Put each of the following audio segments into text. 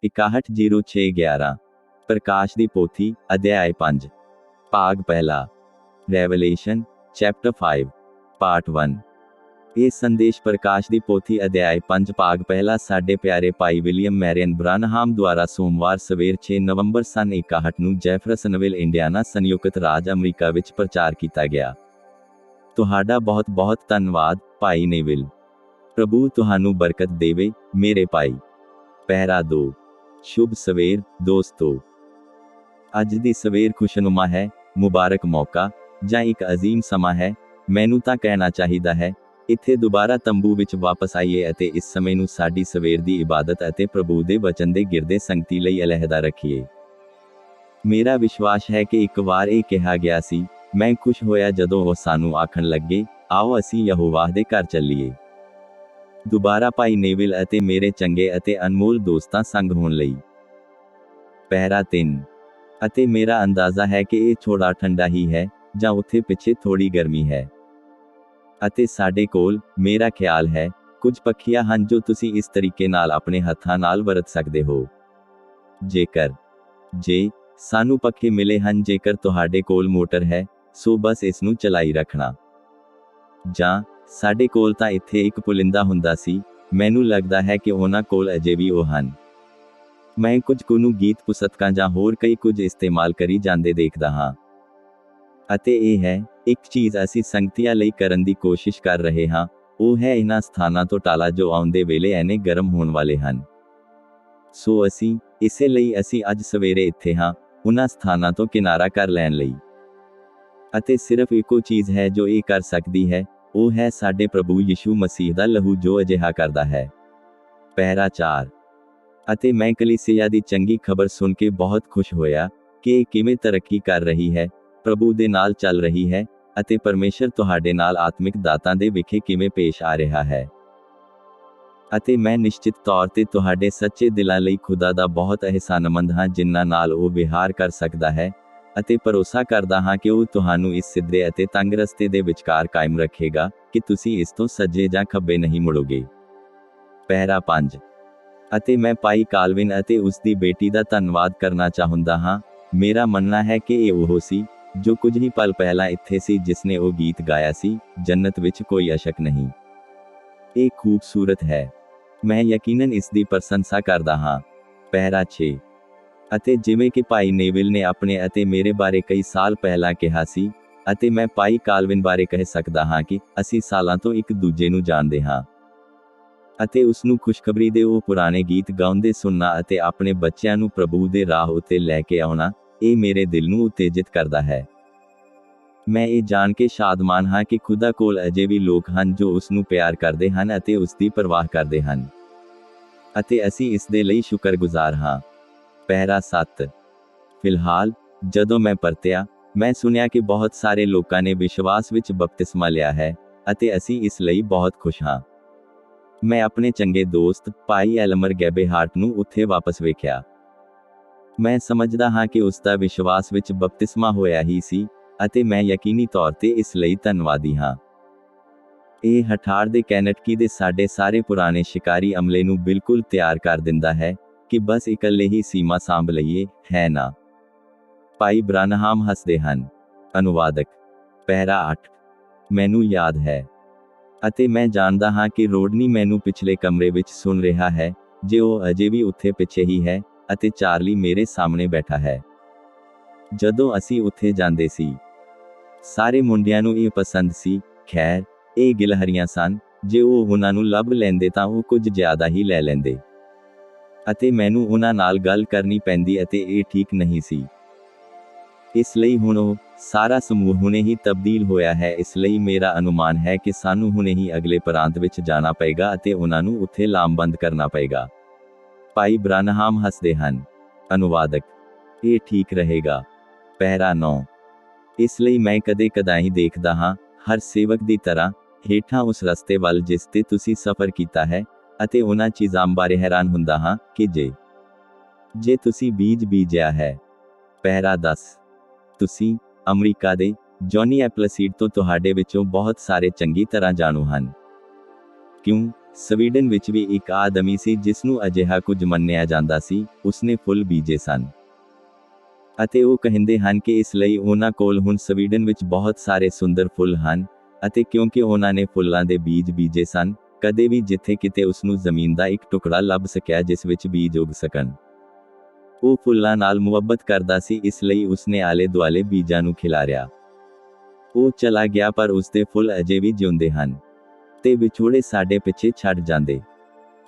610611 ਪ੍ਰਕਾਸ਼ ਦੀ ਪੋਥੀ ਅਧਿਆਇ 5 ਭਾਗ ਪਹਿਲਾ ਰੈਵਲੇਸ਼ਨ ਚੈਪਟਰ 5 ਪਾਰਟ 1 ਇਹ ਸੰਦੇਸ਼ ਪ੍ਰਕਾਸ਼ ਦੀ ਪੋਥੀ ਅਧਿਆਇ 5 ਭਾਗ ਪਹਿਲਾ ਸਾਡੇ ਪਿਆਰੇ ਭਾਈ ਵਿਲੀਅਮ ਮੈਰੀਅਨ ਬ੍ਰਾਨਹਾਮ ਦੁਆਰਾ ਸੋਮਵਾਰ ਸਵੇਰ 6 ਨਵੰਬਰ ਸਨ 61 ਨੂੰ ਜੈਫਰਸਨਵਿਲ ਇੰਡੀਆਨਾ ਸੰਯੁਕਤ ਰਾਜ ਅਮਰੀਕਾ ਵਿੱਚ ਪ੍ਰਚਾਰ ਕੀਤਾ ਗਿਆ। ਤੁਹਾਡਾ ਬਹੁਤ ਬਹੁਤ ਧੰਨਵਾਦ ਭਾਈ ਨੇਵਿਲ। ਪ੍ਰਭੂ ਤੁਹਾਨੂੰ ਬਰਕਤ ਦੇਵੇ ਮੇਰੇ ਭਾਈ। ਪਹਿਰਾ 2 ਸ਼ੁਭ ਸਵੇਰ ਦੋਸਤੋ। ਅੱਜ ਦੀ ਸਵੇਰ ਖੁਸ਼ਨੁਮਾ ਹੈ, ਮੁਬਾਰਕ ਮੌਕਾ ਜਾਂ ਇੱਕ ਅਜ਼ੀਮ ਸਮਾਂ ਹੈ। ਮੈਨੂੰ ਤਾਂ ਕਹਿਣਾ ਚਾਹੀਦਾ ਹੈ ਇੱਥੇ ਦੁਬਾਰਾ ਤੰਬੂ ਵਿੱਚ ਵਾਪਸ ਆਈਏ ਅਤੇ ਇਸ ਸਮੇਂ ਨੂੰ ਸਾਡੀ ਸਵੇਰ ਦੀ ਇਬਾਦਤ ਅਤੇ ਪ੍ਰਭੂ ਦੇ ਵਚਨ ਦੇ ਗਿਰਦੇ ਸੰਗਤੀ ਲਈ ਅਲਹਿਦਾ ਰੱਖੀਏ। ਮੇਰਾ ਵਿਸ਼ਵਾਸ ਹੈ ਕਿ ਇੱਕ ਵਾਰ ਇਹ ਕਿਹਾ ਗਿਆ ਸੀ, ਮੈਂ ਖੁਸ਼ ਹੋਇਆ ਜਦੋਂ ਉਹ ਸਾਨੂੰ ਆਖਣ ਲੱਗੇ, ਆਓ ਅਸੀਂ ਯਹੋਵਾਹ ਦੇ ਘਰ ਚੱਲੀਏ। ਦੁਬਾਰਾ ਭਾਈ ਨੇਵਿਲ ਅਤੇ ਮੇਰੇ ਚੰਗੇ ਅਤੇ ਅਨਮੋਲ ਦੋਸਤਾਂ ਸੰਗ ਹੋਣ ਲਈ। ਪਹਿਰਾ 3 ਅਤੇ ਮੇਰਾ ਅੰਦਾਜ਼ਾ ਹੈ ਕਿ ਇਹ ਥੋੜਾ ਠੰਡਾ ਹੀ ਹੈ ਜਾਂ ਉੱਥੇ ਪਿੱਛੇ ਥੋੜੀ ਗਰਮੀ ਹੈ। ਅਤੇ ਸਾਡੇ ਕੋਲ, ਮੇਰਾ ਖਿਆਲ ਹੈ, ਕੁਝ ਪੱਖੀਆਂ ਹਨ ਜੋ ਤੁਸੀਂ ਇਸ ਤਰੀਕੇ ਨਾਲ ਆਪਣੇ ਹੱਥਾਂ ਨਾਲ ਵਰਤ ਸਕਦੇ ਹੋ। ਜੇ ਸਾਨੂੰ ਪੱਖੇ ਮਿਲੇ ਹਨ, ਜੇਕਰ ਤੁਹਾਡੇ ਕੋਲ ਮੋਟਰ ਹੈ, ਸੋ ਬਸ ਇਸ ਨੂੰ ਚਲਾਈ ਰੱਖਣਾ। ਜਾਂ ਸਾਡੇ ਕੋਲ ਤਾਂ ਇੱਥੇ ਇੱਕ ਪੁਲਿੰਦਾ ਹੁੰਦਾ ਸੀ, ਮੈਨੂੰ ਲੱਗਦਾ ਹੈ ਕਿ ਉਹਨਾਂ ਕੋਲ ਅਜੇ ਵੀ ਉਹ ਹਨ। ਮੈਂ ਕੁਝ ਕੁ ਨੂੰ ਗੀਤ ਪੁਸਤਕਾਂ ਜਾਂ ਹੋਰ ਕਈ ਕੁਝ ਇਸਤੇਮਾਲ ਕਰੀ ਜਾਂਦੇ ਦੇਖਦਾ ਹਾਂ। ਅਤੇ ਇਹ ਹੈ ਇੱਕ ਚੀਜ਼ ਅਸੀਂ ਸੰਗਤੀਆਂ ਲਈ ਕਰਨ ਦੀ ਕੋਸ਼ਿਸ਼ ਕਰ ਰਹੇ ਹਾਂ, ਉਹ ਹੈ ਇਹਨਾਂ ਸਥਾਨਾਂ ਤੋਂ ਟਾਲਾ ਜੋ ਆਉਂਦੇ ਵੇਲੇ ਐਨੇ ਗਰਮ ਹੋਣ ਵਾਲੇ ਹਨ। ਸੋ ਇਸੇ ਲਈ ਅਸੀਂ ਅੱਜ ਸਵੇਰੇ ਇੱਥੇ ਹਾਂ, ਉਹਨਾਂ ਸਥਾਨਾਂ ਤੋਂ ਕਿਨਾਰਾ ਕਰ ਲੈਣ ਲਈ। ਅਤੇ ਸਿਰਫ ਇੱਕੋ ਚੀਜ਼ ਹੈ ਜੋ ਇਹ ਕਰ ਸਕਦੀ ਹੈ, ਉਹ ਹੈ ਸਾਡੇ ਪ੍ਰਭੂ ਯਿਸੂ ਮਸੀਹ ਦਾ ਲਹੂ ਜੋ ਅਜਿਹਾ ਕਰਦਾ ਹੈ। ਪਹਿਰਾ 4 ਅਤੇ ਮੈਂ ਕਲੀਸਿਆ ਦੀ ਚੰਗੀ ਖਬਰ ਸੁਣ ਕੇ ਬਹੁਤ ਖੁਸ਼ ਹੋਇਆ ਕਿ ਇਹ ਕਿਵੇਂ ਤਰੱਕੀ ਕਰ ਰਹੀ ਹੈ, ਪ੍ਰਭੂ ਦੇ ਨਾਲ ਚੱਲ ਰਹੀ ਹੈ, ਅਤੇ ਪਰਮੇਸ਼ਰ ਤੁਹਾਡੇ ਨਾਲ ਆਤਮਿਕ ਦਾਤਾਂ ਦੇ ਵਿਖੇ ਕਿਵੇਂ ਪੇਸ਼ ਆ ਰਿਹਾ ਹੈ। ਅਤੇ ਮੈਂ ਨਿਸ਼ਚਿਤ ਤੌਰ ਤੇ ਤੁਹਾਡੇ ਸੱਚੇ ਦਿਲਾਂ ਲਈ ਖੁਦਾ ਦਾ ਬਹੁਤ ਅਹਿਸਾਨਮੰਦ ਹਾਂ ਜਿਨ੍ਹਾਂ ਨਾਲ ਉਹ ਵਿਹਾਰ ਕਰ ਸਕਦਾ ਹੈ, ਅਤੇ ਭਰੋਸਾ ਕਰਦਾ ਹਾਂ ਕਿ ਉਹ ਤੁਹਾਨੂੰ ਇਸ ਸਿੱਧੇ ਅਤੇ ਤੰਗ ਰਸਤੇ ਦੇ ਵਿਚਕਾਰ ਕਾਇਮ ਰੱਖੇਗਾ ਕਿ ਤੁਸੀਂ ਇਸ ਤੋਂ ਸੱਜੇ ਜਾਂ ਖੱਬੇ ਨਹੀਂ ਮੁੜੋਗੇ। ਪਹਿਰਾ 5 ਅਤੇ ਮੈਂ ਭਾਈ ਕਾਲਵਿਨ ਅਤੇ ਉਸ ਦੀ ਬੇਟੀ ਦਾ ਧੰਨਵਾਦ ਕਰਨਾ ਚਾਹੁੰਦਾ ਹਾਂ। ਮੇਰਾ ਮੰਨਣਾ ਹੈ ਕਿ ਇਹ ਉਹ ਸੀ ਜੋ ਕੁਝ ਹੀ ਪਲ ਪਹਿਲਾਂ ਇੱਥੇ ਸੀ ਜਿਸਨੇ ਉਹ ਗੀਤ ਗਾਇਆ ਸੀ, ਜੰਨਤ ਵਿੱਚ ਕੋਈ ਅਸ਼ਕ ਨਹੀਂ। ਇਹ ਖੂਬਸੂਰਤ ਹੈ। ਮੈਂ ਯਕੀਨਨ ਇਸ ਦੀ ਪ੍ਰਸ਼ੰਸਾ ਕਰਦਾ ਹਾਂ। ਪਹਿਰਾ 6 ਅਤੇ ਜਿਵੇਂ ਕਿ ਭਾਈ ਨੇਵਿਲ ਨੇ ਆਪਣੇ ਅਤੇ ਮੇਰੇ ਬਾਰੇ ਕਈ ਸਾਲ ਪਹਿਲਾਂ ਕਿਹਾ ਸੀ, ਅਤੇ ਮੈਂ ਭਾਈ ਕਾਲਵਿਨ ਬਾਰੇ ਕਹਿ ਸਕਦਾ ਹਾਂ ਕਿ ਅਸੀਂ ਸਾਲਾਂ ਤੋਂ ਇੱਕ ਦੂਜੇ ਨੂੰ ਜਾਣਦੇ ਹਾਂ। ਅਤੇ ਉਸ ਨੂੰ ਖੁਸ਼ਖਬਰੀ ਦੇ ਉਹ ਪੁਰਾਣੇ ਗੀਤ ਗਾਉਂਦੇ ਸੁਣਨਾ ਅਤੇ ਆਪਣੇ ਬੱਚਿਆਂ ਨੂੰ ਪ੍ਰਭੂ ਦੇ ਰਾਹ ਉੱਤੇ ਲੈ ਕੇ ਆਉਣਾ, ਇਹ ਮੇਰੇ ਦਿਲ ਨੂੰ ਉਤੇਜਿਤ ਕਰਦਾ ਹੈ। ਮੈਂ ਇਹ ਜਾਣ ਕੇ ਸ਼ਾਦਮਾਨ ਹਾਂ ਕਿ ਖੁਦਾ ਕੋਲ ਅਜੇ ਵੀ ਲੋਕ ਹਨ ਜੋ ਉਸ ਨੂੰ ਪਿਆਰ ਕਰਦੇ ਹਨ ਅਤੇ ਉਸ ਦੀ ਪਰਵਾਹ ਕਰਦੇ ਹਨ। ਅਤੇ ਅਸੀਂ ਇਸ ਦੇ ਲਈ ਸ਼ੁਕਰਗੁਜ਼ਾਰ ਹਾਂ। ਪਹਿਰਾ 7 ਫਿਲਹਾਲ, ਜਦੋਂ ਮੈਂ ਪਰਤਿਆ, ਮੈਂ ਸੁਣਿਆ ਕਿ ਬਹੁਤ ਸਾਰੇ ਲੋਕਾਂ ਨੇ ਵਿਸ਼ਵਾਸ ਵਿੱਚ ਬਪਤਿਸਮਾ ਲਿਆ ਹੈ, ਅਤੇ ਅਸੀਂ ਇਸ ਲਈ ਬਹੁਤ ਖੁਸ਼ ਹਾਂ। ਮੈਂ ਆਪਣੇ ਚੰਗੇ ਦੋਸਤ ਭਾਈ ਐਲਮਰ ਗੈਬੇਹਾਰਟ ਨੂੰ ਉੱਥੇ ਵਾਪਸ ਵੇਖਿਆ। ਮੈਂ ਸਮਝਦਾ ਹਾਂ ਕਿ ਉਸ ਦਾ ਵਿਸ਼ਵਾਸ ਵਿੱਚ ਬਪਤਿਸਮਾ ਹੋਇਆ ਹੀ ਸੀ, ਅਤੇ ਮੈਂ ਯਕੀਨੀ ਤੌਰ ਤੇ ਇਸ ਲਈ ਧੰਨਵਾਦੀ ਹਾਂ। ਇਹ ਹਠਾੜ ਦੇ ਕੈਨਟਕੀ ਦੇ ਸਾਡੇ ਸਾਰੇ ਪੁਰਾਣੇ ਸ਼ਿਕਾਰੀ ਅਮਲੇ ਨੂੰ ਬਿਲਕੁਲ ਤਿਆਰ ਕਰ ਦਿੰਦਾ ਹੈ ਕਿ ਬਸ ਇਕੱਲੇ ਹੀ ਸੀਮਾ ਸਾਂਭ ਲਈਏ, ਹੈ ਨਾ? ਭਾਈ ਬ੍ਰਾਨਹਾਮ ਹੱਸਦੇ ਹਨ। ਅਨੁਵਾਦਕ। ਪਹਿਰਾ 8 ਮੈਨੂੰ ਯਾਦ ਹੈ, ਅਤੇ ਮੈਂ ਜਾਣਦਾ ਹਾਂ ਕਿ ਰੋਡਨੀ ਮੈਨੂੰ ਪਿਛਲੇ ਕਮਰੇ ਵਿੱਚ ਸੁਣ ਰਿਹਾ ਹੈ, ਜੇ ਉਹ ਅਜੇ ਵੀ ਉੱਥੇ ਪਿੱਛੇ ਹੀ ਹੈ, ਅਤੇ ਚਾਰਲੀ ਮੇਰੇ ਸਾਹਮਣੇ ਬੈਠਾ ਹੈ। ਜਦੋਂ ਅਸੀਂ ਉੱਥੇ ਜਾਂਦੇ ਸੀ, ਸਾਰੇ ਮੁੰਡਿਆਂ ਨੂੰ ਇਹ ਪਸੰਦ ਸੀ। ਖੈਰ, ਇਹ ਗਿਲਹਰੀਆਂ ਸਨ, ਜੇ ਉਹ ਉਹਨਾਂ ਨੂੰ ਲੱਭ ਲੈਂਦੇ ਤਾਂ ਉਹ ਕੁਝ ਜ਼ਿਆਦਾ ਹੀ ਲੈ ਲੈਂਦੇ, ਅਤੇ ਮੈਨੂੰ ਉਹਨਾਂ ਨਾਲ ਗੱਲ ਕਰਨੀ ਪੈਂਦੀ ਅਤੇ ਇਹ ਠੀਕ ਨਹੀਂ ਸੀ। ਇਸ ਲਈ ਹੁਣ ਉਹ ਸਾਰਾ ਸਮੂਹ ਹੁਣੇ ਹੀ ਤਬਦੀਲ ਹੋਇਆ ਹੈ। ਇਸ ਲਈ ਮੇਰਾ ਅਨੁਮਾਨ ਹੈ ਕਿ ਸਾਨੂੰ ਹੁਣੇ ਹੀ ਅਗਲੇ ਪ੍ਰਾਂਤ ਵਿੱਚ ਜਾਣਾ ਪਏਗਾ ਅਤੇ ਉਹਨਾਂ ਨੂੰ ਉੱਥੇ ਲਾਮਬੰਦ ਕਰਨਾ ਪਏਗਾ। ਭਾਈ ਬ੍ਰਾਨਹਾਮ ਹੱਸਦੇ ਹਨ। ਅਨੁਵਾਦਕ। ਇਹ ਠੀਕ ਰਹੇਗਾ। ਪਹਿਰਾ 9 ਇਸ ਲਈ ਮੈਂ ਕਦੇ-ਕਦਾਈ ਦੇਖਦਾ ਹਾਂ, ਹਰ ਸੇਵਕ ਦੀ ਤਰ੍ਹਾਂ, ਹੇਠਾਂ ਉਸ ਰਸਤੇ ਵੱਲ ਜਿਸ ਤੇ ਤੁਸੀਂ ਸਫ਼ਰ ਕੀਤਾ ਹੈ, ਅਤੇ ਉਹਨਾਂ ਚੀਜ਼ਾਂ ਬਾਰੇ ਹੈਰਾਨ ਹੁੰਦਾ ਹਾਂ ਕਿ ਜੇ ਤੁਸੀਂ ਬੀਜ ਬੀਜਿਆ ਹੈ। ਪਹਿਰਾ 10 ਤੁਸੀਂ ਅਮਰੀਕਾ ਦੇ ਜੌਨੀ ਐਪਲਸੀਡ ਤੋਂ ਤੁਹਾਡੇ ਵਿੱਚੋਂ ਬਹੁਤ ਸਾਰੇ ਚੰਗੀ ਤਰ੍ਹਾਂ ਜਾਣੂ ਹਨ। ਕਿਉਂ ਸਵੀਡਨ ਵਿੱਚ ਵੀ ਇੱਕ ਆਦਮੀ ਸੀ ਜਿਸ ਨੂੰ ਅਜਿਹਾ ਕੁਝ ਮੰਨਿਆ ਜਾਂਦਾ ਸੀ, ਉਸਨੇ ਫੁੱਲ ਬੀਜੇ ਸਨ। ਅਤੇ ਉਹ ਕਹਿੰਦੇ ਹਨ ਕਿ ਇਸ ਲਈ ਉਹਨਾਂ ਕੋਲ ਹੁਣ ਸਵੀਡਨ ਵਿੱਚ ਬਹੁਤ ਸਾਰੇ ਸੁੰਦਰ ਫੁੱਲ ਹਨ, ਅਤੇ ਕਿਉਂਕਿ ਉਹਨਾਂ ਨੇ ਫੁੱਲਾਂ ਦੇ ਬੀਜ ਬੀਜੇ ਸਨ, ਕਦੇ ਵੀ ਜਿੱਥੇ ਕਿਤੇ ਉਸ ਨੂੰ ਜ਼ਮੀਨ ਦਾ ਇੱਕ ਟੁਕੜਾ ਲੱਭ ਸਕਿਆ ਜਿਸ ਵਿੱਚ ਬੀਜ ਉੱਗ ਸਕਣ। ਉਹ ਫੁੱਲਾਂ ਨਾਲ ਮੁਹੱਬਤ ਕਰਦਾ ਸੀ, ਇਸ ਲਈ ਉਸਨੇ ਆਲੇ ਦੁਆਲੇ ਬੀਜਾਂ ਨੂੰ ਖਿਲਾਰਿਆ। ਉਹ ਚਲਾ ਗਿਆ ਪਰ ਉਸਦੇ ਫੁੱਲ ਅਜੇ ਵੀ ਜਿਉਂਦੇ ਹਨ, ਤੇ ਵਿਛੋੜੇ ਸਾਡੇ ਪਿੱਛੇ ਛੱਡ ਜਾਂਦੇ।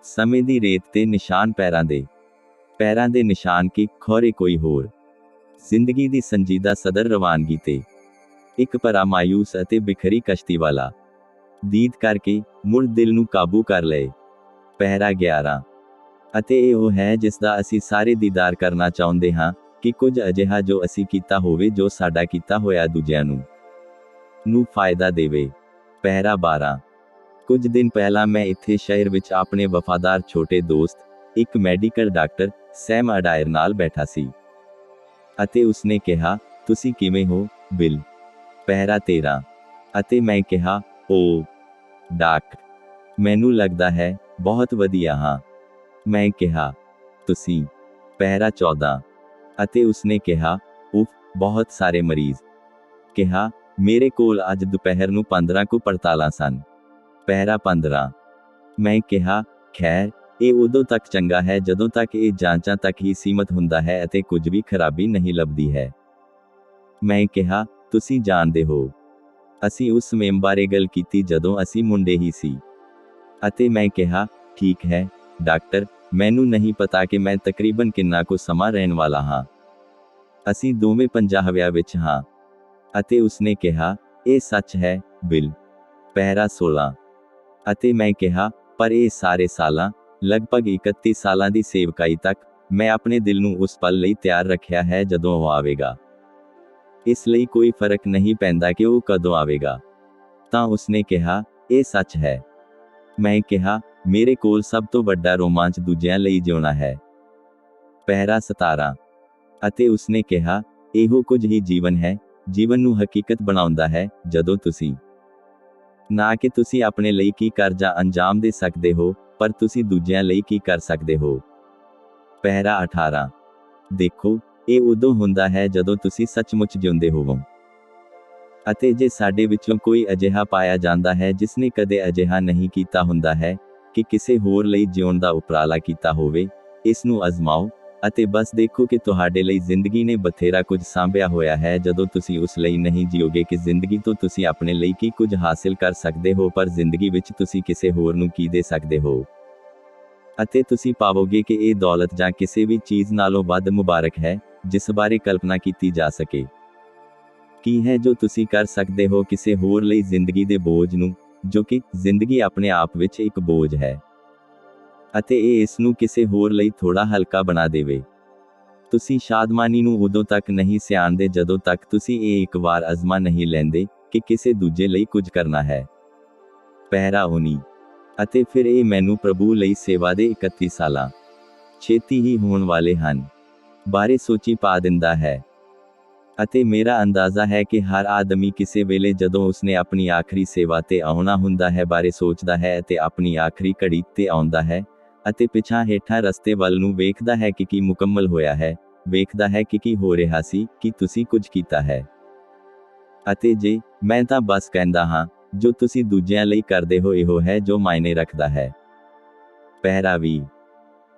ਸਮੇਂ ਦੀ ਰੇਤ ਤੇ ਨਿਸ਼ਾਨ ਪੈਰਾਂ ਦੇ ਨਿਸ਼ਾਨ ਕੀ ਖੌਰੇ ਕੋਈ ਹੋਰ। ਜ਼ਿੰਦਗੀ ਦੀ ਸੰਜੀਦਾ ਸਦਰ ਰਵਾਨਗੀ ਤੇ ਇੱਕ ਭਰਾ ਮਾਯੂਸ ਅਤੇ ਬਿਖਰੀ ਕਸ਼ਤੀ ਵਾਲਾ ਦੀਦ ਕਰਕੇ ਮੁੜ ਦਿਲ ਨੂੰ ਕਾਬੂ ਕਰ ਲਏ। ਪਹਿਰਾ 11। ਅਤੇ ਇਹ ਉਹ ਹੈ ਜਿਸ ਦਾ ਅਸੀਂ ਸਾਰੇ ਦੀਦਾਰ ਕਰਨਾ ਚਾਹੁੰਦੇ ਹਾਂ, ਕਿ ਕੁਝ ਅਜਿਹਾ ਜੋ ਅਸੀਂ ਕੀਤਾ ਹੋਵੇ ਜੋ ਸਾਡਾ ਕੀਤਾ ਹੋਇਆ ਦੂਜਿਆਂ ਨੂੰ ਫਾਇਦਾ ਦੇਵੇ। ਪਹਿਰਾ 12। ਕੁਝ ਦਿਨ ਪਹਿਲਾਂ ਮੈਂ ਇੱਥੇ ਸ਼ਹਿਰ ਵਿੱਚ ਆਪਣੇ ਵਫਾਦਾਰ ਛੋਟੇ ਦੋਸਤ, ਇੱਕ ਮੈਡੀਕਲ ਡਾਕਟਰ, ਸੈਮ ਅਡਾਇਰ ਨਾਲ ਬੈਠਾ ਸੀ। ਅਤੇ ਉਸਨੇ ਕਿਹਾ, ਤੁਸੀਂ ਕਿਵੇਂ ਹੋ, ਬਿਲ? ਪਹਿਰਾ 13। ਅਤੇ ਮੈਂ ਕਿਹਾ, ਓ ਡਾਕ, ਮੈਨੂੰ ਲੱਗਦਾ ਹੈ, ਬਹੁਤ ਵਧੀਆ ਹਾਂ। ਮੈਂ ਕਿਹਾ, ਤੁਸੀਂ? ਪਹਿਰਾ 14। ਅਤੇ ਉਸਨੇ ਕਿਹਾ, ਉਫ, ਬਹੁਤ ਸਾਰੇ ਮਰੀਜ਼। ਕਿਹਾ, ਮੇਰੇ ਕੋਲ ਅੱਜ ਦੁਪਹਿਰ ਨੂੰ 15 ਕੁ ਪੜਤਾਲਾਂ ਸਨ। ਪਹਿਰਾ 15। ਮੈਂ ਕਿਹਾ, ਖੈਰ, ਇਹ ਉਦੋਂ ਤੱਕ ਚੰਗਾ ਹੈ ਜਦੋਂ ਤੱਕ ਇਹ ਜਾਂਚਾਂ ਤੱਕ ਹੀ ਸੀਮਤ ਹੁੰਦਾ ਹੈ ਅਤੇ ਕੁਝ ਵੀ ਖਰਾਬੀ ਨਹੀਂ ਲੱਭਦੀ ਹੈ। ਮੈਂ ਕਿਹਾ, ਤੁਸੀਂ ਜਾਣਦੇ ਹੋ, ਅਸੀਂ ਉਸ ਸਮੇਂ ਬਾਰੇ ਗੱਲ ਕੀਤੀ ਜਦੋਂ ਅਸੀਂ ਮੁੰਡੇ ਹੀ ਸੀ। ਅਤੇ ਮੈਂ ਕਿਹਾ, ਠੀਕ ਹੈ, ਡਾਕਟਰ, ਮੈਨੂੰ ਨਹੀਂ ਪਤਾ ਕਿ ਮੈਂ ਤਕਰੀਬਨ ਕਿੰਨਾ ਕੁ ਸਮਾਂ ਰਹਿਣ ਵਾਲਾ ਹਾਂ। ਅਸੀਂ ਦੋਵੇਂ 50ਵਿਆਂ ਵਿੱਚ ਹਾਂ। ਅਤੇ ਉਸਨੇ ਕਿਹਾ, ਇਹ ਸੱਚ ਹੈ, ਬਿਲ? ਪਹਿਰਾ 16। ਅਤੇ ਮੈਂ ਕਿਹਾ, ਪਰ ਇਹ ਸਾਰੇ ਸਾਲਾਂ, ਲਗਭਗ 31 ਸਾਲਾਂ ਦੀ ਸੇਵਕਾਈ ਤੱਕ, ਮੈਂ ਆਪਣੇ ਦਿਲ ਨੂੰ ਉਸ ਪਲ ਲਈ ਤਿਆਰ ਰੱਖਿਆ ਹੈ ਜਦੋਂ ਉਹ ਆਵੇਗਾ। ਇਸ ਲਈ ਕੋਈ ਫਰਕ ਨਹੀਂ ਪੈਂਦਾ ਕਿ ਉਹ ਕਦੋਂ ਆਵੇਗਾ। ਤਾਂ ਉਸਨੇ ਕਿਹਾ, ਇਹ ਸੱਚ ਹੈ। ਮੈਂ ਕਿਹਾ, ਮੇਰੇ ਕੋਲ ਸਭ ਤੋਂ ਵੱਡਾ ਰੋਮਾਂਚ ਦੂਜਿਆਂ ਲਈ ਜਿਉਣਾ ਹੈ। ਪਹਿਰਾ 17। ਅਤੇ ਉਸਨੇ ਕਿਹਾ, ਇਹੋ ਕੁਝ ਹੀ ਜੀਵਨ ਹੈ, ਜੀਵਨ ਨੂੰ ਹਕੀਕਤ ਬਣਾਉਂਦਾ ਹੈ, ਜਦੋਂ ਤੁਸੀਂ ਨਾ ਕਿ ਤੁਸੀਂ ਆਪਣੇ ਲਈ ਕੀ ਕਰ ਜਾਂ ਅੰਜਾਮ ਦੇ ਸਕਦੇ ਹੋ, ਪਰ ਤੁਸੀਂ ਦੂਜਿਆਂ ਲਈ ਕੀ ਕਰ ਸਕਦੇ ਹੋ। ਪਹਿਰਾ 18। ਦੇਖੋ, ਇਹ ਉਦੋਂ ਹੁੰਦਾ ਹੈ ਜਦੋਂ ਤੁਸੀਂ ਸੱਚਮੁੱਚ ਜਿਉਂਦੇ ਹੋਵੋ। ਅਤੇ ਜੇ ਸਾਡੇ ਵਿੱਚੋਂ ਕੋਈ ਅਜਿਹਾ ਪਾਇਆ ਜਾਂਦਾ ਹੈ ਜਿਸ ਨੇ ਕਦੇ ਅਜਿਹਾ ਨਹੀਂ ਕੀਤਾ ਹੁੰਦਾ ਹੈ, ਕਿ ਕਿਸੇ ਹੋਰ ਲਈ ਜਿਉਣ ਦਾ ਉਪਰਾਲਾ ਕੀਤਾ ਹੋਵੇ, ਇਸ ਨੂੰ ਅਜ਼ਮਾਓ, ਅਤੇ ਬਸ ਦੇਖੋ ਕਿ ਤੁਹਾਡੇ ਲਈ ਜ਼ਿੰਦਗੀ ਨੇ ਬਥੇਰਾ ਕੁਝ ਸਾਂਭਿਆ ਹੋਇਆ ਹੈ ਜਦੋਂ ਤੁਸੀਂ ਉਸ ਲਈ ਨਹੀਂ ਜੀਓਗੇ ਕਿ ਜ਼ਿੰਦਗੀ ਤੋਂ ਤੁਸੀਂ ਆਪਣੇ ਲਈ ਕੀ ਕੁਝ ਹਾਸਿਲ ਕਰ ਸਕਦੇ ਹੋ, ਪਰ ਜ਼ਿੰਦਗੀ ਵਿੱਚ ਤੁਸੀਂ ਕਿਸੇ ਹੋਰ ਨੂੰ ਕੀ ਦੇ ਸਕਦੇ ਹੋ। ਅਤੇ ਤੁਸੀਂ ਪਾਵੋਗੇ ਕਿ ਇਹ ਦੌਲਤ ਜਾਂ ਕਿਸੇ ਵੀ ਚੀਜ਼ ਨਾਲੋਂ ਵੱਧ ਮੁਬਾਰਕ ਹੈ, ਜਿਸ ਬਾਰੇ ਕਲਪਨਾ ਕੀਤੀ ਜਾ ਸਕੇ। ਕੀ ਹੈ ਜੋ ਤੁਸੀਂ ਕਰ ਸਕਦੇ ਹੋ ਕਿਸੇ ਹੋਰ ਲਈ ਜ਼ਿੰਦਗੀ ਦੇ ਬੋਝ ਨੂੰ, ਜੋ ਕਿ ਜ਼ਿੰਦਗੀ ਆਪਣੇ ਆਪ ਵਿੱਚ ਇੱਕ ਬੋਝ ਹੈ, ਅਤੇ ਇਹ ਇਸ ਨੂੰ ਕਿਸੇ ਹੋਰ ਲਈ ਥੋੜਾ ਹਲਕਾ ਬਣਾ ਦੇਵੇ। ਤੁਸੀਂ ਸ਼ਾਦਮਾਨੀ ਨੂੰ ਉਦੋਂ ਤੱਕ ਨਹੀਂ ਸਿਆਣਦੇ ਜਦੋਂ ਤੱਕ ਤੁਸੀਂ ਇਹ ਇੱਕ ਵਾਰ ਅਜ਼ਮਾ ਨਹੀਂ ਲੈਂਦੇ, ਕਿ ਕਿਸੇ ਦੂਜੇ ਲਈ ਕੁਝ ਕਰਨਾ ਹੈ। ਪਹਿਰਾ 19। ਅਤੇ ਫਿਰ ਇਹ ਮੈਨੂੰ ਪ੍ਰਭੂ ਲਈ ਸੇਵਾ ਦੇ 31 ਸਾਲਾਂ, ਛੇਤੀ ਹੀ ਹੋਣ ਵਾਲੇ ਹਨ, ਬਾਰੇ ਸੋਚੀ ਪਾ ਦਿੰਦਾ ਹੈ। ਅਤੇ ਮੇਰਾ ਅੰਦਾਜ਼ਾ ਹੈ ਕਿ ਹਰ ਆਦਮੀ ਕਿਸੇ ਵੇਲੇ ਜਦੋਂ ਉਸਨੇ ਆਪਣੀ ਆਖਰੀ ਸੇਵਾ ਤੇ ਆਉਣਾ ਹੁੰਦਾ ਹੈ ਬਾਰੇ ਸੋਚਦਾ ਹੈ ਅਤੇ ਆਪਣੀ ਆਖਰੀ ਘੜੀ ਤੇ ਆਉਂਦਾ ਹੈ, ਅਤੇ ਪਿਛਾਂ ਹੇਠਾਂ ਰਸਤੇ ਵੱਲ ਨੂੰ ਵੇਖਦਾ ਹੈ ਕਿ ਕੀ ਮੁਕੰਮਲ ਹੋਇਆ ਹੈ, ਵੇਖਦਾ ਹੈ ਕਿ ਕੀ ਹੋ ਰਿਹਾ ਸੀ, ਕਿ ਤੁਸੀਂ ਕੁਝ ਕੀਤਾ ਹੈ। ਅਤੇ ਜੇ ਮੈਂ ਤਾਂ ਬਸ ਕਹਿੰਦਾ ਹਾਂ, ਜੋ ਤੁਸੀਂ ਦੂਜਿਆਂ ਲਈ ਕਰਦੇ ਹੋ ਇਹੋ ਹੈ ਜੋ ਮਾਇਨੇ ਰੱਖਦਾ ਹੈ। ਪਹਿਰਾ 20।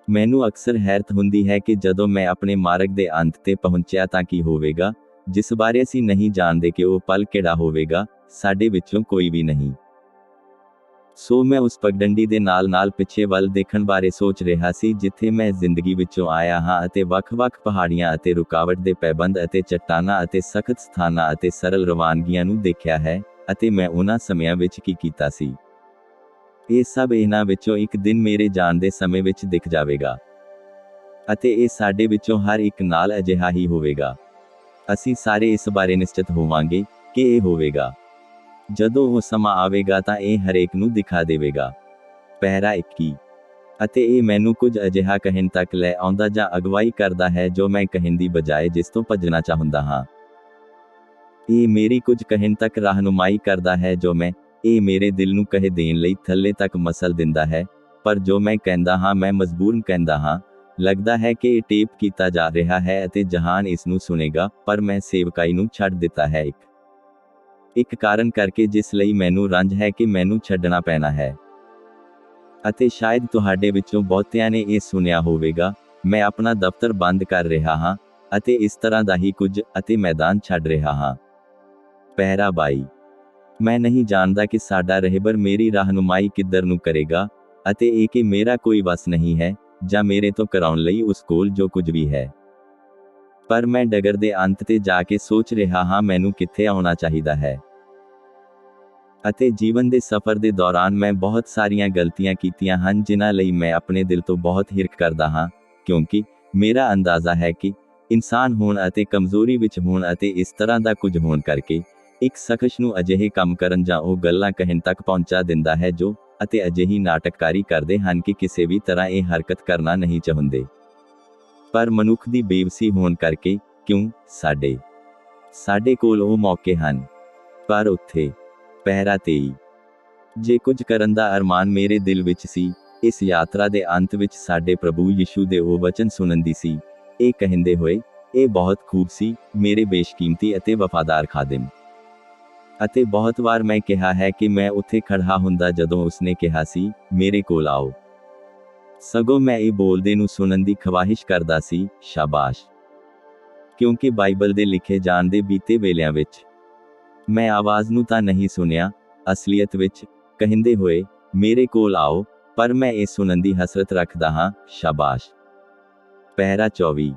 ਮੈਨੂੰ ਅਕਸਰ ਹੈਰਤ ਹੁੰਦੀ ਹੈ ਕਿ ਜਦੋਂ ਮੈਂ ਆਪਣੇ ਮਾਰਗ ਦੇ ਅੰਤ ਤੇ ਪਹੁੰਚਿਆ ਤਾਂ ਕੀ ਹੋਵੇਗਾ, ਜਿਸ ਬਾਰੇ ਅਸੀਂ ਨਹੀਂ ਜਾਣਦੇ ਕਿ ਉਹ ਪਲ ਕਿਹੜਾ ਹੋਵੇਗਾ, ਸਾਡੇ ਵਿੱਚੋਂ ਕੋਈ ਵੀ ਨਹੀਂ। ਸੋ ਮੈਂ ਉਸ ਪਗਡੰਡੀ ਦੇ ਨਾਲ ਪਿੱਛੇ ਵੱਲ ਦੇਖਣ ਬਾਰੇ ਸੋਚ ਰਿਹਾ ਸੀ ਜਿੱਥੇ ਮੈਂ ਜ਼ਿੰਦਗੀ ਵਿੱਚੋਂ ਆਇਆ ਹਾਂ, ਅਤੇ ਵੱਖ-ਵੱਖ ਪਹਾੜੀਆਂ ਅਤੇ ਰੁਕਾਵਟ ਦੇ ਪੈਬੰਦ ਅਤੇ ਚੱਟਾਨਾਂ ਅਤੇ ਸਖਤ ਸਥਾਨਾਂ ਅਤੇ ਸਰਲ ਰਵਾਨਗੀਆਂ ਨੂੰ ਦੇਖਿਆ ਹੈ, ਅਤੇ ਮੈਂ ਉਹਨਾਂ ਸਮਿਆਂ ਵਿੱਚ ਕੀ ਕੀਤਾ ਸੀ। ਇਹ ਸਭ ਇਹਨਾਂ ਵਿੱਚੋਂ ਇੱਕ ਦਿਨ ਮੇਰੇ ਜਾਣ ਦੇ ਸਮੇਂ ਵਿੱਚ ਦਿਖ ਜਾਵੇਗਾ। ਅਤੇ ਇਹ ਸਾਡੇ ਵਿੱਚੋਂ ਹਰ ਇੱਕ ਨਾਲ ਅਜਿਹਾ ਹੀ ਹੋਵੇਗਾ। ਅਸੀਂ ਸਾਰੇ ਇਸ ਬਾਰੇ ਨਿਸ਼ਚਿਤ ਹੋਵਾਂਗੇ ਕਿ ਇਹ ਹੋਵੇਗਾ। ਜਦੋਂ ਉਹ ਸਮਾਂ ਆਵੇਗਾ ਤਾਂ ਇਹ ਹਰੇਕ ਨੂੰ ਦਿਖਾ ਦੇਵੇਗਾ। ਪਹਿਰਾ 21। ਅਤੇ ਇਹ ਮੈਨੂੰ ਕੁਝ ਅਜਿਹਾ ਕਹਿਣ ਤੱਕ ਲੈ ਆਉਂਦਾ ਜਾਂ ਅਗਵਾਈ ਕਰਦਾ ਹੈ ਜੋ ਮੈਂ ਕਹਿਣ ਦੀ ਬਜਾਏ ਜਿਸ ਤੋਂ ਭੱਜਣਾ ਚਾਹੁੰਦਾ ਹਾਂ। ਇਹ ਮੇਰੀ ਕੁਝ ਕਹਿਣ ਤੱਕ ਰਹਿਨੁਮਾਈ ਕਰਦਾ ਹੈ ਜੋ ਮੈਂ ਇਹ ਮੇਰੇ ਦਿਲ ਨੂੰ ਕਹਿ ਦੇਣ ਲਈ ਥੱਲੇ ਤੱਕ ਮਸਲ ਦਿੰਦਾ ਹੈ, ਪਰ ਜੋ ਮੈਂ ਕਹਿੰਦਾ ਹਾਂ ਮੈਂ ਮਜਬੂਰਨ ਕਹਿੰਦਾ ਹਾਂ। ਲੱਗਦਾ ਹੈ ਕਿ ਇਹ ਟੇਪ ਕੀਤਾ ਜਾ ਰਿਹਾ ਹੈ ਅਤੇ ਜਹਾਨ ਇਸ ਨੂੰ ਸੁਣੇਗਾ, ਪਰ ਮੈਂ ਸੇਵਕਾਈ ਨੂੰ ਛੱਡ ਦਿੱਤਾ ਹੈ ਇੱਕ ਕਾਰਨ ਕਰਕੇ ਜਿਸ ਲਈ ਮੈਨੂੰ ਰੰਜ ਹੈ ਕਿ ਮੈਨੂੰ ਛੱਡਣਾ ਪੈਣਾ ਹੈ। ਅਤੇ ਸ਼ਾਇਦ ਤੁਹਾਡੇ ਵਿੱਚੋਂ ਬਹੁਤਿਆਂ ਨੇ ਇਹ ਸੁਣਿਆ ਹੋਵੇਗਾ, ਮੈਂ ਆਪਣਾ ਦਫ਼ਤਰ ਬੰਦ ਕਰ ਰਿਹਾ ਹਾਂ ਅਤੇ ਇਸ ਤਰ੍ਹਾਂ ਦਾ ਹੀ ਕੁਝ, ਅਤੇ ਮੈਦਾਨ ਛੱਡ ਰਿਹਾ ਹਾਂ। ਪਹਿਰਾ 22। ਮੈਂ ਨਹੀਂ ਜਾਣਦਾ ਕਿ ਸਾਡਾ ਰਹਿਬਰ ਮੇਰੀ ਰਹਿਨੁਮਾਈ ਕਿੱਧਰ ਨੂੰ ਕਰੇਗਾ, ਅਤੇ ਇਹ ਕਿ ਮੇਰਾ ਕੋਈ ਵਸ ਨਹੀਂ ਹੈ ਜਾਂ ਮੇਰੇ ਤੋਂ ਕਰਾਉਣ ਲਈ ਉਸ ਕੋਲ ਜੋ ਕੁਝ ਵੀ ਹੈ। ਪਰ ਮੈਂ ਡਗਰ ਦੇ ਅੰਤ ਤੇ ਜਾ ਕੇ ਸੋਚ ਰਿਹਾ ਹਾਂ ਮੈਨੂੰ ਕਿੱਥੇ ਆਉਣਾ ਚਾਹੀਦਾ ਹੈ। ਅਤੇ ਜੀਵਨ ਦੇ ਸਫ਼ਰ ਦੇ ਦੌਰਾਨ ਮੈਂ ਬਹੁਤ ਸਾਰੀਆਂ ਗਲਤੀਆਂ ਕੀਤੀਆਂ ਹਨ ਜਿਨ੍ਹਾਂ ਲਈ ਮੈਂ ਆਪਣੇ ਦਿਲ ਤੋਂ ਬਹੁਤ ਹਿਰਖ ਕਰਦਾ ਹਾਂ, ਕਿਉਂਕਿ ਮੇਰਾ ਅੰਦਾਜ਼ਾ ਹੈ ਕਿ ਇਨਸਾਨ ਹੋਣ ਅਤੇ ਕਮਜ਼ੋਰੀ ਵਿੱਚ ਹੋਣ ਅਤੇ ਇਸ ਤਰ੍ਹਾਂ ਦਾ ਕੁਝ ਹੋਣ ਕਰਕੇ ਇੱਕ ਸ਼ਖਸ ਨੂੰ ਅਜਿਹੇ ਕੰਮ ਕਰਨ ਜਾਂ ਉਹ ਗੱਲਾਂ ਕਹਿਣ ਤੱਕ ਪਹੁੰਚਾ ਦਿੰਦਾ ਹੈ ਜੋ ਅਤੇ ਅਜਿਹੀ ਨਾਟਕਕਾਰੀ ਕਰਦੇ ਹਨ ਕਿ ਕਿਸੇ ਵੀ ਤਰ੍ਹਾਂ ਇਹ ਹਰਕਤ ਕਰਨਾ ਨਹੀਂ ਚਾਹੁੰਦੇ। ਪਰ ਮਨੁੱਖ ਦੀ ਬੇਵਸੀ ਹੋਣ ਕਰਕੇ, ਕਿਉਂ ਸਾਡੇ ਕੋਲ ਉਹ ਮੌਕੇ ਹਨ। ਪਰ ਉੱਥੇ ਪਹਿਰਾ 23। ਜੇ ਕੁਝ ਕਰਨ ਦਾ ਅਰਮਾਨ ਮੇਰੇ ਦਿਲ ਵਿੱਚ ਸੀ, ਇਸ ਯਾਤਰਾ ਦੇ ਅੰਤ ਵਿੱਚ ਸਾਡੇ ਪ੍ਰਭੂ ਯਿਸੂ ਦੇ ਉਹ ਵਚਨ ਸੁਣਨ ਦੀ ਸੀ, ਇਹ ਕਹਿੰਦੇ ਹੋਏ, ਇਹ ਬਹੁਤ ਖੂਬ ਸੀ, ਮੇਰੇ ਬੇਸ਼ਕੀਮਤੀ ਅਤੇ ਵਫਾਦਾਰ ਖਾਦਿਮ। ਅਤੇ ਬਹੁਤ ਵਾਰ ਮੈਂ ਕਿਹਾ ਹੈ ਕਿ ਮੈਂ ਉੱਥੇ ਖੜਾ ਹੁੰਦਾ ਜਦੋਂ ਉਸਨੇ ਕਿਹਾ ਸੀ, ਮੇਰੇ ਕੋਲ ਆਓ। ਸਗੋਂ ਮੈਂ ਇਹ ਬੋਲਦੇ ਨੂੰ ਸੁਣਨ ਦੀ ਖਵਾਹਿਸ਼ ਕਰਦਾ ਸੀ, ਸ਼ਾਬਾਸ਼। ਕਿਉਂਕਿ ਬਾਈਬਲ ਦੇ ਲਿਖੇ ਜਾਣ ਦੇ ਬੀਤੇ ਵੇਲਿਆਂ ਵਿੱਚ ਮੈਂ ਆਵਾਜ਼ ਨੂੰ ਤਾਂ ਨਹੀਂ ਸੁਣਿਆ, ਅਸਲੀਅਤ ਵਿੱਚ ਕਹਿੰਦੇ ਹੋਏ, ਮੇਰੇ ਕੋਲ ਆਓ, ਪਰ ਮੈਂ ਇਹ ਸੁਣਨ ਦੀ ਹਸਰਤ ਰੱਖਦਾ ਹਾਂ, ਸ਼ਾਬਾਸ਼। ਪਹਿਰਾ 24।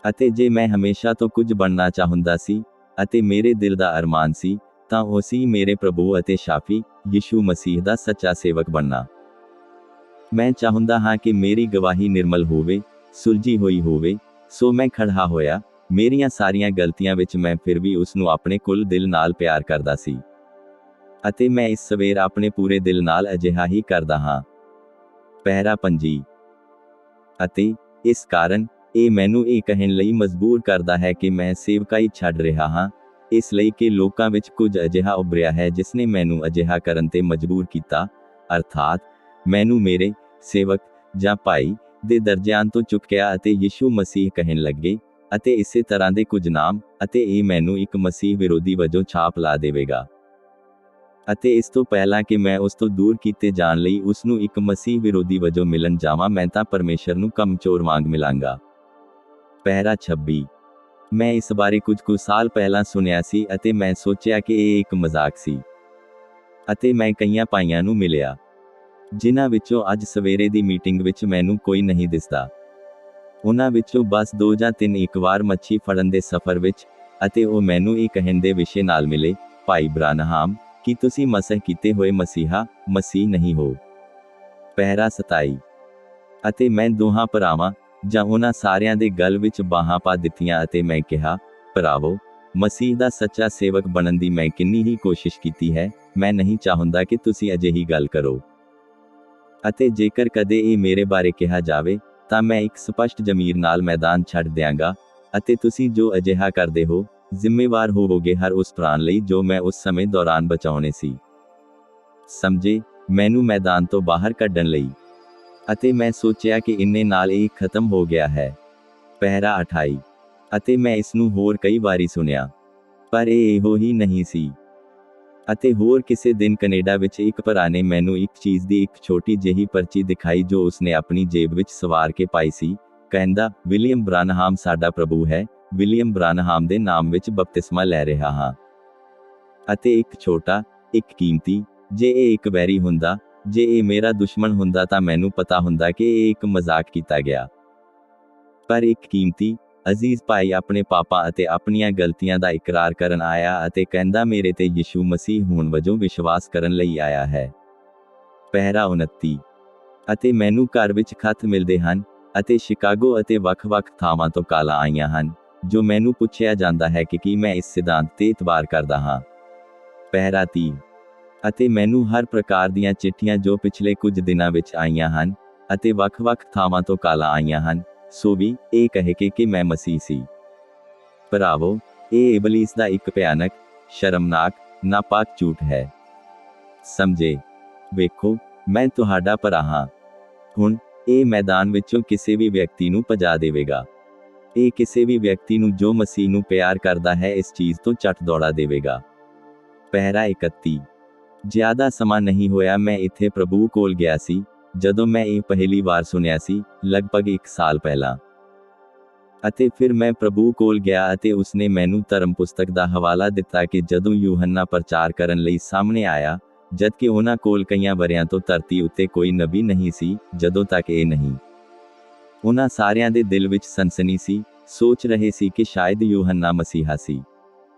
ਅਤੇ ਜੇ ਮੈਂ ਹਮੇਸ਼ਾ ਤੋਂ ਕੁਝ ਬਣਨਾ ਚਾਹੁੰਦਾ ਸੀ ਅਤੇ ਮੇਰੇ ਦਿਲ ਦਾ ਅਰਮਾਨ ਸੀ, ਤਾਂ ਉਹ ਸੀ ਮੇਰੇ ਪ੍ਰਭੂ ਅਤੇ ਸ਼ਾਫੀ ਯਿਸੂ ਮਸੀਹ ਦਾ ਸੱਚਾ ਸੇਵਕ ਬਣਨਾ। ਮੈਂ ਚਾਹੁੰਦਾ ਹਾਂ ਕਿ ਮੇਰੀ ਗਵਾਹੀ ਨਿਰਮਲ ਹੋਵੇ, ਸੁਲਝੀ ਹੋਈ ਹੋਵੇ। ਸੋ ਮੈਂ ਖੜਾ ਹੋਇਆ, ਮੇਰੀਆਂ ਸਾਰੀਆਂ ਗਲਤੀਆਂ ਵਿੱਚ ਮੈਂ ਫਿਰ ਵੀ ਉਸ ਨੂੰ ਆਪਣੇ ਕੁੱਲ ਦਿਲ ਨਾਲ ਪਿਆਰ ਕਰਦਾ ਸੀ। ਅਤੇ ਮੈਂ ਇਸ ਸਵੇਰ ਆਪਣੇ ਪੂਰੇ ਦਿਲ ਨਾਲ ਅਜਿਹਾ ਹੀ ਕਰਦਾ ਹਾਂ। ਪਹਿਰਾ 25। ਅਤੇ ਇਸ ਕਾਰਨ ਇਹ ਮੈਨੂੰ ਇਹ ਕਹਿਣ ਲਈ ਮਜਬੂਰ ਕਰਦਾ ਹੈ ਕਿ ਮੈਂ ਸੇਵਕਾਈ ਛੱਡ ਰਿਹਾ ਹਾਂ, ਇਸ ਲਈ ਕਿ ਲੋਕਾਂ ਵਿੱਚ ਕੁਝ ਅਜਿਹਾ ਉੱਭਰਿਆ ਹੈ ਜਿਸ ਨੇ ਮੈਨੂੰ ਅਜਿਹਾ ਕਰਨ ਤੇ ਮਜਬੂਰ ਕੀਤਾ, ਅਰਥਾਤ ਮੈਨੂੰ ਮੇਰੇ ਸੇਵਕ ਜਾਂ ਭਾਈ ਦੇ ਦਰਜਿਆਂ ਤੋਂ ਚੁੱਕਿਆ ਅਤੇ ਯਿਸੂ ਮਸੀਹ ਕਹਿਣ ਲੱਗੇ, ਅਤੇ ਇਸੇ ਤਰ੍ਹਾਂ ਦੇ ਕੁਝ ਨਾਮ, ਅਤੇ ਇਹ ਮੈਨੂੰ ਇੱਕ ਮਸੀਹ ਵਿਰੋਧੀ ਵਜੋਂ ਛਾਪ ਲਾ ਦੇਵੇਗਾ। ਅਤੇ ਇਸ ਤੋਂ ਪਹਿਲਾਂ ਕਿ ਮੈਂ ਉਸ ਤੋਂ ਦੂਰ ਕੀਤੇ ਜਾਣ ਲਈ ਉਸ ਨੂੰ ਇੱਕ ਮਸੀਹ ਵਿਰੋਧੀ ਵਜੋਂ ਮਿਲਣ ਜਾਵਾਂ, ਮੈਂ ਤਾਂ ਪਰਮੇਸ਼ਰ ਨੂੰ ਕਮਚੋਰ ਵਾਂਗ ਮਿਲਾਂਗਾ। ਪਹਿਰਾ 26। ਮੈਂ ਇਸ ਬਾਰੇ ਕੁਝ ਸਾਲ ਪਹਿਲਾਂ ਸੁਣਿਆ ਸੀ ਅਤੇ ਮੈਂ ਸੋਚਿਆ ਕਿ ਇਹ ਇੱਕ ਮਜ਼ਾਕ ਸੀ। ਅਤੇ ਮੈਂ ਕਈਆਂ ਭਾਈਆਂ ਨੂੰ ਮਿਲਿਆ, ਜਿਨ੍ਹਾਂ ਵਿੱਚੋਂ ਅੱਜ ਸਵੇਰੇ ਦੀ ਮੀਟਿੰਗ ਵਿੱਚ ਮੈਨੂੰ ਕੋਈ ਨਹੀਂ ਦਿਸਦਾ। ਉਹਨਾਂ ਵਿੱਚੋਂ ਬਸ 2 ਜਾਂ 3 ਇੱਕ ਵਾਰ ਮੱਛੀ ਫੜਨ ਦੇ ਸਫ਼ਰ ਵਿੱਚ, ਅਤੇ ਉਹ ਮੈਨੂੰ ਇਹ ਕਹਿਣ ਦੇ ਵਿਸ਼ੇ ਨਾਲ ਮਿਲੇ, ਭਾਈ ਬ੍ਰਾਨਹਾਮ, ਕੀ ਤੁਸੀਂ ਮਸੀਹ ਕੀਤੇ ਹੋਏ ਮਸੀਹ ਨਹੀਂ ਹੋ। ਪਹਿਰਾ 27। ਅਤੇ ਮੈਂ ਦੋਹਾਂ ਭਰਾਵਾਂ ਜਾਂ ਉਹਨਾਂ ਸਾਰਿਆਂ ਦੇ ਗਲ ਵਿੱਚ ਬਾਹਾਂ ਪਾ ਦਿੱਤੀਆਂ ਅਤੇ ਮੈਂ ਕਿਹਾ, ਭਰਾਵੋ, ਮਸੀਹ ਦਾ ਸੱਚਾ ਸੇਵਕ ਬਣਨ ਦੀ ਮੈਂ ਕਿੰਨੀ ਹੀ ਕੋਸ਼ਿਸ਼ ਕੀਤੀ ਹੈ, ਮੈਂ ਨਹੀਂ ਚਾਹੁੰਦਾ ਕਿ ਤੁਸੀਂ ਅਜਿਹੀ ਗੱਲ ਕਰੋ। ਅਤੇ ਜੇਕਰ ਕਦੇ ਇਹ ਮੇਰੇ ਬਾਰੇ ਕਿਹਾ ਜਾਵੇ, ਤਾਂ ਮੈਂ ਇੱਕ ਸਪਸ਼ਟ ਜ਼ਮੀਰ ਨਾਲ ਮੈਦਾਨ ਛੱਡ ਦਿਆਂਗਾ, ਅਤੇ ਤੁਸੀਂ ਜੋ ਅਜਿਹਾ ਕਰਦੇ ਹੋ, ਜ਼ਿੰਮੇਵਾਰ ਹੋਵੋਗੇ ਹਰ ਉਸ ਪ੍ਰਾਣ ਲਈ ਜੋ ਮੈਂ ਉਸ ਸਮੇਂ ਦੌਰਾਨ ਬਚਾਉਣੇ ਸੀ। ਸਮਝੇ, ਮੈਨੂੰ ਮੈਦਾਨ ਤੋਂ ਬਾਹਰ ਕੱਢਣ ਲਈ। ਅਤੇ ਮੈਂ ਸੋਚਿਆ ਕਿ ਇੰਨੇ ਨਾਲ ਇਹ ਖਤਮ ਹੋ ਗਿਆ ਹੈ। ਪਹਿਰਾ 28। ਅਤੇ ਮੈਂ ਇਸ ਨੂੰ ਹੋਰ ਕਈ ਵਾਰੀ ਸੁਣਿਆ, ਪਰ ਇਹ ਇਹੋ ਹੀ ਨਹੀਂ ਸੀ। ਅਤੇ ਹੋਰ ਕਿਸੇ ਦਿਨ ਕੈਨੇਡਾ ਵਿੱਚ ਇੱਕ ਭਰਾ ਨੇ ਮੈਨੂੰ ਇੱਕ ਚੀਜ਼ ਦੀ ਇੱਕ ਛੋਟੀ ਜਿਹੀ ਪਰਚੀ ਦਿਖਾਈ ਜੋ ਉਸਨੇ ਆਪਣੀ ਜੇਬ ਵਿੱਚ ਸਵਾਰ ਕੇ ਪਾਈ ਸੀ, ਕਹਿੰਦਾ, ਵਿਲੀਅਮ ਬ੍ਰਾਨਹਾਮ ਸਾਡਾ ਪ੍ਰਭੂ ਹੈ, ਵਿਲੀਅਮ ਬ੍ਰਾਨਹਾਮ ਦੇ ਨਾਮ ਵਿੱਚ ਬਪਤਿਸਮਾ ਲੈ ਰਿਹਾ ਹਾਂ। ਅਤੇ ਇੱਕ ਛੋਟਾ, ਇੱਕ ਕੀਮਤੀ, ਜੇ ਇਹ ਇੱਕ ਵੈਰੀ ਹੁੰਦਾ, ਜੇ ਇਹ ਮੇਰਾ ਦੁਸ਼ਮਣ ਹੁੰਦਾ ਤਾਂ ਮੈਨੂੰ ਪਤਾ ਹੁੰਦਾ ਕਿ ਇਹ ਇੱਕ ਮਜ਼ਾਕ ਕੀਤਾ ਗਿਆ। ਪਰ ਇੱਕ ਕੀਮਤੀ, ਅਜ਼ੀਜ਼ ਭਾਈ ਆਪਣੇ ਪਾਪਾਂ ਅਤੇ ਆਪਣੀਆਂ ਗਲਤੀਆਂ ਦਾ ਇਕਰਾਰ ਕਰਨ ਆਇਆ ਅਤੇ ਕਹਿੰਦਾ ਮੇਰੇ ਤੇ ਯਿਸੂ ਮਸੀਹ ਹੋਣ ਵਜੋਂ ਵਿਸ਼ਵਾਸ ਕਰਨ ਲਈ ਆਇਆ ਹੈ। ਪਹਿਰਾ 29। ਅਤੇ ਮੈਨੂੰ ਘਰ ਵਿੱਚ ਖੱਤ ਮਿਲਦੇ ਹਨ, ਅਤੇ ਸ਼ਿਕਾਗੋ ਅਤੇ ਵੱਖ-ਵੱਖ ਥਾਵਾਂ ਤੋਂ ਕਾਲਾਂ ਆਈਆਂ ਹਨ, ਜੋ ਮੈਨੂੰ ਪੁੱਛਿਆ ਜਾਂਦਾ ਹੈ ਕਿ ਕੀ ਮੈਂ ਇਸ ਸਿਧਾਂਤ ਤੇ ਇਤਬਾਰ ਕਰਦਾ ਹਾਂ। ਪਹਿਰਾ 30। ਅਤੇ ਮੈਨੂੰ ਹਰ ਪ੍ਰਕਾਰ ਦੀਆਂ ਚਿੱਠੀਆਂ ਜੋ ਪਿਛਲੇ ਕੁਝ ਦਿਨਾਂ ਵਿੱਚ ਆਈਆਂ ਹਨ, ਅਤੇ ਵੱਖ-ਵੱਖ ਥਾਵਾਂ ਤੋਂ ਕਾਲਾਂ ਆਈਆਂ ਹਨ, ਸੋ ਵੀ ਇਹ ਕਹਿ ਕੇ ਕਿ ਮੈਂ ਮਸੀਹ ਸੀ। ਭਰਾਵੋ, ਇਹ ਇਬਲੀਸ ਦਾ ਇੱਕ ਭਿਆਨਕ, ਸ਼ਰਮਨਾਕ, ਨਾਪਾਕ ਝੂਠ ਹੈ। ਸਮਝੇ। ਵੇਖੋ, ਮੈਂ ਤੁਹਾਡਾ ਭਰਾ ਹਾਂ। ਹੁਣ ਇਹ ਮੈਦਾਨ ਵਿੱਚੋਂ ਕਿਸੇ ਵੀ ਵਿਅਕਤੀ ਨੂੰ ਭਜਾ ਦੇਵੇਗਾ। ਇਹ ਕਿਸੇ ਵੀ ਵਿਅਕਤੀ ਨੂੰ ਜੋ ਮਸੀਹ ਨੂੰ ਪਿਆਰ ਕਰਦਾ ਹੈ ਇਸ ਚੀਜ਼ ਤੋਂ ਝਟ ਦੌੜਾ ਦੇਵੇਗਾ। ਪਹਿਰਾ 31। ਜ਼ਿਆਦਾ ਸਮਾਂ ਨਹੀਂ ਹੋਇਆ ਮੈਂ ਇੱਥੇ ਪ੍ਰਭੂ ਕੋਲ ਗਿਆ ਸੀ, ਜਦੋਂ ਮੈਂ ਇਹ ਪਹਿਲੀ ਵਾਰ ਸੁਣਿਆ ਸੀ, ਲਗਭਗ 1 ਸਾਲ ਪਹਿਲਾਂ। ਅਤੇ ਫਿਰ ਮੈਂ ਪ੍ਰਭੂ ਕੋਲ ਗਿਆ ਅਤੇ ਉਸਨੇ ਮੈਨੂੰ ਧਰਮ ਪੁਸਤਕ ਦਾ ਹਵਾਲਾ ਦਿੱਤਾ ਕਿ ਜਦੋਂ ਯੂਹੰਨਾ ਪ੍ਰਚਾਰ ਕਰਨ ਲਈ ਸਾਹਮਣੇ ਆਇਆ, ਜਦਕਿ ਉਹਨਾਂ ਕੋਲ ਕਈਆਂ ਵਰ੍ਹਿਆਂ ਤੋਂ ਧਰਤੀ ਉੱਤੇ ਕੋਈ ਨਬੀ ਨਹੀਂ ਸੀ, ਜਦੋਂ ਤੱਕ ਇਹ ਨਹੀਂ। ਉਹਨਾਂ ਸਾਰਿਆਂ ਦੇ ਦਿਲ ਵਿੱਚ ਸਨਸਨੀ ਸੀ, ਸੋਚ ਰਹੇ ਸੀ ਕਿ ਸ਼ਾਇਦ ਯੂਹੰਨਾ ਮਸੀਹਾ ਸੀ।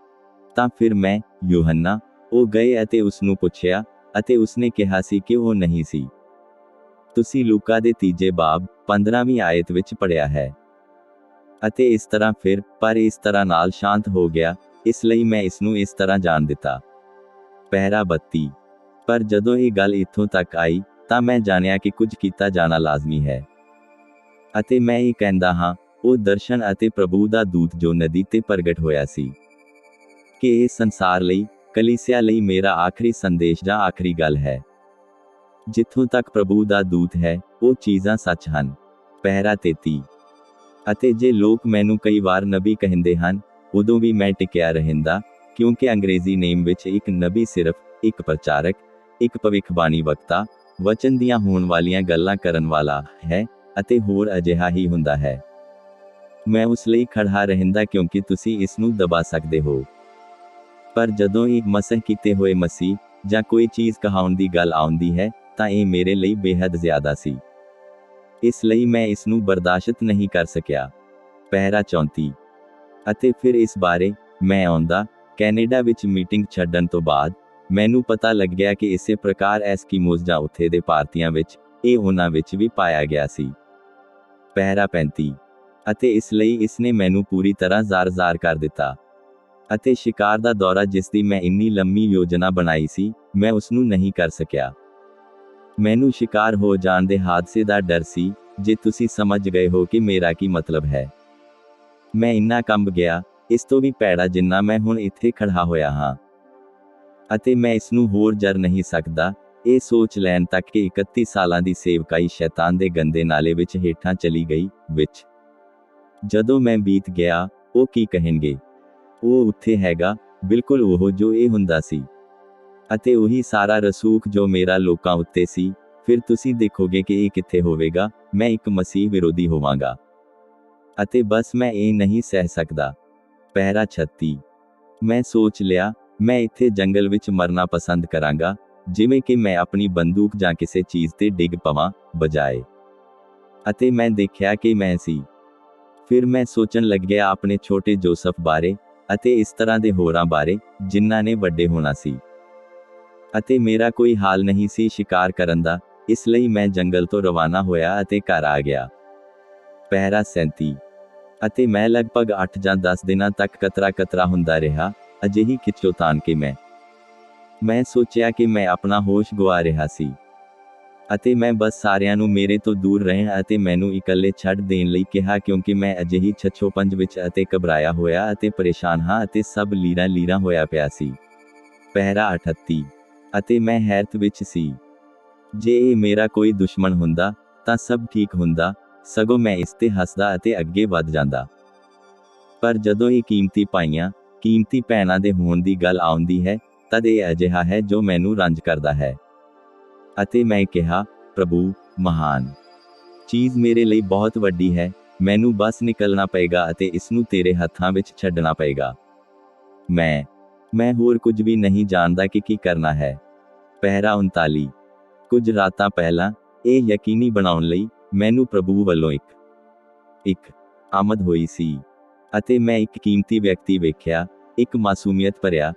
ਤਾਂ ਫਿਰ ਮੈਂ, ਯੂਹੰਨਾ, ਉਹ ਗਏ ਅਤੇ ਉਸ ਨੂੰ ਪੁੱਛਿਆ, ਅਤੇ ਉਸਨੇ ਕਿਹਾ ਸੀ ਕਿ ਉਹ ਨਹੀਂ ਸੀ। ਤੁਸੀਂ ਲੂਕਾ ਦੇ 3 ਬਾਬ 15ਵੀਂ ਆਇਤ ਵਿੱਚ ਪੜ੍ਹਿਆ ਹੈ। ਅਤੇ ਇਸ ਤਰ੍ਹਾਂ ਫਿਰ, ਪਰ ਇਸ ਤਰ੍ਹਾਂ ਨਾਲ ਸ਼ਾਂਤ ਹੋ ਗਿਆ, ਇਸ ਲਈ ਮੈਂ ਇਸ ਨੂੰ ਇਸ ਤਰ੍ਹਾਂ ਜਾਣ ਦਿੱਤਾ। ਪਹਿਰਾ 32। ਪਰ ਜਦੋਂ ਇਹ ਗੱਲ ਇੱਥੋਂ ਤੱਕ ਆਈ, ਤਾਂ ਮੈਂ ਜਾਣਿਆ ਕਿ ਕੁਝ ਕੀਤਾ ਜਾਣਾ ਲਾਜ਼ਮੀ ਹੈ। ਅਤੇ ਮੈਂ ਇਹ ਕਹਿੰਦਾ ਹਾਂ, ਉਹ ਦਰਸ਼ਨ ਅਤੇ ਪ੍ਰਭੂ ਦਾ ਦੂਤ ਜੋ ਨਦੀ ਤੇ ਪ੍ਰਗਟ ਹੋਇਆ ਸੀ, ਕਿ ਇਹ ਸੰਸਾਰ ਲਈ, ਕਲੀਸਿਆ ਲਈ ਮੇਰਾ ਆਖਰੀ ਸੰਦੇਸ਼ ਜਾਂ ਆਖਰੀ ਗੱਲ ਹੈ। ਜਿੱਥੋਂ ਤੱਕ ਪ੍ਰਭੂ ਦਾ ਦੂਤ ਹੈ, ਉਹ ਚੀਜ਼ਾਂ ਸੱਚ ਹਨ। ਪਹਿਰਾ 33। ਅਤੇ ਜੇ ਲੋਕ ਮੈਨੂੰ ਕਈ ਵਾਰ ਨਬੀ ਕਹਿੰਦੇ ਹਨ, ਉਦੋਂ ਵੀ ਮੈਂ ਟਿਕਿਆ ਰਹਿੰਦਾ, ਕਿਉਂਕਿ ਅੰਗਰੇਜ਼ੀ ਨੇਮ ਵਿੱਚ ਇੱਕ ਨਬੀ ਸਿਰਫ ਇੱਕ ਪ੍ਰਚਾਰਕ, ਇੱਕ ਭਵਿੱਖਬਾਣੀ ਵਕਤਾ, ਵਚਨ ਦੀਆਂ ਹੋਣ ਵਾਲੀਆਂ ਗੱਲਾਂ ਕਰਨ ਵਾਲਾ ਹੈ, ਅਤੇ ਹੋਰ ਅਜਿਹਾ ਹੀ ਹੁੰਦਾ ਹੈ। ਮੈਂ ਉਸ ਲਈ ਖੜਾ ਰਹਿੰਦਾ ਕਿਉਂਕਿ ਤੁਸੀਂ ਇਸ ਨੂੰ ਦਬਾ ਸਕਦੇ ਹੋ। ਪਰ ਜਦੋਂ ਇਹ ਮਸਹ ਕੀਤੇ ਹੋਏ ਮਸੀਹ, ਜਾਂ ਕੋਈ ਚੀਜ਼ ਕਹਾਉਣ ਦੀ ਗੱਲ ਆਉਂਦੀ ਹੈ, ਤਾਂ ਇਹ ਮੇਰੇ ਲਈ ਬੇਹੱਦ ਜ਼ਿਆਦਾ ਸੀ। ਇਸ ਲਈ ਮੈਂ ਇਸ ਨੂੰ ਬਰਦਾਸ਼ਤ ਨਹੀਂ ਕਰ ਸਕਿਆ। ਪਹਿਰਾ 34। ਅਤੇ ਫਿਰ ਇਸ ਬਾਰੇ, ਮੈਂ ਆਉਂਦਾ, ਕੈਨੇਡਾ ਵਿੱਚ ਮੀਟਿੰਗ ਛੱਡਣ ਤੋਂ ਬਾਅਦ, ਮੈਨੂੰ ਪਤਾ ਲੱਗਿਆ ਕਿ ਇਸੇ ਪ੍ਰਕਾਰ ਐਸਕੀਮੋਜ਼ ਜਾਂ ਉੱਥੇ ਦੇ ਭਾਰਤੀਆਂ ਵਿੱਚ, ਇਹ ਉਹਨਾਂ ਵਿੱਚ ਵੀ ਪਾਇਆ ਗਿਆ ਸੀ। ਪਹਿਰਾ 35। ਅਤੇ ਇਸ ਲਈ ਇਸਨੇ ਮੈਨੂੰ ਪੂਰੀ ਤਰ੍ਹਾਂ ਜ਼ਾਰ-ਜ਼ਾਰ ਕਰ ਦਿੱਤਾ। ਅਤੇ ਸ਼ਿਕਾਰ ਦਾ ਦੌਰਾ ਜਿਸ ਦੀ ਮੈਂ ਇੰਨੀ ਲੰਮੀ ਯੋਜਨਾ ਬਣਾਈ ਸੀ, ਮੈਂ ਉਸ ਨੂੰ ਨਹੀਂ ਕਰ ਸਕਿਆ। ਮੈਨੂੰ ਸ਼ਿਕਾਰ ਹੋ ਜਾਣ ਦੇ ਹਾਦਸੇ ਦਾ ਡਰ ਸੀ, ਜੇ ਤੁਸੀਂ ਸਮਝ ਗਏ ਹੋ ਕਿ ਮੇਰਾ ਕੀ ਮਤਲਬ ਹੈ। ਮੈਂ ਇੰਨਾ ਕੰਬ ਗਿਆ, ਇਸ ਤੋਂ ਵੀ ਭੈੜਾ ਜਿੰਨਾ ਮੈਂ ਹੁਣ ਇੱਥੇ ਖੜਾ ਹੋਇਆ ਹਾਂ। ਅਤੇ ਮੈਂ ਇਸ ਨੂੰ ਹੋਰ ਜਰ ਨਹੀਂ ਸਕਦਾ, ਇਹ ਸੋਚ ਲੈਣ ਤੱਕ ਕਿ 31 ਸਾਲਾਂ ਦੀ ਸੇਵਕਾਈ ਸ਼ੈਤਾਨ ਦੇ ਗੰਦੇ ਨਾਲੇ ਵਿੱਚ ਹੇਠਾਂ ਚਲੀ ਗਈ, ਵਿੱਚ। ਜਦੋਂ ਮੈਂ ਬੀਤ ਗਿਆ, ਉਹ ਕੀ ਕਹਿਣਗੇ? ਉਹ ਉੱਥੇ ਹੈਗਾ, ਬਿਲਕੁਲ ਉਹ ਜੋ ਇਹ ਹੁੰਦਾ ਸੀ। ਅਤੇ ਉਹੀ ਸਾਰਾ ਰਸੂਖ ਜੋ ਮੇਰਾ ਲੋਕਾਂ ਉੱਤੇ ਸੀ, ਫਿਰ ਤੁਸੀਂ ਦੇਖੋਗੇ ਕਿ ਇਹ ਕਿੱਥੇ ਹੋਵੇਗਾ, ਮੈਂ ਇੱਕ ਮਸੀਹ ਵਿਰੋਧੀ ਹੋਵਾਂਗਾ। ਅਤੇ ਬਸ ਮੈਂ ਇਹ ਨਹੀਂ ਸਹਿ ਸਕਦਾ। ਪਹਿਰਾ 36। ਮੈਂ ਸੋਚ ਲਿਆ, ਮੈਂ ਇੱਥੇ ਜੰਗਲ ਵਿੱਚ ਮਰਨਾ ਪਸੰਦ ਕਰਾਂਗਾ, ਜਿਵੇਂ ਕਿ ਮੈਂ ਆਪਣੀ ਬੰਦੂਕ ਜਾਂ ਕਿਸੇ ਚੀਜ਼ ਤੇ ਡਿੱਗ ਪਵਾਂ, ਬਜਾਏ। ਅਤੇ ਮੈਂ ਦੇਖਿਆ ਕਿ ਮੈਂ ਸੀ। ਫਿਰ ਮੈਂ ਸੋਚਣ ਲੱਗਿਆ ਆਪਣੇ ਛੋਟੇ ਜੋਸਫ ਬਾਰੇ, ਅਤੇ ਇਸ ਤਰ੍ਹਾਂ ਦੇ ਹੋਰਾਂ ਬਾਰੇ, ਜਿਨ੍ਹਾਂ ਨੇ ਵੱਡੇ ਹੋਣਾ ਸੀ। ਅਤੇ ਮੇਰਾ ਕੋਈ ਹਾਲ ਨਹੀਂ ਸੀ ਸ਼ਿਕਾਰ ਕਰਨ ਦਾ, ਇਸ ਲਈ ਮੈਂ ਜੰਗਲ ਤੋਂ ਰਵਾਨਾ ਹੋਇਆ ਅਤੇ ਘਰ ਆ ਗਿਆ। ਪਹਿਰਾ 37। ਅਤੇ ਮੈਂ ਲਗਭਗ 8 ਜਾਂ 10 ਦਿਨਾਂ ਤੱਕ ਕਤਰਾ ਹੁੰਦਾ ਰਿਹਾ, ਅਜਿਹੀ ਖਿੱਚੋਤਾਣ ਕਿ ਮੈਂ ਸੋਚਿਆ ਕਿ ਮੈਂ ਆਪਣਾ ਹੋਸ਼ ਗੁਆ ਰਿਹਾ ਸੀ। ਅਤੇ ਮੈਂ ਬਸ ਸਾਰਿਆਂ ਨੂੰ ਮੇਰੇ ਤੋਂ ਦੂਰ ਰਹਿਣ ਅਤੇ ਮੈਨੂੰ ਇਕੱਲੇ ਛੱਡ ਦੇਣ ਲਈ ਕਿਹਾ ਕਿਉਂਕਿ ਮੈਂ ਅਜਿਹੀ ਛੱਛੋਪੰਜ ਵਿੱਚ ਅਤੇ ਘਬਰਾਇਆ ਹੋਇਆ ਅਤੇ ਪਰੇਸ਼ਾਨ ਹਾਂ ਅਤੇ ਸਭ ਲੀਰਾਂ ਹੋਇਆ ਪਿਆ ਸੀ। ਪਹਿਰਾ 38। ਅਤੇ ਮੈਂ ਹੈਰਤ ਵਿੱਚ ਸੀ। ਜੇ ਇਹ ਮੇਰਾ ਕੋਈ ਦੁਸ਼ਮਣ ਹੁੰਦਾ, ਤਾਂ ਸਭ ਠੀਕ ਹੁੰਦਾ, ਸਗੋਂ ਮੈਂ ਇਸ ਤੇ ਹੱਸਦਾ ਅਤੇ ਅੱਗੇ ਵੱਧ ਜਾਂਦਾ। ਪਰ ਜਦੋਂ ਇਹ ਕੀਮਤੀ ਭਾਈਆਂ, ਕੀਮਤੀ ਭੈਣਾਂ ਦੇ ਹੋਣ ਦੀ ਗੱਲ ਆਉਂਦੀ ਹੈ, ਤਦ ਇਹ ਅਜਿਹਾ ਹੈ ਜੋ ਮੈਨੂੰ ਰੰਜ ਕਰਦਾ ਹੈ। ਅਤੇ ਮੈਂ ਕਿਹਾ, ਪ੍ਰਭੂ, ਮਹਾਨ ਚੀਜ਼ ਮੇਰੇ ਲਈ ਬਹੁਤ ਵੱਡੀ ਹੈ, ਮੈਨੂੰ ਬਸ ਨਿਕਲਣਾ ਪਏਗਾ ਅਤੇ ਇਸ ਨੂੰ ਤੇਰੇ ਹੱਥਾਂ ਵਿੱਚ ਛੱਡਣਾ ਪਏਗਾ। ਮੈਂ ਹੋਰ ਕੁਝ ਵੀ ਨਹੀਂ ਜਾਣਦਾ ਕਿ ਕੀ ਕਰਨਾ ਹੈ। ਪਹਿਰਾ 39। ਕੁਝ ਰਾਤਾਂ ਪਹਿਲਾਂ, ਇਹ ਯਕੀਨੀ ਬਣਾਉਣ ਲਈ, ਮੈਨੂੰ ਪ੍ਰਭੂ ਵੱਲੋਂ ਇੱਕ ਆਮਦ ਹੋਈ ਸੀ। ਅਤੇ ਮੈਂ ਇੱਕ ਕੀਮਤੀ ਵਿਅਕਤੀ ਵੇਖਿਆ, ਇੱਕ ਮਾਸੂਮੀਅਤ ਭਰਿਆ,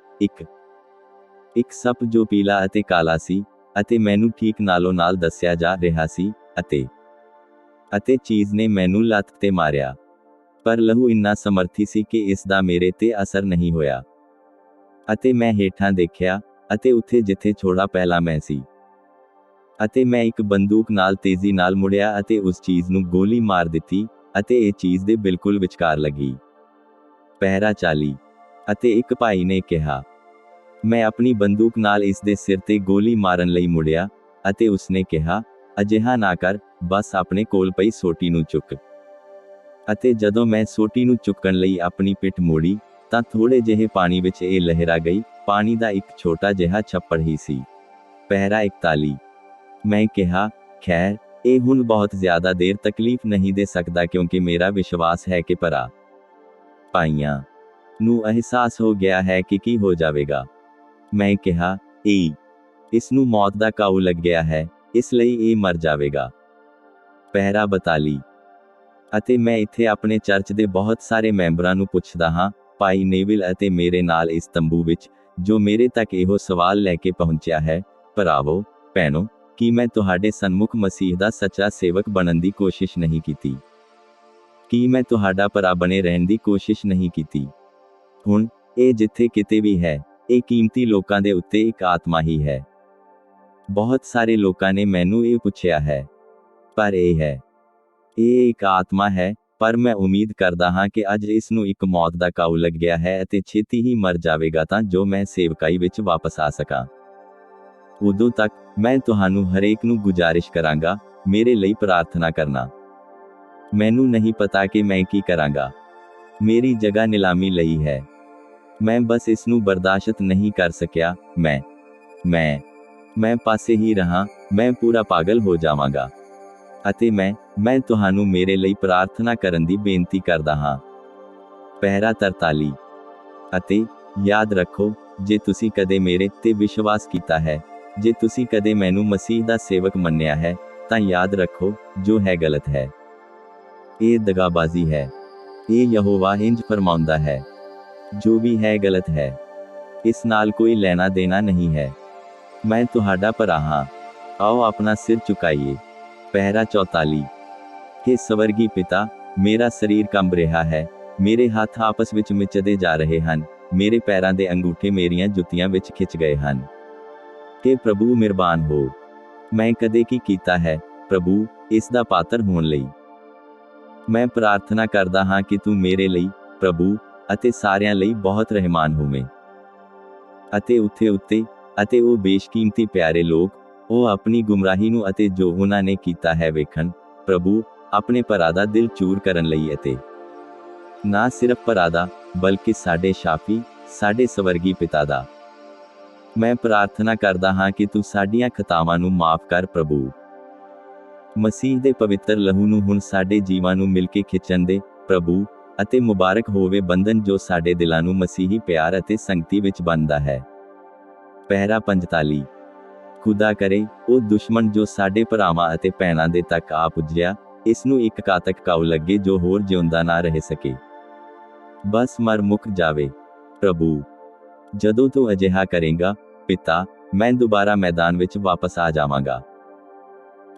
ਇੱਕ ਸੱਪ ਜੋ ਪੀਲਾ ਅਤੇ ਕਾਲਾ ਸੀ, ਅਤੇ ਮੈਨੂੰ ਠੀਕ ਨਾਲੋਂ ਨਾਲ ਦੱਸਿਆ ਜਾ ਰਿਹਾ ਸੀ, ਅਤੇ ਚੀਜ਼ ਨੇ ਮੈਨੂੰ ਲੱਤ ਤੇ ਮਾਰਿਆ। ਪਰ ਲਹੂ ਇੰਨਾ ਸਮਰਥੀ ਸੀ ਕਿ ਇਸ ਦਾ ਮੇਰੇ ਤੇ ਅਸਰ ਨਹੀਂ ਹੋਇਆ। ਅਤੇ ਮੈਂ ਹੇਠਾਂ ਦੇਖਿਆ, ਅਤੇ ਉੱਥੇ ਜਿੱਥੇ ਥੋੜਾ ਪਹਿਲਾਂ ਮੈਂ ਸੀ। ਅਤੇ ਮੈਂ ਇੱਕ ਬੰਦੂਕ ਨਾਲ ਤੇਜ਼ੀ ਨਾਲ ਮੁੜਿਆ ਅਤੇ ਉਸ ਚੀਜ਼ ਨੂੰ ਗੋਲੀ ਮਾਰ ਦਿੱਤੀ, ਅਤੇ ਇਹ ਚੀਜ਼ ਦੇ ਬਿਲਕੁਲ ਵਿਚਕਾਰ ਲੱਗੀ। ਪਹਿਰਾ 40। ਅਤੇ ਇੱਕ ਭਾਈ ਨੇ ਕਿਹਾ, ਮੈਂ ਆਪਣੀ ਬੰਦੂਕ ਨਾਲ ਇਸ ਦੇ ਸਿਰ ਤੇ ਗੋਲੀ ਮਾਰਨ ਲਈ ਮੁੜਿਆ ਅਤੇ ਉਸਨੇ ਕਿਹਾ, ਅਜਿਹਾ ਨਾ ਕਰ, ਬਸ ਆਪਣੇ ਕੋਲ ਪਈ ਸੋਟੀ ਨੂੰ ਚੁੱਕ। ਅਤੇ ਜਦੋਂ ਮੈਂ ਸੋਟੀ ਨੂੰ ਚੁੱਕਣ ਲਈ ਆਪਣੀ ਪਿੱਠ ਮੋੜੀ ਤਾਂ ਥੋੜੇ ਜਿਹੇ ਪਾਣੀ ਵਿੱਚ ਇਹ ਲਹਿਰਾ ਗਈ। ਪਾਣੀ ਦਾ ਇੱਕ ਛੋਟਾ ਜਿਹਾ ਛੱਪੜ ਹੀ ਸੀ। ਪਹਿਰਾ 41। ਮੈਂ ਕਿਹਾ, ਖੈਰ, ਇਹ ਹੁਣ ਬਹੁਤ ਜ਼ਿਆਦਾ ਦੇਰ ਤਕਲੀਫ ਨਹੀਂ ਦੇ ਸਕਦਾ ਕਿਉਂਕਿ ਮੇਰਾ ਵਿਸ਼ਵਾਸ ਹੈ ਕਿ ਭਰਾ ਭਾਈਆਂ ਨੂੰ ਅਹਿਸਾਸ ਹੋ ਗਿਆ ਹੈ ਕਿ ਕੀ ਹੋ ਜਾਵੇਗਾ। ਮੈਂ ਕਿਹਾ, ਇਸ ਨੂੰ ਮੌਤ ਦਾ ਕਾਊ ਲੱਗਿਆ ਹੈ, ਇਸ ਲਈ ਇਹ ਮਰ ਜਾਵੇਗਾ। ਪਹਿਰਾ 42। ਅਤੇ ਮੈਂ ਇੱਥੇ ਆਪਣੇ ਚਰਚ ਦੇ ਬਹੁਤ ਸਾਰੇ ਮੈਂਬਰਾਂ ਨੂੰ ਪੁੱਛਦਾ ਹਾਂ, ਭਾਈ ਨੇਵਿਲ ਅਤੇ ਮੇਰੇ ਨਾਲ ਇਸ ਤੰਬੂ ਵਿੱਚ, ਜੋ ਮੇਰੇ ਤੱਕ ਇਹੋ ਸਵਾਲ ਲੈ ਕੇ ਪਹੁੰਚਿਆ ਹੈ, ਭਰਾਵੋ, ਭੈਣੋ, ਕੀ ਮੈਂ ਤੁਹਾਡੇ ਸਨਮੁਖ ਮਸੀਹ ਦਾ ਸੱਚਾ ਸੇਵਕ ਬਣਨ ਦੀ ਕੋਸ਼ਿਸ਼ ਨਹੀਂ ਕੀਤੀ? ਕੀ ਮੈਂ ਤੁਹਾਡਾ ਭਰਾ ਬਣੇ ਰਹਿਣ ਦੀ ਕੋਸ਼ਿਸ਼ ਨਹੀਂ ਕੀਤੀ? ਹੁਣ, ਇਹ ਜਿੱਥੇ ਕਿਤੇ ਵੀ ਹੈ, ਇਹ ਕੀਮਤੀ ਲੋਕਾਂ ਦੇ ਉੱਤੇ ਇੱਕ ਆਤਮਾ ਹੀ ਹੈ। ਬਹੁਤ ਸਾਰੇ ਲੋਕਾਂ ਨੇ ਮੈਨੂੰ ਇਹ ਪੁੱਛਿਆ ਹੈ, ਪਰ ਇਹ ਇੱਕ ਆਤਮਾ ਹੈ, ਪਰ ਮੈਂ ਉਮੀਦ ਕਰਦਾ ਹਾਂ ਕਿ ਅੱਜ ਇਸ ਨੂੰ ਇੱਕ ਮੌਤ ਦਾ ਕਾਊ ਲੱਗਿਆ ਹੈ ਅਤੇ ਛੇਤੀ ਹੀ ਮਰ ਜਾਵੇਗਾ ਤਾਂ ਜੋ ਮੈਂ ਸੇਵਕਾਈ ਵਿੱਚ ਵਾਪਸ ਆ ਸਕਾਂ। ਉਦੋਂ ਤੱਕ, ਮੈਂ ਤੁਹਾਨੂੰ ਹਰੇਕ ਨੂੰ ਗੁਜ਼ਾਰਿਸ਼ ਕਰਾਂਗਾ, ਮੇਰੇ ਲਈ ਪ੍ਰਾਰਥਨਾ ਕਰਨਾ। ਮੈਨੂੰ ਨਹੀਂ ਪਤਾ ਕਿ ਮੈਂ ਕੀ ਕਰਾਂਗਾ। ਮੇਰੀ ਜਗ੍ਹਾ ਨਿਲਾਮੀ ਲਈ ਹੈ। ਮੈਂ ਬਸ ਇਸ ਨੂੰ ਬਰਦਾਸ਼ਤ ਨਹੀਂ ਕਰ ਸਕਿਆ। ਮੈਂ ਪਾਸੇ ਹੀ ਰਹਾ, ਮੈਂ ਪੂਰਾ ਪਾਗਲ ਹੋ ਜਾਵਾਂਗਾ। ਅਤੇ ਮੈਂ ਤੁਹਾਨੂੰ ਮੇਰੇ ਲਈ ਪ੍ਰਾਰਥਨਾ ਕਰਨ ਦੀ ਬੇਨਤੀ ਕਰਦਾ ਹਾਂ। ਪਹਿਰਾ 43। ਅਤੇ ਯਾਦ ਰੱਖੋ, ਜੇ ਤੁਸੀਂ ਕਦੇ ਮੇਰੇ ਤੇ ਵਿਸ਼ਵਾਸ ਕੀਤਾ ਹੈ, ਜੇ ਤੁਸੀਂ ਕਦੇ ਮੈਨੂੰ ਮਸੀਹ ਦਾ ਸੇਵਕ ਮੰਨਿਆ ਹੈ, ਤਾਂ ਯਾਦ ਰੱਖੋ, ਜੋ ਹੈ ਗਲਤ ਹੈ। ਇਹ ਦਗਾਬਾਜ਼ੀ ਹੈ। ਇਹ ਯਹੋਵਾ ਇੰਜ ਫਰਮਾਉਂਦਾ ਹੈ। ਜੋ ਵੀ ਹੈ ਗਲਤ ਹੈ। ਇਸ ਨਾਲ ਕੋਈ ਲੈਣਾ ਦੇਣਾ ਨਹੀਂ ਹੈ। ਮੈਂ ਤੁਹਾਡਾ ਭਰਾ ਹਾਂ। ਆਓ ਆਪਣਾ ਸਿਰ ਝੁਕਾਈਏ। ਪਹਿਰਾ 44। हे ਸਵਰਗੀ ਪਿਤਾ, ਮੇਰਾ ਸਰੀਰ ਕੰਬ ਰਿਹਾ ਹੈ, ਮੇਰੇ ਹੱਥ ਆਪਸ ਵਿੱਚ ਮਿਚਦੇ ਜਾ ਰਹੇ ਹਨ, ਮੇਰੇ ਪੈਰਾਂ ਦੇ ਅੰਗੂਠੇ ਮੇਰੀਆਂ ਜੁੱਤੀਆਂ ਵਿੱਚ ਖਿੱਚ ਗਏ ਹਨ। हे ਪ੍ਰਭੂ ਮਿਹਰਬਾਨ ਹੋ। ਮੈਂ ਕਦੇ ਕੀ ਕੀਤਾ ਹੈ, ਪ੍ਰਭੂ, ਇਸ ਦਾ ਪਾਤਰ ਹੋਣ ਲਈ? ਮੈਂ ਪ੍ਰਾਰਥਨਾ ਕਰਦਾ ਹਾਂ ਕਿ ਤੂੰ ਮੇਰੇ ਲਈ, ਪ੍ਰਭੂ, ਅਤੇ ਸਾਰਿਆਂ ਲਈ ਬਹੁਤ ਰਹਿਮਾਨ ਹੋਵੇਂ। ਅਤੇ ਉੱਤੇ ਅਤੇ ਉਹ ਬੇਸ਼ਕੀਮਤੀ ਪਿਆਰੇ ਲੋਕ, ਉਹ ਆਪਣੀ ਗੁੰਮਰਾਹੀ ਨੂੰ ਅਤੇ ਜੋ ਉਹਨਾਂ ਨੇ ਕੀਤਾ ਹੈ ਵੇਖਣ, ਪ੍ਰਭੂ, ਆਪਣੇ ਭਰਾ ਦਾ ਦਿਲ ਚੂਰ ਕਰਨ ਲਈ ਅਤੇ ਨਾ ਸਿਰਫ ਭਰਾ ਦਾ, ਬਲਕਿ ਸਾਡੇ ਸ਼ਾਫੀ, ਸਾਡੇ ਸਵਰਗੀ ਪਿਤਾ ਦਾ। ਮੈਂ ਪ੍ਰਾਰਥਨਾ ਕਰਦਾ ਹਾਂ ਕਿ ਤੂੰ ਸਾਡੀਆਂ ਖਤਾਵਾਂ ਨੂੰ ਮਾਫ ਕਰ ਪ੍ਰਭੂ। ਮਸੀਹ ਦੇ ਪਵਿੱਤਰ ਲਹੂ ਨੂੰ ਹੁਣ ਸਾਡੇ ਜੀਵਾਂ ਨੂੰ ਮਿਲ ਕੇ ਖਿੱਚਣ ਦੇ, ਪ੍ਰਭੂ, ਅਤੇ ਮੁਬਾਰਕ ਹੋਵੇ ਬੰਧਨ ਜੋ ਸਾਡੇ ਦਿਲਾਂ ਨੂੰ ਮਸੀਹੀ ਪਿਆਰ ਅਤੇ ਸੰਗਤੀ ਵਿੱਚ ਬੰਨ੍ਹਦਾ ਹੈ। ਪਹਿਰਾ 45। ਖੁਦਾ ਕਰੇ, ਉਹ ਦੁਸ਼ਮਣ ਜੋ ਸਾਡੇ ਭਰਾਵਾਂ ਅਤੇ ਭੈਣਾਂ ਦੇ ਤੱਕ ਆ ਪੁੱਜਿਆ, ਇਸ ਨੂੰ ਇੱਕ ਘਾਤਕ ਕਾਊ ਲੱਗੇ ਜੋ ਹੋਰ ਜਿਉਂਦਾ ਨਾ ਰਹਿ ਸਕੇ। ਬਸ ਮਰ ਮੁੱਕ ਜਾਵੇ। ਪ੍ਰਭੂ, ਜਦੋਂ ਤੂੰ ਅਜਿਹਾ ਕਰੇਂਗਾ, ਪਿਤਾ, ਮੈਂ ਦੁਬਾਰਾ ਮੈਦਾਨ ਵਿੱਚ ਵਾਪਸ ਆ ਜਾਵਾਂਗਾ।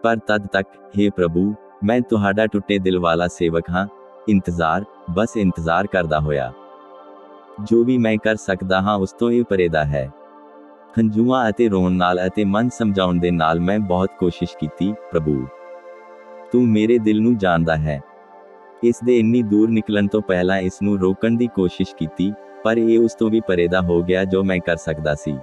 ਪਰ ਤਦ ਤੱਕ, हे ਪ੍ਰਭੂ, ਮੈਂ ਤੁਹਾਡਾ ਟੁੱਟੇ ਦਿਲ ਵਾਲਾ ਸੇਵਕ ਹਾਂ, ਬਸ ਇੰਤਜ਼ਾਰ ਕਰਦਾ ਹੋਇਆ। ਜੋ ਵੀ ਮੈਂ ਕਰ ਸਕਦਾ ਹਾਂ ਉਸ ਤੋਂ ਇਹ ਪਰੇ ਦਾ ਹੈ। ਹੰਝੂਆਂ ਅਤੇ ਰੋਣ ਨਾਲ ਅਤੇ ਮਨ ਸਮਝਾਉਣ ਦੇ ਨਾਲ ਮੈਂ ਬਹੁਤ ਕੋਸ਼ਿਸ਼ ਕੀਤੀ, ਪ੍ਰਭੂ। ਤੂੰ ਮੇਰੇ ਦਿਲ ਨੂੰ ਜਾਣਦਾ ਹੈ। ਇਸ ਦੇ ਇੰਨੀ ਦੂਰ ਨਿਕਲਣ ਤੋਂ ਪਹਿਲਾਂ ਇਸ ਨੂੰ ਰੋਕਣ ਦੀ ਕੋਸ਼ਿਸ਼ ਕੀਤੀ, ਪਰ ਇਹ ਉਸ ਤੋਂ ਵੀ ਪਰੇ ਦਾ ਹੋ ਗਿਆ ਜੋ ਮੈਂ ਕਰ ਸਕਦਾ ਸੀ।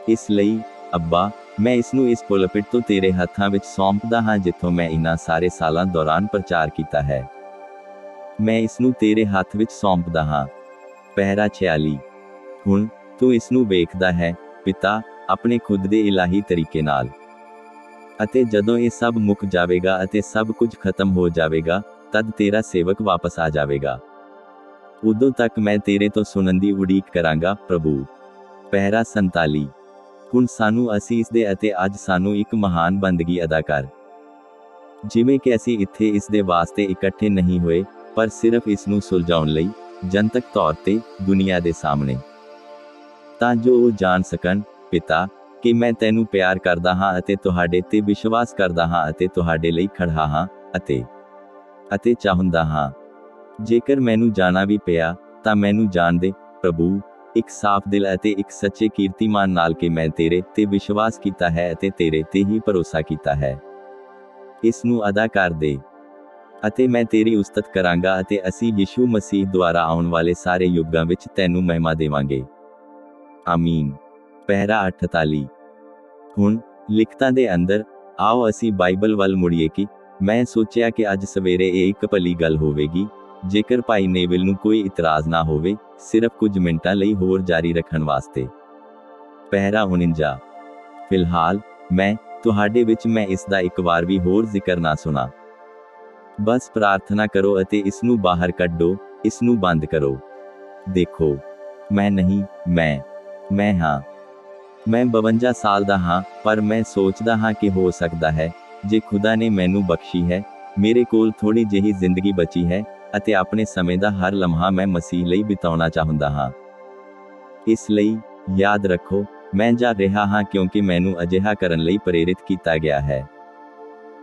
ਇਸ ਲਈ, ਅੱਬਾ, ਮੈਂ ਇਸ ਨੂੰ ਇਸ ਪੁਲਪਿਟ ਤੋਂ ਤੇਰੇ ਹੱਥਾਂ ਵਿੱਚ ਸੌਂਪਦਾ ਹਾਂ ਜਿੱਥੋਂ ਮੈਂ ਇਹਨਾਂ ਸਾਰੇ ਸਾਲਾਂ ਦੌਰਾਨ ਪ੍ਰਚਾਰ ਕੀਤਾ ਹੈ। ਮੈਂ ਇਸ ਨੂੰ ਤੇਰੇ ਹੱਥ ਵਿੱਚ ਸੌਂਪਦਾ ਹਾਂ। ਪਹਿਰਾ 46। ਹੁਣ, ਤੂੰ ਇਸ ਨੂੰ ਵੇਖਦਾ ਹੈ, ਪਿਤਾ, ਆਪਣੇ ਖੁਦ ਦੇ ਇਲਾਹੀ ਤਰੀਕੇ ਨਾਲ। ਅਤੇ ਜਦੋਂ ਇਹ ਸਭ ਮੁੱਕ ਜਾਵੇਗਾ ਅਤੇ ਸਭ ਕੁਝ ਖਤਮ ਹੋ ਜਾਵੇਗਾ, ਤਦ ਤੇਰਾ ਸੇਵਕ ਵਾਪਸ ਆ ਜਾਵੇਗਾ। ਉਦੋਂ ਤੱਕ ਮੈਂ ਤੇਰੇ ਤੋਂ ਸੁਣਨ ਦੀ ਉਡੀਕ ਕਰਾਂਗਾ, ਪ੍ਰਭੂ। ਪਹਿਰਾ 47। ਹੁਣ ਸਾਨੂੰ ਅਸੀਸ ਦੇ ਅਤੇ ਅੱਜ ਸਾਨੂੰ ਇੱਕ ਮਹਾਨ ਬੰਦਗੀ ਅਦਾ ਕਰ। ਜਿਵੇਂ ਕਿ ਅਸੀਂ ਇੱਥੇ ਇਸ ਦੇ ਵਾਸਤੇ ਇਕੱਠੇ ਨਹੀਂ ਹੋਏ, ਪਰ ਸਿਰਫ ਇਸ ਨੂੰ ਸੁਲਝਾਉਣ ਲਈ, ਜਨਤਕ ਤੌਰ ਤੇ, ਦੁਨੀਆ ਦੇ ਸਾਹਮਣੇ। ਤਾਂ ਜੋ ਉਹ ਜਾਣ ਸਕਣ, ਪਿਤਾ, ਕਿ ਮੈਂ ਤੈਨੂੰ ਪਿਆਰ ਕਰਦਾ ਹਾਂ ਅਤੇ ਤੁਹਾਡੇ ਤੇ ਵਿਸ਼ਵਾਸ ਕਰਦਾ ਹਾਂ ਅਤੇ ਤੁਹਾਡੇ ਲਈ ਖੜਾ ਹਾਂ, ਅਤੇ ਚਾਹੁੰਦਾ ਹਾਂ। ਜੇਕਰ ਮੈਨੂੰ ਜਾਣਾ ਵੀ ਪਿਆ, ਤਾਂ ਮੈਨੂੰ ਜਾਣ ਦੇ, ਪ੍ਰਭੂ, ਇੱਕ ਸਾਫ਼ ਦਿਲ ਅਤੇ ਇੱਕ ਸੱਚੇ ਕੀਰਤੀਮਾਨ ਨਾਲ ਕਿ ਮੈਂ ਤੇਰੇ ਤੇ ਵਿਸ਼ਵਾਸ ਕੀਤਾ ਹੈ ਅਤੇ ਤੇਰੇ ਤੇ ਹੀ ਭਰੋਸਾ ਕੀਤਾ ਹੈ। ਇਸ ਨੂੰ ਅਦਾ ਕਰ ਦੇ। ਅਤੇ ਮੈਂ ਤੇਰੀ ਉਸਤਤ ਕਰਾਂਗਾ ਅਤੇ ਅਸੀਂ ਯਿਸੂ ਮਸੀਹ ਦੁਆਰਾ ਆਉਣ ਵਾਲੇ ਸਾਰੇ ਯੁੱਗਾਂ ਵਿੱਚ ਤੈਨੂੰ ਮਹਿਮਾ ਦੇਵਾਂਗੇ। ਆਮੀਨ। ਪਹਿਰਾ 48। ਹੁਣ ਲਿਖਤਾਂ ਦੇ ਅੰਦਰ ਆਓ ਅਸੀਂ ਬਾਈਬਲ ਵੱਲ ਮੁੜੀਏ ਕਿ ਮੈਂ ਸੋਚਿਆ ਕਿ ਅੱਜ ਸਵੇਰੇ ਇਹ ਇੱਕ ਭਲੀ ਗੱਲ ਹੋਵੇਗੀ ਜੇਕਰ ਭਾਈ ਨੇਵਿਲ ਨੂੰ ਕੋਈ ਇਤਰਾਜ਼ ਨਾ ਹੋਵੇ, ਸਿਰਫ ਕੁਝ ਮਿੰਟਾਂ ਲਈ ਹੋਰ ਜਾਰੀ ਰੱਖਣ ਵਾਸਤੇ। ਪਹਿਰਾ 49। ਫਿਲਹਾਲ ਮੈਂ ਤੁਹਾਡੇ ਵਿੱਚ ਮੈਂ ਇਸ ਦਾ ਇੱਕ ਵਾਰ ਵੀ ਹੋਰ ਜ਼ਿਕਰ ਨਾ ਸੁਣਾ। ਬਸ ਪ੍ਰਾਰਥਨਾ ਕਰੋ ਅਤੇ ਇਸ ਨੂੰ ਬਾਹਰ ਕੱਢੋ, ਇਸ ਨੂੰ ਬੰਦ ਕਰੋ। ਦੇਖੋ, ਮੈਂ ਨਹੀਂ, ਮੈਂ ਹਾਂ। ਮੈਂ 52 ਸਾਲ ਦਾ ਹਾਂ, ਪਰ ਮੈਂ ਸੋਚਦਾ ਹਾਂ ਕਿ ਹੋ ਸਕਦਾ ਹੈ ਜੇ ਖੁਦਾ ਨੇ ਮੈਨੂੰ ਬਖਸ਼ੀ ਹੈ, ਮੇਰੇ ਕੋਲ ਥੋੜੀ ਜਿਹੀ ਜ਼ਿੰਦਗੀ ਬਚੀ ਹੈ ਅਤੇ ਆਪਣੇ ਸਮੇਂ ਦਾ ਹਰ ਲਮਹਾ ਮੈਂ ਮਸੀਹ ਲਈ ਬਿਤਾਉਣਾ ਚਾਹੁੰਦਾ ਹਾਂ। ਇਸ ਲਈ ਯਾਦ ਰੱਖੋ, ਮੈਂ ਜਾ ਰਿਹਾ ਹਾਂ ਕਿਉਂਕਿ ਮੈਨੂੰ ਅਜਿਹਾ ਕਰਨ ਲਈ ਪ੍ਰੇਰਿਤ ਕੀਤਾ ਗਿਆ ਹੈ।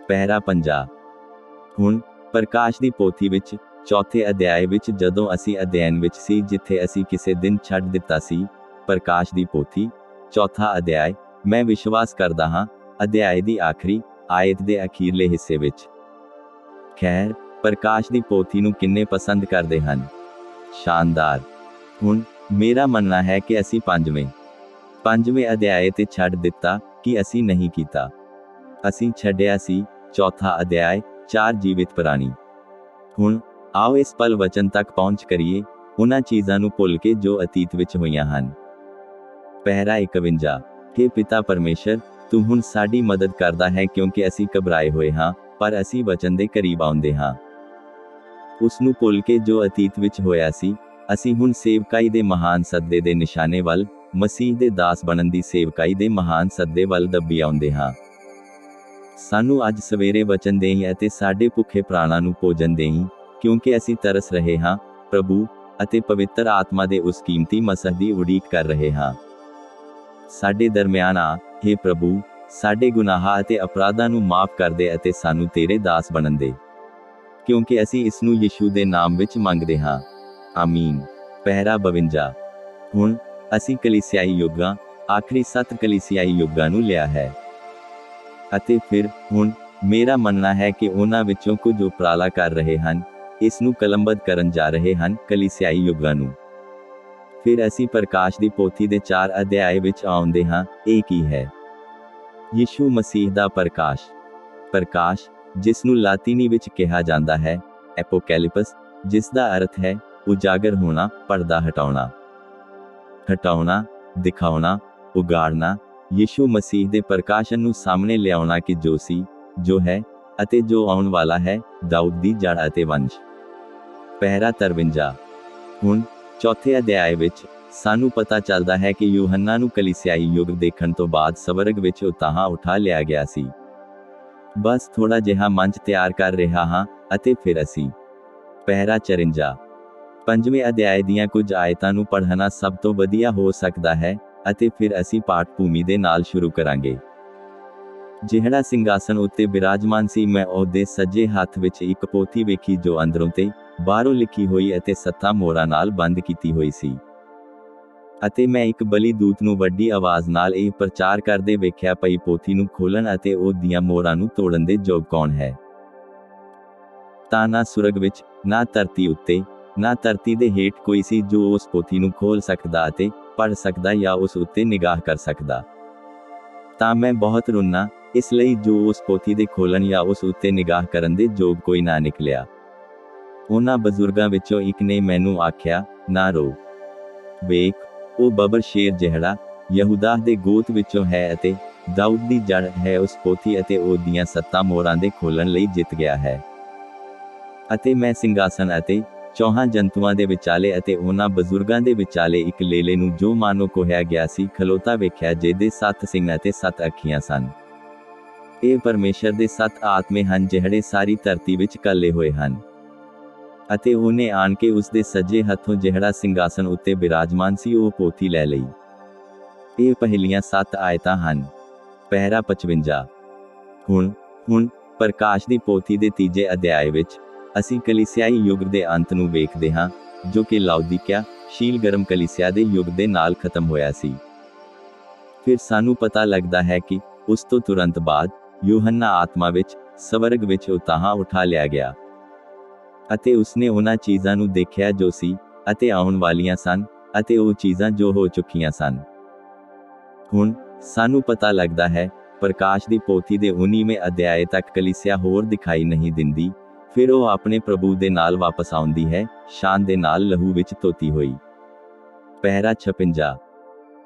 ਪਹਿਰਾ 50। ਹੁਣ ਪ੍ਰਕਾਸ਼ ਦੀ ਪੋਥੀ ਵਿੱਚ ਚੌਥੇ ਅਧਿਆਏ ਵਿੱਚ ਜਦੋਂ ਅਸੀਂ ਅਧਿਐਨ ਵਿੱਚ ਸੀ ਜਿੱਥੇ ਅਸੀਂ ਕਿਸੇ ਦਿਨ ਛੱਡ ਦਿੱਤਾ ਸੀ, ਪ੍ਰਕਾਸ਼ ਦੀ ਪੋਥੀ ਚੌਥਾ ਅਧਿਆਇ, ਮੈਂ ਵਿਸ਼ਵਾਸ ਕਰਦਾ ਹਾਂ ਅਧਿਆਏ ਦੀ ਆਖਰੀ ਆਇਤ ਦੇ ਅਖੀਰਲੇ ਹਿੱਸੇ ਵਿੱਚ। ਖੈਰ, ਪ੍ਰਕਾਸ਼ ਦੀ ਪੋਥੀ ਨੂੰ ਕਿੰਨੇ ਪਸੰਦ ਕਰਦੇ ਹਨ? ਸ਼ਾਨਦਾਰ। ਹੁਣ ਮੇਰਾ ਮੰਨਣਾ ਹੈ ਕਿ ਅਸੀਂ ਪੰਜਵੇਂ ਅਧਿਆਏ ਤੇ ਛੱਡ ਦਿੱਤਾ ਕਿ ਅਸੀਂ ਨਹੀਂ ਕੀਤਾ। ਅਸੀਂ ਛੱਡਿਆ ਸੀ ਚੌਥਾ ਅਧਿਆਇ, 4 ਜੀਵਿਤ ਪ੍ਰਾਣੀ। ਹੁਣ ਆਓ ਇਸ ਪਲ ਵਚਨ ਤੱਕ ਪਹੁੰਚ ਕਰੀਏ, ਉਹਨਾਂ ਚੀਜ਼ਾਂ ਨੂੰ ਭੁੱਲ ਕੇ ਜੋ ਅਤੀਤ ਵਿੱਚ ਹੋਈਆਂ ਹਨ। ਪਹਿਰਾ 51। हे ਪਿਤਾ ਪਰਮੇਸ਼ਰ, ਤੂੰ ਹੁਣ ਸਾਡੀ ਮਦਦ ਕਰਦਾ ਹੈ ਕਿਉਂਕਿ ਅਸੀਂ ਘਬਰਾਏ ਹੋਏ ਹਾਂ, ਪਰ ਅਸੀਂ ਵਚਨ ਦੇ ਕਰੀਬ ਆਉਂਦੇ ਹਾਂ। ਉਸ ਨੂੰ ਭੁੱਲ ਕੇ ਜੋ ਅਤੀਤ ਵਿੱਚ ਹੋਇਆ ਸੀ, ਅਸੀਂ ਹੁਣ ਸੇਵਕਾਈ ਦੇ ਮਹਾਨ ਸੱਦੇ ਦੇ ਨਿਸ਼ਾਨੇ ਵੱਲ, ਮਸੀਹ ਦੇ ਦਾਸ ਬਣਨ ਦੀ ਸੇਵਕਾਈ ਦੇ ਮਹਾਨ ਸੱਦੇ ਵੱਲ ਦੱਬੀ ਆਉਂਦੇ ਹਾਂ। ਸਾਨੂੰ ਅੱਜ ਸਵੇਰੇ ਵਚਨ ਦੇਈਂ ਅਤੇ ਸਾਡੇ ਭੁੱਖੇ ਪ੍ਰਾਣਾਂ ਨੂੰ ਭੋਜਨ ਦੇਈਂ, ਕਿਉਂਕਿ ਅਸੀਂ ਤਰਸ ਰਹੇ ਹਾਂ, ਪ੍ਰਭੂ, ਅਤੇ ਪਵਿੱਤਰ ਆਤਮਾ ਦੇ ਉਸ ਕੀਮਤੀ ਮਸੀਹ ਦੀ ਉਡੀਕ ਕਰ ਰਹੇ ਹਾਂ। ਸਾਡੇ ਦਰਮਿਆਨ ਆ, हे ਪ੍ਰਭੂ, ਸਾਡੇ ਗੁਨਾਹਾਂ ਅਤੇ ਅਪਰਾਧਾਂ ਨੂੰ ਮਾਫ ਕਰ ਦੇ ਅਤੇ ਸਾਨੂੰ ਤੇਰੇ ਦਾਸ ਬਣਨ ਦੇ, ਕਿਉਂਕਿ ਅਸੀਂ ਇਸ ਨੂੰ ਯਿਸੂ ਦੇ ਨਾਮ ਵਿੱਚ ਮੰਗਦੇ ਹਾਂ। ਆਮੀਨ। ਪਹਿਰਾ 52। ਹੁਣ ਅਸੀਂ ਕਲੀਸਿਆਈ ਯੁੱਗਾਂ, ਆਖਰੀ 7 ਕਲੀਸਿਆਈ ਯੁੱਗਾਂ ਨੂੰ ਲਿਆ ਹੈ। ਅਤੇ ਫਿਰ ਹੁਣ ਮੇਰਾ ਮੰਨਣਾ ਹੈ ਕਿ ਉਹਨਾਂ ਵਿੱਚੋਂ ਕੁਝ ਉਪਰਾਲਾ ਕਰ ਰਹੇ ਹਨ, ਇਸ ਨੂੰ ਕਲਮਬੱਧ ਕਰਨ ਜਾ ਰਹੇ ਹਨ, ਕਲੀਸਿਆਈ ਯੁੱਗਾਂ ਨੂੰ। ਫਿਰ ਅਸੀਂ ਪ੍ਰਕਾਸ਼ ਦੀ ਪੋਥੀ ਦੇ 4 ਅਧਿਆਏ ਵਿੱਚ ਆਉਂਦੇ ਹਾਂ। ਇਹ ਕੀ ਹੈ? ਯਿਸੂ ਮਸੀਹ ਦਾ ਪ੍ਰਕਾਸ਼। ਪ੍ਰਕਾਸ਼, ਜਿਸ ਨੂੰ ਲਾਤੀਨੀ ਵਿੱਚ ਕਿਹਾ ਜਾਂਦਾ ਹੈ ਐਪੋਕੈਲਿਪਸ, ਜਿਸ ਦਾ ਅਰਥ ਹੈ ਉਜਾਗਰ ਹੋਣਾ, ਪਰਦਾ ਹਟਾਉਣਾ, ਦਿਖਾਉਣਾ, ਉਗਾੜਨਾ। ਯਿਸੂ ਮਸੀਹ ਦੇ ਪ੍ਰਕਾਸ਼ਨ ਨੂੰ ਸਾਹਮਣੇ ਲਿਆਉਣਾ ਕਿ ਜੋ ਸੀ, ਜੋ ਹੈ ਅਤੇ ਜੋ ਆਉਣ ਵਾਲਾ ਹੈ, ਦਾਊਦ ਦੀ ਜੜ ਅਤੇ ਵੰਸ਼। ਪਹਿਰਾ 53। ਹੁਣ ਚੌਥੇ ਅਧਿਆਏ ਵਿੱਚ ਸਾਨੂੰ ਪਤਾ ਚੱਲਦਾ ਹੈ ਕਿ ਯੂਹੰਨਾ ਨੂੰ ਕਲੀਸਿਆਈ ਯੁੱਗ ਦੇਖਣ ਤੋਂ ਬਾਅਦ ਸਵਰਗ ਵਿੱਚ ਉਤਾਹਾਂ ਉਠਾ ਲਿਆ ਗਿਆ ਸੀ। ਬਸ ਥੋੜਾ ਜਿਹਾ ਮੰਚ ਤਿਆਰ ਕਰ ਰਿਹਾ ਹਾਂ ਅਤੇ ਫਿਰ ਅਸੀਂ। ਪਹਿਰਾ 54। 5ਵੇਂ ਅਧਿਆਏ ਦੀਆਂ ਕੁਝ ਆਇਤਾਂ ਨੂੰ ਪੜ੍ਹਨਾ ਸਭ ਤੋਂ ਵਧੀਆ ਹੋ ਸਕਦਾ ਹੈ ਅਤੇ ਫਿਰ ਅਸੀਂ ਪਾਠ ਭੂਮੀ ਦੇ ਨਾਲ ਸ਼ੁਰੂ ਕਰਾਂਗੇ। ਜਿਹੜਾ ਸਿੰਘਾਸਨ ਉੱਤੇ ਬਿਰਾਜਮਾਨ ਸੀ, ਮੈਂ ਉਹਦੇ ਸੱਜੇ ਹੱਥ ਵਿੱਚ ਇੱਕ ਪੋਥੀ ਵੇਖੀ ਜੋ ਅੰਦਰੋਂ ਤੇ ਬਾਹਰੋਂ ਲਿਖੀ ਹੋਈ ਅਤੇ 7 ਮੋਹਰਾਂ ਨਾਲ ਬੰਦ ਕੀਤੀ ਹੋਈ ਸੀ। ਅਤੇ ਮੈਂ ਇੱਕ ਬਲੀ ਦੂਤ ਨੂੰ ਵੱਡੀ ਆਵਾਜ਼ ਨਾਲ ਇਹ ਪ੍ਰਚਾਰ ਕਰਦੇ ਵੇਖਿਆ, ਪਈ ਪੋਥੀ ਨੂੰ ਖੋਲਣ ਅਤੇ ਉਹ ਦੀਆਂ ਮੋਹਰਾਂ ਨੂੰ ਤੋੜਨ ਦੇ ਯੋਗ ਕੌਣ ਹੈ? ਤਾਂ ਨਾ ਸੁਰਗ ਵਿੱਚ, ਨਾ ਧਰਤੀ ਉੱਤੇ, ਨਾ ਧਰਤੀ ਦੇ ਹੇਠ ਕੋਈ ਸੀ ਜੋ ਉਸ ਪੋਥੀ ਨੂੰ ਖੋਲ ਸਕਦਾ ਅਤੇ ਪੜ੍ਹ ਸਕਦਾ ਜਾਂ ਉਸ ਉੱਤੇ ਨਿਗਾਹ ਕਰ ਸਕਦਾ। ਤਾਂ ਮੈਂ ਬਹੁਤ ਰੋਨਾ, ਇਸ ਲਈ ਜੋ ਉਸ ਪੋਥੀ ਦੇ ਖੋਲਣ ਜਾਂ ਉਸ ਉੱਤੇ ਨਿਗਾਹ ਕਰਨ ਦੇ ਯੋਗ ਕੋਈ ਨਾ ਨਿਕਲਿਆ। ਉਹਨਾਂ ਬਜ਼ੁਰਗਾਂ ਵਿੱਚੋਂ ਇੱਕ ਨੇ ਮੈਨੂੰ ਆਖਿਆ, ਨਾ ਰੋ। ਵੇਖ, ਉਹ ਬਬਰ ਸ਼ੇਰ ਜਿਹੜਾ ਯਹੂਦਾ ਦੇ ਗੋਤ ਵਿੱਚੋਂ ਹੈ ਅਤੇ ਦਾਊਦ ਦੀ ਜੜ ਹੈ, ਉਸ ਪੋਥੀ ਅਤੇ ਉਹ ਦੀਆਂ 7 ਮੋਹਰਾਂ ਦੇ ਖੋਲਣ ਲਈ ਜਿੱਤ ਗਿਆ ਹੈ। ਅਤੇ ਮੈਂ ਸਿੰਘਾਸਨ ਅਤੇ 4 ਜੰਤੂਆਂ ਦੇ ਵਿਚਾਲੇ ਅਤੇ ਉਹਨਾਂ ਬਜ਼ੁਰਗਾਂ ਦੇ ਵਿਚਾਲੇ ਇੱਕ ਲੇਲੇ ਨੂੰ ਜੋ ਮਾਨੋ ਕੋਹਿਆ ਗਿਆ ਸੀ ਖਲੋਤਾ ਵੇਖਿਆ, ਜਿਹਦੇ 7 ਸਿੰਗ ਅਤੇ 7 ਅੱਖੀਆਂ ਸਨ। ਇਹ ਪਰਮੇਸ਼ਰ ਦੇ 7 ਆਤਮੇ ਹਨ ਜਿਹੜੇ ਸਾਰੀ ਧਰਤੀ ਵਿੱਚ ਕੱਲੇ ਹੋਏ ਹਨ। ਅਤੇ ਉਹਨੇ ਆਣ ਕੇ ਉਸ ਦੇ ਸੱਜੇ ਹੱਥੋਂ ਜਿਹੜਾ ਸਿੰਘਾਸਨ ਉੱਤੇ ਬਿਰਾਜਮਾਨ ਸੀ ਉਹ ਪੋਥੀ ਲੈ ਲਈ। ਇਹ ਪਹਿਲੀਆਂ 7 ਆਇਤਾਂ ਹਨ। ਪਹਿਰਾ 55। ਹੁਣ ਪ੍ਰਕਾਸ਼ ਦੀ ਪੋਥੀ ਦੇ 3 ਅਧਿਆਏ ਵਿੱਚ ਅਸੀਂ ਕਲੀਸਿਆਈ ਯੁੱਗ ਦੇ ਅੰਤ ਨੂੰ ਵੇਖਦੇ ਹਾਂ, ਜੋ ਕਿ ਲਾਉਦੀਕਿਆ ਸ਼ੀਲ ਗਰਮ ਕਲੀਸਿਆ ਦੇ ਯੁੱਗ ਦੇ ਨਾਲ ਖਤਮ ਹੋਇਆ ਸੀ। ਫਿਰ ਸਾਨੂੰ ਪਤਾ ਲੱਗਦਾ ਹੈ ਕਿ ਉਸ ਤੋਂ ਤੁਰੰਤ ਬਾਅਦ ਯੂਹੰਨਾ ਆਤਮਾ ਵਿੱਚ ਸਵਰਗ ਵਿੱਚ ਉਤਾਹਾਂ ਉਠਾ ਲਿਆ ਗਿਆ ਅਤੇ ਉਸਨੇ ਉਹਨਾਂ ਚੀਜ਼ਾਂ ਨੂੰ ਦੇਖਿਆ ਜੋ ਸੀ ਅਤੇ ਆਉਣ ਵਾਲੀਆਂ ਸਨ ਅਤੇ ਉਹ ਚੀਜ਼ਾਂ ਜੋ ਹੋ ਚੁੱਕੀਆਂ ਸਨ। ਹੁਣ ਸਾਨੂੰ ਪਤਾ ਲੱਗਦਾ ਹੈ ਪ੍ਰਕਾਸ਼ ਦੀ ਪੋਥੀ ਦੇ 19ਵੇਂ ਅਧਿਆਏ ਤੱਕ ਕਲੀਸਿਆ ਹੋਰ ਦਿਖਾਈ ਨਹੀਂ ਦਿੰਦੀ। ਫਿਰ ਉਹ ਆਪਣੇ ਪ੍ਰਭੂ ਦੇ ਨਾਲ ਵਾਪਸ ਆਉਂਦੀ ਹੈ, ਸ਼ਾਨ ਦੇ ਨਾਲ ਲਹੂ ਵਿੱਚ ਧੋਤੀ ਹੋਈ। ਪਹਿਰਾ 56।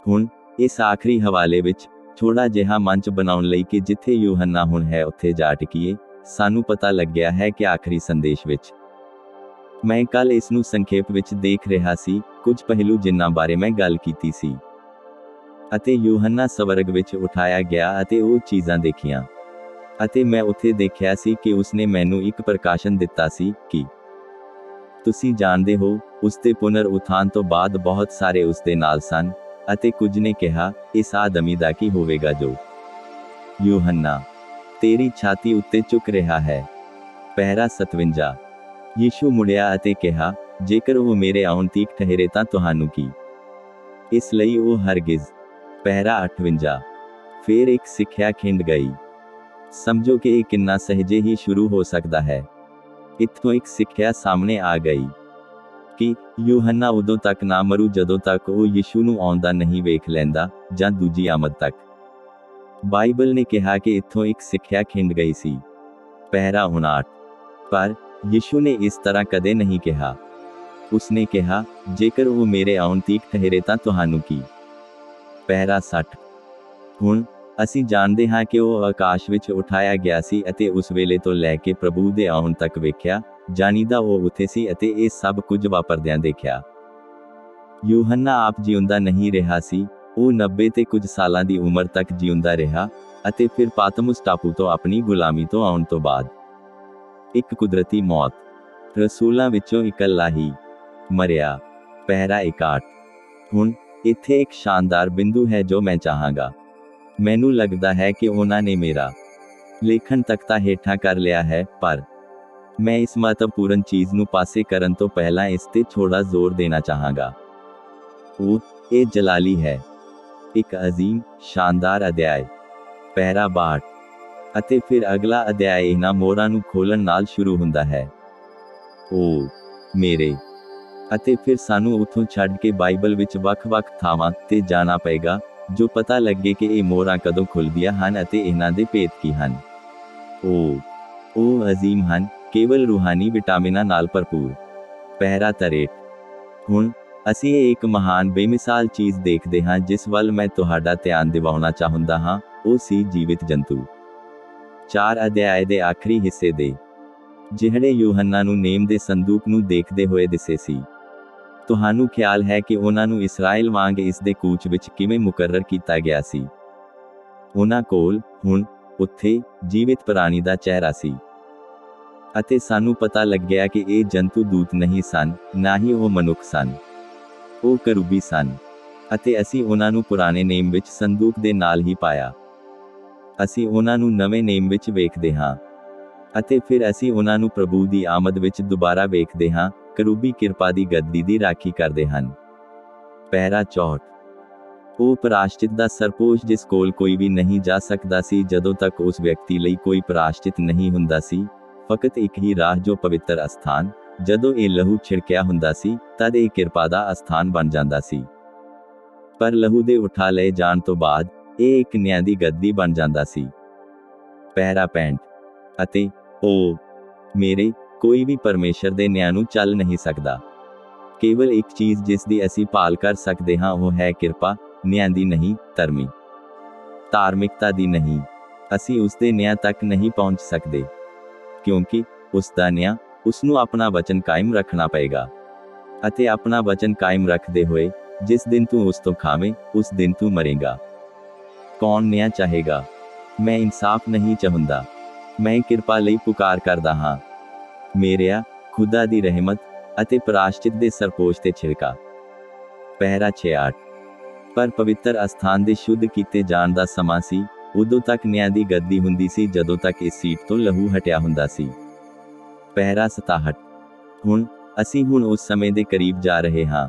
ਹੁਣ ਇਸ ਆਖਰੀ ਹਵਾਲੇ ਵਿੱਚ ਥੋੜਾ ਜਿਹਾ ਮੰਚ ਬਣਾਉਣ ਲਈ ਕਿ ਜਿੱਥੇ ਯੂਹੰਨਾ ਹੁਣ ਹੈ ਉੱਥੇ ਜਾ ਟਿਕੀਏ, ਸਾਨੂੰ ਪਤਾ ਲੱਗਿਆ ਹੈ ਕਿ ਆਖਰੀ ਸੰਦੇਸ਼ ਵਿੱਚ ਮੈਂ ਕੱਲ ਇਸ ਨੂੰ ਸੰਖੇਪ ਵਿੱਚ ਦੇਖ ਰਿਹਾ ਸੀ, ਕੁਝ ਪਹਿਲੂ ਜਿਨ੍ਹਾਂ ਬਾਰੇ ਮੈਂ ਗੱਲ ਕੀਤੀ ਸੀ। ਅਤੇ ਯੂਹੰਨਾ ਸਵਰਗ ਵਿੱਚ ਉਠਾਇਆ ਗਿਆ ਅਤੇ ਉਹ ਚੀਜ਼ਾਂ ਦੇਖੀਆਂ। ਅਤੇ ਮੈਂ ਉੱਥੇ ਦੇਖਿਆ ਸੀ ਕਿ ਉਸਨੇ ਮੈਨੂੰ ਇੱਕ ਪ੍ਰਕਾਸ਼ਨ ਦਿੱਤਾ ਸੀ ਕਿ ਤੁਸੀਂ ਜਾਣਦੇ ਹੋ, ਉਸ ਦੇ ਪੁਨਰ ਉਥਾਨ ਤੋਂ ਬਾਅਦ ਬਹੁਤ ਸਾਰੇ ਉਸ ਦੇ ਨਾਲ ਸਨ। ਅਤੇ ਕੁਝ ਨੇ ਕਿਹਾ, ਇਸ ਆਦਮੀ ਦਾ ਕੀ ਹੋਵੇਗਾ ਜੋ ਯੂਹੰਨਾ ਤੇਰੀ ਛਾਤੀ ਉੱਤੇ ਝੁਕ ਰਿਹਾ ਹੈ। ਪਹਿਰਾ 57। ਯੀਸ਼ੂ ਮੁੜਿਆ ਅਤੇ ਕਿਹਾ, ਜੇਕਰ ਉਹ ਮੇਰੇ ਆਉਣ ਤੀਕ ਠਹਿਰੇ ਤਾਂ ਤੁਹਾਨੂੰ ਕੀ, ਇਸ ਲਈ ਉਹ ਹਰਗਿਜ਼। ਪਹਿਰਾ 58। ਫਿਰ ਇੱਕ ਸਿੱਖਿਆ ਖਿੰਡ ਗਈ। ਸਮਝੋ ਕਿ ਇਹ ਕਿੰਨਾ ਸਹਿਜੇ ਹੀ ਸ਼ੁਰੂ ਹੋ ਸਕਦਾ ਹੈ। ਇੱਥੋਂ ਇੱਕ ਸਿੱਖਿਆ ਸਾਹਮਣੇ ਆ ਗਈ ਕਿ ਯੂਹੰਨਾ ਉਦੋਂ ਤੱਕ ਨਾ ਮਰੂ ਜਦੋਂ ਤੱਕ ਉਹ ਯੀਸ਼ੂ ਨੂੰ ਆਉਂਦਾ ਨਹੀਂ ਵੇਖ ਲੈਂਦਾ, ਜਾਂ ਦੂਜੀ ਆਮਦ ਤੱਕ। ਬਾਈਬਲ ਨੇ ਕਿਹਾ ਕਿ ਇੱਥੋਂ ਇੱਕ ਸਿੱਖਿਆ ਖਿੰਡ ਗਈ ਸੀ। ਪਹਿਰਾ 59। ਪਰ ਯੀਸ਼ੂ ਨੇ ਇਸ ਤਰ੍ਹਾਂ ਕਦੇ ਨਹੀਂ ਕਿਹਾ। ਉਸਨੇ ਕਿਹਾ, ਜੇਕਰ ਉਹ ਮੇਰੇ ਆਉਣ ਤੀਕ ਠਹਿਰੇ ਤਾਂ ਤੁਹਾਨੂੰ ਕੀ। ਪਹਿਰਾ 60। ਹੁਣ ਅਸੀਂ ਜਾਣਦੇ ਹਾਂ ਕਿ ਉਹ ਆਕਾਸ਼ ਵਿੱਚ ਉਠਾਇਆ ਗਿਆ ਸੀ ਅਤੇ ਉਸ ਵੇਲੇ ਤੋਂ ਲੈ ਕੇ ਪ੍ਰਭੂ ਦੇ ਆਉਣ ਤੱਕ ਵੇਖਿਆ, ਜਾਣੀਦਾ ਉਹ ਉੱਥੇ ਸੀ ਅਤੇ ਇਹ ਸਭ ਕੁਝ ਵਾਪਰਦਿਆਂ ਦੇਖਿਆ। ਯੂਹੰਨਾ ਆਪ ਜਿਉਂਦਾ ਨਹੀਂ ਰਿਹਾ ਸੀ, ਉਹ 90 ਤੇ ਕੁਝ ਸਾਲਾਂ ਦੀ ਉਮਰ ਤੱਕ ਜਿਉਂਦਾ ਰਿਹਾ, ਅਤੇ ਫਿਰ ਪਾਤਮੁਸ ਟਾਪੂ ਤੋਂ ਆਪਣੀ ਗੁਲਾਮੀ ਤੋਂ ਆਉਣ ਤੋਂ ਬਾਅਦ ਇੱਕ ਕੁਦਰਤੀ ਮੌਤ, ਰਸੂਲਾਂ ਵਿੱਚੋਂ ਇਕੱਲਾ ਹੀ ਮਰਿਆ। ਪਹਿਰਾ 61। ਹੁਣ ਇੱਥੇ ਇੱਕ ਸ਼ਾਨਦਾਰ ਬਿੰਦੂ ਹੈ ਜੋ ਮੈਂ ਚਾਹਾਂਗਾ। ਮੈਨੂੰ ਲੱਗਦਾ ਹੈ ਕਿ ਉਹਨਾਂ ਨੇ ਮੇਰਾ ਲੇਖਣ ਤਖਤਾ ਹੇਠਾਂ ਕਰ ਲਿਆ ਹੈ, ਪਰ ਮੈਂ ਇਸ ਮਹੱਤਵਪੂਰਨ ਚੀਜ਼ ਨੂੰ ਪਾਸੇ ਕਰਨ ਤੋਂ ਪਹਿਲਾਂ ਇਸ ਤੇ ਥੋੜਾ ਜ਼ੋਰ ਦੇਣਾ ਚਾਹਾਂਗਾ। ਇਹ ਜਲਾਲੀ ਹੈ। ਇੱਕ ਅਜ਼ੀਮ, ਸ਼ਾਨਦਾਰ ਅਧਿਆਇ। ਪਹਿਰਾ 62। ਅਤੇ ਫਿਰ ਅਗਲਾ ਅਧਿਆਇ ਇਹਨਾਂ ਮੋਹਰਾਂ ਨੂੰ ਖੋਲਣ ਨਾਲ ਸ਼ੁਰੂ ਹੁੰਦਾ ਹੈ। ਮੇਰੇ ਅਤੇ ਫਿਰ ਸਾਨੂੰ ਉੱਥੋਂ ਛੱਡ ਕੇ ਬਾਈਬਲ ਵਿੱਚ ਵੱਖ-ਵੱਖ ਥਾਵਾਂ ਤੇ ਜਾਣਾ ਪਏਗਾ, ਜੋ ਪਤਾ ਲੱਗੇ ਕਿ ਇਹ ਮੋਹਰਾਂ ਕਦੋਂ ਖੁੱਲ੍ਹਦੀਆਂ ਹਨ ਅਤੇ ਇਹਨਾਂ ਦੇ ਭੇਤ ਕੀ ਹਨ। ਉਹ ਅਜ਼ੀਮ ਹਨ, ਕੇਵਲ ਰੂਹਾਨੀ ਵਿਟਾਮਿਨਾਂ ਨਾਲ ਭਰਪੂਰ। ਪਹਿਰਾ 63। ਹੁਣ ਅਸੀਂ ਇਹ ਇੱਕ ਮਹਾਨ ਬੇਮਿਸਾਲ ਚੀਜ਼ ਦੇਖਦੇ ਹਾਂ ਜਿਸ ਵੱਲ ਮੈਂ ਤੁਹਾਡਾ ਧਿਆਨ ਦਿਵਾਉਣਾ ਚਾਹੁੰਦਾ ਹਾਂ, ਉਹ ਸੀ ਜੀਵਿਤ ਜੰਤੂ। 4 ਅਧਿਆਏ ਦੇ ਆਖਰੀ ਹਿੱਸੇ ਦੇ ਜਿਹੜੇ ਯੂਹੰਨਾ ਨੂੰ ਨੇਮ ਦੇ ਸੰਦੂਕ ਨੂੰ ਦੇਖਦੇ ਹੋਏ ਦਿਸੇ ਸੀ। ਤੁਹਾਨੂੰ ਖਿਆਲ ਹੈ ਕਿ ਉਹਨਾਂ ਨੂੰ ਇਸਰਾਇਲ ਵਾਂਗ ਇਸ ਦੇ ਕੂਚ ਵਿੱਚ ਕਿਵੇਂ ਮੁਕਰਰ ਕੀਤਾ ਗਿਆ ਸੀ। ਉਹਨਾਂ ਕੋਲ ਹੁਣ ਉੱਥੇ ਜੀਵਿਤ ਪ੍ਰਾਣੀ ਦਾ ਚਿਹਰਾ ਸੀ। ਅਤੇ ਸਾਨੂੰ ਪਤਾ ਲੱਗਿਆ ਕਿ ਇਹ ਜੰਤੂ ਦੂਤ ਨਹੀਂ ਸਨ, ਨਾ ਹੀ ਉਹ ਮਨੁੱਖ ਸਨ। ਉਹ ਕਰੂਬੀ ਸਨ। ਅਤੇ ਅਸੀਂ ਉਹਨਾਂ ਨੂੰ ਪੁਰਾਣੇ ਨੇਮ ਵਿੱਚ ਸੰਦੂਕ ਦੇ ਨਾਲ ਹੀ ਪਾਇਆ। ਅਸੀਂ ਉਹਨਾਂ ਨੂੰ ਨਵੇਂ ਨੇਮ ਵਿੱਚ ਵੇਖਦੇ ਹਾਂ। ਅਤੇ ਫਿਰ ਅਸੀਂ ਉਹਨਾਂ ਨੂੰ ਪ੍ਰਭੂ ਦੀ ਆਮਦ ਵਿੱਚ ਦੁਬਾਰਾ ਵੇਖਦੇ ਹਾਂ, ਕਰੂਬੀ ਕਿਰਪਾ ਦੀ ਗੱਦੀ ਦੀ ਰਾਖੀ ਕਰਦੇ ਹਨ। ਪਹਿਰਾ 64। ਉਹ ਪ੍ਰਾਸ਼ਚਿਤ ਦਾ ਸਰਪੋਸ਼ ਜਿਸ ਕੋਲ ਕੋਈ ਵੀ ਨਹੀਂ ਜਾ ਸਕਦਾ ਸੀ ਜਦੋਂ ਤੱਕ ਉਸ ਵਿਅਕਤੀ ਲਈ ਕੋਈ ਪ੍ਰਾਸ਼ਚਿਤ ਨਹੀਂ ਹੁੰਦਾ ਸੀ, ਫਕਤ ਇੱਕ ਹੀ ਰਾਹ ਜੋ ਪਵਿੱਤਰ ਅਸਥਾਨ, ਜਦੋਂ ਇਹ ਲਹੂ ਛਿੜਕਿਆ ਹੁੰਦਾ ਸੀ, ਤਦ ਇਹ ਕਿਰਪਾ ਦਾ ਅਸਥਾਨ ਬਣ ਜਾਂਦਾ ਸੀ। ਪਰ ਲਹੂ ਦੇ ਉਠਾ ਲਏ ਜਾਣ ਤੋਂ ਬਾਅਦ, ਇਹ ਇੱਕ ਨਿਆਂ ਦੀ ਗੱਦੀ ਬਣ ਜਾਂਦਾ ਸੀ। ਪਹਿਰਾ 65। ਅਤੇ ਮੇਰੇ ਕੋਈ ਵੀ ਪਰਮੇਸ਼ਰ ਦੇ ਨਿਆਂ ਨੂੰ ਚੱਲ ਨਹੀਂ ਸਕਦਾ। ਕੇਵਲ ਇੱਕ ਚੀਜ਼ ਜਿਸ ਦੀ ਅਸੀਂ ਭਾਲ ਕਰ ਸਕਦੇ ਹਾਂ ਉਹ ਹੈ ਕਿਰਪਾ, ਨਿਆਂ ਦੀ ਨਹੀਂ, ਧਾਰਮਿਕਤਾ ਦੀ ਨਹੀਂ। ਅਸੀਂ ਉਸ ਦੇ ਨਿਆਂ ਤੱਕ ਨਹੀਂ ਪਹੁੰਚ ਸਕਦੇ, ਕਿਉਂਕਿ ਉਸ ਦਾ ਨਿਆਂ, ਉਸ ਨੂੰ ਆਪਣਾ ਵਚਨ ਕਾਇਮ ਰੱਖਣਾ ਪਏਗਾ। ਅਤੇ ਆਪਣਾ ਵਚਨ ਕਾਇਮ ਰੱਖਦੇ ਹੋਏ, ਜਿਸ ਦਿਨ ਤੂੰ ਉਸ ਤੋਂ ਖਾਵੇਂ, ਉਸ ਦਿਨ ਤੂੰ ਮਰੇਗਾ। ਕੌਣ ਨਿਆਂ ਚਾਹੇਗਾ? ਮੈਂ ਇਨਸਾਫ ਨਹੀਂ ਚਾਹੁੰਦਾ। ਮੈਂ ਕਿਰਪਾ ਲਈ ਪੁਕਾਰ ਕਰਦਾ ਹਾਂ। ਮੇਰਿਆ, ਖੁਦਾ ਦੀ ਰਹਿਮਤ ਅਤੇ ਪ੍ਰਾਸ਼ਚਿਤ ਦੇ ਸਰਪੋਸ਼ ਤੇ ਛਿੜਕਾ। ਪਹਿਰਾ 66। ਪਰ ਪਵਿੱਤਰ ਅਸਥਾਨ ਦੇ ਸ਼ੁੱਧ ਕੀਤੇ ਜਾਣ ਦਾ ਸਮਾਂ ਸੀ, ਉਦੋਂ ਤੱਕ ਨਿਆਂ ਦੀ ਗੱਦੀ ਹੁੰਦੀ ਸੀ ਜਦੋਂ ਤੱਕ ਇਸ ਸੀਟ ਤੋਂ ਲਹੂ ਹਟਿਆ ਹੁੰਦਾ ਸੀ। ਪਹਿਰਾ 67। ਅਸੀਂ ਹੁਣ ਉਸ ਸਮੇਂ ਦੇ ਕਰੀਬ ਜਾ ਰਹੇ ਹਾਂ।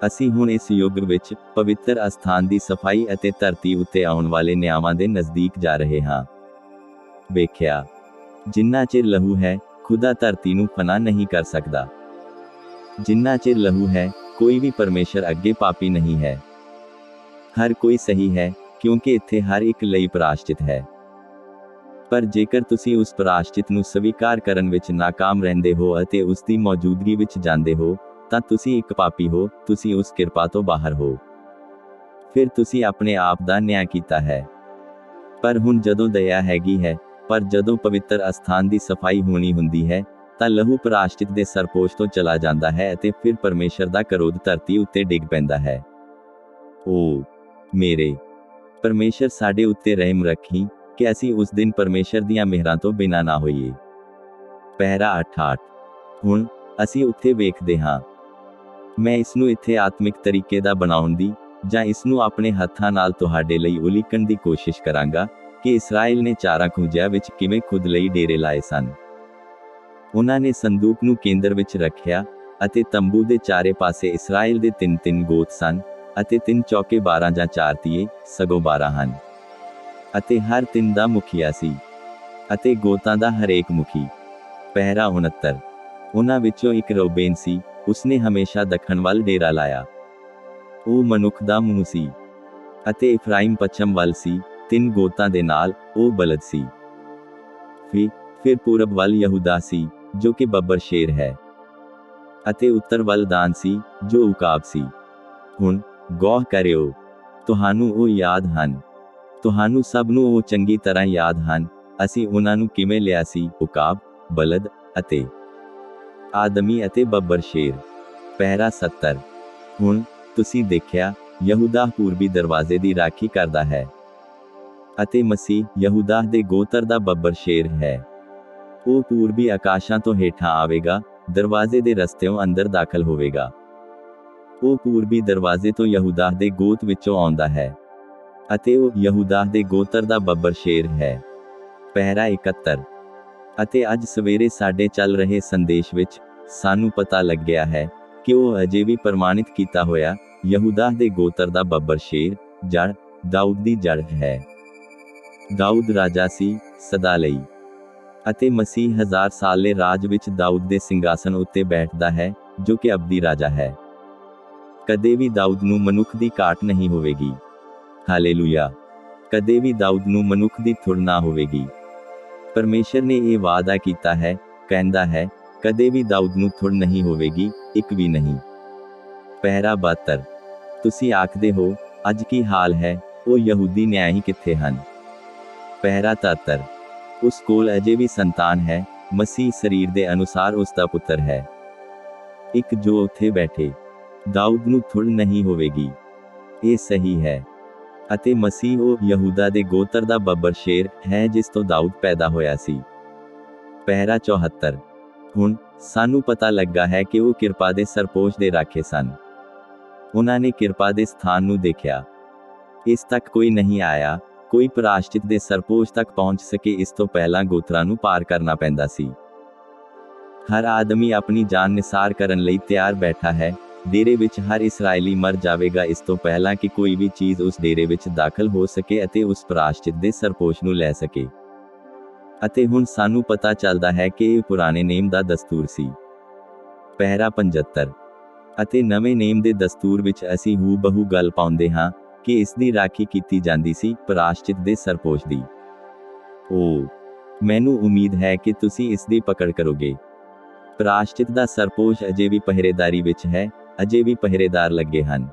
ਅਸੀਂ ਹੁਣ ਇਸ ਯੁੱਗ ਵਿੱਚ ਪਵਿੱਤਰ ਅਸਥਾਨ ਦੀ ਸਫਾਈ ਅਤੇ ਧਰਤੀ ਉੱਤੇ ਆਉਣ ਵਾਲੇ ਨਿਆਵਾਂ ਦੇ ਨਜ਼ਦੀਕ ਜਾ ਰਹੇ ਹਾਂ। ਵੇਖਿਆ, ਜਿੰਨਾ ਚਿਰ ਲਹੂ ਹੈ, ਖੁਦਾ ਧਰਤੀ ਨੂੰ ਫਨਾ ਨਹੀਂ ਕਰ ਸਕਦਾ। ਜਿੰਨਾ ਚਿਰ ਲਹੂ ਹੈ, ਕੋਈ ਵੀ ਪਰਮੇਸ਼ਰ ਅੱਗੇ ਪਾਪੀ ਨਹੀਂ ਹੈ। ਹਰ ਕੋਈ ਸਹੀ ਹੈ, ਕਿਉਂਕਿ ਇੱਥੇ ਹਰ ਇੱਕ ਲਈ ਪ੍ਰਾਸ਼ਚਿਤ ਹੈ। ਪਰ ਜੇਕਰ ਤੁਸੀਂ ਉਸ ਪ੍ਰਾਸ਼ਚਿਤ ਨੂੰ ਸਵੀਕਾਰ ਕਰਨ ਵਿੱਚ ਨਾਕਾਮ ਰਹਿੰਦੇ ਹੋ ਅਤੇ ਉਸ ਦੀ ਮੌਜੂਦਗੀ ਵਿੱਚ ਜਾਂਦੇ ਹੋ, ਤਾਂ ਤੁਸੀਂ ਇੱਕ ਪਾਪੀ ਹੋ, ਤੁਸੀਂ ਉਸ ਕਿਰਪਾ ਤੋਂ ਬਾਹਰ ਹੋ। ਫਿਰ ਤੁਸੀਂ ਆਪਣੇ ਆਪ ਦਾ ਨਿਆਂ ਕੀਤਾ ਹੈ। ਪਰ ਹੁਣ ਜਦੋਂ ਦਇਆ ਹੈਗੀ ਹੈ, ਪਰ ਜਦੋਂ ਪਵਿੱਤਰ ਅਸਥਾਨ ਦੀ ਸਫਾਈ ਹੋਣੀ ਹੁੰਦੀ ਹੈ, ਤਾਂ ਲਹੂ ਪ੍ਰਾਸ਼ਚਿਤ ਦੇ ਸਰਪੋਸ਼ ਤੋਂ ਚਲਾ ਜਾਂਦਾ ਹੈ ਅਤੇ ਫਿਰ ਪਰਮੇਸ਼ਰ ਦਾ ਕਰੋਧ ਧਰਤੀ ਉੱਤੇ ਡਿੱਗ ਪੈਂਦਾ ਹੈ। ਓ ਮੇਰੇ ਪਰਮੇਸ਼ਰ, ਸਾਡੇ ਉੱਤੇ ਰਹਿਮ ਰੱਖੀ ਕਿ ਅਸੀਂ ਉਸ ਦਿਨ ਪਰਮੇਸ਼ਰ ਦੀਆਂ ਮਿਹਰਾਂ ਤੋਂ ਬਿਨਾਂ ਨਾ ਹੋਈਏ। ਪਹਿਰਾ 8:8। ਹੁਣ ਅਸੀਂ ਉੱਥੇ ਵੇਖਦੇ ਹਾਂ। ਮੈਂ ਇਸ ਨੂੰ ਇੱਥੇ ਆਤਮਿਕ ਤਰੀਕੇ ਦਾ ਬਣਾਉਣ ਦੀ, ਜਾਂ ਇਸ ਨੂੰ ਆਪਣੇ ਹੱਥਾਂ ਨਾਲ ਤੁਹਾਡੇ ਲਈ ਉਲੀਕਣ ਦੀ ਕੋਸ਼ਿਸ਼ ਕਰਾਂਗਾ ਕਿ ਇਸਰਾਇਲ ਨੇ ਚਾਰਾਂ ਖੂੰਜਿਆਂ ਵਿੱਚ ਕਿਵੇਂ ਖੁਦ ਲਈ ਡੇਰੇ ਲਾਏ ਸਨ। ਉਹਨਾਂ ਨੇ ਸੰਦੂਕ ਨੂੰ ਕੇਂਦਰ ਵਿੱਚ ਰੱਖਿਆ, ਅਤੇ ਤੰਬੂ ਦੇ ਚਾਰੇ ਪਾਸੇ ਇਸਰਾਇਲ ਦੇ 3-3 ਗੋਤ ਸਨ, ਅਤੇ 3 ਚੌਕੇ 12 ਜਾਂ 4 ਤੀਏ, ਸਗੋਂ 12 ਹਨ। ਅਤੇ ਹਰ 3 ਦਾ ਮੁਖੀਆ ਸੀ, ਅਤੇ ਗੋਤਾਂ ਦਾ ਹਰੇਕ ਮੁਖੀ। ਪਹਿਰਾ 69। ਉਹਨਾਂ ਵਿੱਚੋਂ ਇੱਕ ਰੂਬੇਨ ਸੀ, ਉਸਨੇ ਹਮੇਸ਼ਾ ਦੱਖਣ ਵੱਲ ਡੇਰਾ ਲਾਇਆ। ਉਹ ਮਨੁੱਖ ਦਾ ਮੂੰਹ ਸੀ। ਅਤੇ ਇਫਰਾਈਮ ਪੱਛਮ ਵੱਲ ਸੀ, 3 ਗੋਤਾਂ ਦੇ ਨਾਲ, ਉਹ ਬਲਦ ਸੀ। ਫਿਰ ਪੂਰਬ ਵੱਲ ਯਹੂਦਾ ਸੀ, ਜੋ ਕਿ ਬੱਬਰ ਸ਼ੇਰ ਹੈ। ਅਤੇ ਉੱਤਰ ਵੱਲ ਦਾਨ ਸੀ, ਜੋ ਉਕਾਬ ਸੀ। ਹੁਣ ਗੌਰ ਕਰਿਓ, ਤੁਹਾਨੂੰ ਉਹ ਯਾਦ ਹਨ। ਤੁਹਾਨੂੰ ਸਭ ਨੂੰ ਉਹ ਚੰਗੀ ਤਰ੍ਹਾਂ ਯਾਦ ਹਨ, ਅਸੀਂ ਉਹਨਾਂ ਨੂੰ ਕਿਵੇਂ ਲਿਆ ਸੀ, ਉਕਾਬ, ਬਲਦ, ਅਤੇ ਆਦਮੀ ਅਤੇ ਬੱਬਰ ਸ਼ੇਰ। ਪਹਿਰਾ 70। ਹੁਣ ਤੁਸੀਂ ਦੇਖਿਆ, ਯਹੂਦਾ ਪੂਰਬੀ ਦਰਵਾਜ਼ੇ ਦੀ ਰਾਖੀ ਕਰਦਾ ਹੈ, ਅਤੇ ਮਸੀਹ ਯਹੂਦਾ ਦੇ ਗੋਤਰ ਦਾ ਬੱਬਰ ਸ਼ੇਰ ਹੈ। ਉਹ ਪੂਰਬੀ ਆਕਾਸ਼ਾਂ ਤੋਂ ਹੇਠਾਂ ਆਵੇਗਾ, ਦਰਵਾਜ਼ੇ ਦੇ ਰਸਤਿਓਂ ਅੰਦਰ ਦਾਖਲ ਹੋਵੇਗਾ। ਉਹ ਪੂਰਬੀ ਦਰਵਾਜ਼ੇ ਤੋਂ ਯਹੂਦਾ ਦੇ ਗੋਤ ਵਿੱਚੋਂ ਆਉਂਦਾ ਹੈ, ਅਤੇ ਉਹ ਯਹੂਦਾ ਦੇ ਗੋਤਰ ਦਾ ਬੱਬਰ ਸ਼ੇਰ ਹੈ। ਪਹਿਰਾ 71। ਅਤੇ ਅੱਜ ਸਵੇਰੇ ਸਾਡੇ ਚੱਲ ਰਹੇ ਸੰਦੇਸ਼ ਵਿੱਚ ਸਾਨੂੰ ਪਤਾ ਲੱਗਿਆ ਹੈ ਕਿ ਉਹ ਅਜੇ ਵੀ ਪ੍ਰਮਾਣਿਤ ਕੀਤਾ ਹੋਇਆ ਯਹੂਦਾ ਦੇ ਗੋਤਰ ਦਾ ਬੱਬਰ ਸ਼ੇਰ, ਜੜ, ਦਾਊਦ ਦੀ ਜੜ ਹੈ। ਦਾਊਦ ਰਾਜਾ ਸੀ, ਸਦਾ ਲਈ। ਅਤੇ ਮਸੀਹ 1000 ਸਾਲੇ ਰਾਜ ਵਿੱਚ ਦਾਊਦ ਦੇ ਸਿੰਘਾਸਨ ਉੱਤੇ ਬੈਠਦਾ ਹੈ, ਜੋ ਕਿ ਅਬਦੀ ਰਾਜਾ ਹੈ। ਕਦੇ ਵੀ ਦਾਊਦ ਨੂੰ ਮਨੁੱਖ ਦੀ ਘਾਟ ਨਹੀਂ ਹੋਵੇਗੀ। ਹਾਲੇਲੂਇਆ। ਕਦੇ ਵੀ ਦਾਊਦ ਨੂੰ ਮਨੁੱਖ ਦੀ ਥੁੜ ਨਾ ਹੋਵੇਗੀ। ਪਰਮੇਸ਼ਰ ਨੇ ਇਹ ਵਾਅਦਾ ਕੀਤਾ ਹੈ, ਕਹਿੰਦਾ ਹੈ, ਕਦੇ ਵੀ ਦਾਊਦ ਨੂੰ ਥੁੜ ਨਹੀਂ ਹੋਵੇਗੀ, ਇੱਕ ਵੀ ਨਹੀਂ। ਪਹਿਰਾ 72। ਤੁਸੀਂ ਆਖਦੇ ਹੋ, ਅੱਜ ਕੀ ਹਾਲ ਹੈ, ਉਹ ਯਹੂਦੀ ਨਿਆਂਈ ਕਿੱਥੇ ਹਨ? ਪਹਿਰਾ 73। ਉਸ ਕੋਲ ਅਜੇ ਵੀ ਸੰਤਾਨ ਹੈ, ਮਸੀਹ ਸਰੀਰ ਦੇ ਅਨੁਸਾਰ ਉਸ ਦਾ ਪੁੱਤਰ ਹੈ। ਇੱਕ ਜੋ ਉੱਥੇ ਬੈਠੇ, ਦਾਊਦ ਨੂੰ ਥੁੜ ਨਹੀਂ ਹੋਵੇਗੀ। ਇਹ ਸਹੀ ਹੈ। ਅਤੇ ਮਸੀਹ ਉਹ ਯਹੂਦਾ ਦੇ ਗੋਤਰ ਦਾ ਬੱਬਰ ਸ਼ੇਰ ਹੈ, ਜਿਸ ਤੋਂ ਦਾਊਦ ਪੈਦਾ ਹੋਇਆ ਸੀ। ਪਹਿਰਾ 74। ਹੁਣ ਸਾਨੂੰ ਪਤਾ ਲੱਗਾ ਹੈ ਕਿ ਉਹ ਕਿਰਪਾ ਦੇ ਸਰਪੋਸ਼ ਦੇ ਰਾਖੇ ਸਨ। ਉਹਨਾਂ ਨੇ ਕਿਰਪਾ ਦੇ ਸਥਾਨ ਨੂੰ ਦੇਖਿਆ। ਇਸ ਤੱਕ ਕੋਈ ਨਹੀਂ ਆਇਆ, ਕੋਈ ਪ੍ਰਾਸ਼ਚਿਤ ਦੇ ਸਰਪੋਸ਼ ਤੱਕ ਪਹੁੰਚ ਸਕੇ, ਇਸ ਤੋਂ ਪਹਿਲਾਂ ਗੋਤਰਾਂ ਨੂੰ ਪਾਰ ਕਰਨਾ ਪੈਂਦਾ ਸੀ। ਹਰ ਆਦਮੀ ਆਪਣੀ ਜਾਨ ਨਿਸਾਰ ਕਰਨ ਲਈ ਤਿਆਰ ਬੈਠਾ ਹੈ। ਡੇਰੇ ਵਿੱਚ ਹਰ ਇਸਰਾਏਲੀ ਮਰ ਜਾਵੇਗਾ ਇਸ ਤੋਂ ਪਹਿਲਾਂ ਕਿ ਕੋਈ ਵੀ ਚੀਜ਼ ਉਸ ਡੇਰੇ ਵਿੱਚ ਦਾਖਲ ਹੋ ਸਕੇ ਅਤੇ ਉਸ ਪ੍ਰਾਸ਼ਚਿਤ ਦੇ ਸਰਪੋਸ਼ ਨੂੰ ਲੈ ਸਕੇ। ਅਤੇ ਹੁਣ ਸਾਨੂੰ ਪਤਾ ਚੱਲਦਾ ਹੈ ਕਿ ਇਹ ਪੁਰਾਣੇ ਨੇਮ ਦਾ ਦਸਤੂਰ ਸੀ। ਪਹਿਰਾ 75। ਅਤੇ ਨਵੇਂ ਨੇਮ ਦੇ ਦਸਤੂਰ ਵਿੱਚ ਅਸੀਂ ਹੂ-ਬਹੂ ਗੱਲ ਪਾਉਂਦੇ ਹਾਂ ਕਿ ਇਸ ਦੀ ਰਾਖੀ ਕੀਤੀ ਜਾਂਦੀ ਸੀ, ਪ੍ਰਾਸ਼ਚਿਤ ਦੇ ਸਰਪੋਸ਼ ਦੀ। ਮੈਨੂੰ ਉਮੀਦ ਹੈ ਕਿ ਤੁਸੀਂ ਇਸ ਦੀ ਪਕੜ ਕਰੋਗੇ। ਪ੍ਰਾਸ਼ਚਿਤ ਦਾ ਸਰਪੋਸ਼ ਅਜੇ ਵੀ ਪਹਿਰੇਦਾਰੀ ਵਿੱਚ ਹੈ, ਅਜੇ ਵੀ ਪਹਿਰੇਦਾਰ ਲੱਗੇ ਹਨ।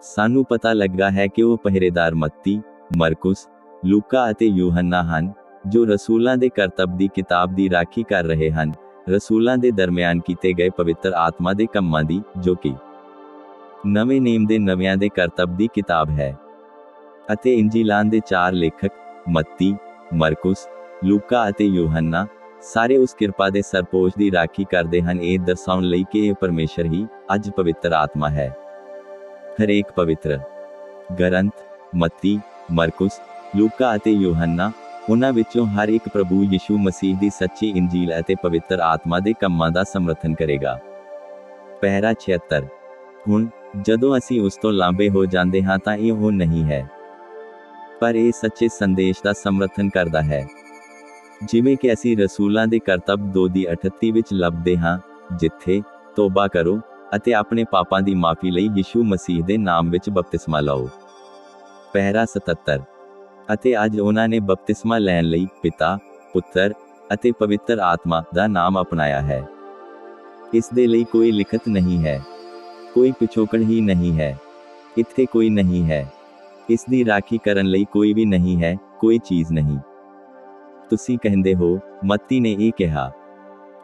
ਸਾਨੂੰ ਪਤਾ ਲੱਗਾ ਹੈ ਕਿ ਉਹ ਪਹਿਰੇਦਾਰ ਮੱਤੀ, ਮਰਕੁਸ, ਲੂਕਾ ਅਤੇ ਯੂਹੰਨਾ ਹਨ, ਜੋ ਰਸੂਲਾਂ ਦੇ ਕਰਤੱਵ ਦੀ ਕਿਤਾਬ ਦੀ ਰਾਖੀ ਕਰ ਰਹੇ ਹਨ, ਰਸੂਲਾਂ ਦੇ ਦਰਮਿਆਨ ਕੀਤੇ ਗਏ ਪਵਿੱਤਰ ਆਤਮਾ ਦੇ ਕੰਮਾਂ ਦੀ, ਜੋ ਕਿ ਨਵੇਂ ਨੇਮ ਦੇ ਨਵਿਆਂ ਦੇ ਕਰਤੱਵ ਦੀ ਕਿਤਾਬ ਹੈ। ਅਤੇ ਇੰਜੀਲਾਂ ਦੇ 4 ਲੇਖਕ, ਮੱਤੀ, ਮਰਕੁਸ, ਲੂਕਾ ਅਤੇ ਯੂਹੰਨਾ, ਸਾਰੇ ਉਸ ਕਿਰਪਾ ਦੇ ਸਰਪੋਸ਼ ਦੀ ਰਾਖੀ ਕਰਦੇ ਹਨ, ਇਹ ਦਰਸਾਉਣ ਲਈ ਕਿ ਇਹ ਪਰਮੇਸ਼ਰ ਹੀ ਅੱਜ ਪਵਿੱਤਰ ਆਤਮਾ ਹੈ। ਹਰੇਕ ਪਵਿੱਤਰ ਗ੍ਰੰਥ, ਮੱਤੀ, ਮਰਕੁਸ, ਲੂਕਾ ਅਤੇ ਯੂਹੰਨਾ, ਉਹਨਾਂ ਵਿੱਚੋਂ ਹਰ ਇੱਕ ਪ੍ਰਭੂ ਯਿਸੂ ਮਸੀਹ ਦੀ ਸੱਚੀ ਇੰਜੀਲ ਅਤੇ ਪਵਿੱਤਰ ਆਤਮਾ ਦੇ ਕੰਮਾਂ ਦਾ ਸਮਰਥਨ ਕਰੇਗਾ। ਪਹਿਰਾ 76। ਹੁਣ ਜਦੋਂ ਅਸੀਂ ਉਸ ਤੋਂ ਲਾਂਭੇ ਹੋ ਜਾਂਦੇ ਹਾਂ ਤਾਂ ਇਹ ਉਹ ਨਹੀਂ ਹੈ, ਪਰ ਇਹ ਸੱਚੇ ਸੰਦੇਸ਼ ਦਾ ਸਮਰਥਨ ਕਰਦਾ ਹੈ। ਜਿਵੇਂ ਕਿ ਅਸੀਂ ਰਸੂਲਾਂ ਦੇ ਕਰਤੱਵ 2:38 ਵਿੱਚ ਲੱਭਦੇ ਹਾਂ, ਜਿੱਥੇ ਤੋਬਾ ਕਰੋ ਅਤੇ ਆਪਣੇ ਪਾਪਾਂ ਦੀ ਮਾਫੀ ਲਈ ਯਿਸੂ ਮਸੀਹ ਦੇ ਨਾਮ ਵਿੱਚ ਬਪਤਿਸਮਾ ਲਓ। ਪਹਿਰਾ 77। ਅਤੇ ਅੱਜ ਉਹਨਾਂ ਨੇ ਬਪਤਿਸਮਾ ਲੈਣ ਲਈ ਪਿਤਾ, ਪੁੱਤਰ ਅਤੇ ਪਵਿੱਤਰ ਆਤਮਾ ਦਾ ਨਾਮ ਅਪਣਾਇਆ ਹੈ। ਇਸ ਦੇ ਲਈ ਕੋਈ ਲਿਖਤ ਨਹੀਂ ਹੈ, ਕੋਈ ਪਿਛੋਕੜ ਹੀ ਨਹੀਂ ਹੈ, ਇੱਥੇ ਕੋਈ ਨਹੀਂ ਹੈ। ਇਸ ਦੀ ਰਾਖੀ ਕਰਨ ਲਈ ਕੋਈ ਵੀ ਨਹੀਂ ਹੈ, ਕੋਈ ਚੀਜ਼ ਨਹੀਂ। ਤੁਸੀਂ ਕਹਿੰਦੇ ਹੋ, ਮੱਤੀ ਨੇ ਇਹ ਕਿਹਾ।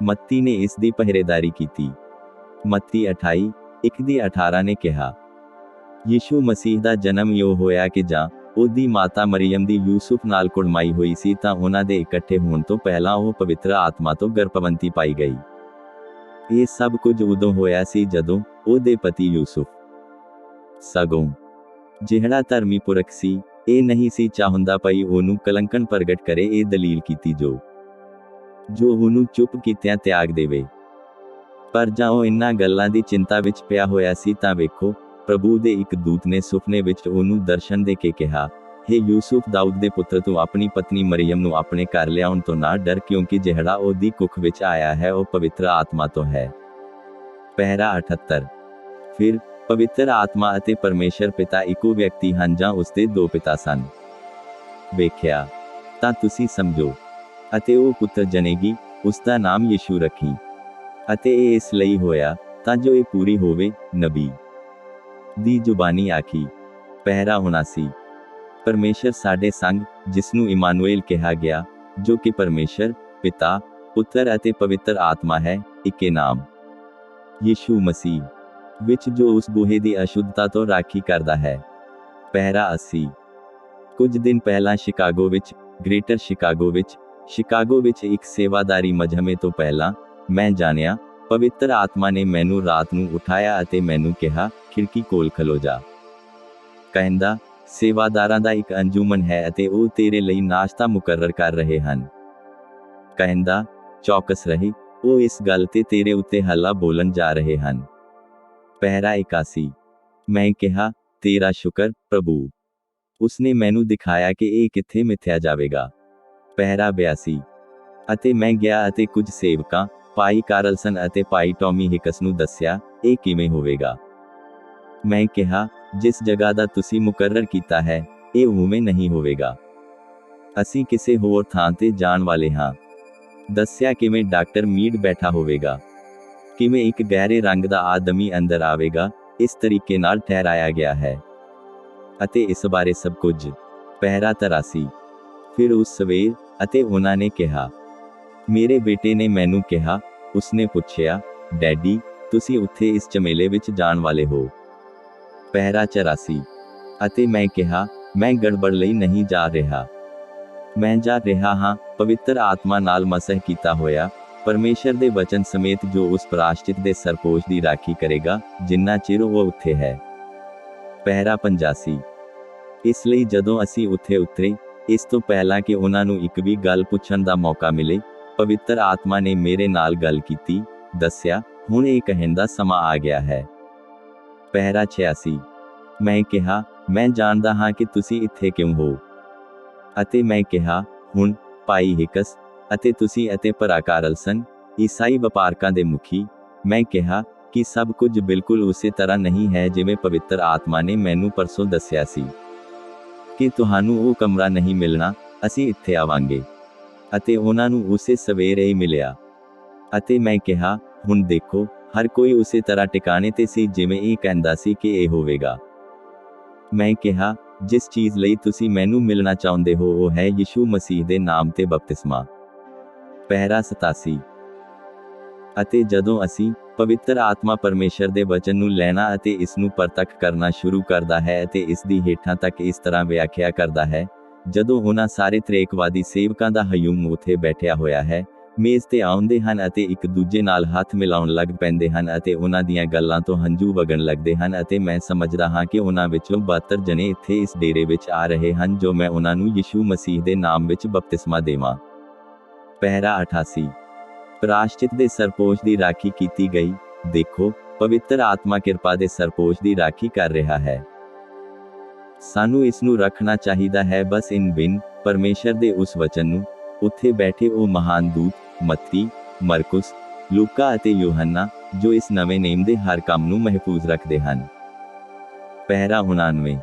ਮੱਤੀ ਨੇ ਇਸ ਦੀ ਪਹਿਰੇਦਾਰੀ ਕੀਤੀ। ਮੱਤੀ 28, 1-18 ਨੇ ਕਿਹਾ, ਯਿਸੂ ਮਸੀਹ ਦਾ ਜਨਮ ਇਉਂ ਹੋਇਆ ਕਿ ਜਾਂ ਉਹਦੀ ਮਾਤਾ ਮਰੀਅਮ ਦੀ ਯੂਸੁਫ ਨਾਲ ਕੁੜਮਾਈ ਹੋਈ ਸੀ ਤਾਂ ਉਹਨਾਂ ਦੇ ਇਕੱਠੇ ਹੋਣ ਤੋਂ ਪਹਿਲਾਂ ਉਹ ਪਵਿੱਤਰ ਆਤਮਾ ਤੋਂ ਗਰਭਵੰਤੀ ਪਾਈ ਗਈ। ਇਹ ਸਭ ਕੁਝ ਉਦੋਂ ਹੋਇਆ ਸੀ ਜਦੋਂ ਉਹਦੇ ਪਤੀ ਯੂਸੁਫ, ਸਗੋਂ ਜਿਹੜਾ ਧਰਮੀ ਪੁਰਖ ਸੀ, ਇਹ ਨਹੀਂ ਸੀ ਚਾਹੁੰਦਾ ਪਈ ਉਹਨੂੰ ਕਲੰਕਣ ਪ੍ਰਗਟ ਕਰੇ। ਇਹ ਦਲੀਲ ਕੀਤੀ ਜੋ ਉਹਨੂੰ ਚੁੱਪ ਕੀਤਿਆਂ ਤਿਆਗ ਦੇਵੇ। ਪਰ ਜਾਂ ਉਹ ਇਨ੍ਹਾਂ ਗੱਲਾਂ ਦੀ ਚਿੰਤਾ ਵਿੱਚ ਪਿਆ ਹੋਇਆ ਸੀ ਤਾਂ ਵੇਖੋ, ਪ੍ਰਭੂ ਦੇ ਇੱਕ ਦੂਤ ਨੇ ਸੁਪਨੇ ਵਿੱਚ ਉਹਨੂੰ ਦਰਸ਼ਨ ਦੇ ਕੇ ਕਿਹਾ, ਹੇ ਯੂਸੁਫ, ਦਾਊਦ ਦੇ ਪੁੱਤਰ, ਤੂੰ ਆਪਣੀ ਪਤਨੀ ਮਰੀਅਮ ਨੂੰ ਆਪਣੇ ਘਰ ਲਿਆਉਣ ਤੋਂ ਨਾ ਡਰ, ਕਿਉਂਕਿ ਜਿਹੜਾ ਉਹਦੀ ਕੁੱਖ ਵਿੱਚ ਆਇਆ ਹੈ ਉਹ ਪਵਿੱਤਰ ਆਤਮਾ ਤੋਂ ਹੈ। ਪਹਿਰਾ 78। ਫਿਰ ਪਵਿੱਤਰ ਆਤਮਾ ਅਤੇ ਪਰਮੇਸ਼ਰ ਪਿਤਾ ਇੱਕੋ ਵਿਅਕਤੀ ਹਨ ਜਾਂ ਉਸਦੇ ਦੋ ਪਿਤਾ ਸਨ। ਵੇਖਿਆ ਤਾਂ ਤੁਸੀਂ ਸਮਝੋ। ਅਤੇ ਉਹ ਪੁੱਤਰ ਜਨੇਗੀ, ਉਸ ਦਾ ਨਾਮ ਯਿਸੂ ਰੱਖੀ। ਅਤੇ ਇਹ ਇਸ ਲਈ ਹੋਇਆ ਤਾਂ ਜੋ ਇਹ ਪੂਰੀ ਹੋਵੇ, ਨਬੀ ਦੀ ਜ਼ੁਬਾਨੀ ਆਖੀ। ਪਹਿਰਾ 79। ਪਰਮੇਸ਼ਰ ਸਾਡੇ ਸੰਗ, ਜਿਸ ਨੂੰ ਇਮਾਨੁਏਲ ਕਿਹਾ ਗਿਆ, ਜੋ ਕਿ ਪਰਮੇਸ਼ਰ ਪਿਤਾ, ਪੁੱਤਰ ਅਤੇ ਪਵਿੱਤਰ ਆਤਮਾ ਹੈ, ਇੱਕੇ ਨਾਮ। ਯਿਸੂ ਮਸੀਹ ਵਿੱਚ ਜੋ ਉਸ ਬੂਹੇ ਦੀ ਅਸ਼ੁੱਧਤਾ ਤੋਂ ਰਾਖੀ ਕਰਦਾ ਹੈ। ਪਹਿਰਾ 80। ਕੁਝ ਦਿਨ ਪਹਿਲਾਂ ਸ਼ਿਕਾਗੋ ਵਿੱਚ, ਗ੍ਰੇਟਰ ਸ਼ਿਕਾਗੋ ਵਿੱਚ ਇੱਕ ਸੇਵਾਦਾਰੀ ਮਜਮੇ ਤੋਂ ਪਹਿਲਾਂ, ਮੈਂ ਜਾਣਿਆ, ਪਵਿੱਤਰ ਆਤਮਾ ਨੇ ਮੈਨੂੰ ਰਾਤ ਨੂੰ ਉਠਾਇਆ ਅਤੇ ਮੈਨੂੰ ਕਿਹਾ, ਖਿੜਕੀ ਕੋਲ ਖਲੋ ਜਾ। ਕਹਿੰਦਾ, ਸੇਵਾਦਾਰਾਂ ਦਾ ਇੱਕ ਅੰਜੁਮਨ ਹੈ ਅਤੇ ਉਹ ਤੇਰੇ ਲਈ ਨਾਸ਼ਤਾ ਮੁਕਰਰ ਕਰ ਰਹੇ ਹਨ। ਕਹਿੰਦਾ, ਚੌਕਸ ਰਹੀ, ਉਹ ਇਸ ਗੱਲ ਤੇ ਤੇਰੇ ਉੱਤੇ ਹੱਲਾ ਬੋਲਣ ਜਾ ਰਹੇ ਹਨ। ਪਹਿਰਾ 81। ਮੈਂ ਕਿਹਾ, ਤੇਰਾ ਸ਼ੁਕਰ, ਪ੍ਰਭੂ। ਉਸਨੇ ਮੈਨੂੰ ਦਿਖਾਇਆ ਕਿ ਇਹ ਕਿੱਥੇ ਮਿਥਿਆ ਜਾਵੇਗਾ। ਪਹਿਰਾ 82। ਅਤੇ ਮੈਂ ਗਿਆ ਅਤੇ ਕੁਝ ਸੇਵਕਾਂ, ਭਾਈ ਕਾਰਲਸਨ ਅਤੇ ਭਾਈ ਟੌਮੀ ਹਿਕਸ ਨੂੰ ਦੱਸਿਆ, ਇਹ ਕਿਵੇਂ ਹੋਵੇਗਾ। ਮੈਂ ਕਿਹਾ, ਜਿਸ ਜਗ੍ਹਾ ਦਾ ਤੁਸੀਂ ਮੁਕਰਰ ਕੀਤਾ ਹੈ, ਇਹ ਉਵੇਂ ਨਹੀਂ ਹੋਵੇਗਾ। ਅਸੀਂ ਕਿਸੇ ਹੋਰ ਥਾਂ ਤੇ ਜਾਣ ਵਾਲੇ ਹਾਂ। ਦੱਸਿਆ ਕਿਵੇਂ ਡਾਕਟਰ ਮੀਡ ਬੈਠਾ ਹੋਵੇਗਾ, ਕਿਵੇਂ ਇੱਕ ਗਹਿਰੇ ਰੰਗ ਦਾ ਆਦਮੀ ਅੰਦਰ ਆਵੇਗਾ, ਇਸ ਤਰੀਕੇ ਨਾਲ ਠਹਿਰਾਇਆ ਗਿਆ ਹੈ। ਅਤੇ ਇਸ ਬਾਰੇ ਸਭ ਕੁਝ। ਪਹਿਰਾ 83। ਫਿਰ ਉਸ ਸਵੇਰ, ਅਤੇ ਉਹਨਾਂ ਨੇ ਕਿਹਾ, ਮੇਰੇ ਬੇਟੇ ਨੇ ਮੈਨੂੰ ਕਿਹਾ, ਉਸਨੇ ਪੁੱਛਿਆ, ਡੈਡੀ, ਤੁਸੀਂ ਉੱਥੇ ਇਸ ਝਮੇਲੇ ਵਿੱਚ ਜਾਣ ਵਾਲੇ ਹੋ। ਪਹਿਰਾ 84। ਅਤੇ ਮੈਂ ਕਿਹਾ, ਮੈਂ ਗੜਬੜ ਲਈ ਨਹੀਂ ਜਾ ਰਿਹਾ। ਮੈਂ ਜਾ ਰਿਹਾ ਹਾਂ, ਪਵਿੱਤਰ ਆਤਮਾ ਨਾਲ ਮਸਹ ਕੀਤਾ ਹੋਇਆ, ਪਰਮੇਸ਼ਰ ਦੇ ਵਚਨ ਸਮੇਤ, ਜੋ ਉਸ ਪ੍ਰਾਸ਼ਚਿਤ ਦੇ ਸਰਪੋਸ਼ ਦੀ ਰਾਖੀ ਕਰੇਗਾ, ਜਿੰਨਾ ਚਿਰ ਉਹ ਉੱਥੇ ਹੈ। ਪਹਿਰਾ 85। ਇਸ ਲਈ ਜਦੋਂ ਅਸੀਂ ਉੱਥੇ ਉਤਰੇ, ਇਸ ਤੋਂ ਪਹਿਲਾਂ ਕਿ ਉਹਨਾਂ ਨੂੰ ਇੱਕ ਵੀ ਗੱਲ ਪੁੱਛਣ ਦਾ ਮੌਕਾ ਮਿਲੇ, ਪਵਿੱਤਰ ਆਤਮਾ ਨੇ ਮੇਰੇ ਨਾਲ ਗੱਲ ਕੀਤੀ, ਦੱਸਿਆ, ਹੁਣ ਇਹ ਕਹਿਣ ਦਾ ਸਮਾਂ ਆ ਗਿਆ ਹੈ। ਪਹਿਰਾ 86। ਮੈਂ ਕਿਹਾ, ਮੈਂ ਜਾਣਦਾ ਹਾਂ ਕਿ ਤੁਸੀਂ ਇੱਥੇ ਕਿਉਂ ਹੋ। ਅਤੇ ਮੈਂ ਕਿਹਾ, ਹੁਣ, ਭਾਈ ਹਿਕਸ, ਅਤੇ ਤੁਸੀਂ ਅਤੇ ਭਰਾ ਕਾਰਲਸਨ, ਈਸਾਈ ਵਪਾਰਕਾਂ ਦੇ ਮੁਖੀ, ਮੈਂ ਕਿਹਾ, ਕਿ ਸਭ ਕੁਝ ਬਿਲਕੁਲ ਉਸੇ ਤਰ੍ਹਾਂ ਨਹੀਂ ਹੈ ਜਿਵੇਂ ਪਵਿੱਤਰ ਆਤਮਾ ਨੇ ਮੈਨੂੰ ਪਰਸੋਂ ਦੱਸਿਆ ਸੀ, ਕਿ ਤੁਹਾਨੂੰ ਉਹ ਕਮਰਾ ਨਹੀਂ ਮਿਲਣਾ, ਅਸੀਂ ਇੱਥੇ ਆਵਾਂਗੇ। ਅਤੇ ਉਹਨਾਂ ਨੂੰ ਉਸੇ ਸਵੇਰੇ ਹੀ ਮਿਲਿਆ। ਅਤੇ ਮੈਂ ਕਿਹਾ, ਹੁਣ ਦੇਖੋ, ਹਰ ਕੋਈ ਉਸੇ ਤਰ੍ਹਾਂ ਟਿਕਾਣੇ ਤੇ ਸੀ ਜਿਵੇਂ ਇਹ ਕਹਿੰਦਾ ਸੀ ਕਿ ਇਹ ਹੋਵੇਗਾ। ਮੈਂ ਕਿਹਾ, ਜਿਸ ਚੀਜ਼ ਲਈ ਤੁਸੀਂ ਮੈਨੂੰ ਮਿਲਣਾ ਚਾਹੁੰਦੇ ਹੋ ਉਹ ਹੈ ਯਿਸੂ ਮਸੀਹ ਦੇ ਨਾਮ ਤੇ ਬਪਤਿਸਮਾ। ਪਹਿਰਾ 87। ਅਤੇ ਜਦੋਂ ਅਸੀਂ, ਪਵਿੱਤਰ ਆਤਮਾ ਪਰਮੇਸ਼ਰ ਦੇ ਵਚਨ ਨੂੰ ਲੈਣਾ ਅਤੇ ਇਸ ਨੂੰ ਪ੍ਰਤੱਖ ਕਰਨਾ ਸ਼ੁਰੂ ਕਰਦਾ ਹੈ ਅਤੇ ਇਸ ਦੀ ਹੇਠਾਂ ਤੱਕ ਇਸ ਤਰ੍ਹਾਂ ਵਿਆਖਿਆ ਕਰਦਾ ਹੈ, ਜਦੋਂ ਉਹਨਾਂ ਸਾਰੇ ਤ੍ਰੇਕਵਾਦੀ ਸੇਵਕਾਂ ਦਾ ਹਯੂਮ ਉੱਥੇ ਬੈਠਿਆ ਹੋਇਆ ਹੈ, ਮੇਜ਼ ਤੇ ਆਉਂਦੇ ਹਨ ਅਤੇ ਇੱਕ ਦੂਜੇ ਨਾਲ ਹੱਥ ਮਿਲਾਉਣ ਲੱਗ ਪੈਂਦੇ ਹਨ ਅਤੇ ਉਹਨਾਂ ਦੀਆਂ ਗੱਲਾਂ ਤੋਂ ਹੰਝੂ ਵਗਣ ਲੱਗਦੇ ਹਨ ਅਤੇ ਮੈਂ ਸਮਝਦਾ ਹਾਂ ਕਿ ਉਹਨਾਂ ਵਿੱਚੋਂ 72 ਜਣੇ ਇੱਥੇ ਇਸ ਡੇਰੇ ਵਿੱਚ ਆ ਰਹੇ ਹਨ ਜੋ ਮੈਂ ਉਹਨਾਂ ਨੂੰ ਯਿਸੂ ਮਸੀਹ ਦੇ ਨਾਮ ਵਿੱਚ ਬਪਤਿਸਮਾ ਦੇਵਾਂ। ਪਹਿਰਾ 88। ਪ੍ਰਾਸ਼ਚਿਤ ਦੇ ਸਰਪੋਸ਼ ਦੀ ਰਾਖੀ ਕੀਤੀ ਗਈ। ਦੇਖੋ, ਪਵਿੱਤਰ ਆਤਮਾ ਕਿਰਪਾ ਦੇ ਸਰਪੋਸ਼ ਦੀ ਰਾਖੀ ਕਰ ਰਿਹਾ ਹੈ। ਸਾਨੂੰ ਇਸ ਨੂੰ ਰੱਖਣਾ ਚਾਹੀਦਾ ਹੈ ਬਸ ਇਨ ਬਿਨ, ਪਰਮੇਸ਼ਰ ਦੇ ਉਸ ਵਚਨ ਨੂੰ, ਉੱਥੇ ਬੈਠੇ ਉਹ ਮਹਾਨ ਦੂਤ, ਮੱਤੀ, ਮਰਕੁਸ, ਲੂਕਾ ਅਤੇ ਯੋਹੰਨਾ, ਜੋ ਇਸ ਨਵੇਂ ਨੇਮ ਦੇ ਹਰ ਕੰਮ ਨੂੰ ਮਹਿਫੂਜ਼ ਰੱਖਦੇ ਹਨ। ਪਹਿਰਾ 99।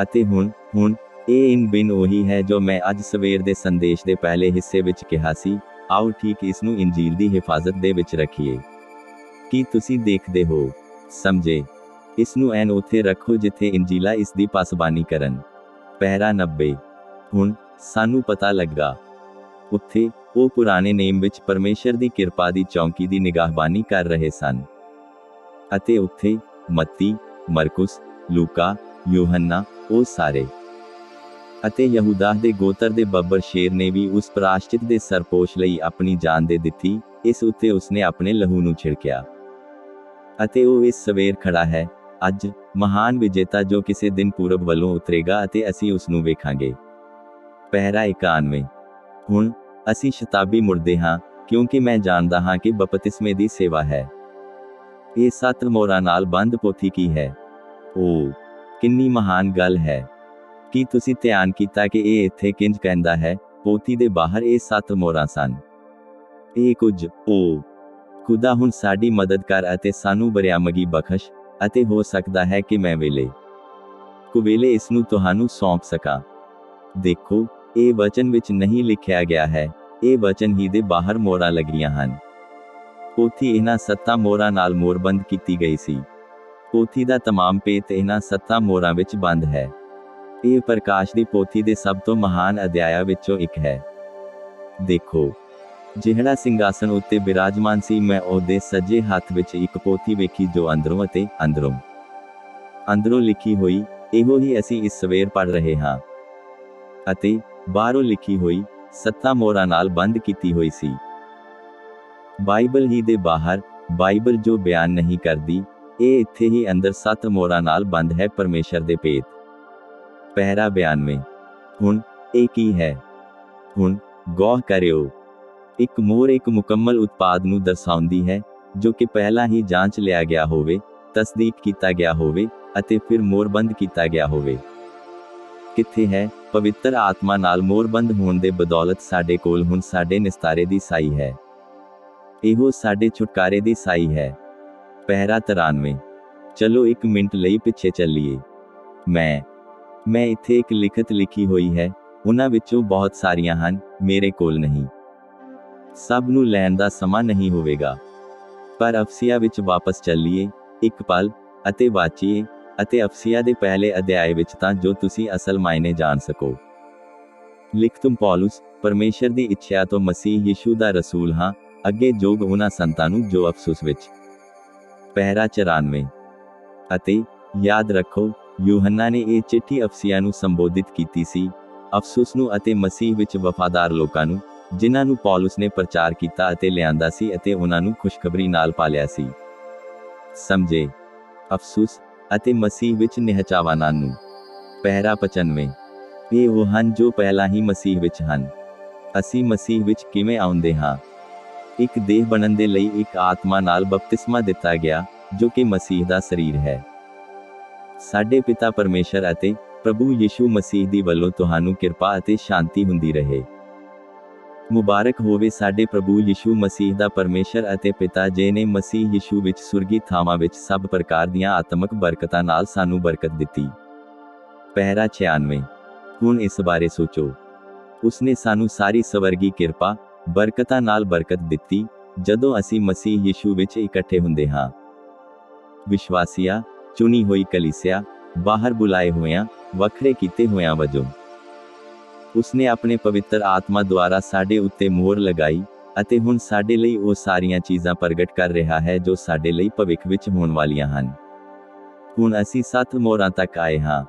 ਅਤੇ ਹੁਣ ਇਹ ਇਨ ਬਿਨ ਉਹੀ ਹੈ ਜੋ ਮੈਂ ਅੱਜ ਸਵੇਰ ਦੇ ਸੰਦੇਸ਼ ਦੇ ਪਹਿਲੇ ਹਿੱਸੇ ਵਿੱਚ ਕਿਹਾ ਸੀ। ਆਓ ਠੀਕ ਇਸ ਨੂੰ ਇੰਜੀਲ ਦੀ ਹਿਫਾਜ਼ਤ ਦੇ ਵਿੱਚ ਰੱਖੀਏ। ਕੀ ਤੁਸੀਂ ਦੇਖਦੇ ਹੋ? ਸਮਝੇ? ਇਸ ਨੂੰ ਐਨ ਉੱਥੇ ਰੱਖੋ ਜਿੱਥੇ ਇੰਜੀਲਾ ਇਸ ਦੀ ਪਾਸਬਾਨੀ ਕਰਨ। ਪਹਿਰਾ 90। ਹੁਣ ਸਾਨੂੰ ਪਤਾ ਲੱਗਾ ਉੱਥੇ ਉਹ ਪੁਰਾਣੇ ਨੇਮ ਵਿੱਚ ਪਰਮੇਸ਼ਰ ਦੀ ਕਿਰਪਾ ਦੀ ਚੌਂਕੀ ਦੀ ਨਿਗਾਹਬਾਨੀ ਕਰ ਰਹੇ ਸਨ। ਅਤੇ ਉੱਥੇ ਮੱਤੀ, ਮਰਕੁਸ, ਲੂਕਾ, ਯੂਹੰਨਾ, ਉਹ ਸਾਰੇ। ਅਤੇ ਯਹੂਦਾਹ ਦੇ ਗੋਤਰ ਦੇ ਬੱਬਰ ਸ਼ੇਰ ਨੇ ਵੀ ਉਸ ਪ੍ਰਾਸ਼ਚਿਤ ਦੇ ਸਰਪੋਸ਼ ਲਈ ਆਪਣੀ ਜਾਨ ਦੇ ਦਿੱਤੀ। ਇਸ ਉੱਤੇ ਉਸਨੇ ਆਪਣੇ ਲਹੂ ਨੂੰ ਛਿੜਕਿਆ। ਅਤੇ ਉਹ ਇਸ ਸਵੇਰ ਖੜਾ ਹੈ ਅੱਜ, ਮਹਾਨ ਵਿਜੇਤਾ ਜੋ ਕਿਸੇ ਦਿਨ ਪੂਰਬ ਵੱਲੋਂ ਉਤਰੇਗਾ ਅਤੇ ਅਸੀਂ ਉਸ ਨੂੰ ਵੇਖਾਂਗੇ। ਪਹਿਰਾ 91। ਹੁਣ ਅਸੀਂ ਸ਼ਤਾਬੀ ਮੁੜਦੇ ਹਾਂ ਕਿਉਂਕਿ ਮੈਂ ਜਾਣਦਾ ਹਾਂ ਕਿ ਬਪਤਿਸਮੇ ਦੀ ਸੇਵਾ ਹੈ। ਇਹ 7 ਮੋਹਰਾਂ ਨਾਲ ਬੰਦ ਪੋਥੀ ਕੀ ਹੈ? ਓ ਕਿੰਨੀ ਮਹਾਨ ਗੱਲ ਹੈ। ਕੀ ਤੁਸੀਂ ਧਿਆਨ ਕੀਤਾ ਕਿ ਇਹ ਇੱਥੇ ਕਿੰਜ ਕਹਿੰਦਾ ਹੈ, ਪੋਥੀ ਦੇ ਬਾਹਰ ਇਹ 7 ਮੋਹਰਾਂ ਸਨ। ਇਹ ਕੁਝ ਓ ਖੁਦਾ ਹੁਣ ਸਾਡੀ ਮਦਦ ਕਰ ਅਤੇ ਸਾਨੂੰ ਬਰਿਆਮਗੀ ਬਖਸ਼, ਅਤੇ ਹੋ ਸਕਦਾ ਹੈ ਕਿ ਮੈਂ ਵੇਲੇ ਕੁਵੇਲੇ ਇਸ ਨੂੰ ਤੁਹਾਨੂੰ ਸੌਂਪ ਸਕਾਂ। ਦੇਖੋ, ਇਹ ਵਚਨ ਵਿੱਚ ਨਹੀਂ ਲਿਖਿਆ ਗਿਆ ਹੈ, ਇਹ ਵਚਨ ਹੀ ਦੇ ਬਾਹਰ ਮੋਹਰਾਂ ਲੱਗੀਆਂ ਹਨ। ਪੋਥੀ ਇਹਨਾਂ 7 ਮੋਹਰਾਂ ਨਾਲ ਮੋਹਰਬੰਦ ਕੀਤੀ ਗਈ ਸੀ। ਪੋਥੀ ਦਾ ਤਮਾਮ ਭੇਤ ਇਹਨਾਂ 7 ਮੋਹਰਾਂ ਵਿੱਚ ਬੰਦ ਹੈ। ਇਹ ਪ੍ਰਕਾਸ਼ ਦੀ ਪੋਥੀ ਦੇ ਸਭ ਤੋਂ ਮਹਾਨ ਅਧਿਆਇਆਂ ਵਿੱਚੋਂ ਇੱਕ ਹੈ। ਦੇਖੋ, ਜਿਹੜਾ ਸਿੰਘਾਸਨ ਉੱਤੇ ਬਿਰਾਜਮਾਨ ਸੀ, ਮੈਂ ਉਹਦੇ ਸੱਜੇ ਹੱਥ ਵਿੱਚ ਇੱਕ ਪੋਥੀ ਵੇਖੀ ਜੋ ਅੰਦਰੋਂ ਅਤੇ ਅੰਦਰੋਂ ਲਿਖੀ ਹੋਈ, ਇਹੋ ਹੀ ਅਸੀਂ ਇਸ ਸਵੇਰ ਪੜ੍ਹ ਰਹੇ ਹਾਂ। ਅਤੇ ਬਾਹਰੋਂ ਲਿਖੀ ਹੋਈ 7 ਮੋਹਰਾਂ ਨਾਲ ਬੰਦ ਕੀਤੀ ਹੋਈ ਸੀ। ਬਾਈਬਲ ਹੀ ਦੇ ਬਾਹਰ, ਬਾਈਬਲ ਜੋ ਬਿਆਨ ਨਹੀਂ ਕਰਦੀ, ਇਹ ਇੱਥੇ ਹੀ ਅੰਦਰ 7 ਮੋਹਰਾਂ ਨਾਲ ਬੰਦ ਹੈ ਪਰਮੇਸ਼ਰ ਦੇ ਭੇਤ। ਪਹਿਰਾ 92। ਹੁਣ ਇਹ ਕੀ ਹੈ? ਹੁਣ ਗੌਰ ਕਰਿਓ। ਇੱਕ ਮੋਹਰ ਇੱਕ ਮੁਕੰਮਲ ਉਤਪਾਦ ਨੂੰ ਦਰਸਾਉਂਦੀ ਹੈ ਜੋ ਕਿ ਪਹਿਲਾਂ ਹੀ ਜਾਂਚ ਲਿਆ ਗਿਆ ਹੋਵੇ, ਤਸਦੀਕ ਕੀਤਾ ਗਿਆ ਹੋਵੇ ਅਤੇ ਫਿਰ ਮੋਹਰਬੰਦ ਕੀਤਾ ਗਿਆ ਹੋਵੇ। ਕਿੱਥੇ ਹੈ? ਪਵਿੱਤਰ ਆਤਮਾ ਨਾਲ ਮੋਹਰਬੰਦ ਹੋਣ ਦੇ ਬਦੌਲਤ ਸਾਡੇ ਕੋਲ ਹੁਣ ਸਾਡੇ ਨਿਸਤਾਰੇ ਦੀ ਸਾਈ ਹੈ। ਇਹੋ ਸਾਡੇ ਛੁਟਕਾਰੇ ਦੀ ਸਾਈ ਹੈ। ਪਹਿਰਾ 93। ਚਲੋ ਇੱਕ ਮਿੰਟ ਲਈ ਪਿੱਛੇ ਚੱਲੀਏ। ਮੈਂ ਇੱਥੇ ਇੱਕ ਲਿਖਤ ਲਿਖੀ ਹੋਈ ਹੈ, ਉਹਨਾਂ ਵਿੱਚੋਂ ਬਹੁਤ ਸਾਰੀਆਂ ਹਨ, ਮੇਰੇ ਕੋਲ ਨਹੀਂ। ਸਭ ਨੂੰ ਲੈਣ ਦਾ ਸਮਾਂ ਨਹੀਂ ਹੋਵੇਗਾ। ਪਰ ਅਫਸੀਆ ਵਿੱਚ ਵਾਪਸ ਚੱਲੀਏ ਇੱਕ ਪਲ ਅਤੇ ਵਾਚੀਏ, ਅਤੇ ਅਫਸੀਆ ਦੇ ਪਹਿਲੇ ਅਧਿਆਇ ਵਿੱਚ ਤਾਂ ਜੋ ਤੁਸੀਂ ਅਸਲ ਮਾਇਨੇ ਜਾਣ ਸਕੋ। ਲਿਖਤਮ ਪੌਲੁਸ, ਪਰਮੇਸ਼ਰ ਦੀ ਇੱਛਾ ਤੋਂ ਮਸੀਹ ਯਿਸੂ ਦਾ ਰਸੂਲ ਹਾਂ, ਅੱਗੇ ਜੋਗ ਉਹਨਾਂ ਸੰਤਾਂ ਨੂੰ ਜੋ ਅਫਸੁਸ ਵਿੱਚ। ਪਹਿਰਾ 94। ਅਤੇ ਯਾਦ ਰੱਖੋ, ਯੂਹੰਨਾ ਨੇ ਇਹ ਚਿੱਠੀ ਅਫਸੀਆ ਨੂੰ ਸੰਬੋਧਿਤ ਕੀਤੀ ਸੀ, ਅਫਸੁਸ ਨੂੰ ਅਤੇ ਮਸੀਹ ਵਿੱਚ ਵਫਾਦਾਰ ਲੋਕਾਂ ਨੂੰ, ਜਿਨ੍ਹਾਂ ਨੂੰ ਪੌਲੁਸ ਨੇ ਪ੍ਰਚਾਰ ਕੀਤਾ ਅਤੇ ਲਿਆਂਦਾ ਸੀ ਅਤੇ ਉਹਨਾਂ ਨੂੰ ਖੁਸ਼ਖਬਰੀ ਨਾਲ ਪਾਲਿਆ ਸੀ। ਸਮਝੇ? ਅਫਸੁਸ ਅਤੇ ਮਸੀਹ ਵਿੱਚ ਨਿਹਚਾਵਾਨਾਂ ਨੂੰ। ਪਹਿਰਾ 95। ਇਹ ਉਹ ਹਨ ਜੋ ਪਹਿਲਾਂ ਹੀ ਮਸੀਹ ਵਿੱਚ ਹਨ। ਅਸੀਂ ਮਸੀਹ ਵਿੱਚ ਕਿਵੇਂ ਆਉਂਦੇ ਹਾਂ? ਇੱਕ ਦੇਹ ਬਣਨ ਦੇ ਲਈ ਇੱਕ ਆਤਮਾ ਨਾਲ ਬਪਤਿਸਮਾ ਦਿੱਤਾ ਗਿਆ, ਜੋ ਕਿ ਮਸੀਹ ਦਾ ਸਰੀਰ ਹੈ। ਸਾਡੇ ਪਿਤਾ ਪਰਮੇਸ਼ਰ ਅਤੇ ਪ੍ਰਭੂ ਯਿਸੂ ਮਸੀਹ ਦੀ ਵੱਲੋਂ ਤੁਹਾਨੂੰ ਕਿਰਪਾ ਅਤੇ ਸ਼ਾਂਤੀ ਹੁੰਦੀ ਰਹੇ। ਮੁਬਾਰਕ ਹੋਵੇ ਸਾਡੇ ਪ੍ਰਭੂ ਯਿਸੂ ਮਸੀਹ ਦਾ ਪਰਮੇਸ਼ਰ ਅਤੇ ਪਿਤਾ, ਜਿਨੇ ਮਸੀਹ ਯਿਸੂ ਵਿੱਚ ਸੁਰਗੀ ਥਾਵਾਂ ਵਿੱਚ ਸਭ ਪ੍ਰਕਾਰ ਦੀਆਂ ਆਤਮਕ ਬਰਕਤਾਂ ਨਾਲ ਸਾਨੂੰ ਬਰਕਤ ਦਿੱਤੀ। ਪਹਿਰਾ 96। ਹੁਣ ਇਸ ਬਾਰੇ ਸੋਚੋ। ਉਸਨੇ ਸਾਨੂੰ ਸਾਰੀ ਸਵਰਗੀ ਕਿਰਪਾ, ਬਰਕਤਾਂ ਨਾਲ ਬਰਕਤ ਦਿੱਤੀ, ਜਦੋਂ ਅਸੀਂ ਮਸੀਹ ਯਿਸੂ ਵਿੱਚ ਇਕੱਠੇ ਹੁੰਦੇ ਹਾਂ। ਵਿਸ਼ਵਾਸੀਆ, ਚੁਣੀ ਹੋਈ ਕਲੀਸਿਆ, ਬਾਹਰ ਬੁਲਾਏ ਹੋਇਆਂ, ਵੱਖਰੇ ਕੀਤੇ ਹੋਇਆਂ ਵਜੋਂ। ਉਸਨੇ ਆਪਣੇ ਪਵਿੱਤਰ ਆਤਮਾ ਦੁਆਰਾ ਸਾਡੇ ਉੱਤੇ ਮੋਹਰ ਲਗਾਈ, ਅਤੇ ਹੁਣ ਸਾਡੇ ਲਈ ਉਹ ਸਾਰੀਆਂ ਚੀਜ਼ਾਂ ਪ੍ਰਗਟ ਕਰ ਰਿਹਾ ਹੈ ਜੋ ਸਾਡੇ ਲਈ ਭਵਿੱਖ ਵਿੱਚ ਹੋਣ ਵਾਲੀਆਂ ਹਨ। ਹੁਣ ਅਸੀਂ 7 ਮੋਹਰਾਂ ਤੱਕ ਆਏ ਹਾਂ।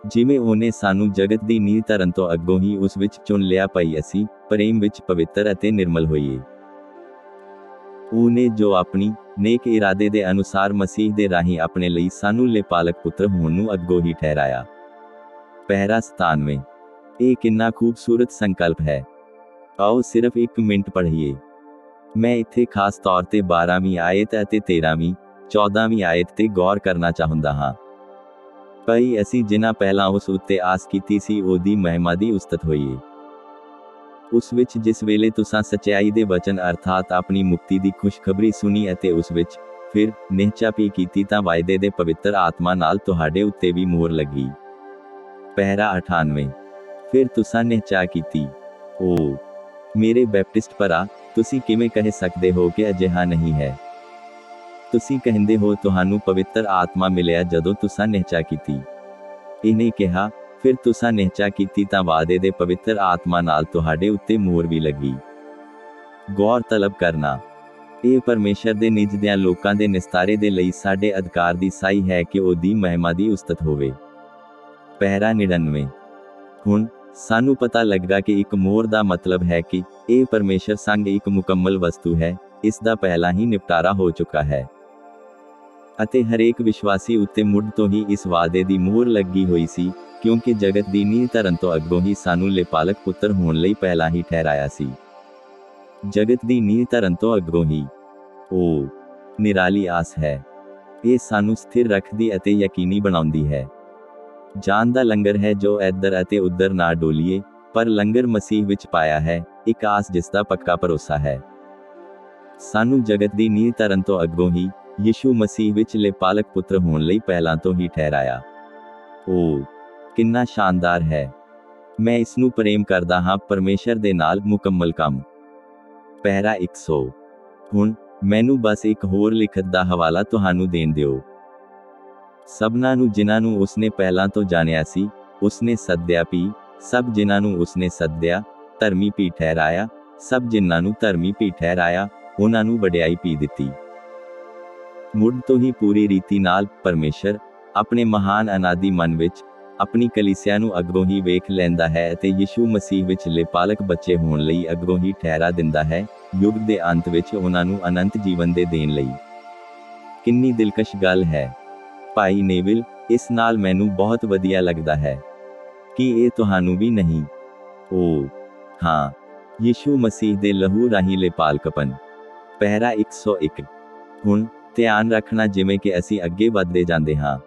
ਜਿਵੇਂ ਉਹਨੇ ਸਾਨੂੰ ਜਗਤ ਦੀ ਨੀਂਹ ਧਰਨ ਤੋਂ ਅੱਗੋਂ ਹੀ ਉਸ ਵਿੱਚ ਚੁਣ ਲਿਆ, ਪਈ ਅਸੀਂ ਪ੍ਰੇਮ ਵਿੱਚ ਪਵਿੱਤਰ ਅਤੇ ਨਿਰਮਲ ਹੋਈਏ। ਉਹਨੇ ਜੋ ਆਪਣੀ ਨੇਕ ਇਰਾਦੇ ਦੇ ਅਨੁਸਾਰ ਮਸੀਹ ਦੇ ਰਾਹੀਂ ਆਪਣੇ ਲਈ ਸਾਨੂੰ ਲੇਪਾਲਕ ਪੁੱਤਰ ਹੋਣ ਨੂੰ ਅੱਗੋਂ ਹੀ ਠਹਿਰਾਇਆ। ਪਹਿਰਾ 97। ਇਹ ਕਿੰਨਾ ਖੂਬਸੂਰਤ ਸੰਕਲਪ ਹੈ। ਆਓ ਸਿਰਫ ਇੱਕ ਮਿੰਟ ਪੜ੍ਹੀਏ। ਮੈਂ ਇੱਥੇ ਖਾਸ ਤੌਰ ਤੇ 12ਵੀਂ ਆਇਤ ਅਤੇ 13ਵੀਂ, 14ਵੀਂ ਆਇਤ ਤੇ ਗੌਰ ਕਰਨਾ ਚਾਹੁੰਦਾ ਹਾਂ। ਭਈ ਅਸੀਂ ਜਿਨ੍ਹਾਂ ਪਹਿਲਾਂ ਉਸ ਉੱਤੇ ਆਸ ਕੀਤੀ ਸੀ ਉਹਦੀ ਮਹਿਮਾ ਦੀ ਉਸਤਤ ਹੋਈਏ। ਉਸ ਵਿੱਚ ਜਿਸ ਵੇਲੇ ਤੁਸਾਂ ਸੱਚਾਈ ਦੇ ਵਚਨ ਅਰਥਾਤ ਆਪਣੀ ਮੁਕਤੀ ਦੀ ਖੁਸ਼ਖਬਰੀ ਸੁਣੀ ਅਤੇ ਉਸ ਵਿੱਚ ਫਿਰ ਨਿਹਚਾ ਪੀ ਕੀਤੀ, ਤਾਂ ਵਾਅਦੇ ਦੇ ਪਵਿੱਤਰ ਆਤਮਾ ਨਾਲ ਤੁਹਾਡੇ ਉੱਤੇ ਵੀ ਮੋਹਰ ਲੱਗੀ। ਪਹਿਰਾ 98। ਫਿਰ ਤੁਸਾਂ ਨਿਹਚਾ ਕੀਤੀ। ਓ ਮੇਰੇ ਬੈਪਟਿਸਟ ਭਰਾ, ਤੁਸੀਂ ਕਿਵੇਂ ਕਹਿ ਸਕਦੇ ਹੋ ਕਿ ਅਜਿਹਾ ਨਹੀਂ ਹੈ? ਤੁਸੀਂ ਕਹਿੰਦੇ ਹੋ ਤੁਹਾਨੂੰ ਪਵਿੱਤਰ ਆਤਮਾ ਮਿਲਿਆ ਜਦੋਂ ਤੁਸਾਂ ਨਿਹਚਾ ਕੀਤੀ। ਇਹਨੇ ਕਿਹਾ, ਫਿਰ ਤੁਸਾਂ ਨਿਹਚਾ ਕੀਤੀ ਤਾਂ ਵਾਅਦੇ ਦੇ ਪਵਿੱਤਰ ਆਤਮਾ ਨਾਲ ਤੁਹਾਡੇ ਉੱਤੇ ਮੋਹਰ ਵੀ ਲੱਗੀ। ਗੌਰ ਤਲਬ ਕਰਨਾ, ਇਹ ਪਰਮੇਸ਼ਰ ਦੇ ਨਿਜ ਦਿਆਂ ਲੋਕਾਂ ਦੇ ਨਿਸਤਾਰੇ ਦੇ ਲਈ ਸਾਡੇ ਅਧਿਕਾਰ ਦੀ ਸਾਈ ਹੈ ਕਿ ਉਹਦੀ ਮਹਿਮਾ ਦੀ ਉਸਤਤ ਹੋਵੇ। ਪਹਿਰਾ 99। ਹੁਣ ਸਾਨੂੰ ਪਤਾ ਲੱਗਾ ਕਿ ਇੱਕ ਮੋਹਰ ਦਾ ਮਤਲਬ ਹੈ ਕਿ ਇਹ ਪਰਮੇਸ਼ਰ ਸੰਗ ਇੱਕ ਮੁਕੰਮਲ ਵਸਤੂ ਹੈ, ਇਸ ਦਾ ਪਹਿਲਾਂ ਹੀ ਨਿਪਟਾਰਾ ਹੋ ਚੁੱਕਾ ਹੈ ਅਤੇ ਹਰੇਕ ਵਿਸ਼ਵਾਸੀ ਉੱਤੇ ਮੁੱਢ ਤੋਂ ਹੀ ਇਸ ਵਾਅਦੇ ਦੀ ਮੋਹਰ ਲੱਗੀ ਹੋਈ ਸੀ, ਕਿਉਂਕਿ ਜਗਤ ਦੀ ਨੀਂਹ ਧਰਨ ਤੋਂ ਅੱਗੋਂ ਹੀ ਸਾਨੂੰ ਲਿਪਾਲਕ ਪੁੱਤਰ ਹੋਣ ਲਈ ਪਹਿਲਾਂ ਹੀ ਠਹਿਰਾਇਆ ਸੀ। ਜਗਤ ਦੀ ਨੀਂਹ ਧਰਨ ਤੋਂ ਅੱਗੋਂ ਹੀ। ਉਹ ਨਿਰਾਲੀ ਆਸ ਹੈ। ਇਹ ਸਾਨੂੰ ਸਥਿਰ ਰੱਖਦੀ ਅਤੇ ਯਕੀਨੀ ਬਣਾਉਂਦੀ ਹੈ। ਜਾਨ ਦਾ ਲੰਗਰ ਹੈ ਜੋ ਇੱਧਰ ਅਤੇ ਉੱਧਰ ਨਾ ਡੋਲੀਏ, ਪਰ ਲੰਗਰ ਮਸੀਹ ਵਿੱਚ ਪਾਇਆ ਹੈ, ਇੱਕ ਆਸ ਜਿਸ ਦਾ ਪੱਕਾ ਭਰੋਸਾ ਹੈ। ਸਾਨੂੰ ਜਗਤ ਦੀ ਨੀਂਹ ਧਰਨ ਤੋਂ ਅੱਗੋਂ ਹੀ ਯਿਸੂ ਮਸੀਹ ਵਿੱਚ ਲਿਪਾਲਕ ਪੁੱਤਰ ਹੋਣ ਲਈ ਪਹਿਲਾਂ ਤੋਂ ਹੀ ਠਹਿਰਾਇਆ। ਉਹ ਕਿੰਨਾ ਸ਼ਾਨਦਾਰ ਹੈ। ਮੈਂ ਇਸ ਨੂੰ ਪ੍ਰੇਮ ਕਰਦਾ ਹਾਂ, ਪਰਮੇਸ਼ਰ ਦੇ ਨਾਲ ਮੁਕੰਮਲ ਕੰਮ। ਪਹਿਰਾ 100। ਹੁਣ ਮੈਨੂੰ ਬਸ ਇੱਕ ਹੋਰ ਲਿਖਤ ਦਾ ਹਵਾਲਾ ਤੁਹਾਨੂੰ ਦੇਣ ਦਿਓ। ਸਭਨਾਂ ਨੂੰ ਜਿਨ੍ਹਾਂ ਨੂੰ ਉਸਨੇ ਪਹਿਲਾਂ ਤੋਂ ਜਾਣਿਆ ਸੀ, ਉਸਨੇ ਸੱਦਿਆ ਵੀ, ਸਭ ਜਿਨ੍ਹਾਂ ਨੂੰ ਉਸਨੇ ਸੱਦਿਆ, ਧਰਮੀ ਵੀ ਠਹਿਰਾਇਆ, ਸਭ ਜਿਨ੍ਹਾਂ ਨੂੰ ਧਰਮੀ ਵੀ ਠਹਿਰਾਇਆ, ਉਹਨਾਂ ਨੂੰ ਵਡਿਆਈ ਵੀ ਦਿੱਤੀ। ਮੁੱਢ ਤੋਂ ਹੀ ਪੂਰੀ ਰੀਤੀ ਨਾਲ ਪਰਮੇਸ਼ਰ ਆਪਣੇ ਮਹਾਨ ਅਨਾਦੀ ਮਨ ਵਿੱਚ ਆਪਣੀ ਕਲੀਸਿਆ ਨੂੰ ਅੱਗੋਂ ਹੀ ਵੇਖ ਲੈਂਦਾ ਹੈ ਅਤੇ ਯਿਸੂ ਮਸੀਹ ਵਿੱਚ ਲਿਪਾਲਕ ਬੱਚੇ ਹੋਣ ਲਈ ਅੱਗੋਂ ਹੀ ਠਹਿਰਾ ਦਿੰਦਾ ਹੈ, ਯੁੱਗ ਦੇ ਅੰਤ ਵਿੱਚ ਉਹਨਾਂ ਨੂੰ ਅਨੰਤ ਜੀਵਨ ਦੇ ਦੇਣ ਲਈ। ਕਿੰਨੀ ਦਿਲਕਸ਼ ਗੱਲ ਹੈ ਭਾਈ ਨੇਵਿਲ, ਇਸ ਨਾਲ ਮੈਨੂੰ ਬਹੁਤ ਵਧੀਆ ਲੱਗਦਾ ਹੈ। ਕੀ ਇਹ ਤੁਹਾਨੂੰ ਵੀ ਨਹੀਂ? ਓ ਹਾਂ, ਯਿਸੂ ਮਸੀਹ ਦੇ ਲਹੂ ਰਾਹੀਂ ਲਿਪਾਲਕਪਨ। ਪਹਿਰਾ 101। ਹੁਣ ਧਿਆਨ ਰੱਖਣਾ, ਜਿਵੇਂ ਕਿ ਅਸੀਂ ਅੱਗੇ ਵਧਦੇ ਜਾਂਦੇ ਹਾਂ,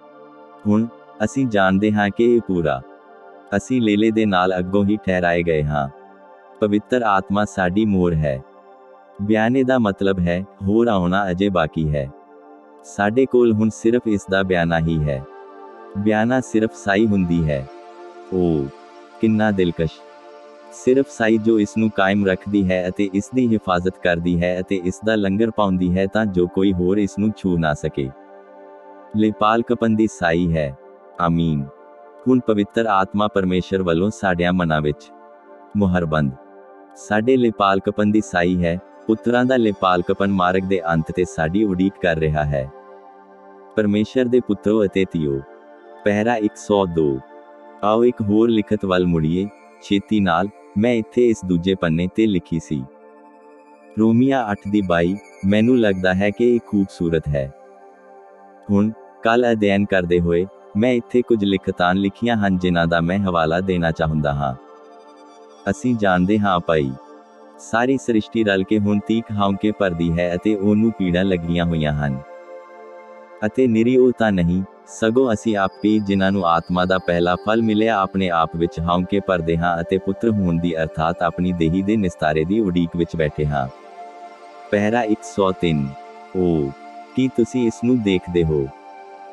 ਹੁਣ ਅਸੀਂ ਜਾਣਦੇ ਹਾਂ ਕਿ ਇਹ ਪੂਰਾ ਅਸੀਂ ਲੇਲੇ ਦੇ ਨਾਲ ਅੱਗੋਂ ਹੀ ਠਹਿਰਾਏ ਗਏ ਹਾਂ। ਪਵਿੱਤਰ ਆਤਮਾ ਸਾਡੀ ਮੋਹਰ ਹੈ। ਬਿਆਨੇ ਦਾ ਮਤਲਬ ਹੈ ਹੋਰ ਆਉਣਾ ਅਜੇ ਬਾਕੀ ਹੈ। ਸਾਡੇ ਕੋਲ ਹੁਣ ਸਿਰਫ ਇਸ ਦਾ ਬਿਆਨਾ ਹੀ ਹੈ। ਬਿਆਨਾ ਸਿਰਫ ਸਾਈ ਹੁੰਦੀ ਹੈ। ਓ ਕਿੰਨਾ ਦਿਲਕਸ਼। ਸਿਰਫ ਸਾਈ ਜੋ ਇਸ ਨੂੰ ਕਾਇਮ ਰੱਖਦੀ ਹੈ ਅਤੇ ਇਸ ਦੀ ਹਿਫਾਜ਼ਤ ਕਰਦੀ ਹੈ ਅਤੇ ਇਸ ਦਾ ਲੰਗਰ ਪਾਉਂਦੀ ਹੈ ਤਾਂ ਜੋ ਕੋਈ ਹੋਰ ਇਸ ਨੂੰ ਛੂ ਨਾ ਸਕੇ। ਲਿਪਾਲਕਪਨ ਦੀ ਸਾਈ ਹੈ। ਆਮੀਨ। ਹੁਣ ਪਵਿੱਤਰ ਆਤਮਾ ਪਰਮੇਸ਼ਰ ਵੱਲੋਂ ਸਾਡਿਆਂ ਮਨਾਂ ਵਿੱਚ ਮੁਹਰਬੰਦ ਸਾਡੇ ਲਿਪਾਲਕਪਨ ਦੀ ਸਾਈ ਹੈ। ਪੁੱਤਰਾਂ ਦਾ ਲਿਪਾਲਕਪਨ ਮਾਰਗ ਦੇ ਅੰਤ ਤੇ ਸਾਡੀ ਉਡੀਕ ਕਰ ਰਿਹਾ ਹੈ। ਪਰਮੇਸ਼ਰ ਦੇ ਪੁੱਤਰੋ ਅਤੇ ਧੀਓ। ਪਹਿਰਾ 102। ਆਓ ਇੱਕ ਹੋਰ ਲਿਖਤ ਵੱਲ ਮੁੜੀਏ, ਛੇਤੀ ਨਾਲ। ਮੈਂ ਇੱਥੇ ਇਸ ਦੂਜੇ ਪੰਨੇ ਤੇ ਲਿਖੀ ਸੀ। ਰੋਮੀਆਂ 8:22। ਮੈਨੂੰ ਲੱਗਦਾ ਹੈ ਕਿ ਇਹ ਖੂਬਸੂਰਤ ਹੈ। ਹੁਣ ਕੱਲ ਅਧਿਐਨ ਕਰਦੇ ਹੋਏ ਮੈਂ ਇੱਥੇ ਕੁਝ ਲਿਖਤਾਂ ਲਿਖੀਆਂ ਹਨ ਜਿਨ੍ਹਾਂ ਦਾ ਮੈਂ ਹਵਾਲਾ ਦੇਣਾ ਚਾਹੁੰਦਾ ਹਾਂ। ਅਸੀਂ ਜਾਣਦੇ ਹਾਂ ਭਾਈ, ਸਾਰੀ ਸ੍ਰਿਸ਼ਟੀ ਰਲ ਕੇ ਹੁਣ ਤੀਕ ਹੌਂਕੇ ਭਰਦੀ ਹੈ ਅਤੇ ਉਹਨੂੰ ਪੀੜਾਂ ਲੱਗੀਆਂ ਹੋਈਆਂ ਹਨ। ਅਤੇ ਨਿਰੀ ਉਹ ਤਾਂ ਨਹੀਂ, ਸਗੋਂ ਅਸੀਂ ਆਪ ਵੀ ਜਿਨ੍ਹਾਂ ਨੂੰ ਆਤਮਾ ਦਾ ਪਹਿਲਾ ਫਲ ਮਿਲਿਆ ਆਪਣੇ ਆਪ ਵਿੱਚ ਹੌਂਕੇ ਭਰਦੇ ਹਾਂ ਅਤੇ ਪੁੱਤਰ ਹੋਣ ਦੀ ਅਰਥਾਤ ਆਪਣੀ ਦੇਹੀ ਦੇ ਨਿਸਤਾਰੇ ਦੀ ਉਡੀਕ ਵਿੱਚ ਬੈਠੇ ਹਾਂ। ਪਹਿਰਾ 103। ਓ ਕੀ ਤੁਸੀਂ ਇਸ ਨੂੰ ਦੇਖਦੇ ਹੋ?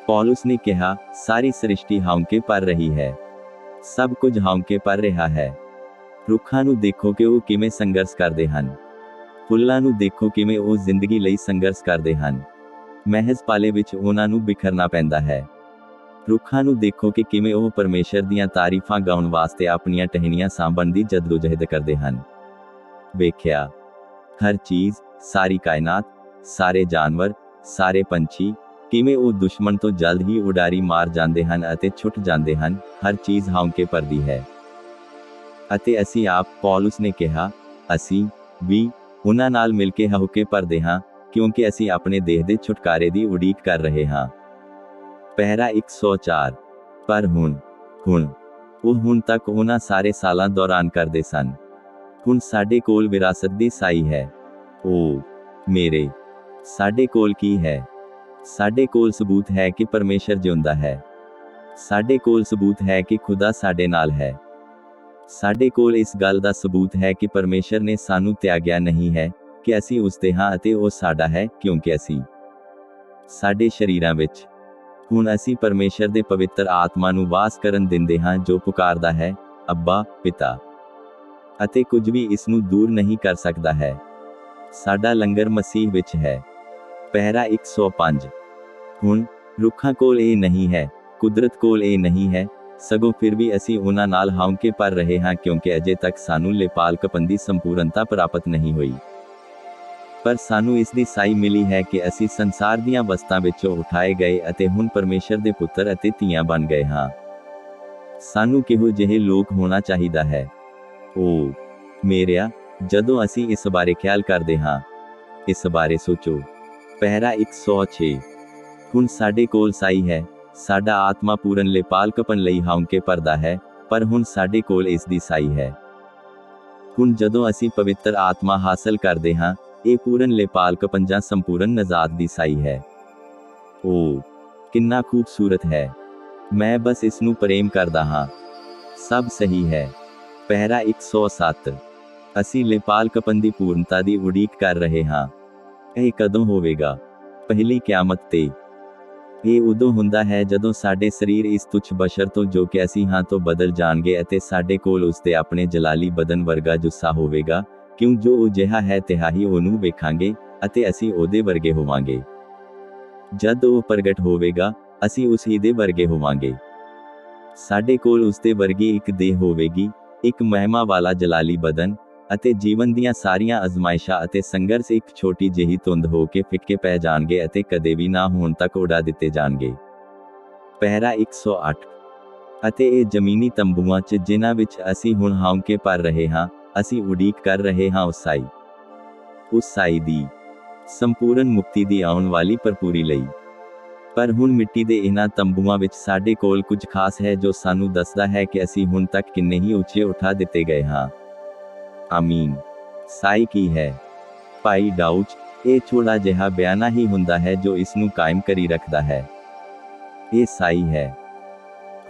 ਪੌਲੁਸ ਨੇ ਕਿਹਾ, ਸਾਰੀ ਸ੍ਰਿਸ਼ਟੀ ਹੌਂਕੇ ਭਰ ਰਹੀ ਹੈ। ਸਭ ਕੁਝ ਹੌਂਕੇ ਭਰ ਰਿਹਾ ਹੈ। ਰੁੱਖਾਂ ਨੂੰ ਦੇਖੋ ਕਿ ਉਹ ਕਿਵੇਂ ਸੰਘਰਸ਼ ਕਰਦੇ ਹਨ। ਫੁੱਲਾਂ ਨੂੰ ਦੇਖੋ ਕਿਵੇਂ ਉਹ ਜ਼ਿੰਦਗੀ ਲਈ ਸੰਘਰਸ਼ ਕਰਦੇ ਹਨ। ਮਹਿਜ਼ ਪਾਲੇ ਵਿੱਚ ਉਹਨਾਂ ਨੂੰ ਬਿਖਰਨਾ ਪੈਂਦਾ ਹੈ। ਰੁੱਖਾਂ ਨੂੰ ਦੇਖੋ ਕਿ ਕਿਵੇਂ ਉਹ ਪਰਮੇਸ਼ਰ ਦੀਆਂ ਤਾਰੀਫਾਂ ਗਾਉਣ ਵਾਸਤੇ ਆਪਣੀਆਂ ਟਹਿਣੀਆਂ ਸਾਂਭਣ ਦੀ ਜਦਦੋਜਹਿਦ ਕਰਦੇ ਹਨ। ਵੇਖਿਆ, ਹਰ ਚੀਜ਼, ਸਾਰੀ ਕਾਇਨਾਤ, ਸਾਰੇ ਜਾਨਵਰ, ਸਾਰੇ ਪੰਛੀ, ਕਿਵੇਂ ਉਹ ਦੁਸ਼ਮਣ ਤੋਂ ਜਲਦ ਹੀ ਉਡਾਰੀ ਮਾਰ ਜਾਂਦੇ ਹਨ ਅਤੇ ਛੁੱਟ ਜਾਂਦੇ ਹਨ। ਹਰ ਚੀਜ਼ ਹੌਂਕੇ ਭਰਦੀ ਹੈ। ਅਤੇ ਅਸੀਂ ਆਪ, ਪੌਲੁਸ ਨੇ ਕਿਹਾ, ਅਸੀਂ ਵੀ ਉਹਨਾਂ ਨਾਲ ਮਿਲ ਕੇ ਹੌਂਕੇ ਭਰਦੇ ਹਾਂ, ਕਿਉਂਕਿ ਅਸੀਂ ਆਪਣੇ ਦੇਹ ਦੇ ਛੁਟਕਾਰੇ ਦੀ ਉਡੀਕ ਕਰ ਰਹੇ ਹਾਂ। ਪਹਿਰਾ 104। ਪਰ ਹੁਣ ਉਹ ਹੁਣ ਤੱਕ ਉਹਨਾਂ ਸਾਰੇ ਸਾਲਾਂ ਦੌਰਾਨ ਕਰਦੇ ਸਨ। ਹੁਣ ਸਾਡੇ ਕੋਲ ਵਿਰਾਸਤ ਦੀ ਸਾਈ ਹੈ। ਓ ਮੇਰੇ, ਸਾਡੇ ਕੋਲ ਕੀ ਹੈ? ਸਾਡੇ ਕੋਲ ਸਬੂਤ ਹੈ ਕਿ ਪਰਮੇਸ਼ਰ ਜਿਉਂਦਾ ਹੈ। ਸਾਡੇ ਕੋਲ ਸਬੂਤ ਹੈ ਕਿ ਖੁਦਾ ਸਾਡੇ ਨਾਲ ਹੈ। ਸਾਡੇ ਕੋਲ ਇਸ ਗੱਲ ਦਾ ਸਬੂਤ ਹੈ ਕਿ ਪਰਮੇਸ਼ਰ ਨੇ ਸਾਨੂੰ ਤਿਆਗਿਆ ਨਹੀਂ ਹੈ, ਕਿ ਅਸੀਂ ਉਸ ਦੇ ਹਾਂ ਅਤੇ ਉਹ ਸਾਡਾ ਹੈ, ਕਿਉਂਕਿ ਅਸੀਂ ਸਾਡੇ ਸਰੀਰਾਂ ਵਿੱਚ ਹੁਣ ਅਸੀਂ ਪਰਮੇਸ਼ਰ ਦੇ ਪਵਿੱਤਰ ਆਤਮਾ ਨੂੰ ਵਾਸ ਕਰਨ ਦਿੰਦੇ ਹਾਂ ਜੋ ਪੁਕਾਰਦਾ ਹੈ, ਅੱਬਾ ਪਿਤਾ, ਅਤੇ ਕੁਝ ਵੀ ਇਸ ਨੂੰ ਦੂਰ ਨਹੀਂ ਕਰ ਸਕਦਾ ਹੈ। ਸਾਡਾ ਲੰਗਰ ਮਸੀਹ ਵਿੱਚ ਹੈ। ਪਹਿਰਾ 105। ਹੁਣ ਰੁੱਖਾਂ ਕੋਲ ਇਹ ਨਹੀਂ ਹੈ, ਕੁਦਰਤ ਕੋਲ ਇਹ ਨਹੀਂ ਹੈ, ਸਗੋਂ ਫਿਰ ਵੀ ਅਸੀਂ ਉਹਨਾਂ ਨਾਲ ਹੌਂਕੇ ਭਰ ਰਹੇ ਹਾਂ ਕਿਉਂਕਿ ਅਜੇ ਤੱਕ ਸਾਨੂੰ ਲੇਪਾਲਕਪਨ ਦੀ ਸੰਪੂਰਨਤਾ ਪ੍ਰਾਪਤ ਨਹੀਂ ਹੋਈ। ਪਰ ਸਾਨੂੰ ਇਸ ਦੀ ਸਾਈ ਮਿਲੀ ਹੈ ਕਿ ਅਸੀਂ ਸੰਸਾਰ ਦੀਆਂ ਵਸਤਾਂ ਵਿੱਚੋਂ ਉਠਾਏ ਗਏ ਅਤੇ ਹੁਣ ਪਰਮੇਸ਼ਰ ਦੇ ਪੁੱਤਰ ਅਤੇ ਧੀਆਂ ਬਣ ਗਏ ਹਾਂ। ਸਾਨੂੰ ਕਿਹੋ ਜਿਹੇ ਲੋਕ ਹੋਣਾ ਚਾਹੀਦਾ ਹੈ। ਓ ਮੇਰਿਆ, ਜਦੋਂ ਅਸੀਂ ਇਸ ਬਾਰੇ ਖਿਆਲ ਕਰਦੇ ਹਾਂ, ਇਸ ਬਾਰੇ ਸੋਚੋ। ਪਹਿਰਾ 106। ਹੁਣ ਸਾਡੇ ਕੋਲ ਸਾਈ ਹੈ, ਸਾਡਾ ਆਤਮਾ ਪੂਰਨ ਲੇਪਾਲਕਪਨ ਲਈ ਹੌਂਕੇ ਭਰਦਾ ਹੈ, ਪਰ ਹੁਣ ਸਾਡੇ ਕੋਲ ਇਸ ਦੀ ਸਾਈ ਹੈ। ਹੁਣ ਜਦੋਂ ਅਸੀਂ ਪਵਿੱਤਰ ਆਤਮਾ ਹਾਸਲ ਕਰਦੇ ਹਾਂ, ਇਹ ਪੂਰਨ ਲੇਪਾਲਕਪਨ ਜਾਂ ਸੰਪੂਰਨ ਨਜ਼ਾਤ ਦੀ ਸਾਈ ਹੈ। ਓ ਕਿੰਨਾ ਖੂਬਸੂਰਤ ਹੈ। ਮੈਂ ਬਸ ਇਸ ਨੂੰ ਪ੍ਰੇਮ ਕਰਦਾ ਹਾਂ। ਸਭ ਸਹੀ ਹੈ। ਪਹਿਰਾ 107। ਅਸੀਂ ਲੇਪਾਲਕਪਨ ਦੀ ਪੂਰਨਤਾ ਦੀ ਉਡੀਕ ਕਰ ਰਹੇ ਹਾਂ। ਇਹ ਕਦੋਂ ਹੋਵੇਗਾ? ਪਹਿਲੀ ਕਿਆਮਤ ਤੇ। ਇਹ ਉਦੋਂ ਹੁੰਦਾ ਹੈ ਜਦੋਂ ਸਾਡੇ ਸਰੀਰ ਇਸ ਤੁੱਛ ਬਸ਼ਰ ਤੋਂ ਜੋ ਕਿ ਅਸੀਂ ਹਾਂ ਤੋਂ ਬਦਲ ਜਾਣਗੇ ਅਤੇ ਸਾਡੇ ਕੋਲ ਉਸਦੇ ਆਪਣੇ ਜਲਾਲੀ ਬਦਨ ਵਰਗਾ ਜੁੱਸਾ ਹੋਵੇਗਾ, ਕਿਉਂ ਜੋ ਉਹ ਜਿਹਾ ਹੈ ਤਿਹਾ ਹੀ ਉਹਨੂੰ ਵੇਖਾਂਗੇ, ਅਤੇ ਅਸੀਂ ਉਹਦੇ ਵਰਗੇ ਹੋਵਾਂਗੇ। ਜਦ ਉਹ ਪ੍ਰਗਟ ਹੋਵੇਗਾ, ਅਸੀਂ ਉਸ ਹੀ ਦੇ ਵਰਗੇ ਹੋਵਾਂਗੇ। ਸਾਡੇ ਕੋਲ ਉਸਦੇ ਵਰਗੀ ਇੱਕ ਦੇਹ ਹੋਵੇਗੀ, ਇੱਕ ਮਹਿਮਾ ਵਾਲਾ ਜਲਾਲੀ ਬਦਨ, ਅਤੇ ਜੀਵਨ ਦੀਆਂ ਸਾਰੀਆਂ ਅਜ਼ਮਾਇਸ਼ਾਂ ਅਤੇ ਸੰਘਰਸ਼ ਇੱਕ ਛੋਟੀ ਜਿਹੀ ਧੁੰਦ ਹੋ ਕੇ ਫਿੱਕੇ ਪੈ ਜਾਣਗੇ ਅਤੇ ਕਦੇ ਵੀ ਨਾ ਹੋਣ ਤੱਕ ਉਡਾ ਦਿੱਤੇ ਜਾਣਗੇ। ਪਹਿਰਾ 108। ਅਤੇ ਇਹ ਜ਼ਮੀਨੀ ਤੰਬੂਆਂ 'ਚ ਜਿਨ੍ਹਾਂ ਵਿੱਚ ਅਸੀਂ ਹੁਣ ਹੌਂਕੇ ਭਰ ਰਹੇ ਹਾਂ, ਅਸੀਂ ਉਡੀਕ ਕਰ ਰਹੇ ਹਾਂ ਉਸ ਸਾਈ ਦੀ ਸੰਪੂਰਨ ਮੁਕਤੀ ਦੀ ਆਉਣ ਵਾਲੀ ਭਰਪੂਰੀ ਲਈ। ਪਰ ਹੁਣ ਮਿੱਟੀ ਦੇ ਇਹਨਾਂ ਤੰਬੂਆਂ ਵਿੱਚ ਸਾਡੇ ਕੋਲ ਕੁਝ ਖਾਸ ਹੈ ਜੋ ਸਾਨੂੰ ਦੱਸਦਾ ਹੈ ਕਿ ਅਸੀਂ ਹੁਣ ਤੱਕ ਕਿੰਨੇ ਹੀ ਉੱਚੇ ਉਠਾ ਦਿੱਤੇ ਗਏ ਹਾਂ। ਆਮੀਨ। ਸਾਈ ਕੀ ਹੈ? ਭਾਈ ਡਾਊਚ, ਇਹ ਛੋਟਾ ਜਿਹਾ ਬਿਆਨਾ ਹੀ ਹੁੰਦਾ ਹੈ ਜੋ ਇਸ ਨੂੰ ਕਾਇਮ ਕਰੀ ਰੱਖਦਾ ਹੈ। ਇਹ ਸਾਈ ਹੈ।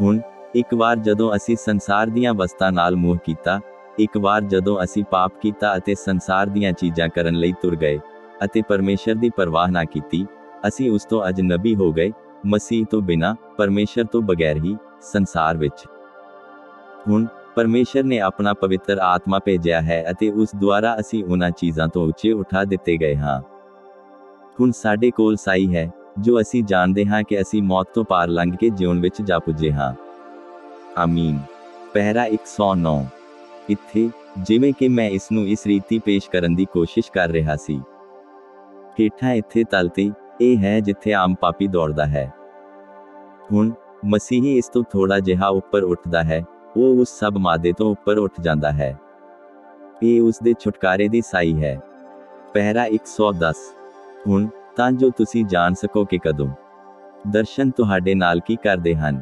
ਹੁਣ ਇੱਕ ਵਾਰ ਜਦੋਂ ਅਸੀਂ ਸੰਸਾਰ ਦੀਆਂ ਵਸਤਾਂ ਨਾਲ ਮੋਹ ਕੀਤਾ, ਇੱਕ ਵਾਰ ਜਦੋਂ ਅਸੀਂ ਪਾਪ ਕੀਤਾ ਅਤੇ ਸੰਸਾਰ ਦੀਆਂ ਚੀਜ਼ਾਂ ਕਰਨ ਲਈ ਤੁਰ ਗਏ, ਅਤੇ ਪਰਮੇਸ਼ਰ ਦੀ ਪਰਵਾਹ ਨਾ ਕੀਤੀ, ਅਸੀਂ ਉਸ ਤੋਂ ਅਜਨਬੀ ਹੋ ਗਏ, ਮਸੀਹ ਤੋਂ ਬਿਨਾਂ, ਪਰਮੇਸ਼ਰ ਤੋਂ ਬਗੈਰ ਹੀ, ਸੰਸਾਰ ਵਿੱਚ। ਹੁਣ ਪਰਮੇਸ਼ਰ ਨੇ ਆਪਣਾ ਪਵਿੱਤਰ ਆਤਮਾ ਭੇਜਿਆ ਹੈ ਅਤੇ ਉਸ ਦੁਆਰਾ ਅਸੀਂ ਉਹਨਾਂ ਚੀਜ਼ਾਂ ਤੋਂ ਉੱਚੇ ਉਠਾ ਦਿੱਤੇ ਗਏ ਹਾਂ। ਹੁਣ ਸਾਡੇ ਕੋਲ ਸਾਈ ਹੈ, ਜੋ ਅਸੀਂ ਜਾਣਦੇ ਹਾਂ ਕਿ ਅਸੀਂ ਮੌਤ ਤੋਂ ਪਾਰ ਲੰਘ ਕੇ ਜਿਉਣ ਵਿੱਚ ਜਾ ਪੁੱਜੇ ਹਾਂ। ਆਮੀਨ। ਪਹਿਰਾ 109। ਇੱਥੇ, ਜਿਵੇਂ ਕਿ ਮੈਂ ਇਸ ਨੂੰ ਇਸ ਰੀਤੀ ਪੇਸ਼ ਕਰਨ ਦੀ ਕੋਸ਼ਿਸ਼ ਕਰ ਰਿਹਾ ਸੀ। ਹੇਠਾਂ ਇੱਥੇ ਤਲ ਤੇ, ਇਹ ਹੈ ਜਿੱਥੇ ਆਮ ਪਾਪੀ ਦੌੜਦਾ ਹੈ। ਹੁਣ ਮਸੀਹੀ ਇਸ ਤੋਂ ਥੋੜਾ ਜਿਹਾ ਉੱਪਰ ਉੱਠਦਾ ਹੈ, ਉਹ ਉਸ ਸਭ ਮਾਦੇ ਤੋਂ ਉੱਪਰ ਉੱਠ ਜਾਂਦਾ ਹੈ। ਇਹ ਉਸ ਦੇ ਛੁਟਕਾਰੇ ਦੀ ਸਾਈ ਹੈ। ਪਹਿਰਾ 110। ਹੁਣ ਤਾਂ ਜੋ ਤੁਸੀਂ ਜਾਣ ਸਕੋ ਕਿ ਕਦੋਂ ਦਰਸ਼ਨ ਤੁਹਾਡੇ ਨਾਲ ਕੀ ਕਰਦੇ ਹਨ।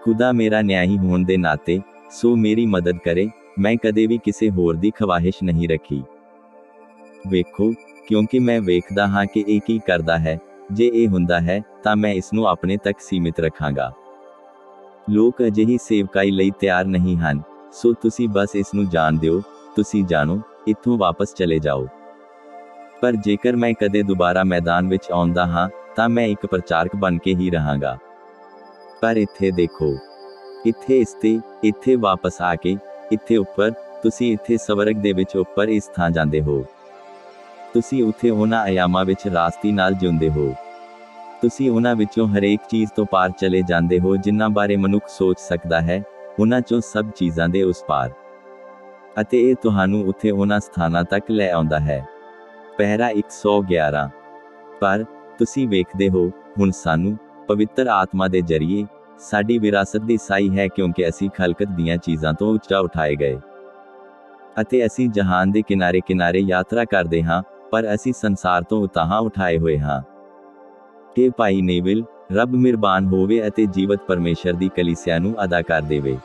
ਖੁਦਾ ਮੇਰਾ ਨਿਆਂਈ ਹੋਣ ਦੇ ਨਾਤੇ, ਸੋ ਮੇਰੀ ਮਦਦ ਕਰੇ, ਮੈਂ ਕਦੇ ਵੀ ਕਿਸੇ ਹੋਰ ਦੀ ਖਵਾਹਿਸ਼ ਨਹੀਂ ਰੱਖੀ। ਵੇਖੋ, ਕਿਉਂਕਿ ਮੈਂ ਵੇਖਦਾ ਹਾਂ ਕਿ ਇਹ ਕੀ ਕਰਦਾ ਹੈ, ਜੇ ਇਹ ਹੁੰਦਾ ਹੈ, ਤਾਂ ਮੈਂ ਇਸ ਨੂੰ ਆਪਣੇ ਤੱਕ ਸੀਮਿਤ ਰੱਖਾਂਗਾ। ਲੋਕ ਅਜਿਹੀ ਸੇਵਕਾਈ ਲਈ ਤਿਆਰ ਨਹੀਂ ਹਨ, ਸੋ ਤੁਸੀਂ ਬਸ ਇਸ ਨੂੰ ਜਾਣ ਦਿਓ, ਤੁਸੀਂ ਜਾਣੋ, ਇੱਥੋਂ ਵਾਪਸ ਚਲੇ ਜਾਓ। ਪਰ ਜੇਕਰ ਮੈਂ ਕਦੇ ਦੁਬਾਰਾ ਮੈਦਾਨ ਵਿੱਚ ਆਉਂਦਾ ਹਾਂ, ਤਾਂ ਮੈਂ ਇੱਕ ਪ੍ਰਚਾਰਕ ਬਣ ਕੇ ਹੀ ਰਹਾਂਗਾ। ਪਰ ਇੱਥੇ ਦੇਖੋ, ਇੱਥੇ ਵਾਪਸ ਆ ਕੇ, ਇੱਥੇ ਉੱਪਰ, ਤੁਸੀਂ ਇੱਥੇ ਸਵਰਗ ਦੇ ਵਿੱਚ ਉੱਪਰ ਇਸ ਥਾਂ ਜਾਂਦੇ ਹੋ। ਤੁਸੀਂ ਉੱਥੇ ਉਹਨਾਂ ਅਯਾਮਾਂ ਵਿੱਚ ਰਾਸਤੀ ਨਾਲ ਜਿਉਂਦੇ ਹੋ। ਤੁਸੀਂ ਉਹਨਾਂ ਵਿੱਚੋਂ ਹਰੇਕ ਚੀਜ਼ ਤੋਂ ਪਾਰ ਚਲੇ ਜਾਂਦੇ ਹੋ ਜਿਨ੍ਹਾਂ ਬਾਰੇ ਮਨੁੱਖ ਸੋਚ ਸਕਦਾ ਹੈ, ਉਹਨਾਂ ਚੋਂ ਸਭ ਚੀਜ਼ਾਂ ਦੇ ਉਸ ਪਾਰ। ਅਤੇ ਇਹ ਤੁਹਾਨੂੰ ਉੱਥੇ ਉਹਨਾਂ ਸਥਾਨਾਂ ਤੱਕ ਲੈ ਆਉਂਦਾ ਹੈ। ਪਹਿਰਾ 111। ਪਰ ਤੁਸੀਂ ਵੇਖਦੇ ਹੋ, ਹੁਣ ਸਾਨੂੰ, ਪਵਿੱਤਰ ਆਤਮਾ ਦੇ ਜ਼ਰੀਏ, ਸਾਡੀ ਵਿਰਾਸਤ ਦੀ ਸਾਈ ਹੈ ਕਿਉਂਕਿ ਅਸੀਂ ਖਲਕਤ ਦੀਆਂ ਚੀਜ਼ਾਂ ਤੋਂ ਉੱਚਾ ਉਠਾਏ ਗਏ। ਅਤੇ ਅਸੀਂ ਜਹਾਨ ਦੇ ਕਿਨਾਰੇ ਯਾਤਰਾ ਕਰਦੇ ਹਾਂ, ਪਰ ਅਸੀਂ ਸੰਸਾਰ ਤੋਂ ਉਤਾਹਾਂ ਉਠਾਏ ਹੋਏ ਹਾਂ। ਕਿ ਭਾਈ ਨੇਵਿਲ, ਰੱਬ ਮਿਹਰਬਾਨ ਹੋਵੇ ਅਤੇ ਜੀਵਤ ਪਰਮੇਸ਼ਰ ਦੀ ਕਲੀਸਿਆ ਨੂੰ ਅਦਾ ਕਰ ਦੇਵੇ।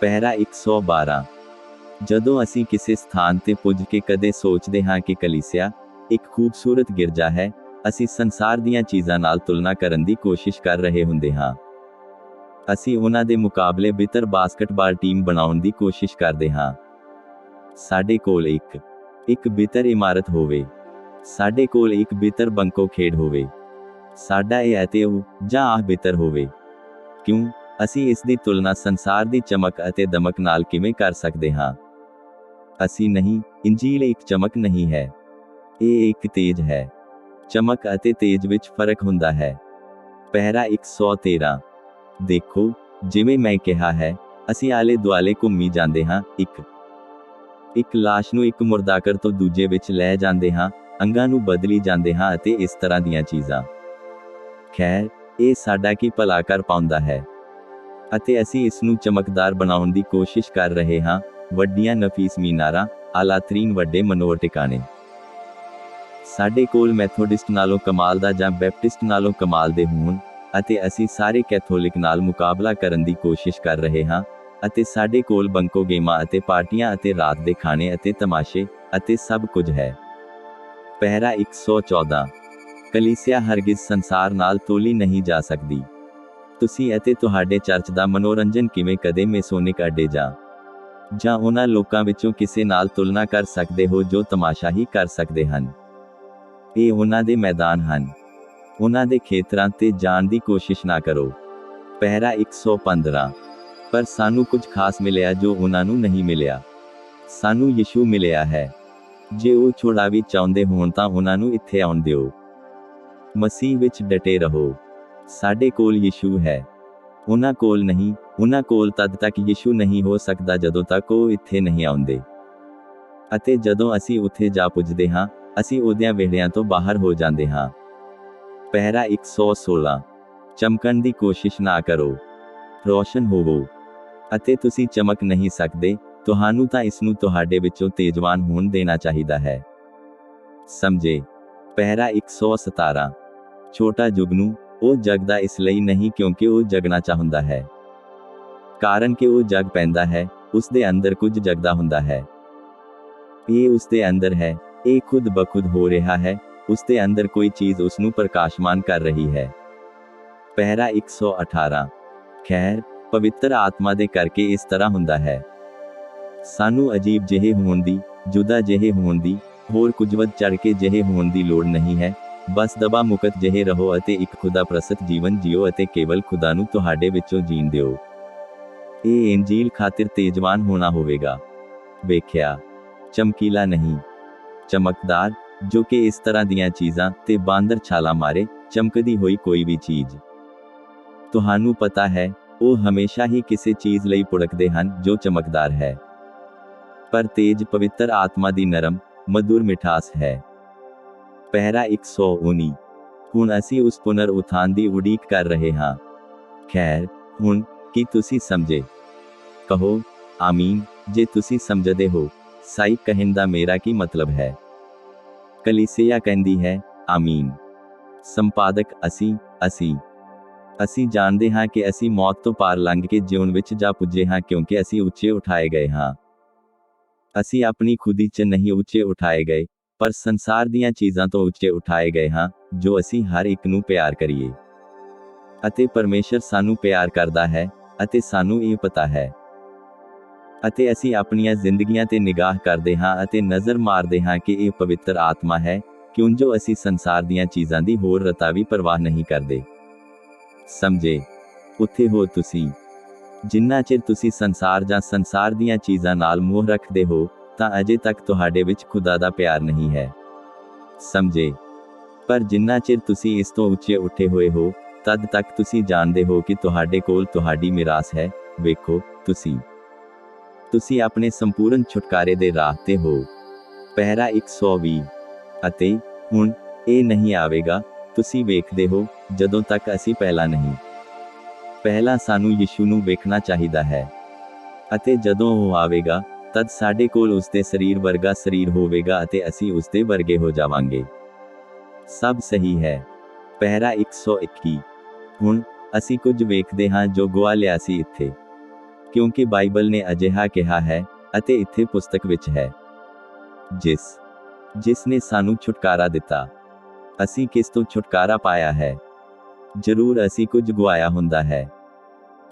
ਪਹਿਰਾ 112। ਜਦੋਂ ਅਸੀਂ ਕਿਸੇ ਸਥਾਨ ਤੇ ਪੁੱਜ ਕੇ ਕਦੇ ਸੋਚਦੇ ਹਾਂ ਕਿ ਕਲੀਸਿਆ ਇੱਕ ਖੂਬਸੂਰਤ ਗਿਰਜਾ ਹੈ, ਅਸੀਂ ਸੰਸਾਰ ਦੀਆਂ ਚੀਜ਼ਾਂ ਨਾਲ ਤੁਲਨਾ ਕਰਨ ਦੀ ਕੋਸ਼ਿਸ਼ ਕਰ ਰਹੇ ਹੁੰਦੇ ਹਾਂ। ਅਸੀਂ ਉਹਨਾਂ ਦੇ ਮੁਕਾਬਲੇ ਬਿਹਤਰ ਬਾਸਕਟਬਾਲ ਟੀਮ ਬਣਾਉਣ ਦੀ ਕੋਸ਼ਿਸ਼ ਕਰਦੇ ਹਾਂ। ਸਾਡੇ ਕੋਲ ਇੱਕ ਬਿਹਤਰ ਇਮਾਰਤ ਹੋਵੇ। ਸਾਡੇ ਕੋਲ ਇੱਕ ਬਿਹਤਰ ਬੰਕੋ ਖੇਡ ਹੋਵੇ। ਸਾਡਾ ਇਹ ਅਤੇ ਉਹ ਜਾਂ ਆਹ ਬਿਹਤਰ ਹੋਵੇ। ਕਿਉਂ? ਅਸੀਂ ਇਸ ਦੀ ਤੁਲਨਾ ਸੰਸਾਰ ਦੀ ਚਮਕ ਅਤੇ ਦਮਕ ਨਾਲ ਕਿਵੇਂ ਕਰ ਸਕਦੇ ਹਾਂ? ਅਸੀਂ ਨਹੀਂ। ਇੰਜੀਲ ਇੱਕ ਚਮਕ ਨਹੀਂ ਹੈ, ਇਹ ਇੱਕ ਤੇਜ ਹੈ। ਚਮਕ ਅਤੇ ਤੇਜ ਵਿੱਚ ਫਰਕ ਹੁੰਦਾ ਹੈ। ਪਹਿਰਾ 113। ਦੇਖੋ, ਜਿਵੇਂ ਮੈਂ ਕਿਹਾ ਹੈ, ਅਸੀਂ ਆਲੇ ਦੁਆਲੇ ਘੁੰਮੀ ਜਾਂਦੇ ਹਾਂ, ਇੱਕ ਲਾਸ਼ ਨੂੰ ਇੱਕ ਮੁਰਦਾਘਰ ਤੋਂ ਦੂਜੇ ਵਿੱਚ ਲੈ ਜਾਂਦੇ ਹਾਂ, ਅੰਗਾਂ ਨੂੰ ਬਦਲੀ ਜਾਂਦੇ ਹਾਂ ਅਤੇ ਇਸ ਤਰ੍ਹਾਂ ਦੀਆਂ ਚੀਜ਼ਾਂ। ਖੈਰ, ਇਹ ਸਾਡਾ ਕੀ ਭਲਾ ਕਰ ਪਾਉਂਦਾ ਹੈ? ਅਤੇ ਅਸੀਂ ਇਸ ਨੂੰ ਚਮਕਦਾਰ ਬਣਾਉਣ ਦੀ ਕੋਸ਼ਿਸ਼ ਕਰ ਰਹੇ ਹਾਂ, ਵੱਡੀਆਂ ਨਫੀਸ ਮੀਨਾਰਾਂ, ਆਲਾਤਰੀਨ ਵੱਡੇ ਮਨੋਹਰ ਟਿਕਾਣੇ। ਸਾਡੇ ਕੋਲ ਮੈਥੋਡਿਸਟ ਨਾਲੋਂ ਕਮਾਲ ਦਾ ਜਾਂ ਬੈਪਟਿਸਟ ਨਾਲੋਂ ਕਮਾਲ ਦੇ ਹੋਣ, ਅਤੇ ਅਸੀਂ ਸਾਰੇ ਕੈਥੋਲਿਕ ਨਾਲ ਮੁਕਾਬਲਾ ਕਰਨ ਦੀ ਕੋਸ਼ਿਸ਼ ਕਰ ਰਹੇ ਹਾਂ, ਅਤੇ ਸਾਡੇ ਕੋਲ ਬੰਕੋ ਗੇਮਾਂ ਅਤੇ ਪਾਰਟੀਆਂ ਅਤੇ ਰਾਤ ਦੇ ਖਾਣੇ ਅਤੇ ਤਮਾਸ਼ੇ ਅਤੇ ਸਭ ਕੁਝ ਹੈ। ਪਹਿਰਾ 114। ਕਲੀਸਿਆ ਹਰਗਿਜ਼ ਸੰਸਾਰ ਨਾਲ ਤੋਲੀ ਨਹੀਂ ਜਾ ਸਕਦੀ। ਤੁਸੀਂ ਅਤੇ ਤੁਹਾਡੇ ਚਰਚ ਦਾ ਮਨੋਰੰਜਨ ਕਿਵੇਂ ਕਦੇ ਮੇਸੋਨਿਕ ਅੱਡੇ ਜਾਂ ਉਹਨਾਂ ਲੋਕਾਂ ਵਿੱਚੋਂ ਕਿਸੇ ਨਾਲ ਤੁਲਨਾ ਕਰ ਸਕਦੇ ਹੋ ਜੋ ਤਮਾਸ਼ਾ ਹੀ ਕਰ ਸਕਦੇ ਹਨ? ਇਹ ਉਹਨਾਂ ਦੇ ਮੈਦਾਨ ਹਨ। ਉਹਨਾਂ ਦੇ ਖੇਤਰਾਂ ਤੇ ਜਾਣ ਦੀ ਕੋਸ਼ਿਸ਼ ਨਾ ਕਰੋ। ਪਹਿਰਾ 115। ਪਰ ਸਾਨੂੰ ਕੁਝ ਖਾਸ ਮਿਲਿਆ ਜੋ ਉਹਨਾਂ ਨੂੰ ਨਹੀਂ ਮਿਲਿਆ। ਸਾਨੂੰ ਯਿਸੂ ਮਿਲਿਆ ਹੈ। ਜੇ ਉਹ ਛੁਡਾਵੀ ਚਾਹੁੰਦੇ ਹੋਣ ਤਾਂ ਉਹਨਾਂ ਨੂੰ ਇੱਥੇ ਆਉਣ ਦਿਓ। ਮਸੀਹ ਵਿੱਚ ਡਟੇ ਰਹੋ। ਸਾਡੇ ਕੋਲ ਯਿਸੂ ਹੈ। ਉਹਨਾਂ ਕੋਲ ਨਹੀਂ। ਉਹਨਾਂ ਕੋਲ ਤਦ ਤੱਕ ਯਿਸੂ ਨਹੀਂ ਹੋ ਸਕਦਾ ਜਦੋਂ ਤੱਕ ਉਹ ਇੱਥੇ ਨਹੀਂ ਆਉਂਦੇ। ਅਤੇ ਜਦੋਂ ਅਸੀਂ ਉੱਥੇ ਜਾ ਪੁੱਜਦੇ ਹਾਂ, ਅਸੀਂ ਉਹਦਿਆਂ ਵਿਹੜਿਆਂ ਤੋਂ ਬਾਹਰ ਹੋ ਜਾਂਦੇ ਹਾਂ। ਪਹਿਰਾ 116। ਚਮਕਣ ਦੀ ਕੋਸ਼ਿਸ਼ ਨਾ ਕਰੋ। ਰੋਸ਼ਨ ਹੋਵੋ। ਅਤੇ ਤੁਸੀਂ ਚਮਕ ਨਹੀਂ ਸਕਦੇ, ਤੁਹਾਨੂੰ ਤਾਂ ਇਸ ਨੂੰ ਤੁਹਾਡੇ ਵਿੱਚੋਂ ਤੇਜਵਾਨ ਹੋਣ ਦੇਣਾ ਚਾਹੀਦਾ ਹੈ। ਸਮਝੇ? ਪਹਿਰਾ 117। ਛੋਟਾ ਜੁਗਨੂ, ਉਹ ਜਗਦਾ ਇਸ ਲਈ ਨਹੀਂ ਕਿਉਂਕਿ ਉਹ ਜਗਣਾ ਚਾਹੁੰਦਾ ਹੈ। ਕਾਰਨ ਕਿ ਉਹ ਜਗ ਪੈਂਦਾ ਹੈ, ਉਸ ਦੇ ਅੰਦਰ ਕੁਝ ਜਗਦਾ ਹੁੰਦਾ ਹੈ। ਇਹ ਉਸ ਦੇ ਅੰਦਰ ਹੈ, ਇਹ ਖੁਦ ਬਖੁਦ ਹੋ ਰਿਹਾ ਹੈ, ਉਸ ਦੇ ਅੰਦਰ ਕੋਈ ਚੀਜ਼ ਉਸ ਨੂੰ ਪ੍ਰਕਾਸ਼ਮਾਨ ਕਰ ਰਹੀ ਹੈ। ਪਹਿਰਾ 118। ਖੈਰ, ਪਵਿੱਤਰ ਆਤਮਾ ਦੇ ਕਰਕੇ ਇਸ ਤਰ੍ਹਾਂ ਹੁੰਦਾ ਹੈ। ਸਾਨੂੰ ਅਜੀਬ ਜਿਹੇ ਹੋਣ ਦੀ, ਜੁਦਾ ਜਿਹੇ ਹੋਣ ਦੀ, ਹੋਰ ਕੁਝ ਵੱਧ ਚੜ ਕੇ ਜਿਹੇ ਹੋਣ ਦੀ ਲੋੜ ਨਹੀਂ ਹੈ। ਬਸ ਦਬਾ ਮੁਕਤ ਜਿਹੇ ਰਹੋ ਅਤੇ ਇੱਕ ਖੁਦਾ ਪ੍ਰਸਤ ਜੀਵਨ ਜੀਓ ਅਤੇ ਕੇਵਲ ਖੁਦਾ ਨੂੰ ਤੁਹਾਡੇ ਵਿੱਚੋਂ ਜੀਣ ਦਿਓ। ਇਹ ਇੰਜੀਲ ਖਾਤਰ ਤੇਜਵਾਨ ਹੋਣਾ ਹੋਵੇਗਾ। ਵੇਖਿਆ? ਚਮਕੀਲਾ ਨਹੀਂ, ਚਮਕਦਾਰ, ਜੋ ਕਿ ਇਸ ਤਰ੍ਹਾਂ ਦੀਆਂ ਚੀਜ਼ਾਂ ਤੇ ਬਾਂਦਰ ਛਾਲਾਂ ਮਾਰੇ, ਚਮਕਦੀ ਹੋਈ ਕੋਈ ਵੀ ਚੀਜ਼। ਤੁਹਾਨੂੰ ਪਤਾ ਹੈ, ਉਹ ਹਮੇਸ਼ਾ ਹੀ ਕਿਸੇ ਚੀਜ਼ ਲਈ ਪੁੜਕਦੇ ਹਨ ਜੋ ਚਮਕਦਾਰ ਹੈ। ਪਰ ਤੇਜ ਪਵਿੱਤਰ ਆਤਮਾ ਦੀ ਨਰਮ, ਮਧੁਰ ਮਿਠਾਸ ਹੈ। ਪਹਿਰਾ 119। ਹੁਣ ਅਸੀਂ ਉਸ ਪੁਨਰ ਉਥਾਨ ਦੀ ਉਡੀਕ ਕਰ ਰਹੇ ਹਾਂ। ਖੈਰ, ਹੁਣ ਕੀ ਤੁਸੀਂ ਸਮਝੇ? ਕਹੋ ਆਮੀਨ ਜੇ ਤੁਸੀਂ ਸਮਝਦੇ ਹੋ। ਸਾਈ ਕਹਿਣ ਦਾ ਮੇਰਾ ਕੀ ਮਤਲਬ ਹੈ? ਕਲੀਸਿਆ ਕਹਿੰਦੀ ਹੈ ਆਮੀਨ। ਸੰਪਾਦਕ ਅਸੀਂ ਜਾਣਦੇ ਹਾਂ ਕਿ ਅਸੀਂ ਮੌਤ ਤੋਂ ਪਾਰ ਲੰਘ ਕੇ ਜਿਉਣ ਵਿੱਚ ਜਾ ਪੁੱਜੇ ਹਾਂ ਕਿਉਂਕਿ ਅਸੀਂ ਉੱਚੇ ਉਠਾਏ ਗਏ ਹਾਂ। ਅਸੀਂ ਆਪਣੀ ਖੁਦੀ 'ਚ ਨਹੀਂ ਉੱਚੇ ਉਠਾਏ ਗਏ, ਪਰ ਸੰਸਾਰ ਦੀਆਂ ਚੀਜ਼ਾਂ ਤੋਂ ਉੱਚੇ ਉਠਾਏ ਗਏ ਹਾਂ, ਜੋ ਅਸੀਂ ਹਰ ਇੱਕ ਨੂੰ ਪਿਆਰ ਕਰੀਏ। ਅਤੇ ਪਰਮੇਸ਼ਰ ਸਾਨੂੰ ਪਿਆਰ ਕਰਦਾ ਹੈ, ਅਤੇ ਸਾਨੂੰ ਇਹ ਪਤਾ ਹੈ। ਅਤੇ ਅਸੀਂ ਆਪਣੀਆਂ ਜ਼ਿੰਦਗੀਆਂ ਤੇ ਨਿਗਾਹ ਕਰਦੇ ਹਾਂ ਅਤੇ ਨਜ਼ਰ ਮਾਰਦੇ ਹਾਂ ਕਿ ਇਹ ਪਵਿੱਤਰ ਆਤਮਾ ਹੈ, ਕਿਉਂ ਜੋ ਅਸੀਂ ਸੰਸਾਰ ਦੀਆਂ ਚੀਜ਼ਾਂ ਦੀ ਹੋਰ ਰਤਾ ਵੀ ਪਰਵਾਹ ਨਹੀਂ ਕਰਦੇ। ਸਮਝੇ? ਉੱਥੇ ਹੋ ਤੁਸੀਂ। ਜਿੰਨਾ ਚਿਰ ਤੁਸੀਂ ਸੰਸਾਰ ਜਾਂ ਸੰਸਾਰ ਦੀਆਂ ਚੀਜ਼ਾਂ ਨਾਲ ਮੋਹ ਰੱਖਦੇ ਹੋ, ਤਾਂ ਅਜੇ ਤੱਕ ਤੁਹਾਡੇ ਵਿੱਚ ਖੁਦਾ ਦਾ ਪਿਆਰ ਨਹੀਂ ਹੈ। ਸਮਝੇ? ਪਰ ਜਿੰਨਾ ਚਿਰ ਤੁਸੀਂ ਇਸ ਤੋਂ ਉੱਚੇ ਉੱਠੇ ਹੋਏ ਹੋ, ਤਦ ਤੱਕ ਤੁਸੀਂ ਜਾਣਦੇ ਹੋ ਕਿ ਤੁਹਾਡੇ ਕੋਲ ਤੁਹਾਡੀ ਮਿਰਾਸ ਹੈ। ਵੇਖੋ, ਤੁਸੀਂ ਆਪਣੇ ਸੰਪੂਰਨ ਛੁਟਕਾਰੇ ਦੇ ਰਾਹ ਤੇ ਹੋ। ਪਹਿਰਾ 120। ਅਤੇ ਹੁਣ ਇਹ ਨਹੀਂ ਆਵੇਗਾ, ਤੁਸੀਂ ਵੇਖਦੇ ਹੋ, ਜਦੋਂ ਤੱਕ ਅਸੀਂ ਪਹਿਲਾਂ ਸਾਨੂੰ ਯਿਸੂ ਨੂੰ ਵੇਖਣਾ ਚਾਹੀਦਾ ਹੈ। ਅਤੇ ਜਦੋਂ ਉਹ ਆਵੇਗਾ, ਤਦ ਸਾਡੇ ਕੋਲ ਉਸ ਦੇ ਸਰੀਰ ਵਰਗਾ ਸਰੀਰ ਹੋਵੇਗਾ ਅਤੇ ਅਸੀਂ ਉਸ ਦੇ ਵਰਗੇ ਹੋ ਜਾਵਾਂਗੇ। ਸਭ ਸਹੀ ਹੈ। ਪਹਿਰਾ 121। ਹੁਣ ਅਸੀਂ ਕੁਝ ਵੇਖਦੇ ਹਾਂ ਜੋ ਗੁਆ ਲਿਆ ਸੀ ਇੱਥੇ, ਕਿਉਂਕਿ ਬਾਈਬਲ ਨੇ ਅਜਿਹਾ ਕਿਹਾ ਹੈ, ਅਤੇ ਇੱਥੇ ਪੁਸਤਕ ਵਿੱਚ ਹੈ, ਜਿਸ ਨੇ ਸਾਨੂੰ ਛੁਟਕਾਰਾ ਦਿੱਤਾ। ਅਸੀਂ ਕਿਸ ਤੋਂ ਛੁਟਕਾਰਾ ਪਾਇਆ ਹੈ? ਜ਼ਰੂਰ ਅਸੀਂ ਕੁਝ ਗੁਆਇਆ ਹੁੰਦਾ ਹੈ।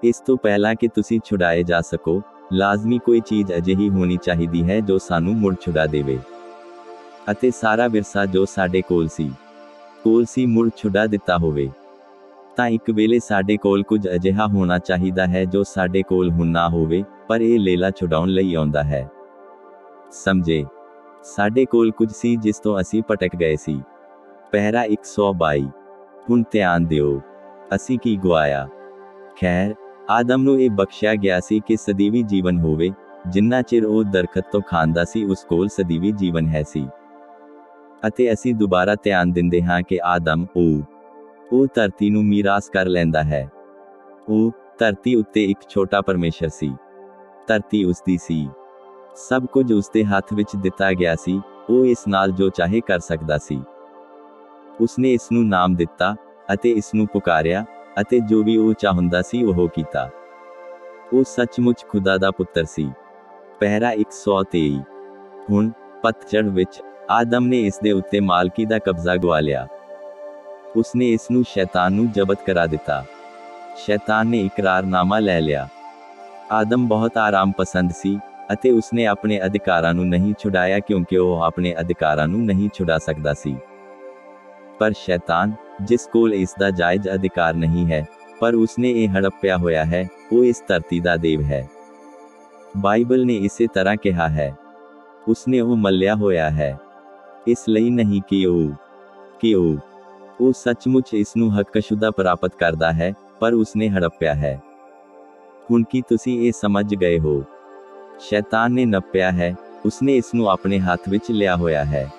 ਇਸ ਤੋਂ ਪਹਿਲਾਂ ਕਿ ਤੁਸੀਂ ਛੁਡਾਏ ਜਾ ਸਕੋ, ਲਾਜ਼ਮੀ ਕੋਈ ਚੀਜ਼ ਅਜਿਹੀ ਹੋਣੀ ਚਾਹੀਦੀ ਹੈ ਜੋ ਸਾਨੂੰ ਮੁੜ ਛੁਡਾ ਦੇਵੇ। ਅਤੇ ਸਾਰਾ ਵਿਰਸਾ ਜੋ ਸਾਡੇ ਕੋਲ ਸੀ, ਕੋਲ ਸੀ ਮੁੜ ਛੁਡਾ ਦਿੱਤਾ ਹੋਵੇ। ਤਾਂ ਇੱਕ ਵੇਲੇ ਸਾਡੇ ਕੋਲ ਕੁਝ ਅਜਿਹਾ ਹੋਣਾ ਚਾਹੀਦਾ ਹੈ ਜੋ ਸਾਡੇ ਕੋਲ ਹੁਣ ਨਾ ਹੋਵੇ, ਪਰ ਇਹ ਲੇਲਾ ਛੁਡਾਉਣ ਲਈ ਆਉਂਦਾ ਹੈ। ਸਮਝੇ? ਸਾਡੇ ਕੋਲ ਕੁਝ ਸੀ ਜਿਸ ਤੋਂ ਅਸੀਂ ਭਟਕ ਗਏ ਸੀ। ਪਹਿਰਾ 122। ਹੁਣ ਧਿਆਨ ਦਿਓ, ਅਸੀਂ ਕੀ ਗੁਆਇਆ? ਖੈਰ, ਆਦਮ ਨੂੰ ਇਹ ਬਖਸ਼ਿਆ ਗਿਆ ਸੀ ਕਿ ਸਦੀਵੀ ਜੀਵਨ ਹੋਵੇ। ਜਿੰਨਾ ਚਿਰ ਉਹ ਦਰਖਤ ਤੋਂ ਖਾਂਦਾ ਸੀ ਉਸ ਕੋਲ ਸਦੀਵੀ ਜੀਵਨ ਹੈ ਸੀ। ਅਤੇ ਅਸੀਂ ਦੁਬਾਰਾ ਧਿਆਨ ਦਿੰਦੇ ਹਾਂ ਕਿ ਆਦਮ ਉਹ ਧਰਤੀ ਨੂੰ ਮੀਰਾਸ ਕਰ ਲੈਂਦਾ ਹੈ। ਉਹ ਧਰਤੀ ਉੱਤੇ ਇੱਕ ਛੋਟਾ ਪਰਮੇਸ਼ਰ ਸੀ। ਧਰਤੀ ਉਸਦੀ ਸੀ। ਸਭ ਕੁਝ ਉਸਦੇ ਹੱਥ ਵਿੱਚ ਦਿੱਤਾ ਗਿਆ ਸੀ। ਉਹ ਇਸ ਨਾਲ ਜੋ ਚਾਹੇ ਕਰ ਸਕਦਾ ਸੀ। ਉਸਨੇ ਇਸ ਨੂੰ ਨਾਮ ਦਿੱਤਾ ਅਤੇ ਇਸ ਨੂੰ ਪੁਕਾਰਿਆ, ਅਤੇ ਜੋ ਵੀ ਉਹ ਚਾਹੁੰਦਾ ਸੀ ਉਹ ਕੀਤਾ। ਉਹ ਸੱਚਮੁੱਚ ਖੁਦਾ ਦਾ ਪੁੱਤਰ ਸੀ। ਪਹਿਰਾ 123। ਹੁਣ ਪਤਝੜ ਵਿੱਚ ਆਦਮ ਨੇ ਇਸ ਦੇ ਉੱਤੇ ਮਾਲਕੀ ਦਾ ਕਬਜ਼ਾ ਗਵਾ ਲਿਆ। ਉਸਨੇ ਇਸ ਨੂੰ ਸ਼ੈਤਾਨ ਨੂੰ ਜ਼ਬਤ ਕਰਾ ਦਿੱਤਾ। ਸ਼ੈਤਾਨ ਨੇ ਇਕਰਾਰਨਾਮਾ ਲੈ ਲਿਆ। ਆਦਮ ਬਹੁਤ ਆਰਾਮ ਪਸੰਦ ਸੀ ਅਤੇ ਉਸਨੇ ਆਪਣੇ ਅਧਿਕਾਰਾਂ ਨੂੰ ਨਹੀਂ ਛੁਡਾਇਆ ਕਿਉਂਕਿ ਉਹ ਆਪਣੇ ਅਧਿਕਾਰਾਂ ਨੂੰ ਨਹੀਂ ਛੁਡਾ ਸਕਦਾ ਸੀ। ਪਰ ਸ਼ੈਤਾਨ, ਜਿਸ ਕੋਲ ਇਸ ਦਾ ਜਾਇਜ਼ ਅਧਿਕਾਰ ਨਹੀਂ ਹੈ, ਪਰ ਉਸਨੇ ਇਹ ਹੜੱਪਿਆ ਹੋਇਆ ਹੈ, ਉਹ ਇਸ ਧਰਤੀ ਦਾ ਦੇਵ ਹੈ। ਬਾਈਬਲ ਨੇ ਇਸੇ ਤਰ੍ਹਾਂ ਕਿਹਾ ਹੈ। ਉਸਨੇ ਉਹ ਮੱਲਿਆ ਹੋਇਆ ਹੈ। ਇਸ ਲਈ ਨਹੀਂ ਕਿ ਉਹ ਸੱਚਮੁੱਚ ਇਸ ਨੂੰ ਹੱਕਸ਼ੁਦਾ ਪ੍ਰਾਪਤ ਕਰਦਾ ਹੈ, ਪਰ ਉਸਨੇ ਹੜੱਪਿਆ ਹੈ। ਹੁਣ ਕੀ ਤੁਸੀਂ ਇਹ ਸਮਝ ਗਏ ਹੋ? ਸ਼ੈਤਾਨ ਨੇ ਨੱਪਿਆ ਹੈ। ਉਸਨੇ ਇਸ ਨੂੰ ਆਪਣੇ ਹੱਥ ਵਿੱਚ ਲਿਆ ਹੋਇਆ ਹੈ।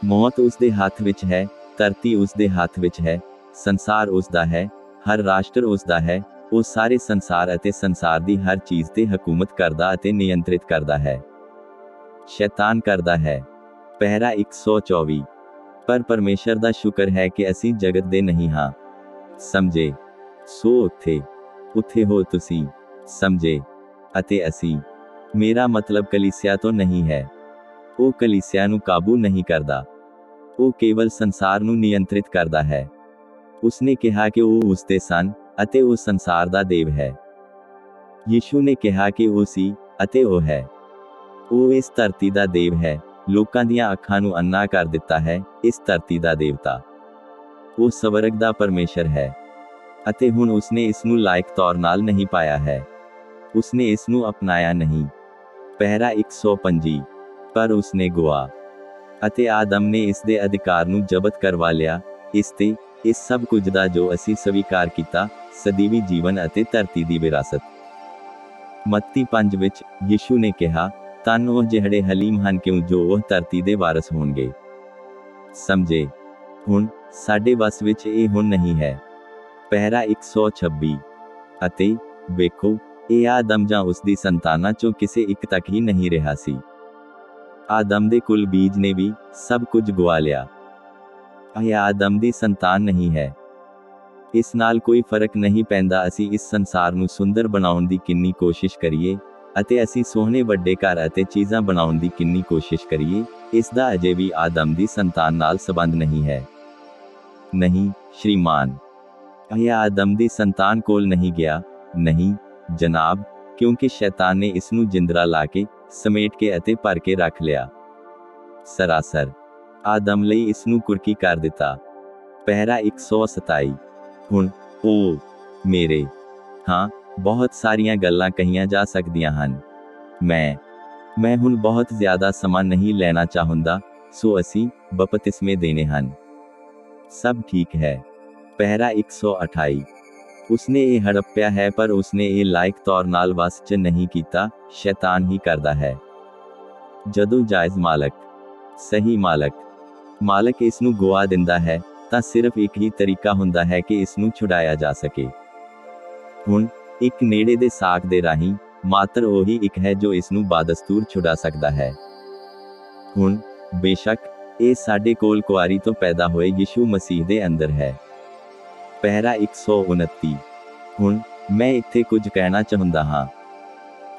ਮੌਤ ਉਸਦੇ ਹੱਥ ਵਿੱਚ ਹੈ, ਧਰਤੀ ਉਸਦੇ ਹੱਥ ਵਿੱਚ ਹੈ, ਸੰਸਾਰ ਉਸਦਾ ਹੈ, ਹਰ ਰਾਸ਼ਟਰ ਉਸਦਾ ਹੈ। ਉਹ ਸਾਰੇ ਸੰਸਾਰ ਅਤੇ ਸੰਸਾਰ ਦੀ ਹਰ ਚੀਜ਼ ਤੇ ਹਕੂਮਤ ਕਰਦਾ ਅਤੇ ਨਿਯੰਤਰਿਤ ਕਰਦਾ ਹੈ। ਸ਼ੈਤਾਨ ਕਰਦਾ ਹੈ। ਪਹਿਰਾ 124। ਪਰ ਪਰਮੇਸ਼ਰ ਦਾ ਸ਼ੁਕਰ ਹੈ ਕਿ ਅਸੀਂ ਜਗਤ ਦੇ ਨਹੀਂ ਹਾਂ। ਸਮਝੇ? ਸੋ ਉੱਥੇ ਹੋ ਤੁਸੀਂ। ਸਮਝੇ? ਅਤੇ ਅਸੀਂ, ਮੇਰਾ ਮਤਲਬ ਕਲੀਸਿਆ ਤੋਂ ਨਹੀਂ ਹੈ। ਉਹ ਕਲੀਸਿਆ ਨੂੰ ਕਾਬੂ ਨਹੀਂ ਕਰਦਾ। ਉਹ ਕੇਵਲ ਸੰਸਾਰ ਨੂੰ ਨਿਯੰਤਰਿਤ ਕਰਦਾ ਹੈ। ਉਸਨੇ ਕਿਹਾ ਕਿ ਉਹ ਉਸਦੇ ਸਨ ਅਤੇ ਉਹ ਸੰਸਾਰ ਦਾ ਦੇਵ ਹੈ। ਯਿਸੂ ਨੇ ਕਿਹਾ ਕਿ ਉਹ ਸੀ ਅਤੇ ਉਹ ਹੈ। ਉਹ ਇਸ ਧਰਤੀ ਦਾ ਦੇਵ ਹੈ। ਲੋਕਾਂ ਦੀਆਂ ਅੱਖਾਂ ਨੂੰ ਅੰਨਾ ਕਰ ਦਿੱਤਾ ਹੈ। ਇਸ ਧਰਤੀ ਦਾ ਦੇਵਤਾ। ਉਹ ਸਵਰਗ ਦਾ ਪਰਮੇਸ਼ਰ ਹੈ। ਅਤੇ ਹੁਣ ਉਸਨੇ ਇਸ ਨੂੰ ਲਾਇਕ ਤੌਰ ਨਾਲ ਨਹੀਂ ਪਾਇਆ ਹੈ। ਉਸਨੇ ਇਸ ਨੂੰ ਅਪਣਾਇਆ ਨਹੀਂ। ਪਹਿਰਾ 125। ਪਰ ਉਸਨੇ ਗੁਆ ਅਤੇ ਆਦਮ ਨੇ ਇਸ ਦੇ ਅਧਿਕਾਰ ਨੂੰ ਜ਼ਬਤ ਕਰਵਾ ਲਿਆ। ਇਸ ਸਭ ਕੁਝ ਦਾ ਜੋ ਅਸੀਂ ਸਵੀਕਾਰ ਕੀਤਾ, ਸਦੀਵੀ ਜੀਵਨ ਅਤੇ ਧਰਤੀ ਦੀ ਵਿਰਾਸਤ। ਮੱਤੀ 5 ਵਿੱਚ ਯਿਸੂ ਨੇ ਕਿਹਾ, ਧੰਨ ਉਹ ਜਿਹੜੇ ਹਲੀਮ ਹਨ ਕਿਉਂ ਜੋ ਉਹ ਧਰਤੀ ਦੇ ਵਾਰਸ ਹੋਣਗੇ। ਸਮਝੇ? ਹੁਣ ਸਾਡੇ ਵਸ ਵਿੱਚ ਇਹ ਹੁਣ ਨਹੀਂ ਹੈ। ਪਹਿਰਾ 126। ਅਤੇ ਵੇਖੋ, ਇਹ ਆਦਮ ਜਾਂ ਉਸ ਦੀ ਸੰਤਾਨਾਂ ਚੋਂ ਕਿਸੇ ਇੱਕ ਤੱਕ ਹੀ ਨਹੀਂ ਰਿਹਾ ਸੀ। ਆਦਮ ਦੇ ਕੁਲ ਬੀਜ ਨੇ ਵੀ ਸਭ ਕੁਝ ਗਵਾ ਲਿਆ। ਇਹ ਆਦਮ ਦੀ ਸੰਤਾਨ ਨਹੀਂ ਹੈ। ਇਸ ਨਾਲ ਕੋਈ ਫਰਕ ਨਹੀਂ ਪੈਂਦਾ ਅਸੀਂ ਇਸ ਸੰਸਾਰ ਨੂੰ ਸੁੰਦਰ ਬਣਾਉਣ ਦੀ ਕਿੰਨੀ ਕੋਸ਼ਿਸ਼ ਕਰੀਏ, ਅਤੇ ਅਸੀਂ ਸੋਹਣੇ ਵੱਡੇ ਘਰ ਅਤੇ ਚੀਜ਼ਾਂ ਬਣਾਉਣ ਦੀ ਕਿੰਨੀ ਕੋਸ਼ਿਸ਼ ਕਰੀਏ, ਇਸ ਦਾ ਅਜੇ ਵੀ ਆਦਮ ਦੀ ਸੰਤਾਨ ਨਾਲ ਸੰਬੰਧ ਨਹੀਂ ਹੈ। ਨਹੀਂ, ਸ਼੍ਰੀਮਾਨ। ਇਹ ਆਦਮ ਦੀ ਸੰਤਾਨ ਕੋਲ ਨਹੀਂ ਗਿਆ। ਨਹੀਂ, ਜਨਾਬ, ਕਿਉਂਕਿ ਸ਼ੈਤਾਨ ਨੇ ਇਸ ਨੂੰ ਜਿੰਦਰਾ ਲਾ ਕੇ, ਸਮੇਟ ਕੇ ਅਤੇ ਭਰ ਕੇ ਰੱਖ ਲਿਆ। ਸਰਾਸਰ ਆਦਮ ਲਈ ਇਸ ਨੂੰ ਕੁਰਕੀ ਕਰ ਦਿੱਤਾ। ਪਹਿਰਾ 127। ਹੁਣ ਮੇਰੇ ਹਾਂ, ਬਹੁਤ ਸਾਰੀਆਂ ਗੱਲਾਂ ਕਹੀਆਂ ਜਾ ਸਕਦੀਆਂ ਹਨ। ਮੈਂ ਹੁਣ ਬਹੁਤ ਜ਼ਿਆਦਾ ਸਮਾਂ ਨਹੀਂ ਲੈਣਾ ਚਾਹੁੰਦਾ, ਸੋ ਅਸੀਂ ਬਪਤਿਸਮੇ ਦੇਣੇ ਹਨ। ਸਭ ਠੀਕ ਹੈ। ਪਹਿਰਾ 128। ਉਸਨੇ ਇਹ ਹੜੱਪਿਆ ਹੈ ਪਰ ਉਸਨੇ ਇਹ ਲਾਇਕ ਤੌਰ ਨਾਲ ਵਸ 'ਚ ਨਹੀਂ ਕੀਤਾ। ਸ਼ੈਤਾਨ ਹੀ ਕਰਦਾ ਹੈ। ਜਦੋਂ ਜਾਇਜ਼ ਸਹੀ ਮਾਲਕ ਇਸ ਨੂੰ ਗੁਆ ਦਿੰਦਾ ਹੈ, ਤਾਂ ਸਿਰਫ ਇੱਕ ਹੀ ਤਰੀਕਾ ਹੁੰਦਾ ਹੈ ਕਿ ਇਸ ਨੂੰ ਛੁਡਾਇਆ ਜਾ ਸਕੇ। ਹੁਣ ਇੱਕ ਨੇੜੇ ਦੇ ਸਾਕ ਦੇ ਰਾਹੀਂ, ਮਾਤਰ ਉਹੀ ਇੱਕ ਹੈ ਜੋ ਇਸ ਨੂੰ ਬਾਦਸਤੂਰ ਛੁਡਾ ਸਕਦਾ ਹੈ। ਹੁਣ ਬੇਸ਼ੱਕ ਇਹ ਸਾਡੇ ਕੋਲ ਕੁਆਰੀ ਤੋਂ ਪੈਦਾ ਹੋਏ ਯਿਸੂ ਮਸੀਹ ਦੇ ਅੰਦਰ ਹੈ। ਪਹਿਰਾ 129। ਹੁਣ ਮੈਂ ਇੱਥੇ ਕੁਝ ਕਹਿਣਾ ਚਾਹੁੰਦਾ ਹਾਂ।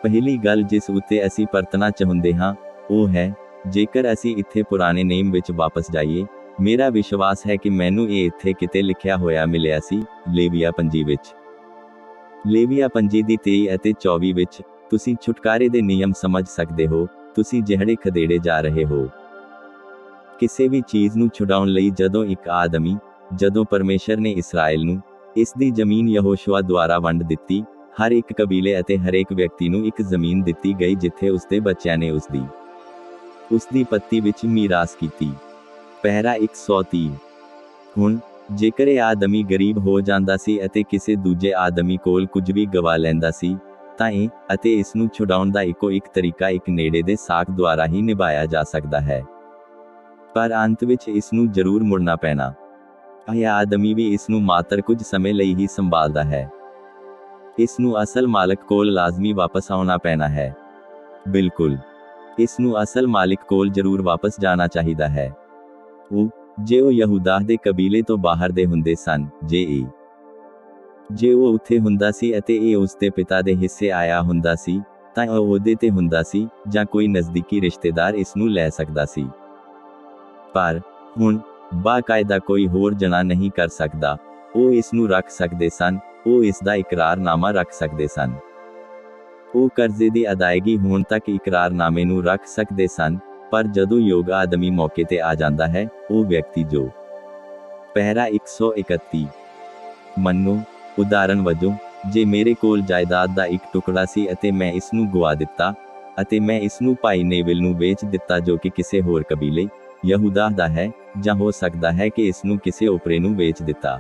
ਪਹਿਲੀ ਗੱਲ ਜਿਸ ਉੱਤੇ ਅਸੀਂ ਪਰਤਣਾ ਚਾਹੁੰਦੇ ਹਾਂ, ਉਹ ਹੈ, ਜੇਕਰ ਅਸੀਂ ਇੱਥੇ ਪੁਰਾਣੇ ਨੇਮ ਵਿੱਚ ਵਾਪਸ ਜਾਈਏ, ਮੇਰਾ ਵਿਸ਼ਵਾਸ ਹੈ ਕਿ ਮੈਨੂੰ ਇਹ ਇੱਥੇ ਕਿਤੇ ਲਿਖਿਆ ਹੋਇਆ ਮਿਲਿਆ ਸੀ, ਲੇਵੀਆ 5 ਵਿੱਚ। ਲੇਵੀਆ 5 ਦੀ 23 ਅਤੇ 24 ਵਿੱਚ, ਤੁਸੀਂ ਛੁਟਕਾਰੇ ਦੇ ਨਿਯਮ ਸਮਝ ਸਕਦੇ ਹੋ, ਤੁਸੀਂ ਜਿਹੜੇ ਖਦੇੜੇ ਜਾ ਰਹੇ ਹੋ। ਕਿਸੇ ਵੀ ਚੀਜ਼ ਨੂੰ ਛੁਡਾਉਣ ਲਈ ਜਦੋਂ ਪਰਮੇਸ਼ਰ ਨੇ ਇਸਰਾਇਲ ਨੂੰ ਇਸ ਦੀ ਜ਼ਮੀਨ ਯਹੋਸ਼ੁਆ ਦੁਆਰਾ ਵੰਡ ਦਿੱਤੀ, ਹਰ ਇੱਕ ਕਬੀਲੇ ਅਤੇ ਹਰੇਕ ਵਿਅਕਤੀ ਨੂੰ ਇੱਕ ਜ਼ਮੀਨ ਦਿੱਤੀ ਗਈ ਜਿੱਥੇ ਉਸਦੇ ਬੱਚਿਆਂ ਨੇ ਉਸਦੀ ਪੱਤੀ ਵਿੱਚ ਮੀਰਾਸ ਕੀਤੀ। ਪਹਿਰਾ 130। ਹੁਣ ਜੇਕਰ ਇਹ ਆਦਮੀ ਗਰੀਬ ਹੋ ਜਾਂਦਾ ਸੀ ਅਤੇ ਕਿਸੇ ਦੂਜੇ ਆਦਮੀ ਕੋਲ ਕੁਝ ਵੀ ਗਵਾ ਲੈਂਦਾ ਸੀ, ਤਾਂ ਇਹ ਅਤੇ ਇਸ ਨੂੰ ਛੁਡਾਉਣ ਦਾ ਇੱਕੋ ਇੱਕ ਤਰੀਕਾ ਇੱਕ ਨੇੜੇ ਦੇ ਸਾਕ ਦੁਆਰਾ ਹੀ ਨਿਭਾਇਆ ਜਾ ਸਕਦਾ ਹੈ। ਪਰ ਅੰਤ ਵਿੱਚ ਇਸ ਨੂੰ ਜ਼ਰੂਰ ਮੁੜਨਾ ਪੈਣਾ। ਇਹ ਆਦਮੀ ਵੀ ਇਸ ਨੂੰ ਮਾਤਰ ਕੁਝ ਸਮੇਂ ਲਈ ਹੀ ਸੰਭਾਲਦਾ ਹੈ। ਇਸ ਨੂੰ ਅਸਲ ਮਾਲਕ ਕੋਲ ਲਾਜ਼ਮੀ ਵਾਪਸ ਆਉਣਾ ਪੈਣਾ ਹੈ। ਬਿਲਕੁਲ, ਇਸ ਨੂੰ ਅਸਲ ਮਾਲਿਕ ਕੋਲ ਜ਼ਰੂਰ ਵਾਪਸ ਜਾਣਾ ਚਾਹੀਦਾ ਹੈ। ਜੇ ਉਹ ਯਹੂਦਾ ਦੇ ਕਬੀਲੇ ਤੋਂ ਬਾਹਰ ਦੇ ਹੁੰਦੇ ਸਨ, ਜੇ ਉਹ ਉੱਥੇ ਹੁੰਦਾ ਸੀ ਅਤੇ ਇਹ ਉਸ ਦੇ ਪਿਤਾ ਦੇ ਹਿੱਸੇ ਆਇਆ ਹੁੰਦਾ ਸੀ, ਤਾਂ ਉਹ ਉਹਦੇ ਤੇ ਹੁੰਦਾ ਸੀ, ਜਾਂ ਕੋਈ ਨਜ਼ਦੀਕੀ ਰਿਸ਼ਤੇਦਾਰ ਇਸ ਨੂੰ ਲੈ ਸਕਦਾ ਸੀ। ਪਰ ਹੁਣ ਬਾਕਾਇਦਾ ਕੋਈ ਹੋਰ ਜਣਾ ਨਹੀਂ ਕਰ ਸਕਦਾ। ਉਹ ਇਸ ਨੂੰ ਰੱਖ ਸਕਦੇ ਸਨ, ਉਹ ਇਸ ਦਾ ਇਕਰਾਰਨਾਮਾ ਰੱਖ ਸਕਦੇ ਸਨ। ਉਹ ਕਰਜ਼ੇ ਦੀ ਅਦਾਇਗੀ ਹੋਣ ਤੱਕ ਇਕਰਾਰਨਾਮੇ ਨੂੰ ਰੱਖ ਸਕਦੇ ਸਨ, ਪਰ ਜਦੋਂ ਯੋਗ ਆਦਮੀ ਮੌਕੇ ਤੇ ਆ ਜਾਂਦਾ ਹੈ, ਉਹ ਵਿਅਕਤੀ ਜੋ ਪਹਿਰਾ 131। ਮੰਨੋ, ਉਦਾਹਰਣ ਵਜੋਂ, ਜੇ ਮੇਰੇ ਕੋਲ ਜਾਇਦਾਦ ਦਾ ਇੱਕ ਟੁਕੜਾ ਸੀ ਅਤੇ ਮੈਂ ਇਸ ਨੂੰ ਗੁਆ ਦਿੱਤਾ, ਅਤੇ ਮੈਂ ਇਸ ਨੂੰ ਭਾਈ ਨੇਵਿਲ ਨੂੰ ਵੇਚ ਦਿੱਤਾ ਜੋ ਕਿ ਕਿਸੇ ਹੋਰ ਕਬੀਲੇ ਯਹੂਦਾ ਦਾ ਹੈ, ਜਾਂ ਹੋ ਸਕਦਾ ਹੈ ਕਿ ਇਸ ਨੂੰ ਕਿਸੇ ਓਪਰੇ ਨੂੰ ਵੇਚ ਦਿੱਤਾ,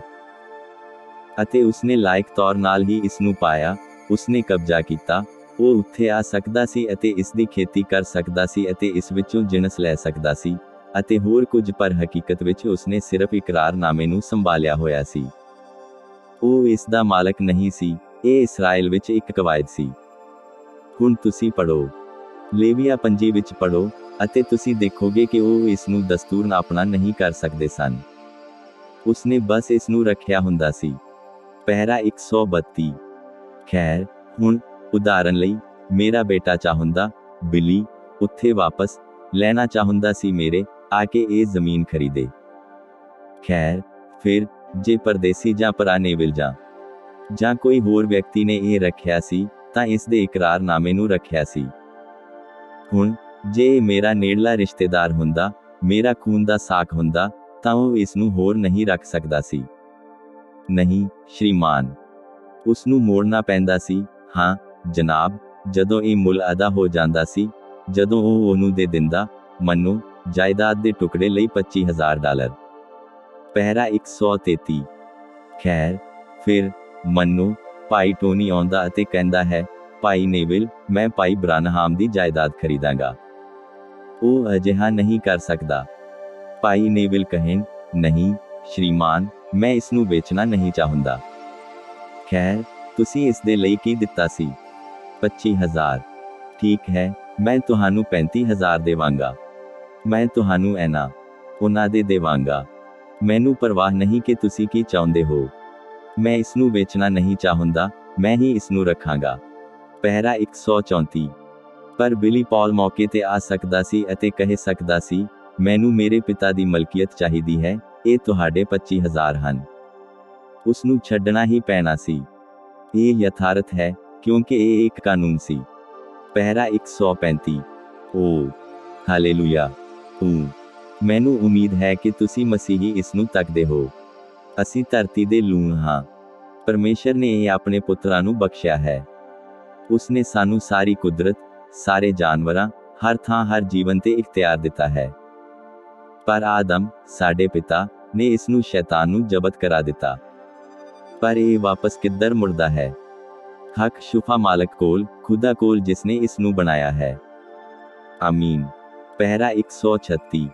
ਅਤੇ ਉਸਨੇ ਲਾਇਕ ਤੌਰ ਨਾਲ ਹੀ ਇਸ ਨੂੰ ਪਾਇਆ, ਉਸਨੇ ਕਬਜ਼ਾ ਕੀਤਾ, ਉਹ ਉੱਥੇ ਆ ਸਕਦਾ ਸੀ ਅਤੇ ਇਸ ਦੀ ਖੇਤੀ ਕਰ ਸਕਦਾ ਸੀ ਅਤੇ ਇਸ ਵਿੱਚੋਂ ਜਿਣਸ ਲੈ ਸਕਦਾ ਸੀ, ਅਤੇ ਹੋਰ ਕੁਝ, ਪਰ ਹਕੀਕਤ ਵਿੱਚ ਉਸਨੇ ਸਿਰਫ ਇਕਰਾਰਨਾਮੇ ਨੂੰ ਸੰਭਾਲਿਆ ਹੋਇਆ ਸੀ। ਉਹ ਇਸ ਦਾ ਮਾਲਕ ਨਹੀਂ ਸੀ। ਇਹ ਇਸਰਾਇਲ ਵਿੱਚ ਇੱਕ ਕਵਾਇਦ ਸੀ। ਹੁਣ ਤੁਸੀਂ ਪੜ੍ਹੋ, ਲੇਵੀਆ 5 ਵਿੱਚ ਪੜ੍ਹੋ, ਅਤੇ ਤੁਸੀਂ ਦੇਖੋਗੇ ਕਿ ਉਹ ਇਸ ਨੂੰ ਦਸਤੂਰਨ ਆਪਣਾ ਨਹੀਂ ਕਰ ਸਕਦੇ ਸਨ। ਉਸਨੇ ਬਸ ਇਸ ਨੂੰ ਰੱਖਿਆ ਹੁੰਦਾ ਸੀ। ਪਹਿਰਾ 132। ਖੈਰ, ਹੁਣ ਉਦਾਹਰਣ ਲਈ, ਮੇਰਾ ਬੇਟਾ ਚਾਹੁੰਦਾ, ਬਿਲੀ, ਉੱਥੇ ਵਾਪਸ ਲੈਣਾ ਚਾਹੁੰਦਾ ਸੀ ਮੇਰੇ ਆ ਕੇ ਇਹ ਜ਼ਮੀਨ ਖਰੀਦੇ। ਖੈਰ, ਫਿਰ ਜੇ ਪਰਦੇਸੀ ਜਾਂ ਭਰਾ ਨੇਵਿਲ ਜਾਂ ਕੋਈ ਹੋਰ ਵਿਅਕਤੀ ਨੇ ਇਹ ਰੱਖਿਆ ਸੀ, ਤਾਂ ਇਸ ਦੇ ਇਕਰਾਰਨਾਮੇ ਨੂੰ ਰੱਖਿਆ ਸੀ। ਹੁਣ ਜੇ ਇਹ ਮੇਰਾ ਨੇੜਲਾ ਰਿਸ਼ਤੇਦਾਰ ਹੁੰਦਾ, ਮੇਰਾ ਖੂਨ ਦਾ ਸਾਕ ਹੁੰਦਾ, ਤਾਂ ਉਹ ਇਸ ਨੂੰ ਹੋਰ ਨਹੀਂ ਰੱਖ ਸਕਦਾ ਸੀ। ਨਹੀਂ, ਸ਼੍ਰੀਮਾਨ, ਉਸ ਨੂੰ ਮੋੜਨਾ ਪੈਂਦਾ ਸੀ। ਹਾਂ ਜਨਾਬ, ਜਦੋਂ ਇਹ ਮੁੱਲ ਅਦਾ ਹੋ ਜਾਂਦਾ ਸੀ, ਜਦੋਂ ਉਹ ਉਹਨੂੰ ਦੇ ਦਿੰਦਾ, ਮੰਨੋ, ਜਾਇਦਾਦ ਦੇ ਟੁਕੜੇ ਲਈ $25,000। ਪਹਿਰਾ 133। ਖੈਰ, ਫਿਰ ਮੰਨੋ, ਭਾਈ ਟੋਨੀ ਆਉਂਦਾ ਅਤੇ ਕਹਿੰਦਾ ਹੈ, ਭਾਈ ਨੇਵਿਲ, ਮੈਂ ਭਾਈ ਬ੍ਰਾਨਹਾਮ ਦੀ ਜਾਇਦਾਦ ਖਰੀਦਾਂਗਾ। ਉਹ ਅਜਿਹਾ ਨਹੀਂ ਕਰ ਸਕਦਾ। ਭਾਈ ਨੇਵਿਲ ਕਹਿਣ, ਨਹੀਂ ਸ਼੍ਰੀਮਾਨ, ਮੈਂ ਇਸ ਨੂੰ ਵੇਚਣਾ ਨਹੀਂ ਚਾਹੁੰਦਾ। ਖੈਰ, ਤੁਸੀਂ ਇਸ ਦੇ ਲਈ ਕੀ ਦਿੱਤਾ ਸੀ? 25,000। ਠੀਕ ਹੈ, ਮੈਂ ਤੁਹਾਨੂੰ 35,000 ਦੇਵਾਂਗਾ। ਮੈਂ ਤੁਹਾਨੂੰ ਉਹਨਾਂ ਦੇ ਦੇਵਾਂਗਾ। ਮੈਨੂੰ ਪਰਵਾਹ ਨਹੀਂ ਕਿ ਤੁਸੀਂ ਕੀ ਚਾਹੁੰਦੇ ਹੋ। ਮੈਂ ਇਸ ਨੂੰ ਵੇਚਣਾ ਨਹੀਂ ਚਾਹੁੰਦਾ, ਮੈਂ ਹੀ ਇਸ ਨੂੰ ਰੱਖਾਂਗਾ। ਪਹਿਰਾ 134। ਪਰ ਬਿਲੀ ਪੌਲ ਮੌਕੇ ਤੇ ਆ ਸਕਦਾ ਸੀ ਅਤੇ ਕਹਿ ਸਕਦਾ ਸੀ, ਮੈਨੂੰ ਮੇਰੇ ਪਿਤਾ ਦੀ ਮਲਕੀਅਤ ਚਾਹੀਦੀ ਹੈ, ਇਹ ਤੁਹਾਡੇ 25,000 ਹਨ। ਉਸ ਨੂੰ ਛੱਡਣਾ ਹੀ ਪੈਣਾ ਸੀ। ਇਹ ਯਥਾਰਥ ਹੈ, ਕਿਉਂਕਿ ਇਹ ਇੱਕ ਕਾਨੂੰਨ ਸੀ। ਪਹਿਰਾ 135। ਓ ਹਾਲੇਲੂਇਆ। ਮੈਨੂੰ ਉਮੀਦ ਹੈ ਕਿ ਤੁਸੀਂ ਮਸੀਹੀ ਇਸ ਨੂੰ ਤੱਕਦੇ ਹੋ। ਅਸੀਂ ਧਰਤੀ ਦੇ ਲੂਣ ਹਾਂ। ਪਰਮੇਸ਼ਰ ਨੇ ਇਹ ਆਪਣੇ ਪੁੱਤਰਾਂ ਨੂੰ ਬਖਸ਼ਿਆ ਹੈ। ਉਸਨੇ ਸਾਨੂੰ ਸਾਰੀ ਕੁਦਰਤ, ਸਾਰੇ ਜਾਨਵਰਾਂ, ਹਰ ਥਾਂ, ਹਰ ਜੀਵਨ ਤੇ ਇਖਤਿਆਰ ਦਿੱਤਾ ਹੈ। ਪਰ ਆਦਮ, ਸਾਡੇ ਪਿਤਾ, ਨੇ ਇਸ ਨੂੰ ਸ਼ੈਤਾਨ ਨੂੰ ਜ਼ਬਤ ਕਰਾ ਦਿੱਤਾ। ਪਰ ਇਹ ਵਾਪਸ ਕਿੱਧਰ ਮੁੜਦਾ ਹੈ? ਹੱਕ ਸ਼ੁਫਾ ਮਾਲਕ ਕੋਲ, ਖੁਦਾ ਕੋਲ ਜਿਸ ਨੇ ਇਸ ਨੂੰ ਬਣਾਇਆ ਹੈ। ਆਮੀਨ। ਪਹਿਰਾ 136।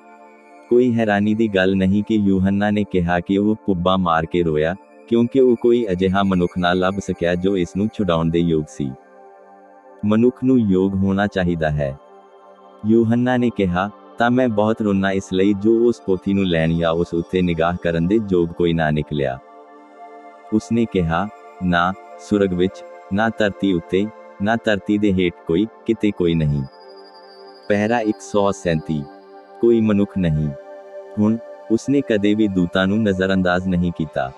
ਕੋਈ ਹੈਰਾਨੀ ਦੀ ਗੱਲ ਨਹੀਂ ਕਿ ਯੂਹੰਨਾ ਨੇ ਕਿਹਾ ਕਿ ਉਹ ਪੁੱਬਾਂ ਮਾਰ ਕੇ ਰੋਇਆ, ਕਿਉਂਕਿ ਉਹ ਕੋਈ ਅਜਿਹਾ ਮਨੁੱਖ ਨਾ ਲੱਭ ਸਕਿਆ ਜੋ ਇਸ ਨੂੰ ਛੁਡਾਉਣ ਦੇ ਯੋਗ ਸੀ। ਮਨੁੱਖ ਨੂੰ ਯੋਗ ਹੋਣਾ ਚਾਹੀਦਾ ਹੈ। ਯੂਹੰਨਾ ਨੇ ਕਿਹਾ, ਤਾਂ ਮੈਂ ਬਹੁਤ ਰੋਨਾ ਇਸ ਲਈ ਜੋ ਉਸ ਪੋਥੀ ਨੂੰ ਲੈਣ ਜਾਂ ਉਸ ਉੱਤੇ ਨਿਗਾਹ ਕਰਨ ਦੇ ਯੋਗ ਕੋਈ ਨਾ ਨਿਕਲਿਆ। ਉਸਨੇ ਕਿਹਾ, ਨਾ ਸੁਰਗ ਵਿੱਚ, ਨਾ ਧਰਤੀ ਉੱਤੇ, ਨਾ ਧਰਤੀ ਦੇ ਹੇਠ ਕਿਤੇ ਕੋਈ ਨਹੀਂ। ਪਹਿਰਾ 137। ਕੋਈ ਮਨੁੱਖ ਨਹੀਂ। ਹੁਣ, ਉਸਨੇ ਕਦੇ ਵੀ ਦੂਤਾਂ ਨੂੰ ਨਜ਼ਰਅੰਦਾਜ਼ ਨਹੀਂ ਕੀਤਾ।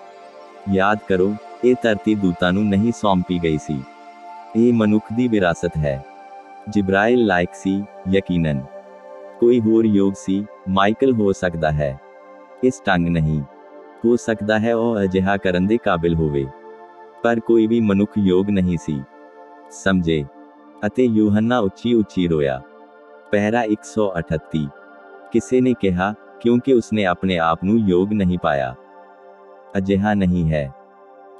ਯਾਦ ਕਰੋ, ਇਹ ਧਰਤੀ ਦੂਤਾਂ ਨੂੰ ਨਹੀਂ ਸੌਂਪੀ ਗਈ ਸੀ। ਇਹ ਮਨੁੱਖ ਦੀ ਵਿਰਾਸਤ ਹੈ। ਜਿਬਰਾਇਲ ਲਾਇਕ ਸੀ, ਯਕੀਨਨ। ਕੋਈ ਹੋਰ ਯੋਗ ਸੀ, ਮਾਈਕਲ ਹੋ ਸਕਦਾ ਹੈ। ਇਸ ਢੰਗ ਨਹੀਂ ਹੋ ਸਕਦਾ ਹੈ ਉਹ ਅਜਿਹਾ ਕਰਨ ਦੇ ਕਾਬਿਲ ਹੋਵੇ। ਪਰ ਕੋਈ ਵੀ ਮਨੁੱਖ ਯੋਗ ਨਹੀਂ ਸੀ। ਸਮਝੇ? ਅਤੇ ਯੂਹੰਨਾ ਉੱਚੀ ਉੱਚੀ ਰੋਇਆ। ਪਹਿਰਾ 138। ਕਿਸੇ ਨੇ ਕਿਹਾ, ਕਿਉਂਕਿ ਉਸਨੇ ਆਪਣੇ ਆਪ ਨੂੰ ਯੋਗ ਨਹੀਂ ਪਾਇਆ। ਅਜਿਹਾ ਨਹੀਂ ਹੈ।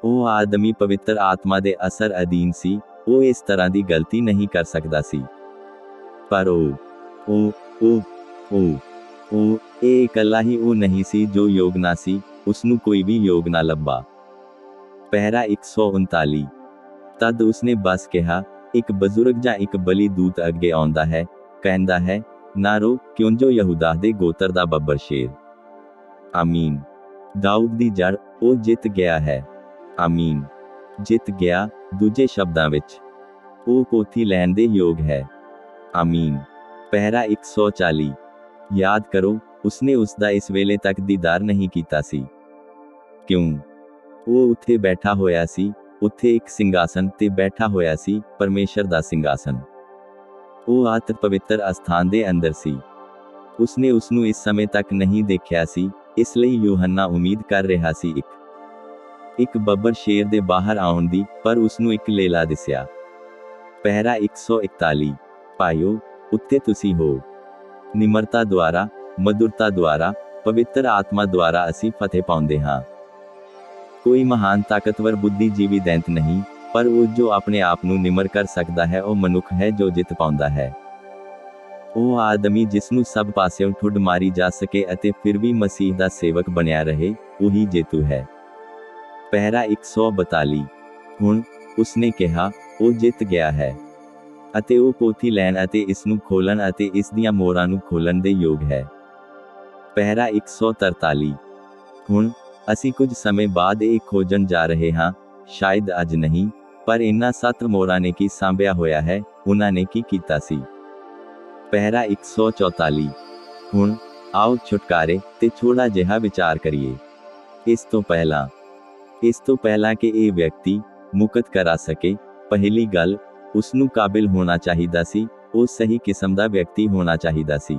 ਉਹ ਆਦਮੀ ਪਵਿੱਤਰ ਆਤਮਾ ਦੇ ਅਸਰ ਅਧੀਨ ਸੀ, ਉਹ ਇਸ ਤਰ੍ਹਾਂ ਦੀ ਗਲਤੀ ਨਹੀਂ ਕਰ ਸਕਦਾ ਸੀ। ਪਰ ਇਹ ਇਕੱਲਾ ਹੀ ਉਹ ਨਹੀਂ ਸੀ ਜੋ ਯੋਗ ਨਾ ਸੀ, ਉਸਨੂੰ ਕੋਈ ਵੀ ਯੋਗ ਨਾ ਲੱਭਾ। ਪਹਿਰਾ 139। ਤਦ ਉਸਨੇ ਬਸ ਕਿਹਾ, ਇੱਕ ਬਜ਼ੁਰਗ ਜਾਂ ਇੱਕ ਬਲੀ ਦੂਤ ਅੱਗੇ ਆਉਂਦਾ ਹੈ, ਕਹਿੰਦਾ ਹੈ, ਨਾ ਰੋ, ਕਿਉਂ ਜੋ ਯਹੂਦਾ ਦੇ ਗੋਤਰ ਦਾ ਬੱਬਰ ਸ਼ੇਰ। ਆਮੀਨ। ਦਾਊਦ ਦੀ ਜੜ, ਉਹ ਜਿੱਤ ਗਿਆ ਹੈ। ਆਮੀਨ। ਜਿੱਤ ਗਿਆ, ਦੂਜੇ ਸ਼ਬਦਾਂ ਵਿੱਚ ਉਹ ਪੋਥੀ ਲੈਣ ਦੇ ਯੋਗ ਹੈ। ਆਮੀਨ। ਪਹਿਰਾ 140। ਯਾਦ ਕਰੋ, ਉਸਨੇ ਉਸ ਦਾ ਇਸ ਵੇਲੇ ਤੱਕ ਦੀਦਾਰ ਨਹੀਂ ਕੀਤਾ ਸੀ। ਕਿਉਂ? ਉਹ ਉੱਥੇ ਬੈਠਾ ਹੋਇਆ ਸੀ, ਉੱਥੇ ਇੱਕ ਸਿੰਘਾਸਨ ਤੇ ਬੈਠਾ ਹੋਇਆ ਸੀ, ਪਰਮੇਸ਼ਰ ਦਾ ਸਿੰਘਾਸਨ। ਉਹ ਆਤ ਪਵਿੱਤਰ ਅਸਥਾਨ ਦੇ ਅੰਦਰ ਸੀ। ਉਸਨੇ ਉਸਨੂੰ ਇਸ ਸਮੇਂ ਤੱਕ ਨਹੀਂ ਦੇਖਿਆ ਸੀ, ਇਸ ਲਈ ਯੂਹੰਨਾ ਉਮੀਦ ਕਰ ਰਿਹਾ ਸੀ ਇੱਕ ਬੱਬਰ ਸ਼ੇਰ ਦੇ ਬਾਹਰ ਆਉਣ ਦੀ, ਪਰ ਉਸਨੂੰ ਇੱਕ ਲੇਲਾ ਦਿਸਿਆ। ਪਹਿਰਾ 141। ਭਾਈਓ, ਉੱਥੇ ਤੁਸੀਂ ਹੋ। ਨਿਮਰਤਾ ਦੁਆਰਾ, ਮਧੁਰਤਾ ਦੁਆਰਾ, ਪਵਿੱਤਰ ਆਤਮਾ ਦੁਆਰਾ ਅਸੀਂ ਫਤਿਹ ਪਾਉਂਦੇ ਹਾਂ। ਕੋਈ ਮਹਾਨ ਤਾਕਤਵਰ ਬੁੱਧੀਜੀਵੀ ਦੈਂਤ ਨਹੀਂ, ਪਰ ਉਹ ਜੋ ਆਪਣੇ ਆਪ ਨੂੰ ਨਿਮਰ ਕਰ ਸਕਦਾ ਹੈ ਉਹ ਮਨੁੱਖ ਹੈ ਜੋ ਜਿੱਤ ਪਾਉਂਦਾ ਹੈ। ਉਹ ਆਦਮੀ ਜਿਸ ਨੂੰ ਸਭ ਪਾਸਿਓਂ ਠੁੱਡ ਮਾਰੀ ਜਾ ਸਕੇ ਅਤੇ ਫਿਰ ਵੀ ਮਸੀਹ ਦਾ ਸੇਵਕ ਬਣਿਆ ਰਹੇ, ਉਹੀ ਜੇਤੂ ਹੈ। ਪਹਿਰਾ 142। ਹੁਣ ਉਸਨੇ ਕਿਹਾ, ਉਹ ਜਿੱਤ ਗਿਆ ਹੈ ਅਤੇ ਉਹ ਪੋਥੀ ਲੈਣ ਅਤੇ ਇਸ ਨੂੰ ਖੋਲਣ ਅਤੇ ਇਸ ਦੀਆਂ ਮੋਹਰਾਂ ਨੂੰ ਖੋਲਣ ਦੇ ਯੋਗ ਹੈ। ਪਹਿਰਾ 143। ਹੁਣ ਅਸੀਂ ਕੁਝ ਸਮੇਂ ਬਾਅਦ ਇਹ ਖੋਜਣ ਜਾ ਰਹੇ ਹਾਂ, ਸ਼ਾਇਦ ਅੱਜ ਨਹੀਂ, ਪਰ ਇਹਨਾਂ 7 ਮੋਹਰਾਂ ਨੇ ਕੀ ਸਾਂਭਿਆ ਹੋਇਆ ਹੈ, ਉਹਨਾਂ ਨੇ ਕੀ ਕੀਤਾ ਸੀ। ਪਹਿਰਾ 144। ਹੁਣ ਆਓ ਛੁਟਕਾਰੇ ਤੇ ਥੋੜਾ ਜਿਹਾ ਵਿਚਾਰ ਕਰੀਏ। ਇਸ ਤੋਂ ਪਹਿਲਾਂ ਕਿ ਇਹ ਵਿਅਕਤੀ ਮੁਕਤ ਕਰਾ ਸਕੇ, ਪਹਿਲੀ ਗੱਲ, ਉਸ ਨੂੰ ਕਾਬਿਲ ਹੋਣਾ ਚਾਹੀਦਾ ਸੀ, ਉਹ ਸਹੀ ਕਿਸਮ ਦਾ ਵਿਅਕਤੀ ਹੋਣਾ ਚਾਹੀਦਾ ਸੀ।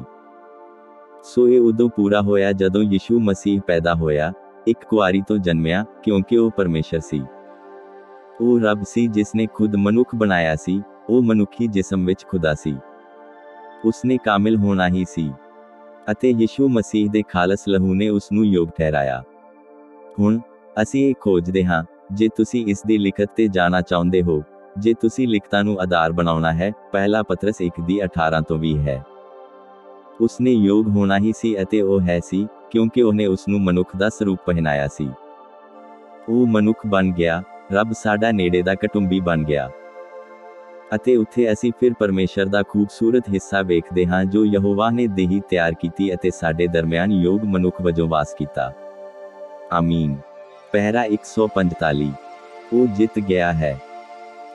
ਸੋ ਇਹ ਉਦੋਂ ਪੂਰਾ ਹੋਇਆ ਜਦੋਂ ਯਿਸੂ ਮਸੀਹ ਪੈਦਾ ਹੋਇਆ, ਇੱਕ ਕੁਆਰੀ ਤੋਂ ਜਨਮਿਆ, ਕਿਉਂਕਿ ਉਹ ਪਰਮੇਸ਼ਰ ਸੀ। ਉਹ ਰੱਬ ਸੀ ਜਿਸ ਨੇ ਖੁਦ ਮਨੁੱਖ ਬਣਾਇਆ ਸੀ, ਉਹ ਮਨੁੱਖੀ ਜਿਸਮ ਵਿੱਚ ਖੁਦਾ ਸੀ। ਉਸਨੇ ਕਾਮਿਲ ਹੋਣਾ ਹੀ ਸੀ ਅਤੇ ਯਿਸੂ ਮਸੀਹ ਦੇ ਖਾਲਸ ਲਹੂ ਨੇ ਉਸ ਨੂੰ ਯੋਗ ਠਹਿਰਾਇਆ। ਹੁਣ ਅਸੀਂ ਇਹ ਖੋਜਦੇ ਹਾਂ, ਜੇ ਤੁਸੀਂ ਇਸ ਦੀ ਲਿਖਤ ਤੇ ਜਾਣਾ ਚਾਹੁੰਦੇ ਹੋ, ਜੇ ਤੁਸੀਂ ਲਿਖਤਾਂ ਨੂੰ ਆਧਾਰ ਬਣਾਉਣਾ ਹੈ, ਪਹਿਲਾ ਪਤਰਸ 1:18-20 ਹੈ। ਉਸਨੇ ਯੋਗ ਹੋਣਾ ਹੀ ਸੀ ਅਤੇ ਉਹ ਹੈ ਸੀ, ਕਿਉਂਕਿ ਉਹਨੇ ਉਸ ਨੂੰ ਮਨੁੱਖ ਦਾ ਸਰੂਪ ਪਹਿਨਾਇਆ ਸੀ। ਉਹ ਮਨੁੱਖ ਬਣ ਗਿਆ, ਰੱਬ ਸਾਡਾ ਨੇੜੇ ਦਾ ਕੁਟੁੰਬੀ ਬਣ ਗਿਆ। ਅਤੇ ਉੱਥੇ ਅਸੀਂ ਫਿਰ ਪਰਮੇਸ਼ਰ ਦਾ ਖੂਬਸੂਰਤ ਹਿੱਸਾ ਵੇਖਦੇ ਹਾਂ ਜੋ ਯਹੋਵਾ ਨੇ ਦੇਹੀ ਤਿਆਰ ਕੀਤੀ ਅਤੇ ਸਾਡੇ ਦਰਮਿਆਨ ਯੋਗ ਮਨੁੱਖ ਵਜੋਂ ਵਾਸ ਕੀਤਾ। ਆਮੀਨ। ਪਹਿਰਾ 145। ਉਹ ਜਿੱਤ ਗਿਆ ਹੈ।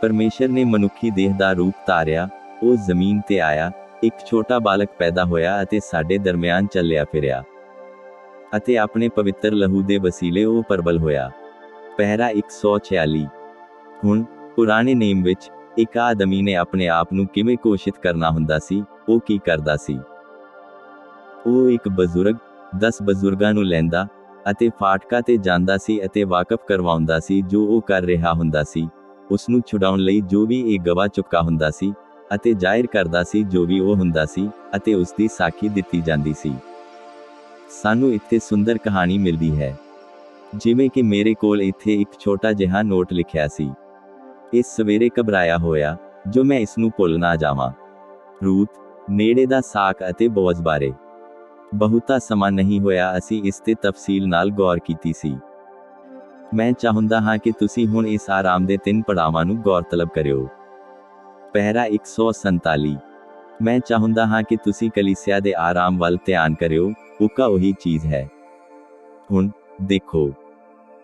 ਪਰਮੇਸ਼ਰ ਨੇ ਮਨੁੱਖੀ ਦੇਹ ਦਾ ਰੂਪ ਧਾਰਿਆ, ਉਹ ਜ਼ਮੀਨ ਤੇ ਆਇਆ, ਇੱਕ ਛੋਟਾ ਬਾਲਕ ਪੈਦਾ ਹੋਇਆ ਅਤੇ ਸਾਡੇ ਦਰਮਿਆਨ ਚੱਲਿਆ ਫਿਰਿਆ ਅਤੇ ਆਪਣੇ ਪਵਿੱਤਰ ਲਹੂ ਦੇ ਵਸੀਲੇ ਉਹ ਪ੍ਰਬਲ ਹੋਇਆ। ਪਹਿਰਾ 146। ਹੁਣ ਪੁਰਾਣੇ ਨੇਮ ਵਿੱਚ ਇੱਕ ਆਦਮੀ ਨੇ ਆਪਣੇ ਆਪ ਨੂੰ ਕਿਵੇਂ ਘੋਸ਼ਿਤ ਕਰਨਾ ਹੁੰਦਾ ਸੀ, ਉਹ ਕੀ ਕਰਦਾ ਸੀ? ਉਹ ਇੱਕ ਬਜ਼ੁਰਗ 10 ਬਜ਼ੁਰਗਾਂ ਨੂੰ ਲੈਂਦਾ ਅਤੇ ਫਾਟਕਾਂ ਤੇ ਜਾਂਦਾ ਸੀ ਅਤੇ ਵਾਕਫ ਕਰਵਾਉਂਦਾ ਸੀ ਜੋ ਉਹ ਕਰ ਰਿਹਾ ਹੁੰਦਾ ਸੀ, ਉਸ ਨੂੰ ਛੁਡਾਉਣ ਲਈ ਜੋ ਵੀ ਇਹ ਗਵਾ ਚੁੱਕਾ ਹੁੰਦਾ ਸੀ, ਅਤੇ ਜ਼ਾਹਿਰ ਕਰਦਾ ਸੀ ਜੋ ਵੀ ਉਹ ਹੁੰਦਾ ਸੀ, ਅਤੇ ਉਸ ਦੀ ਸਾਖੀ ਦਿੱਤੀ ਜਾਂਦੀ ਸੀ। ਸਾਨੂੰ ਇੱਥੇ ਸੁੰਦਰ ਕਹਾਣੀ ਮਿਲਦੀ ਹੈ। ਜਿਵੇਂ ਕਿ ਮੇਰੇ ਕੋਲ ਇੱਥੇ ਇੱਕ ਛੋਟਾ ਜਿਹਾ ਨੋਟ ਲਿਖਿਆ ਸੀ। ਇਸ ਸਵੇਰੇ ਘਬਰਾਇਆ ਹੋਇਆ, ਜੋ ਮੈਂ ਇਸ ਨੂੰ ਭੁੱਲ ਨਾ ਜਾਵਾਂ। ਰੂਥ, ਨੇੜੇ ਦਾ ਸਾਕ ਅਤੇ ਬੋਅਜ਼ ਬਾਰੇ। ਬਹੁਤਾ ਸਮਾਂ ਨਹੀਂ ਹੋਇਆ ਅਸੀਂ ਇਸ ਤੇ ਤਫਸੀਲ ਨਾਲ ਗੌਰ ਕੀਤੀ ਸੀ। ਮੈਂ ਚਾਹੁੰਦਾ ਹਾਂ ਕਿ ਤੁਸੀਂ ਹੁਣ ਇਸ ਆਰਾਮ ਦੇ 3 ਪੜਾਵਾਂ ਨੂੰ ਗੌਰਤਲਬ ਕਰਿਓ। ਪਹਿਰਾ 147। ਮੈਂ ਚਾਹੁੰਦਾ ਹਾਂ ਕਿ ਤੁਸੀਂ ਕਲੀਸਿਆ ਦੇ ਆਰਾਮ ਵੱਲ ਧਿਆਨ ਕਰਿਓ, ਉਕਾ ਉਹੀ ਚੀਜ਼ ਹੈ। ਹੁਣ ਦੇਖੋ,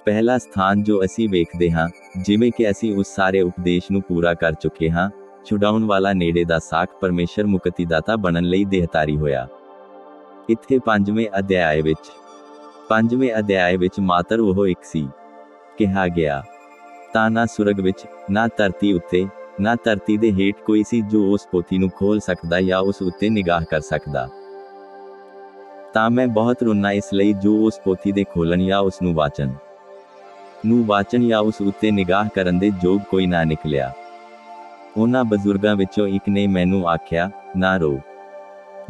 ਪਹਿਲਾ ਸਥਾਨ ਜੋ ਅਸੀਂ ਵੇਖਦੇ ਹਾਂ, ਜਿਵੇਂ ਕਿ ਅਸੀਂ ਉਸ ਸਾਰੇ ਉਪਦੇਸ਼ ਨੂੰ ਪੂਰਾ ਕਰ ਚੁੱਕੇ ਹਾਂ, ਛੁਡਾਉਣ ਵਾਲਾ ਨੇੜੇ ਦਾ ਸਾਕ ਪਰਮੇਸ਼ਰ ਮੁਕਤੀਦਾਤਾ ਬਣਨ ਲਈ ਦੇਹਧਾਰੀ ਹੋਇਆ। ਇੱਥੇ 5ਵੇਂ ਅਧਿਆਏ ਵਿੱਚ ਮਾਤਰ ਉਹ ਇੱਕ ਸੀ ਕਿਹਾ ਗਿਆ। ਤਾਂ ਨਾ ਸੁਰਗ ਵਿੱਚ, ਨਾ ਧਰਤੀ ਉੱਤੇ, ਨਾ ਧਰਤੀ ਦੇ ਹੇਠ ਕੋਈ ਸੀ ਜੋ ਉਸ ਪੋਥੀ ਨੂੰ ਖੋਲ ਸਕਦਾ ਜਾਂ ਉਸ ਉੱਤੇ ਨਿਗਾਹ ਕਰ ਸਕਦਾ। ਤਾਂ ਮੈਂ ਬਹੁਤ ਰੋਣਾ ਇਸ ਲਈ ਜੋ ਉਸ ਪੋਥੀ ਦੇ ਖੋਲਣ ਜਾਂ ਉਸ ਨੂੰ ਵਾਚਣ ਜਾਂ ਉਸ ਉੱਤੇ ਨਿਗਾਹ ਕਰਨ ਦੇ ਯੋਗ ਕੋਈ ਨਾ ਨਿਕਲਿਆ। ਉਹਨਾਂ ਬਜ਼ੁਰਗਾਂ ਵਿੱਚੋਂ ਇੱਕ ਨੇ ਮੈਨੂੰ ਆਖਿਆ, ਨਾ ਰੋ।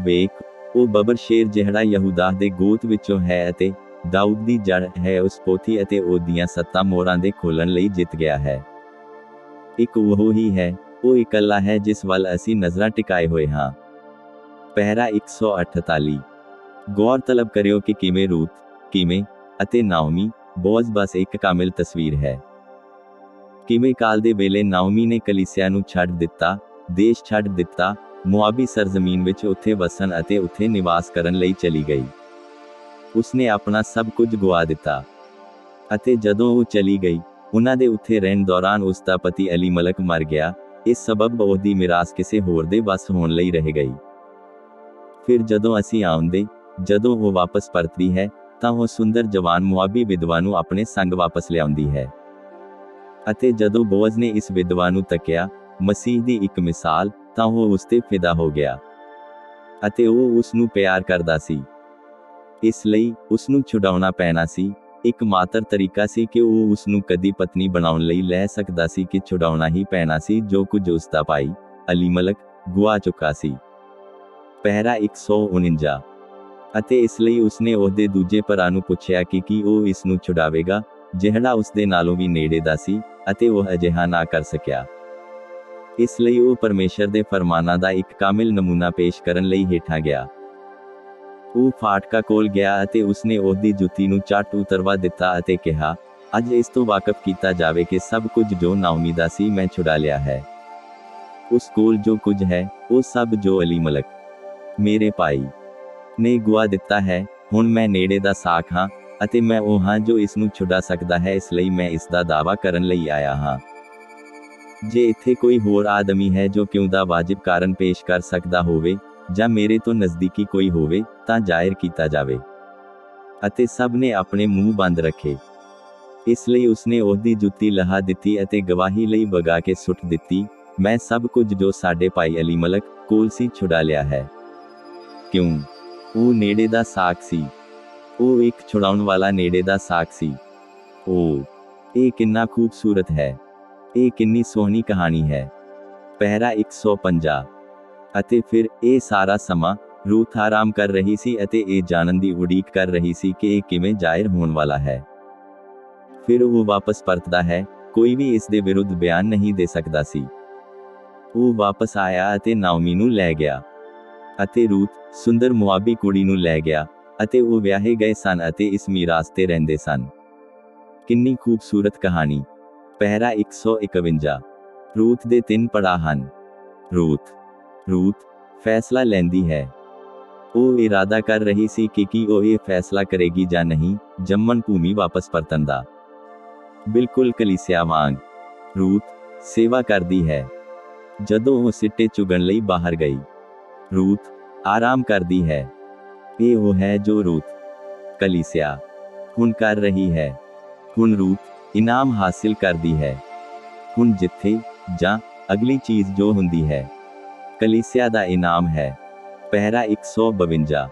ਵੇਖ, ਉਹ ਬੱਬਰ ਸ਼ੇਰ ਜਿਹੜਾ ਯਹੂਦਾ ਦੇ ਗੋਤ ਵਿੱਚੋਂ ਹੈ ਅਤੇ ਦਾਊਦ ਦੀ ਜੜ ਹੈ, ਉਸ ਪੋਥੀ ਅਤੇ ਉਹਦੀਆਂ 7 ਮੋਹਰਾਂ ਦੇ ਖੋਲਣ ਲਈ ਜਿੱਤ ਗਿਆ ਹੈ। ਇੱਕ ਉਹ ਹੀ ਹੈ, ਉਹ ਇਕੱਲਾ ਹੈ ਜਿਸ ਵੱਲ ਅਸੀਂ ਨਜ਼ਰਾਂ ਟਿਕਾਏ ਹੋਏ ਹਾਂ। ਪਹਿਰਾ 148। ਗੌਰਤਲਬ ਕਰਿਓ ਕਿ ਕਿਵੇਂ ਰੂਤ, ਕਿਵੇਂ ਅਤੇ ਨਾਓਮੀ, ਬੋਅਜ਼ ਬਸ ਇੱਕ ਕਾਮਿਲ ਤਸਵੀਰ ਹੈ। ਕਿਵੇਂ ਕਾਲ ਦੇ ਵੇਲੇ ਨਾਓਮੀ ਨੇ ਕਲੀਸਿਆ ਨੂੰ ਛੱਡ ਦਿੱਤਾ, ਦੇਸ਼ ਛੱਡ ਦਿੱਤਾ, ਮੁਆਬੀ ਸਰਜ਼ਮੀਨ ਵਿੱਚ ਉੱਥੇ ਵਸਣ ਅਤੇ ਉੱਥੇ ਨਿਵਾਸ ਕਰਨ ਲਈ ਚਲੀ ਗਈ। ਉਸਨੇ ਆਪਣਾ ਸਭ ਕੁਝ ਗੁਆ ਦਿੱਤਾ। ਅਤੇ ਜਦੋਂ ਉਹ ਚਲੀ ਗਈ, ਉਹਨਾਂ ਦੇ ਉੱਥੇ ਰਹਿਣ ਦੌਰਾਨ ਉਸ ਦਾ ਪਤੀ ਅਲੀਮਲਕ ਮਰ ਗਿਆ। ਇਸ ਸਬਬ ਉਹਦੀ ਮਿਰਾਸ ਕਿਸੇ ਹੋਰ ਦੇ ਵੱਸ ਹੋਣ ਲਈ ਰਹਿ ਗਈ। ਫਿਰ ਜਦੋਂ ਅਸੀਂ ਆਉਂਦੇ, ਜਦੋਂ ਉਹ ਵਾਪਸ ਪਰਤਦੀ ਹੈ, ਤਾਂ ਉਹ ਸੁੰਦਰ ਜਵਾਨ ਮੁਆਬੀ ਵਿਧਵਾ ਨੂੰ ਆਪਣੇ ਸੰਗ ਵਾਪਸ ਲਿਆਉਂਦੀ ਹੈ। ਅਤੇ ਜਦੋਂ ਬੋਅਜ਼ ਨੇ ਇਸ ਵਿਧਵਾ ਨੂੰ ਤੱਕਿਆ, ਮਸੀਹ ਦੀ ਇੱਕ ਮਿਸਾਲ, ਤਾਂ ਉਹ ਉਸ ਤੇ ਫਿਦਾ ਹੋ ਗਿਆ। ਅਤੇ ਉਹ ਉਸ ਨੂੰ ਪਿਆਰ ਕਰਦਾ ਸੀ। ਇਸ ਲਈ ਉਸ ਨੂੰ ਛੁਡਾਉਣਾ ਪੈਣਾ ਸੀ। ਇੱਕ ਮਾਤਰ ਤਰੀਕਾ ਸੀ ਕਿ ਉਹ ਉਸ ਨੂੰ ਕਦੀ ਪਤਨੀ ਬਣਾਉਣ ਲਈ ਲੈ ਸਕਦਾ ਸੀ ਕਿ ਛੁਡਾਉਣਾ ਹੀ ਪੈਣਾ ਸੀ ਜੋ ਕੁਝ ਉਸ ਦਾ ਭਾਈ ਅਲੀਮਲਕ ਗੁਆ ਚੁੱਕਾ ਸੀ। ਪਹਿਰਾ 149। ਅਤੇ ਇਸ ਲਈ ਉਸਨੇ ਉਹਦੇ ਦੂਜੇ ਭਰਾ ਨੂੰ ਪੁੱਛਿਆ ਕਿ ਕੀ ਉਹ ਇਸ ਨੂੰ ਛੁਡਾਵੇਗਾ, ਜਿਹੜਾ ਉਸ ਦੇ ਨਾਲੋਂ ਵੀ ਨੇੜੇ ਦਾ ਸੀ, ਅਤੇ ਉਹ ਅਜਿਹਾ ਨਾ ਕਰ ਸਕਿਆ। ਇਸ ਲਈ ਉਹ ਪਰਮੇਸ਼ਰ ਦੇ ਫਰਮਾਨਾਂ ਦਾ ਇੱਕ ਕਾਮਿਲ ਨਮੂਨਾ ਪੇਸ਼ ਕਰਨ ਲਈ ਹੇਠਾਂ ਗਿਆ। ਉਹ ਫਾਟਕਾ ਕੋਲ ਗਿਆ ਅਤੇ ਉਸਨੇ ਉਹਦੀ ਜੁੱਤੀ ਨੂੰ ਝੱਟ ਉਤਰਵਾ ਦਿੱਤਾ ਅਤੇ ਕਿਹਾ, ਅੱਜ ਇਸ ਤੋਂ ਵਾਕਫ ਕੀਤਾ ਜਾਵੇ ਕਿ ਸਭ ਕੁਝ ਜੋ ਨਾਓਮੀ ਦਾ ਸੀ ਮੈਂ ਛੁਡਾ ਲਿਆ ਹੈ। ਉਸ ਕੋਲ ਜੋ ਕੁਝ ਹੈ, ਉਹ ਸਭ ਜੋ ਅਲੀਮਲਕ ਮੇਰੇ ਭਾਈ ਨੇ ਗੁਆ ਦਿੱਤਾ ਹੈ। ਹੁਣ ਮੈਂ ਨੇੜੇ ਦਾ ਸਾਖ ਹਾਂ, ਅਤੇ ਮੈਂ ਉਹ ਹਾਂ ਜੋ ਇਸ ਨੂੰ ਛੁਡਾ ਸਕਦਾ ਹੈ। ਇਸ ਲਈ ਮੈਂ ਇਸ ਦਾ ਦਾਅਵਾ ਕਰਨ ਲਈ ਆਇਆ ਹਾਂ। ਜੇ ਇੱਥੇ ਕੋਈ ਹੋਰ ਆਦਮੀ ਹੈ ਜੋ ਕਿਉਂ ਦਾ ਵਾਜਿਬ ਕਾਰਨ ਪੇਸ਼ ਕਰ ਸਕਦਾ ਹੋਵੇ, ਜਾਂ ਮੇਰੇ ਤੋਂ ਨਜ਼ਦੀਕੀ ਕੋਈ ਹੋਵੇ, ਤਾਂ ਜ਼ਾਹਿਰ ਕੀਤਾ ਜਾਵੇ। ਅਤੇ ਸਭ ਨੇ ਆਪਣੇ ਮੂੰਹ ਬੰਦ ਰੱਖੇ। ਇਸ ਲਈ ਉਸਨੇ ਉਹਦੀ ਜੁੱਤੀ ਲਹਾ ਦਿੱਤੀ ਅਤੇ ਗਵਾਹੀ ਲਈ ਵਗਾ ਕੇ ਸੁੱਟ ਦਿੱਤੀ, ਮੈਂ ਸਭ ਕੁਝ ਜੋ ਸਾਡੇ ਭਾਈ ਅਲੀਮਲਕ ਕੋਲ ਸੀ ਛੁਡਾ ਲਿਆ ਹੈ। ਕਿਉਂ? ਉਹ ਨੇੜੇ ਦਾ ਸਾਖ ਸੀ। ਉਹ ਇੱਕ ਛੁਡਾਉਣ ਵਾਲਾ ਨੇੜੇ ਦਾ ਸਾਖ ਸੀ। ਇਹ ਕਿੰਨਾ ਖੂਬਸੂਰਤ ਹੈ। ਇਹ ਕਿੰਨੀ ਸੋਹਣੀ ਕਹਾਣੀ ਹੈ। ਪਹਿਰਾ 150। ਅਤੇ ਫਿਰ ਇਹ ਸਾਰਾ ਸਮਾਂ ਰੂਥ ਆਰਾਮ ਕਰ ਰਹੀ ਸੀ ਅਤੇ ਇਹ ਜਾਣਨ ਦੀ ਉਡੀਕ ਕਰ ਰਹੀ ਸੀ ਕਿ ਇਹ ਕਿਵੇਂ ਜ਼ਾਹਿਰ ਹੋਣ ਵਾਲਾ ਹੈ। ਫਿਰ ਉਹ ਵਾਪਸ ਪਰਤਦਾ ਹੈ, ਕੋਈ ਵੀ ਇਸ ਦੇ ਵਿਰੁੱਧ ਬਿਆਨ ਨਹੀਂ ਦੇ ਸਕਦਾ ਸੀ। ਉਹ ਵਾਪਸ ਆਇਆ ਅਤੇ ਨਾਓਮੀ ਨੂੰ ਲੈ ਗਿਆ। ਅਤੇ ਰੂਥ, ਸੁੰਦਰ ਮੁਆਬੀ ਕੁੜੀ ਨੂੰ ਲੈ ਗਿਆ, ਅਤੇ ਉਹ ਵਿਆਹੇ ਗਏ ਸਨ ਅਤੇ ਇਸ ਮੀਰਾਸ ਤੇ ਰਹਿੰਦੇ ਸਨ। ਕਿੰਨੀ ਖੂਬਸੂਰਤ ਕਹਾਣੀ। ਪਹਿਰਾ 151। ਰੂਥ ਦੇ 3 ਪੜਾਅ ਹਨ। ਰੂਥ ਫੈਸਲਾ ਲੈਂਦੀ ਹੈ। ਉਹ ਇਰਾਦਾ ਕਰ ਰਹੀ ਸੀ ਕਿ ਕੀ ਉਹ ਇਹ ਫੈਸਲਾ ਕਰੇਗੀ ਜਾਂ ਨਹੀਂ, ਜੰਮਣ ਭੂਮੀ ਵਾਪਸ ਪਰਤਣ ਦਾ। ਬਿਲਕੁਲ ਕਲੀਸਿਆ ਵਾਂਗ। ਰੂਥ ਸੇਵਾ ਕਰਦੀ ਹੈ। ਜਦੋਂ ਉਹ ਸਿੱਟੇ ਚੁਗਣ ਲਈ ਬਾਹਰ ਗਈ, ਰੂਥ ਆਰਾਮ ਕਰਦੀ ਹੈ। ਇਹ ਉਹ ਹੈ ਜੋ ਰੂਥ ਕਲੀਸਿਆ ਹੁਣ ਕਰ ਰਹੀ ਹੈ। ਹੁਣ ਰੂਥ ਇਨਾਮ ਹਾਸਿਲ ਕਰਦੀ ਹੈ। ਹੁਣ ਜਿੱਥੇ ਜਾਂ ਅਗਲੀ ਚੀਜ਼ ਜੋ ਹੁੰਦੀ ਹੈ, ਕਲੀਸਿਆ ਦਾ ਇਨਾਮ ਹੈ। ਪਹਿਰਾ 152।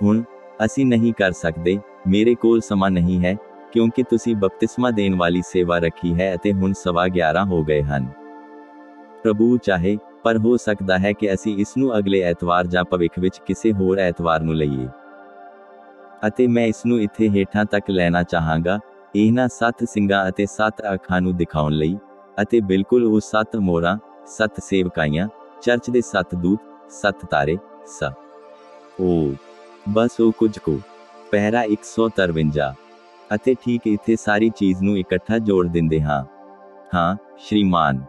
ਹੁਣ ਅਸੀਂ ਨਹੀਂ ਕਰ ਸਕਦੇ, ਮੇਰੇ ਕੋਲ ਸਮਾਂ ਨਹੀਂ ਹੈ, ਕਿਉਂਕਿ ਤੁਸੀਂ ਬਪਤਿਸਮਾ ਦੇਣ ਵਾਲੀ ਸੇਵਾ ਰੱਖੀ ਹੈ ਅਤੇ ਹੁਣ 11:15 ਹੋ ਗਏ ਹਨ। ਪ੍ਰਭੂ ਚਾਹੇ, ਪਰ ਹੋ ਸਕਦਾ ਹੈ ਕਿ ਅਸੀਂ ਇਸ ਨੂੰ ਅਗਲੇ ਐਤਵਾਰ ਜਾਂ ਭਵਿੱਖ ਵਿੱਚ ਕਿਸੇ ਹੋਰ ਐਤਵਾਰ ਨੂੰ ਲਈਏ। ਅਤੇ ਮੈਂ ਇਸ ਨੂੰ ਇੱਥੇ ਹੇਠਾਂ ਤੱਕ ਲੈਣਾ ਚਾਹਾਂਗਾ, ਇਹਨਾਂ 7 ਸਿੰਗਾਂ ਅਤੇ 7 ਅੱਖਾਂ ਨੂੰ ਦਿਖਾਉਣ ਲਈ, ਅਤੇ ਬਿਲਕੁਲ ਉਹ 7 ਮੋਹਰਾਂ, 7 ਸੇਵਕਾਈਆਂ, ਚਰਚ ਦੇ 7 ਦੂਤ, 7 ਤਾਰੇ, ਬਸ ਉਹ ਕੁਝ ਕੁ। ਪਹਿਰਾ 153। ਅਤੇ ਠੀਕ ਇੱਥੇ ਸਾਰੀ ਚੀਜ਼ ਨੂੰ ਇਕੱਠਾ ਜੋੜ ਦਿੰਦੇ ਹਾਂ। ਹਾਂ, ਸ਼੍ਰੀਮਾਨ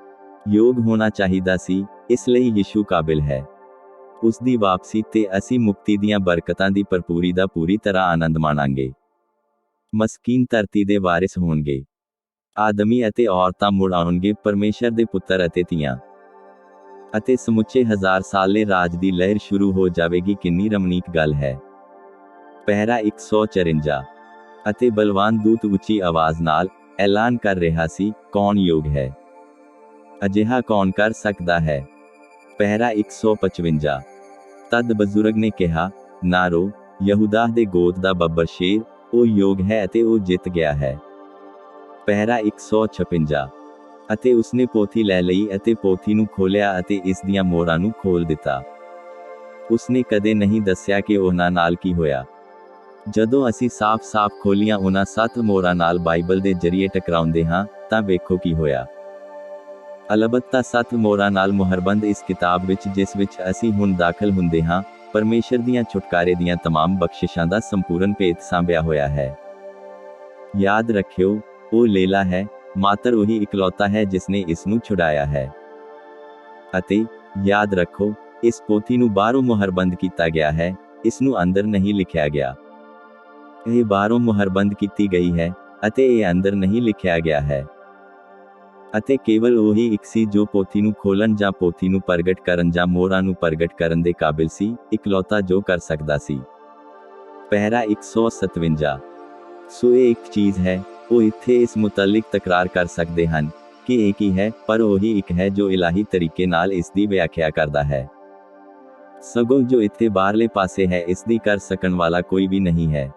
ਯੋਗ ਹੋਣਾ ਚਾਹੀਦਾ ਸੀ, ਇਸ ਲਈ ਯਿਸੂ ਕਾਬਿਲ ਹੈ। ਉਸ ਦੀ ਵਾਪਸੀ ਤੇ ਅਸੀਂ ਮੁਕਤੀ ਦੀਆਂ ਬਰਕਤਾਂ ਦੀ ਭਰਪੂਰੀ ਦਾ ਪੂਰੀ ਤਰ੍ਹਾਂ ਆਨੰਦ ਮਾਣਾਂਗੇ। ਮਸਕੀਨ ਧਰਤੀ ਦੇ ਵਾਰਿਸ ਹੋਣਗੇ। ਆਦਮੀ ਅਤੇ ਔਰਤਾਂ ਮੁੜ ਆਉਣਗੇ, ਪਰਮੇਸ਼ਰ ਦੇ ਪੁੱਤਰ ਅਤੇ ਧੀਆਂ। ਅਤੇ ਸਮੁੱਚੇ 1000 ਸਾਲੇ ਰਾਜ ਦੀ ਲਹਿਰ ਸ਼ੁਰੂ ਹੋ ਜਾਵੇਗੀ। ਕਿੰਨੀ ਰਮਣੀਕ ਗੱਲ ਹੈ। ਪਹਿਰਾ 154। ਅਤੇ ਬਲਵਾਨ ਦੂਤ ਉੱਚੀ ਆਵਾਜ਼ ਨਾਲ ਐਲਾਨ ਕਰ ਰਿਹਾ ਸੀ, ਕੌਣ ਯੋਗ ਹੈ? ਅਜਿਹਾ ਕੌਣ ਕਰ ਸਕਦਾ ਹੈ? ਪਹਿਰਾ 155। ਤਦ ਬਜ਼ੁਰਗ ਨੇ ਕਿਹਾ, ਨਾ ਰੋ, ਯਹੂਦਾ ਦੇ ਗੋਤ ਦਾ ਬੱਬਰ ਸ਼ੇਰ, ਉਹ ਯੋਗ ਹੈ ਅਤੇ ਉਹ ਜਿੱਤ ਗਿਆ ਹੈ। ਪਹਿਰਾ 156। ਅਤੇ ਉਸਨੇ ਪੋਥੀ ਲੈ ਲਈ ਅਤੇ ਪੋਥੀ ਨੂੰ ਖੋਲ੍ਹਿਆ ਅਤੇ ਇਸ ਦੀਆਂ ਮੋਹਰਾਂ ਨੂੰ ਖੋਲ ਦਿੱਤਾ। ਉਸਨੇ ਕਦੇ ਨਹੀਂ ਦੱਸਿਆ ਕਿ ਉਹਨਾਂ ਨਾਲ ਕੀ ਹੋਇਆ। ਜਦੋਂ ਅਸੀਂ ਸਾਫ਼-ਸਾਫ਼ ਖੋਲੀਆਂ ਉਹਨਾਂ 7 ਮੋਹਰਾਂ ਨਾਲ ਬਾਈਬਲ ਦੇ ਜ਼ਰੀਏ ਟਕਰਾਉਂਦੇ ਹਾਂ, ਤਾਂ ਵੇਖੋ ਕੀ ਹੋਇਆ। ਅਲਬੱਤਾ 7 ਮੋਹਰਾਂ ਨਾਲ ਮੁਹਰਬੰਦ ਇਸ ਕਿਤਾਬ ਵਿੱਚ, ਜਿਸ ਵਿੱਚ ਅਸੀਂ ਹੁਣ ਦਾਖਲ ਹੁੰਦੇ ਹਾਂ, ਪਰਮੇਸ਼ਰ ਦੀਆਂ ਛੁਟਕਾਰੇ ਦੀਆਂ ਤਮਾਮ ਬਖਸ਼ਿਸ਼ਾਂ ਦਾ ਸੰਪੂਰਨ ਭੇਤ ਸਾਂਭਿਆ ਹੋਇਆ ਹੈ। ਯਾਦ ਰੱਖਿਓ, ਉਹ ਲੇਲਾ ਹੈ, ਮਾਤਰ ਉਹੀ ਇਕਲੌਤਾ ਹੈ ਜਿਸ ਨੇ ਇਸ ਨੂੰ ਛੁਡਾਇਆ ਹੈ। ਅਤੇ ਯਾਦ ਰੱਖੋ, ਇਸ ਪੋਥੀ ਨੂੰ ਬਾਹਰੋਂ ਮੁਹਰਬੰਦ ਕੀਤਾ ਗਿਆ ਹੈ, ਇਸ ਨੂੰ ਅੰਦਰ ਨਹੀਂ ਲਿਖਿਆ ਗਿਆ। ਇਹ ਬਾਹਰੋਂ ਮੁਹਰਬੰਦ ਕੀਤੀ ਗਈ ਹੈ ਅਤੇ ਇਹ ਅੰਦਰ ਨਹੀਂ ਲਿਖਿਆ ਗਿਆ ਹੈ। ਅਤੇ ਕੇਵਲ ਉਹੀ ਇੱਕ ਸੀ ਜੋ ਪੋਥੀ ਨੂੰ ਖੋਲਣ ਜਾਂ ਪੋਥੀ ਨੂੰ ਪ੍ਰਗਟ ਕਰਨ ਜਾਂ ਮੋਹਰਾਂ ਨੂੰ ਪ੍ਰਗਟ ਕਰਨ ਦੇ ਕਾਬਿਲ ਸੀ, ਇਕਲੌਤਾ ਜੋ ਕਰ ਸਕਦਾ ਸੀ। ਪਹਿਰਾ 157। ਸੋ ਇਹ ਇੱਕ ਚੀਜ਼ ਹੈ, ਉਹ ਇੱਥੇ ਇਸ ਮੁਤਲਕ ਤਕਰਾਰ ਕਰ ਸਕਦੇ ਹਨ ਕਿ ਇਹ ਕੀ ਹੈ, ਪਰ ਉਹੀ ਇੱਕ ਹੈ ਜੋ ਇਲਾਹੀ ਤਰੀਕੇ ਨਾਲ ਇਸ ਦੀ ਵਿਆਖਿਆ ਕਰਦਾ ਹੈ। ਸਗੋਂ ਜੋ ਇੱਥੇ ਬਾਹਰਲੇ ਪਾਸੇ ਹੈ, ਇਸ ਦੀ ਕਰ ਸਕਣ ਵਾਲਾ ਕੋਈ ਵੀ ਨਹੀਂ ਹੈ।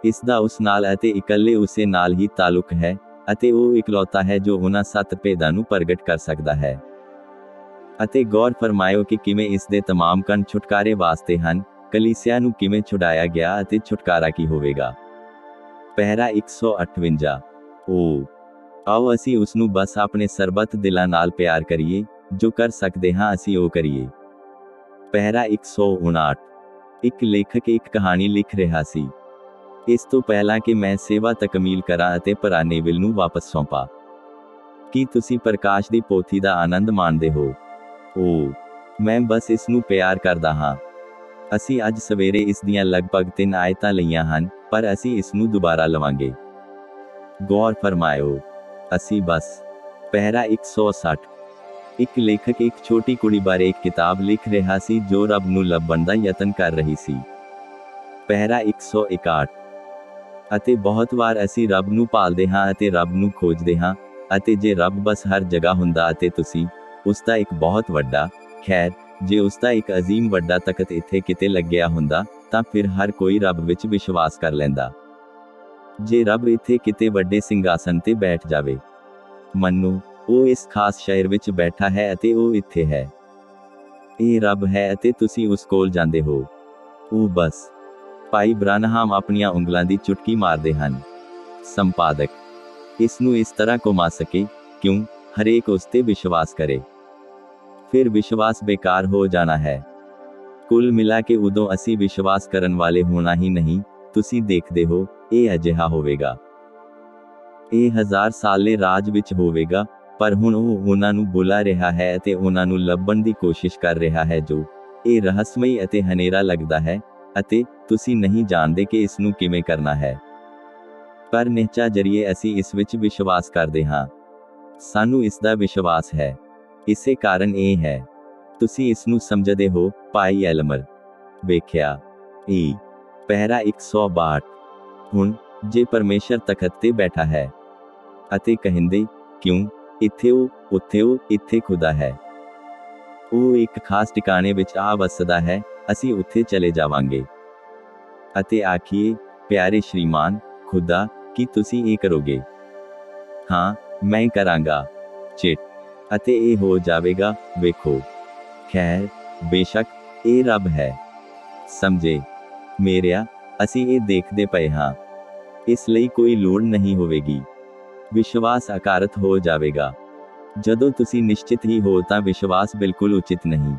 ਇਸ ਦਾ ਉਸ ਨਾਲ ਅਤੇ ਇਕੱਲੇ ਉਸੇ ਨਾਲ ਹੀ ਤਾਲੁਕ ਹੈ, ਅਤੇ ਉਹ ਇਕਲੌਤਾ ਹੈ ਜੋ ਉਹਨਾਂ 7 ਭੇਦਾਂ ਨੂੰ ਪ੍ਰਗਟ ਕਰ ਸਕਦਾ ਹੈ। ਅਤੇ ਗੌਰ ਫਰਮਾਇਓ ਕਿ ਕਿਵੇਂ ਇਸ ਦੇ ਤਮਾਮ ਕਣ ਛੁਟਕਾਰੇ ਵਾਸਤੇ ਹਨ, ਕਲੀਸਿਆ ਨੂੰ ਕਿਵੇਂ ਛੁਡਾਇਆ ਗਿਆ ਅਤੇ ਛੁਟਕਾਰਾ ਕੀ ਹੋਵੇਗਾ। ਪਹਿਰਾ 158। ਆਓ ਅਸੀਂ ਉਸ ਨੂੰ ਬਸ ਆਪਣੇ ਸਰਬੱਤ ਦਿਲਾਂ ਨਾਲ ਪਿਆਰ ਕਰੀਏ, ਜੋ ਕਰ ਸਕਦੇ ਹਾਂ ਅਸੀਂ ਉਹ ਕਰੀਏ। ਪਹਿਰਾ 159। ਇੱਕ ਲੇਖਕ ਇੱਕ ਕਹਾਣੀ ਲਿਖ ਰਿਹਾ ਸੀ। ਇਸ ਤੋਂ ਪਹਿਲਾਂ ਕਿ ਮੈਂ ਸੇਵਾ ਤਕਮੀਲ ਕਰਾਂ ਅਤੇ ਭਰਾ ਨੇਵਿਲ ਨੂੰ ਵਾਪਸ ਸੌਂਪਾਂ। ਕੀ ਤੁਸੀਂ ਪ੍ਰਕਾਸ਼ ਦੀ ਪੋਥੀ ਦਾ ਆਨੰਦ ਮਾਣਦੇ ਹੋ? ਮੈਂ ਬਸ ਇਸ ਨੂੰ ਪਿਆਰ ਕਰਦਾ ਹਾਂ। ਅਸੀਂ ਅੱਜ ਸਵੇਰੇ ਇਸ ਦੀਆਂ ਲਗਭਗ 3 ਆਇਤਾਂ ਲਈਆਂ ਹਨ, ਪਰ ਅਸੀਂ ਇਸ ਨੂੰ ਦੁਬਾਰਾ ਲਵਾਂਗੇ। ਗੌਰ ਫਰਮਾਇਓ, ਅਸੀਂ ਬਸ। ਪਹਿਰਾ 160। ਇੱਕ ਲੇਖਕ ਇੱਕ ਛੋਟੀ ਕੁੜੀ ਬਾਰੇ ਇੱਕ ਕਿਤਾਬ ਲਿਖ ਰਿਹਾ ਸੀ ਜੋ ਰੱਬ ਨੂੰ ਲੱਭਣ ਦਾ ਯਤਨ ਕਰ ਰਹੀ ਸੀ। ਪਹਿਰਾ 161। ਅਤੇ ਬਹੁਤ ਵਾਰ ਅਸੀਂ ਰੱਬ ਨੂੰ ਭਾਲਦੇ ਹਾਂ ਅਤੇ ਰੱਬ ਨੂੰ ਖੋਜਦੇ ਹਾਂ, ਅਤੇ ਜੇ ਰੱਬ ਬਸ ਹਰ ਜਗ੍ਹਾ ਹੁੰਦਾ ਅਤੇ ਤੁਸੀਂ ਉਸ ਦਾ ਇੱਕ ਬਹੁਤ ਵੱਡਾ, ਖੈਰ, ਜੇ ਉਸ ਦਾ ਇੱਕ ਅਜ਼ੀਮ ਵੱਡਾ ਤਖਤ ਇੱਥੇ ਕਿਤੇ ਲੱਗਿਆ ਹੁੰਦਾ, ਤਾਂ ਫਿਰ ਹਰ ਕੋਈ ਰੱਬ ਵਿੱਚ ਵਿਸ਼ਵਾਸ ਕਰ ਲੈਂਦਾ। ਜੇ ਰੱਬ ਇੱਥੇ ਕਿਤੇ ਵੱਡੇ ਸਿੰਘਾਸਨ ਤੇ ਬੈਠ ਜਾਵੇ, ਮੰਨੋ, ਉਹ ਇਸ ਖਾਸ ਸ਼ਹਿਰ ਵਿੱਚ ਬੈਠਾ ਹੈ ਅਤੇ ਉਹ ਇੱਥੇ ਹੈ। ਇਹ ਰੱਬ ਹੈ ਅਤੇ ਤੁਸੀਂ ਉਸ ਕੋਲ ਜਾਂਦੇ ਹੋ। ਉਹ ਬਸ। ਭਾਈ ਬ੍ਰਾਨਹਾਮ ਆਪਣੀਆਂ ਉਂਗਲਾਂ ਦੀ ਚੁਟਕੀ ਮਾਰਦੇ ਹਨ। ਸੰਪਾਦਕ। ਇਸ ਨੂੰ ਇਸ ਤਰ੍ਹਾਂ ਘੁਮਾ ਸਕੇ, ਕਿਉਂ? ਹਰੇਕ ਉਸ ਤੇ ਵਿਸ਼ਵਾਸ ਕਰੇ। ਫਿਰ ਵਿਸ਼ਵਾਸ ਬੇਕਾਰ ਹੋ ਜਾਣਾ ਹੈ। ਕੁੱਲ ਮਿਲਾ ਕੇ ਉਦੋਂ ਅਸੀਂ ਵਿਸ਼ਵਾਸ ਕਰਨ ਵਾਲੇ ਹੋਣਾ ਹੀ ਨਹੀਂ, ਤੁਸੀਂ ਦੇਖਦੇ ਹੋ, ਇਹ ਅਜਿਹਾ ਹੋਵੇਗਾ। ਇਹ 1000 ਸਾਲੇ ਰਾਜ ਵਿੱਚ ਹੋਵੇਗਾ, ਪਰ ਹੁਣ ਉਹ ਉਹਨਾਂ ਨੂੰ ਬੁਲਾ ਰਿਹਾ ਹੈ ਅਤੇ ਉਹਨਾਂ ਨੂੰ ਲੱਭਣ ਦੀ ਕੋਸ਼ਿਸ਼ ਕਰ ਰਿਹਾ ਹੈ ਜੋ ਇਹ ਰਹੱਸਮਈ ਅਤੇ ਹਨੇਰਾ ਲੱਗਦਾ ਹੈ, ਅਤੇ ਤੁਸੀਂ ਨਹੀਂ ਜਾਣਦੇ ਕਿ ਇਸ ਨੂੰ ਕਿਵੇਂ ਕਰਨਾ ਹੈ। ਪਰ ਨਿਹਚਾ ਜਰੀਏ ਅਸੀਂ ਇਸ ਵਿੱਚ ਵਿਸ਼ਵਾਸ ਕਰਦੇ ਹਾਂ। ਸਾਨੂੰ ਇਸ ਦਾ ਵਿਸ਼ਵਾਸ ਹੈ। ਇਸੇ ਕਾਰਨ ਇਹ ਹੈ। ਤੁਸੀਂ ਇਸ ਨੂੰ ਸਮਝਦੇ ਹੋ, ਭਾਈ ਐਲਮਰ। ਵੇਖਿਆ। ਪਹਿਰਾ 162। ਹੁਣ, ਜੇ ਪਰਮੇਸ਼ਰ ਤਖਤ ਤੇ ਬੈਠਾ ਹੈ ਅਤੇ ਕਹਿੰਦੇ, ਕਿਉਂ? ਇੱਥੇ ਉਹ, ਉੱਥੇ ਉਹ, ਇੱਥੇ ਖੁਦਾ ਹੈ। ਉਹ ਇੱਕ ਖਾਸ ਟਿਕਾਣੇ ਵਿੱਚ ਆ ਵਸਦਾ ਹੈ, ਅਸੀਂ ਉੱਥੇ ਚਲੇ ਜਾਵਾਂਗੇ ਅਤੇ ਆਖੀਏ, ਪਿਆਰੇ ਸ਼੍ਰੀਮਾਨ, ਖੁਦਾ, ਕੀ ਤੁਸੀਂ ਇਹ ਕਰੋਗੇ? ਹਾਂ, ਮੈਂ ਕਰਾਂਗਾ। ਚਿੱਟ। ਅਤੇ ਇਹ ਹੋ ਜਾਵੇਗਾ, ਵੇਖੋ। ਖੈਰ, ਬੇਸ਼ੱਕ, ਇਹ ਰੱਬ ਹੈ। ਸਮਝੇ? ਮੇਰਿਆ, ਅਸੀਂ ਇਹ ਦੇਖਦੇ ਪਏ ਹਾਂ। ਇਸ ਲਈ ਕੋਈ ਲੋੜ ਨਹੀਂ ਹੋਵੇਗੀ। ਵਿਸ਼ਵਾਸ ਅਕਾਰਤ ਹੋ ਜਾਵੇਗਾ। ਜਦੋਂ ਤੁਸੀਂ ਨਿਸ਼ਚਿਤ ਹੀ ਹੋ ਤਾਂ ਵਿਸ਼ਵਾਸ ਬਿਲਕੁਲ ਉਚਿਤ ਨਹੀਂ।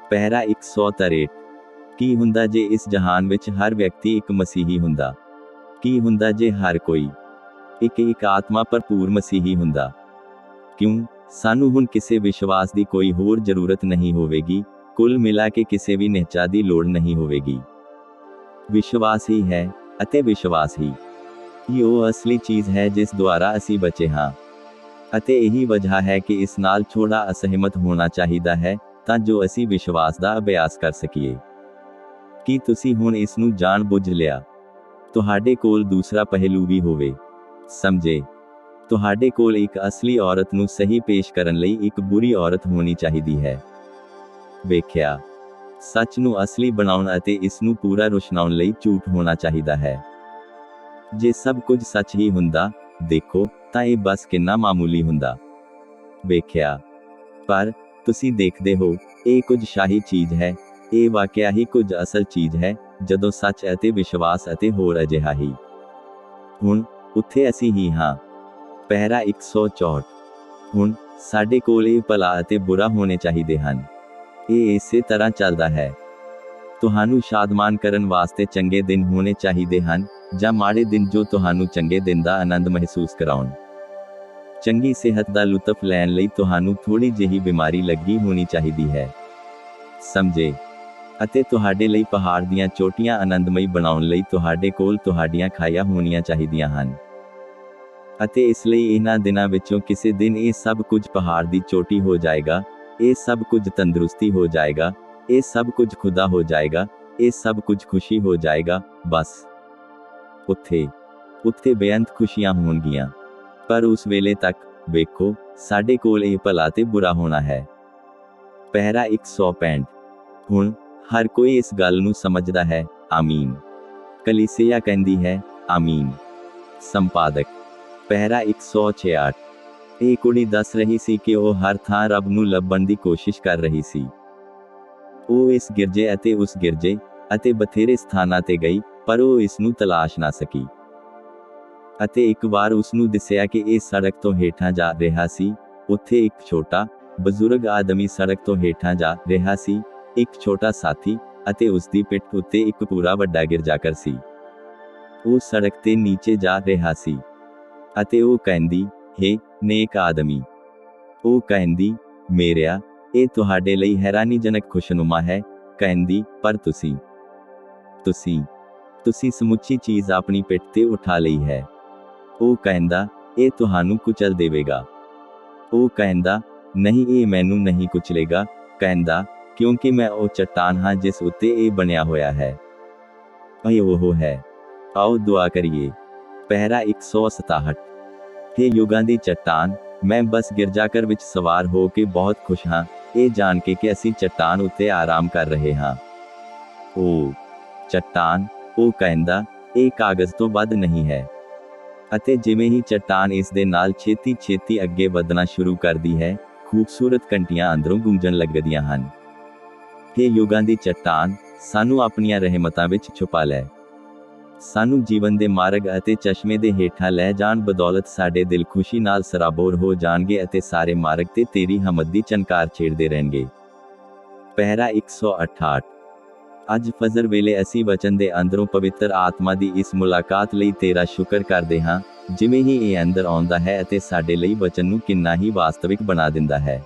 ਪਹਿਰਾ 163। ਕੀ ਹੁੰਦਾ ਜੇ ਇਸ ਜਹਾਨ ਵਿੱਚ ਹਰ ਵਿਅਕਤੀ ਇੱਕ ਮਸੀਹੀ ਹੁੰਦਾ? ਕੀ ਹੁੰਦਾ ਜੇ ਹਰ ਕੋਈ ਇੱਕ ਆਤਮਾ ਭਰਪੂਰ ਮਸੀਹੀ ਹੁੰਦਾ? ਕਿਉਂ? ਸਾਨੂੰ ਹੁਣ ਕਿਸੇ ਵਿਸ਼ਵਾਸ ਦੀ ਕੋਈ ਹੋਰ ਜ਼ਰੂਰਤ ਨਹੀਂ ਹੋਵੇਗੀ, ਕੁੱਲ ਮਿਲਾ ਕੇ ਕਿਸੇ ਵੀ ਨਿਹਚਾ ਦੀ ਲੋੜ ਨਹੀਂ ਹੋਵੇਗੀ। ਵਿਸ਼ਵਾਸ ਹੀ ਹੈ, ਅਤੇ ਵਿਸ਼ਵਾਸ ਹੀ ਉਹ ਅਸਲੀ ਚੀਜ਼ ਹੈ ਜਿਸ ਦੁਆਰਾ ਅਸੀਂ ਬਚੇ ਹਾਂ। ਅਤੇ ਇਹੀ ਵਜ੍ਹਾ ਹੈ ਕਿ ਇਸ ਨਾਲ ਥੋੜਾ ਅਸਹਿਮਤ ਹੋਣਾ ਚਾਹੀਦਾ ਹੈ, ਤਾਂ ਜੋ ਅਸੀਂ ਵਿਸ਼ਵਾਸ ਦਾ ਅਭਿਆਸ ਕਰ ਸਕੀਏ। ਕੀ ਤੁਸੀਂ ਹੁਣ ਇਸ ਨੂੰ ਜਾਣ ਬੁੱਝ ਲਿਆ? ਤੁਹਾਡੇ ਕੋਲ ਦੂਸਰਾ ਪਹਿਲੂ ਵੀ ਹੋਵੇ। ਸਮਝੇ? ਤੁਹਾਡੇ ਕੋਲ ਇੱਕ ਅਸਲੀ ਔਰਤ ਨੂੰ ਸਹੀ ਪੇਸ਼ ਕਰਨ ਲਈ ਇੱਕ ਬੁਰੀ ਔਰਤ ਹੋਣੀ ਚਾਹੀਦੀ ਹੈ। ਵੇਖਿਆ। ਸੱਚ ਨੂੰ ਅਸਲੀ ਬਣਾਉਣ ਅਤੇ ਇਸ ਨੂੰ ਪੂਰਾ ਰੁਸ਼ਨਾਉਣ ਲਈ ਝੂਠ ਹੋਣਾ ਚਾਹੀਦਾ ਹੈ। ਜੇ ਸਭ ਕੁਝ ਸੱਚ ਹੀ ਹੁੰਦਾ, ਦੇਖੋ, ਤਾਂ ਇਹ ਬਸ ਕਿੰਨਾ ਮਾਮੂਲੀ ਹੁੰਦਾ। ਵੇਖਿਆ। ਪਰ ਤੁਸੀਂ ਦੇਖਦੇ ਹੋ, ਇਹ ਕੁਝ ਸ਼ਾਹੀ ਚੀਜ਼ ਹੈ, ਇਹ ਵਾਕਿਆ ਹੀ ਕੁਝ ਅਸਲ ਚੀਜ਼ ਹੈ, ਜਦੋਂ ਸੱਚ ਅਤੇ ਵਿਸ਼ਵਾਸ ਅਤੇ ਹੋਰ ਅਜਿਹਾ ਹੀ। ਹੁਣ ਉੱਥੇ ਅਸੀਂ ਹੀ ਹਾਂ। ਪਹਿਰਾ 164। ਹੁਣ ਸਾਡੇ ਕੋਲ ਇਹ ਭਲਾ ਅਤੇ ਬੁਰਾ ਹੋਣੇ ਚਾਹੀਦੇ ਹਨ। ਇਹ ਇਸੇ ਤਰ੍ਹਾਂ ਚੱਲਦਾ ਹੈ। ਤੁਹਾਨੂੰ ਸ਼ਾਦਮਾਨ ਕਰਨ ਵਾਸਤੇ ਚੰਗੇ ਦਿਨ ਹੋਣੇ ਚਾਹੀਦੇ ਹਨ, ਜਾਂ ਮਾੜੇ ਦਿਨ ਜੋ ਤੁਹਾਨੂੰ ਚੰਗੇ ਦਿਨ ਦਾ ਆਨੰਦ ਮਹਿਸੂਸ ਕਰਾਉਣ। ਚੰਗੀ ਸਿਹਤ ਦਾ ਲੁਤਫ ਲੈਣ ਲਈ ਤੁਹਾਨੂੰ ਥੋੜੀ ਜਿਹੀ ਬਿਮਾਰੀ ਲੱਗੀ ਹੋਣੀ ਚਾਹੀਦੀ ਹੈ। ਸਮਝੇ? ਅਤੇ ਤੁਹਾਡੇ ਲਈ ਪਹਾੜ ਦੀਆਂ ਚੋਟੀਆਂ ਆਨੰਦਮਈ ਬਣਾਉਣ ਲਈ ਤੁਹਾਡੇ ਕੋਲ ਤੁਹਾਡੀਆਂ ਖਾਈਆਂ ਹੋਣੀਆਂ ਚਾਹੀਦੀਆਂ ਹਨ। ਅਤੇ ਇਸ ਲਈ ਇਹਨਾਂ ਦਿਨਾਂ ਵਿੱਚੋਂ ਕਿਸੇ ਦਿਨ ਇਹ ਸਭ ਕੁਝ ਪਹਾੜ ਦੀ ਚੋਟੀ ਹੋ ਜਾਏਗਾ, ਇਹ ਸਭ ਕੁਝ ਤੰਦਰੁਸਤੀ ਹੋ ਜਾਏਗਾ, ਇਹ ਸਭ ਕੁਝ ਖੁਦਾ ਹੋ ਜਾਏਗਾ, ਇਹ ਸਭ ਕੁਝ ਖੁਸ਼ੀ ਹੋ ਜਾਏਗਾ, ਬਸ। ਉੱਥੇ ਬੇਅੰਤ ਖੁਸ਼ੀਆਂ ਹੋਣਗੀਆਂ। ਪਰ ਉਸ ਵੇਲੇ ਤੱਕ, ਵੇਖੋ, ਸਾਡੇ ਕੋਲ ਇਹ ਭਲਾ ਤੇ ਬੁਰਾ ਹੋਣਾ ਹੈ। ਪਹਿਰਾ 165। ਹੁਣ ਹਰ ਕੋਈ ਇਸ ਗੱਲ ਨੂੰ ਸਮਝਦਾ ਹੈ। ਆਮੀਨ। ਕਲੀਸਿਆ ਕਹਿੰਦੀ ਹੈ, ਆਮੀਨ। ਸੰਪਾਦਕ। ਪਹਿਰਾ 166। ਇਹ ਕੁੜੀ ਦੱਸ ਰਹੀ ਸੀ ਕਿ ਉਹ ਹਰ ਥਾਂ ਰੱਬ ਨੂੰ ਲੱਭਣ ਦੀ ਕੋਸ਼ਿਸ਼ ਕਰ ਰਹੀ ਸੀ। ਉਹ ਇਸ ਗਿਰਜੇ ਅਤੇ ਉਸ ਗਿਰਜੇ ਅਤੇ ਬਥੇਰੇ ਸਥਾਨਾਂ ਤੇ ਗਈ, ਪਰ ਉਹ ਇਸ ਨੂੰ ਤਲਾਸ਼ ਨਾ ਸਕੀ। ਅਤੇ ਇੱਕ ਵਾਰ ਉਸ ਨੂੰ ਦਿਸਿਆ ਕਿ ਇਹ ਸੜਕ ਤੋਂ ਹੇਠਾਂ ਜਾ ਰਿਹਾ ਸੀ। ਉੱਥੇ ਇੱਕ ਛੋਟਾ, ਬਜ਼ੁਰਗ ਆਦਮੀ ਸੜਕ ਤੋਂ ਹੇਠਾਂ ਜਾ ਰਿਹਾ ਸੀ, ਇੱਕ ਛੋਟਾ ਸਾਥੀ, ਅਤੇ ਉਸ ਦੀ ਪਿੱਠ ਉੱਤੇ ਇੱਕ ਪੂਰਾ ਵੱਡਾ ਗਿਰਜਾਘਰ ਸੀ। ਉਹ ਸੜਕ ਤੇ ਨੀਚੇ ਜਾ ਰਿਹਾ ਸੀ। ਅਤੇ ਉਹ ਕਹਿੰਦੀ, ਹੇ ਨੇਕ ਆਦਮੀ। ਉਹ ਕਹਿੰਦੀ, ਮੇਰਿਆ, ਇਹ ਤੁਹਾਡੇ ਲਈ ਹੈਰਾਨੀਜਨਕ ਖੁਸ਼ਨੁਮਾ ਹੈ। ਕਹਿੰਦੀ, ਪਰ ਤੁਸੀਂ ਸਮੁੱਚੀ ਚੀਜ਼ ਆਪਣੀ ਪਿੱਠ ਤੇ ਉਠਾ ਲਈ ਹੈ। ਉਹ ਕਹਿੰਦਾ, ਇਹ ਤੁਹਾਨੂੰ ਕੁਚਲ ਦੇਵੇਗਾ। ਉਹ ਕਹਿੰਦਾ, ਨਹੀਂ, ਇਹ ਮੈਨੂੰ ਨਹੀਂ ਕੁਚਲੇਗਾ। ਕਹਿੰਦਾ, ਕਿਉਂਕਿ ਮੈਂ ਉਹ ਚੱਟਾਨ ਹਾਂ ਜਿਸ ਉੱਤੇ ਇਹ ਬਣਿਆ ਹੋਇਆ ਹੈ। ਇਹ ਉਹ ਹੈ। ਆਓ ਦੁਆ ਕਰੀਏ। ਪਹਿਰਾ 167। ਹੇ ਯੁਗਾਂ ਦੀ ਚੱਟਾਨ, ਮੈਂ ਬਸ ਗਿਰਜਾਘਰ ਵਿੱਚ ਸਵਾਰ ਹੋ ਕੇ ਬਹੁਤ ਖੁਸ਼ ਹਾਂ, ਇਹ ਜਾਣ ਕੇ ਕਿ ਅਸੀਂ ਚੱਟਾਨ ਉੱਤੇ ਆਰਾਮ ਕਰ ਰਹੇ ਹਾਂ। ਉਹ ਚੱਟਾਨ, ਉਹ ਕਹਿੰਦਾ, ਇਹ ਕਾਗਜ਼ ਤੋਂ ਵੱਧ ਨਹੀਂ ਹੈ। ਅਤੇ ਜਿਵੇਂ ਹੀ ਚੱਟਾਨ ਇਸ ਦੇ ਨਾਲ ਛੇਤੀ ਅੱਗੇ ਵਧਣਾ ਸ਼ੁਰੂ ਕਰਦੀ ਹੈ, ਖੂਬਸੂਰਤ ਘੰਟੀਆਂ ਅੰਦਰੋਂ ਗੂੰਜਣ ਲੱਗਦੀਆਂ ਹਨ। ਹੇ ਯੁਗਾਂ ਦੀ ਚੱਟਾਨ, ਸਾਨੂੰ ਆਪਣੀਆਂ ਰਹਿਮਤਾਂ ਵਿੱਚ ਛੁਪਾ ਲੈ। ਸਾਨੂੰ ਜੀਵਨ ਦੇ ਮਾਰਗ ਅਤੇ ਚਸ਼ਮੇ ਦੇ ਹੇਠਾਂ ਲੈ ਜਾਣ ਬਦੌਲਤ ਸਾਡੇ ਦਿਲ ਖੁਸ਼ੀ ਨਾਲ ਸਰਾਬੋਰ ਹੋ ਜਾਣਗੇ ਅਤੇ ਸਾਰੇ ਮਾਰਗ ਤੇ ਤੇਰੀ ਹਮਦ ਦੀ ਚਨਕਾਰ ਛੇੜਦੇ ਰਹਿਣਗੇ। ਪਹਿਰਾ 168। ਅੱਜ ਫਜਰ ਵੇਲੇ ਅਸੀਂ ਵਚਨ ਦੇ ਅੰਦਰੋਂ ਪਵਿੱਤਰ ਆਤਮਾ ਦੀ ਇਸ ਮੁਲਾਕਾਤ ਲਈ ਤੇਰਾ ਸ਼ੁਕਰ ਕਰਦੇ ਹਾਂ, ਜਿਵੇਂ ਹੀ ਇਹ ਅੰਦਰ ਆਉਂਦਾ ਹੈ ਅਤੇ ਸਾਡੇ ਲਈ ਵਚਨ ਨੂੰ ਕਿੰਨਾ ਹੀ ਵਾਸਤਵਿਕ ਬਣਾ ਦਿੰਦਾ ਹੈ।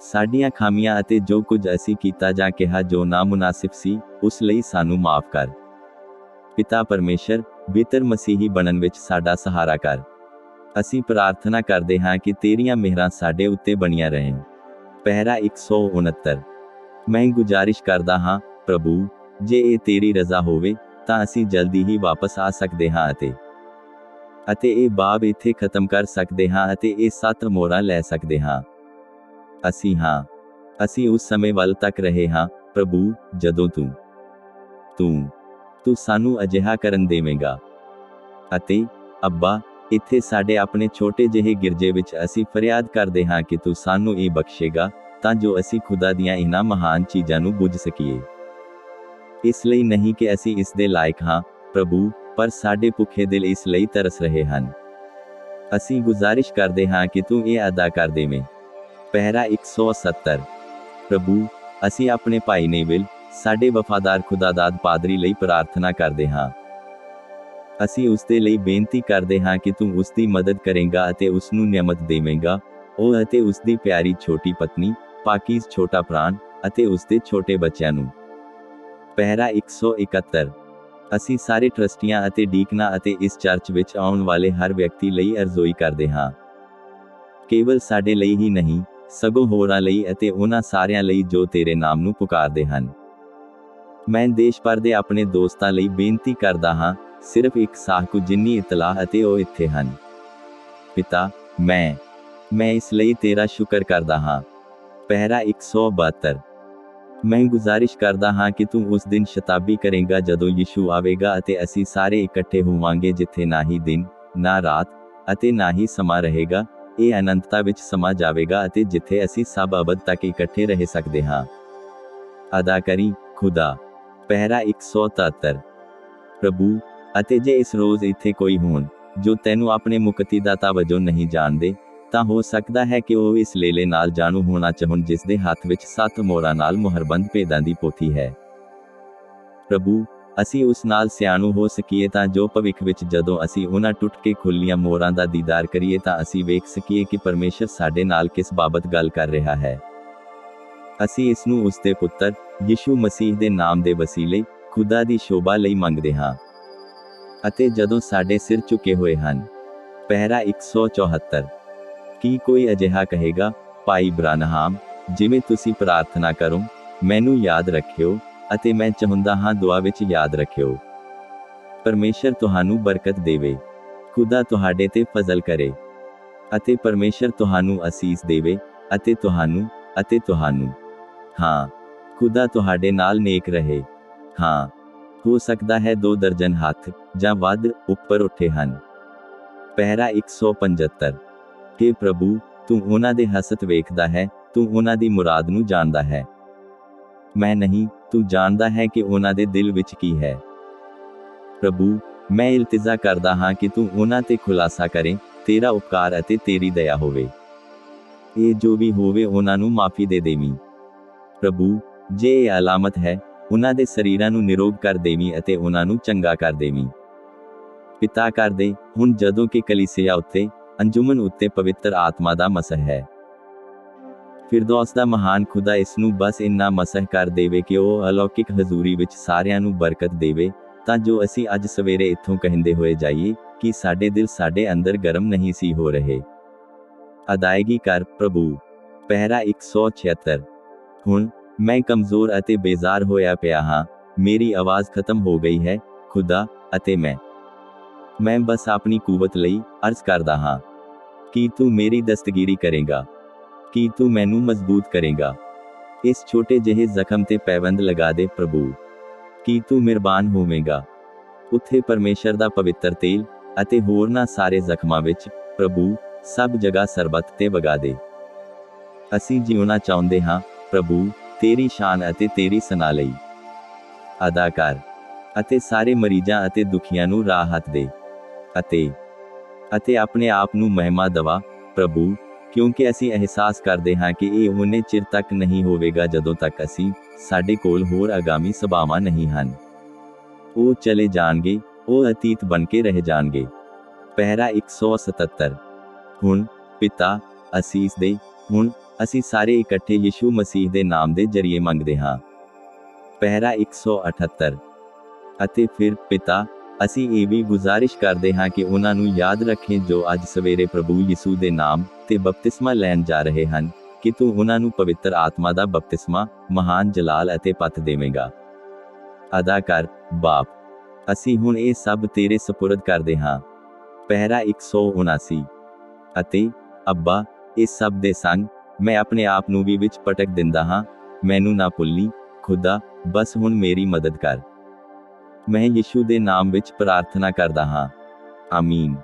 ਸਾਡੀਆਂ ਖਾਮੀਆਂ ਅਤੇ ਜੋ ਕੁਝ ਅਸੀਂ ਕੀਤਾ ਜਾਂ ਕਿਹਾ ਜੋ ਨਾਮੁਨਾਸਿਬ ਸੀ, ਉਸ ਲਈ ਸਾਨੂੰ ਮਾਫ ਕਰ। ਪਿਤਾ ਪਰਮੇਸ਼ਰ, ਬਿਹਤਰ ਮਸੀਹੀ ਬਣਨ ਵਿੱਚ ਸਾਡਾ ਸਹਾਰਾ ਕਰ। ਅਸੀਂ ਪ੍ਰਾਰਥਨਾ ਕਰਦੇ ਹਾਂ ਕਿ ਤੇਰੀਆਂ ਮਿਹਰਾਂ ਸਾਡੇ ਉੱਤੇ ਬਣੀਆਂ ਰਹਿਣ। ਪਹਿਰਾ 169। ਮੈਂ ਗੁਜ਼ਾਰਿਸ਼ ਕਰਦਾ ਹਾਂ, ਪ੍ਰਭੂ, ਜੇ ਇਹ ਤੇਰੀ ਰਜ਼ਾ ਹੋਵੇ, ਤਾਂ ਅਸੀਂ ਜਲਦੀ ਹੀ ਵਾਪਸ ਆ ਸਕਦੇ ਹਾਂ ਅਤੇ ਇਹ ਬਾਬ ਇੱਥੇ ਖਤਮ ਕਰ ਸਕਦੇ ਹਾਂ ਅਤੇ ਇਹ 7 ਮੋਹਰਾਂ ਲੈ ਸਕਦੇ ਹਾਂ। ਅਸੀਂ ਉਸ ਸਮੇਂ ਵੱਲ ਤੱਕ ਰਹੇ ਹਾਂ, ਪ੍ਰਭੂ, ਜਦੋਂ ਤੂੰ ਸਾਨੂੰ ਅਜਿਹਾ ਕਰਨ ਦੇਵੇਂਗਾ। ਅਤੇ ਅੱਬਾ, ਇੱਥੇ ਸਾਡੇ ਆਪਣੇ ਛੋਟੇ ਜਿਹੇ ਗਿਰਜੇ ਵਿੱਚ ਅਸੀਂ ਫਰਿਆਦ ਕਰਦੇ ਹਾਂ ਕਿ ਤੂੰ ਸਾਨੂੰ ਇਹ ਬਖਸ਼ੇਗਾ, ਤਾਂ ਜੋ ਅਸੀਂ ਖੁਦਾ ਦੀਆਂ ਇਹਨਾਂ ਮਹਾਨ ਚੀਜ਼ਾਂ ਨੂੰ ਬੁੱਝ ਸਕੀਏ। ਇਸ ਲਈ ਨਹੀਂ ਕਿ ਅਸੀਂ ਇਸ ਦੇ ਲਾਇਕ ਹਾਂ, ਪ੍ਰਭੂ, ਪਰ ਸਾਡੇ ਭੁੱਖੇ ਦਿਲ ਇਸ ਲਈ ਤਰਸ ਰਹੇ ਹਨ। ਅਸੀਂ ਗੁਜ਼ਾਰਿਸ਼ ਕਰਦੇ ਹਾਂ ਕਿ ਤੂੰ ਇਹ ਅਦਾ ਕਰ ਦੇਵੇਂ। ਪਹਿਰਾ 170। ਪ੍ਰਭੂ, ਅਸੀਂ ਆਪਣੇ ਭਾਈ ਨੇਵਿਲ, ਸਾਡੇ ਵਫਾਦਾਰ ਖੁਦਾਦਾਦ ਪਾਦਰੀ ਲਈ ਪ੍ਰਾਰਥਨਾ ਕਰਦੇ ਹਾਂ। ਅਸੀਂ ਉਸ ਦੇ ਲਈ ਬੇਨਤੀ ਕਰਦੇ ਹਾਂ ਕਿ ਤੂੰ ਉਸ ਦੀ ਮਦਦ ਕਰੇਂਗਾ ਅਤੇ ਉਸ ਨੂੰ ਨਿਯਮਤ ਦੇਵੇਂਗਾ, ਉਹ ਅਤੇ ਉਸ ਦੀ ਪਿਆਰੀ ਛੋਟੀ ਪਤਨੀ, ਪਾਕੀਜ਼ ਛੋਟਾ ਪ੍ਰਾਣ, ਅਤੇ ਉਸ ਦੇ ਛੋਟੇ ਬੱਚਿਆਂ ਨੂੰ। ਪਹਿਰਾ 171। ਅਸੀਂ ਸਾਰੇ ਟਰਸਟੀਆਂ ਅਤੇ ਡੀਕਨਾਂ ਅਤੇ ਇਸ ਚਰਚ ਵਿੱਚ ਆਉਣ ਵਾਲੇ ਹਰ ਵਿਅਕਤੀ ਲਈ ਅਰਜ਼ੋਈ ਕਰਦੇ ਹਾਂ। ਕੇਵਲ ਸਾਡੇ ਲਈ ਹੀ ਨਹੀਂ, ਸਗੋਂ ਹੋਰਾਂ ਲਈ ਅਤੇ ਉਹਨਾਂ ਸਾਰਿਆਂ ਲਈ ਜੋ ਤੇਰੇ ਨਾਮ ਨੂੰ ਪੁਕਾਰਦੇ ਹਨ। ਮੈਂ ਦੇਸ਼ ਭਰ ਦੇ ਆਪਣੇ ਦੋਸਤਾਂ ਲਈ ਬੇਨਤੀ ਕਰਦਾ ਹਾਂ, ਸਿਰਫ ਇੱਕ ਸਾਹਕੂ ਜਿੰਨੀ ਇਤਲਾਹ ਅਤੇ ਉਹ ਇੱਥੇ ਹਨ। ਪਿਤਾ, ਮੈਂ ਇਸ ਲਈ ਤੇਰਾ ਸ਼ੁਕਰ ਕਰਦਾ ਹਾਂ। ਪਹਿਰਾ 172। ਮੈਂ ਗੁਜ਼ਾਰਿਸ਼ ਕਰਦਾ ਹਾਂ ਕਿ ਤੂੰ ਉਸ ਦਿਨ ਸ਼ਤਾਬੀ ਕਰੇਗਾ ਜਦੋਂ ਯਿਸੂ ਆਵੇਗਾ ਅਤੇ ਅਸੀਂ ਸਾਰੇ ਇਕੱਠੇ ਹੋਵਾਂਗੇ, ਜਿੱਥੇ ਨਾ ਹੀ ਦਿਨ, ਨਾ ਰਾਤ ਅਤੇ ਨਾ ਹੀ ਸਮਾਂ ਰਹੇਗਾ। ਇਹ ਅਨੰਤਤਾ ਵਿੱਚ ਸਮਾ ਜਾਵੇਗਾ ਅਤੇ ਜਿੱਥੇ ਅਸੀਂ ਸਭ ਅਬਦ ਤੱਕ ਇਕੱਠੇ ਰਹਿ ਸਕਦੇ ਹਾਂ। ਅਦਾ ਕਰੀ ਖੁਦਾ। ਪਹਿਰਾ 173। ਪ੍ਰਭੂ, ਅਤੇ ਜੇ ਇਸ ਰੋਜ਼ ਇੱਥੇ ਕੋਈ ਹੋਣ ਜੋ ਤੈਨੂੰ ਆਪਣੇ ਮੁਕਤੀਦਾਤਾ ਵਜੋਂ ਨਹੀਂ ਜਾਣਦੇ, ਤਾਂ ਹੋ ਸਕਦਾ ਹੈ ਕਿ ਉਹ ਇਸ ਲੇਲੇ ਨਾਲ ਜਾਣੂ ਹੋਣਾ ਚਾਹੁਣ ਜਿਸ ਦੇ ਹੱਥ ਵਿੱਚ 7 ਮੋਹਰਾਂ ਨਾਲ ਮੁਹਰਬੰਦ ਭੇਦਾਂ ਦੀ ਪੋਥੀ ਹੈ। ਪ੍ਰਭੂ, ਅਸੀਂ ਉਸ ਨਾਲ ਸਿਆਣੂ ਹੋ ਸਕੀਏ ਤਾਂ ਜੋ ਭਵਿੱਖ ਵਿੱਚ ਜਦੋਂ ਅਸੀਂ ਉਹਨਾਂ ਟੁੱਟ ਕੇ ਖੁੱਲੀਆਂ ਮੋਹਰਾਂ ਦਾ ਦੀਦਾਰ ਕਰੀਏ ਤਾਂ ਅਸੀਂ ਵੇਖ ਸਕੀਏ ਕਿ ਪਰਮੇਸ਼ਰ ਸਾਡੇ ਨਾਲ ਕਿਸ ਬਾਬਤ ਗੱਲ ਕਰ ਰਿਹਾ ਹੈ। ਅਸੀਂ ਇਸ ਨੂੰ ਉਸ ਦੇ ਪੁੱਤਰ ਯਿਸੂ ਮਸੀਹ ਦੇ ਨਾਮ ਦੇ ਵਸੀਲੇ ਖੁਦਾ ਦੀ ਸ਼ੋਭਾ ਲਈ ਮੰਗਦੇ ਹਾਂ। ਅਤੇ ਜਦੋਂ ਸਾਡੇ ਸਿਰ ਝੁਕੇ ਹੋਏ ਹਨ। ਪਹਿਰਾ 174। ਕੀ ਕੋਈ ਅਜਿਹਾ ਕਹੇਗਾ, ਭਾਈ ਬ੍ਰਾਨਹਾਮ, ਜਿਵੇਂ ਤੁਸੀਂ ਪ੍ਰਾਰਥਨਾ ਕਰੋ, ਮੈਨੂੰ ਯਾਦ ਰੱਖਿਓ, ਅਤੇ ਮੈਂ ਚਾਹੁੰਦਾ ਹਾਂ ਦੁਆ ਵਿੱਚ ਯਾਦ ਰੱਖਿਓ। ਪਰਮੇਸ਼ਰ ਤੁਹਾਨੂੰ ਬਰਕਤ ਦੇਵੇ। ਖੁਦਾ ਤੁਹਾਡੇ ਤੇ ਫਜ਼ਲ ਕਰੇ। ਅਤੇ ਪਰਮੇਸ਼ਰ ਤੁਹਾਨੂੰ ਅਸੀਸ ਦੇਵੇ, ਅਤੇ ਤੁਹਾਨੂੰ। ਹਾਂ। ਖੁਦਾ ਤੁਹਾਡੇ ਨਾਲ ਨੇਕ ਰਹੇ। ਹਾਂ। ਹੋ ਸਕਦਾ ਹੈ 2 ਦਰਜਨ ਹੱਥ, ਜਾਂ ਵੱਧ, ਉੱਪਰ ਉੱਠੇ ਹਨ। ਪਹਿਰਾ 175। ਕਿ ਪ੍ਰਭੂ, ਤੂੰ ਉਹਨਾਂ ਦੇ ਹਸਤ ਵੇਖਦਾ ਹੈ, ਤੂੰ ਉਹਨਾਂ ਦੀ ਮੁਰਾਦ ਨੂੰ ਜਾਣਦਾ ਹੈ। ਮੈਂ ਨਹੀਂ, ਤੂੰ ਜਾਣਦਾ ਹੈ ਕਿ ਉਹਨਾਂ ਦੇ ਦਿਲ ਵਿੱਚ ਕੀ ਹੈ। ਪ੍ਰਭੂ, ਮੈਂ ਇਲਤਜਾ ਕਰਦਾ ਹਾਂ ਕਿ ਤੂੰ ਉਹਨਾਂ ਤੇ ਖੁਲਾਸਾ ਕਰੇ, ਤੇਰਾ ਉਪਕਾਰ ਅਤੇ ਤੇਰੀ ਦਇਆ ਹੋਵੇ। ਇਹ ਜੋ ਵੀ ਹੋਵੇ ਉਹਨਾਂ ਨੂੰ ਮਾਫੀ ਦੇ ਦੇਵੀਂ। ਪ੍ਰਭੂ, ਜੇ ਇਹ ਅਲਾਮਤ ਹੈ, ਉਹਨਾਂ ਦੇ ਸਰੀਰਾਂ ਨੂੰ ਨਿਰੋਗ ਕਰ ਦੇਵੀਂ ਅਤੇ ਉਹਨਾਂ ਨੂੰ ਚੰਗਾ ਕਰ ਦੇਵੀਂ। ਪਿਤਾ ਕਰ ਦੇ, ਹੁਣ ਜਦੋਂ ਕਿ ਕਲੀਸਿਆ ਉੱਤੇ, ਅੰਜੁਮਨ ਉੱਤੇ ਪਵਿੱਤਰ ਆਤਮਾ ਦਾ ਮਸਹ ਹੈ। ਫਿਰਦੌਸ ਦਾ ਮਹਾਨ ਖੁਦਾ ਇਸ ਨੂੰ ਬਸ ਇੰਨਾ ਮਸਹ ਕਰ ਦੇਵੇ ਕਿ ਉਹ ਅਲੌਕਿਕ ਹਜ਼ੂਰੀ ਵਿੱਚ ਸਾਰਿਆਂ ਨੂੰ ਬਰਕਤ ਦੇਵੇ, ਤਾਂ ਜੋ ਅਸੀਂ ਅੱਜ ਸਵੇਰੇ ਇੱਥੋਂ ਕਹਿੰਦੇ ਹੋਏ ਜਾਈਏ ਕਿ ਸਾਡੇ ਦਿਲ ਸਾਡੇ ਅੰਦਰ ਗਰਮ ਨਹੀਂ ਸੀ ਹੋ ਰਹੇ। ਅਦਾਇਗੀ ਕਰ ਪ੍ਰਭੂ। ਪਹਿਰਾ 176। ਹੁਣ ਮੈਂ ਕਮਜ਼ੋਰ ਅਤੇ ਬੇਜ਼ਾਰ ਹੋਇਆ ਪਿਆ ਹਾਂ, ਮੇਰੀ ਆਵਾਜ਼ ਖਤਮ ਹੋ ਗਈ ਹੈ ਖੁਦਾ, ਅਤੇ ਮੈਂ ਬਸ ਆਪਣੀ ਕੂਵਤ ਲਈ ਅਰਜ਼ ਕਰਦਾ ਹਾਂ। ਕੀ ਤੂੰ ਮੇਰੀ ਦਸਤਗੀਰੀ ਕਰੇਗਾ? ਕੀ ਤੂੰ ਮੈਨੂੰ ਮਜ਼ਬੂਤ ਕਰੇਗਾ? ਇਸ ਛੋਟੇ ਜਿਹੇ ਜ਼ਖਮ ਤੇ ਪੈਬੰਦ ਲਗਾ ਦੇ ਪ੍ਰਭੂ। ਕੀ ਤੂੰ ਮਿਹਰਬਾਨ ਹੋਵੇਂਗਾ? ਉੱਥੇ ਪਰਮੇਸ਼ਰ ਦਾ ਪਵਿੱਤਰ ਤੇਲ, ਅਤੇ ਹੋਰਨਾਂ ਸਾਰੇ ਜ਼ਖਮਾਂ ਵਿੱਚ, ਪ੍ਰਭੂ, ਸਭ ਜਗ੍ਹਾ ਸਰਬੱਤ ਤੇ ਵਗਾ ਦੇ। ਅਸੀਂ ਜਿਉਣਾ ਚਾਹੁੰਦੇ ਹਾਂ ਪ੍ਰਭੂ, ਤੇਰੀ ਸ਼ਾਨ ਅਤੇ ਤੇਰੀ ਸਨਾ ਲਈ। ਅਦਾ ਕਰ। ਅਤੇ ਸਾਰੇ ਮਰੀਜ਼ਾਂ ਅਤੇ ਦੁਖੀਆਂ ਨੂੰ ਰਾਹਤ ਦੇ। ਅਤੇ ਆਪਣੇ ਆਪ ਨੂੰ ਮਹਿਮਾ ਦਵਾ ਪ੍ਰਭੂ, ਕਿਉਂਕਿ ਅਸੀਂ ਅਹਿਸਾਸ ਕਰਦੇ ਹਾਂ ਕਿ ਇਹ ਉਹਨੇ ਚਿਰ ਤੱਕ ਨਹੀਂ ਹੋਵੇਗਾ ਜਦੋਂ ਤੱਕ ਸਾਡੇ ਕੋਲ ਹੋਰ ਆਗਾਮੀ ਸਭਾਵਾਂ ਨਹੀਂ ਹਨ। ਉਹ ਚਲੇ ਜਾਣਗੇ, ਉਹ ਅਤੀਤ ਬਣ ਕੇ ਰਹਿ ਜਾਣਗੇ। ਪਹਿਰਾ 177। ਹੁਣ ਪਿਤਾ, ਅਸੀਸ ਦੇ, ਹੁਣ ਅਸੀਂ ਸਾਰੇ ਇਕੱਠੇ ਯਿਸੂ ਮਸੀਹ ਦੇ ਨਾਮ ਦੇ ਜ਼ਰੀਏ ਮੰਗਦੇ ਹਾਂ। ਪਹਿਰਾ 178। ਅਤੇ ਫਿਰ ਪਿਤਾ, ਅਸੀਂ ਇਹ ਵੀ ਗੁਜ਼ਾਰਿਸ਼ ਕਰਦੇ ਹਾਂ ਕਿ ਉਹਨਾਂ ਨੂੰ ਯਾਦ ਰੱਖੇ ਜੋ ਅੱਜ ਸਵੇਰੇ ਪ੍ਰਭੂ ਯਿਸੂ ਦੇ ਨਾਮ ਤੇ ਬਪਤਿਸਮਾ ਲੈਣ ਜਾ ਰਹੇ ਹਨ, ਕਿ ਤੂੰ ਉਹਨਾਂ ਨੂੰ ਪਵਿੱਤਰ ਆਤਮਾ ਦਾ ਬਪਤਿਸਮਾ, ਮਹਾਨ ਜਲਾਲ ਅਤੇ ਪੱਤ ਦੇਵੇਂਗਾ। ਅਦਾ ਕਰ ਬਾਪ। ਅਸੀਂ ਹੁਣ ਇਹ ਸਭ ਤੇਰੇ ਸਪੁਰਦ ਕਰਦੇ ਹਾਂ। ਪਹਿਰਾ 179। ਅਤੇ ਅੱਬਾ, ਇਸ ਸਭ ਦੇ ਸੰਗ ਮੈਂ ਆਪਣੇ ਆਪ ਨੂੰ ਵੀ ਵਿੱਚ ਪਟਕ ਦਿੰਦਾ ਹਾਂ, ਮੈਨੂੰ ਨਾ ਭੁੱਲੀ ਖੁਦਾ, ਬਸ ਹੁਣ ਮੇਰੀ ਮਦਦ ਕਰ। ਮੈਂ ਯਿਸੂ ਦੇ ਨਾਮ ਵਿੱਚ ਪ੍ਰਾਰਥਨਾ ਕਰਦਾ ਹਾਂ। ਆਮੀਨ।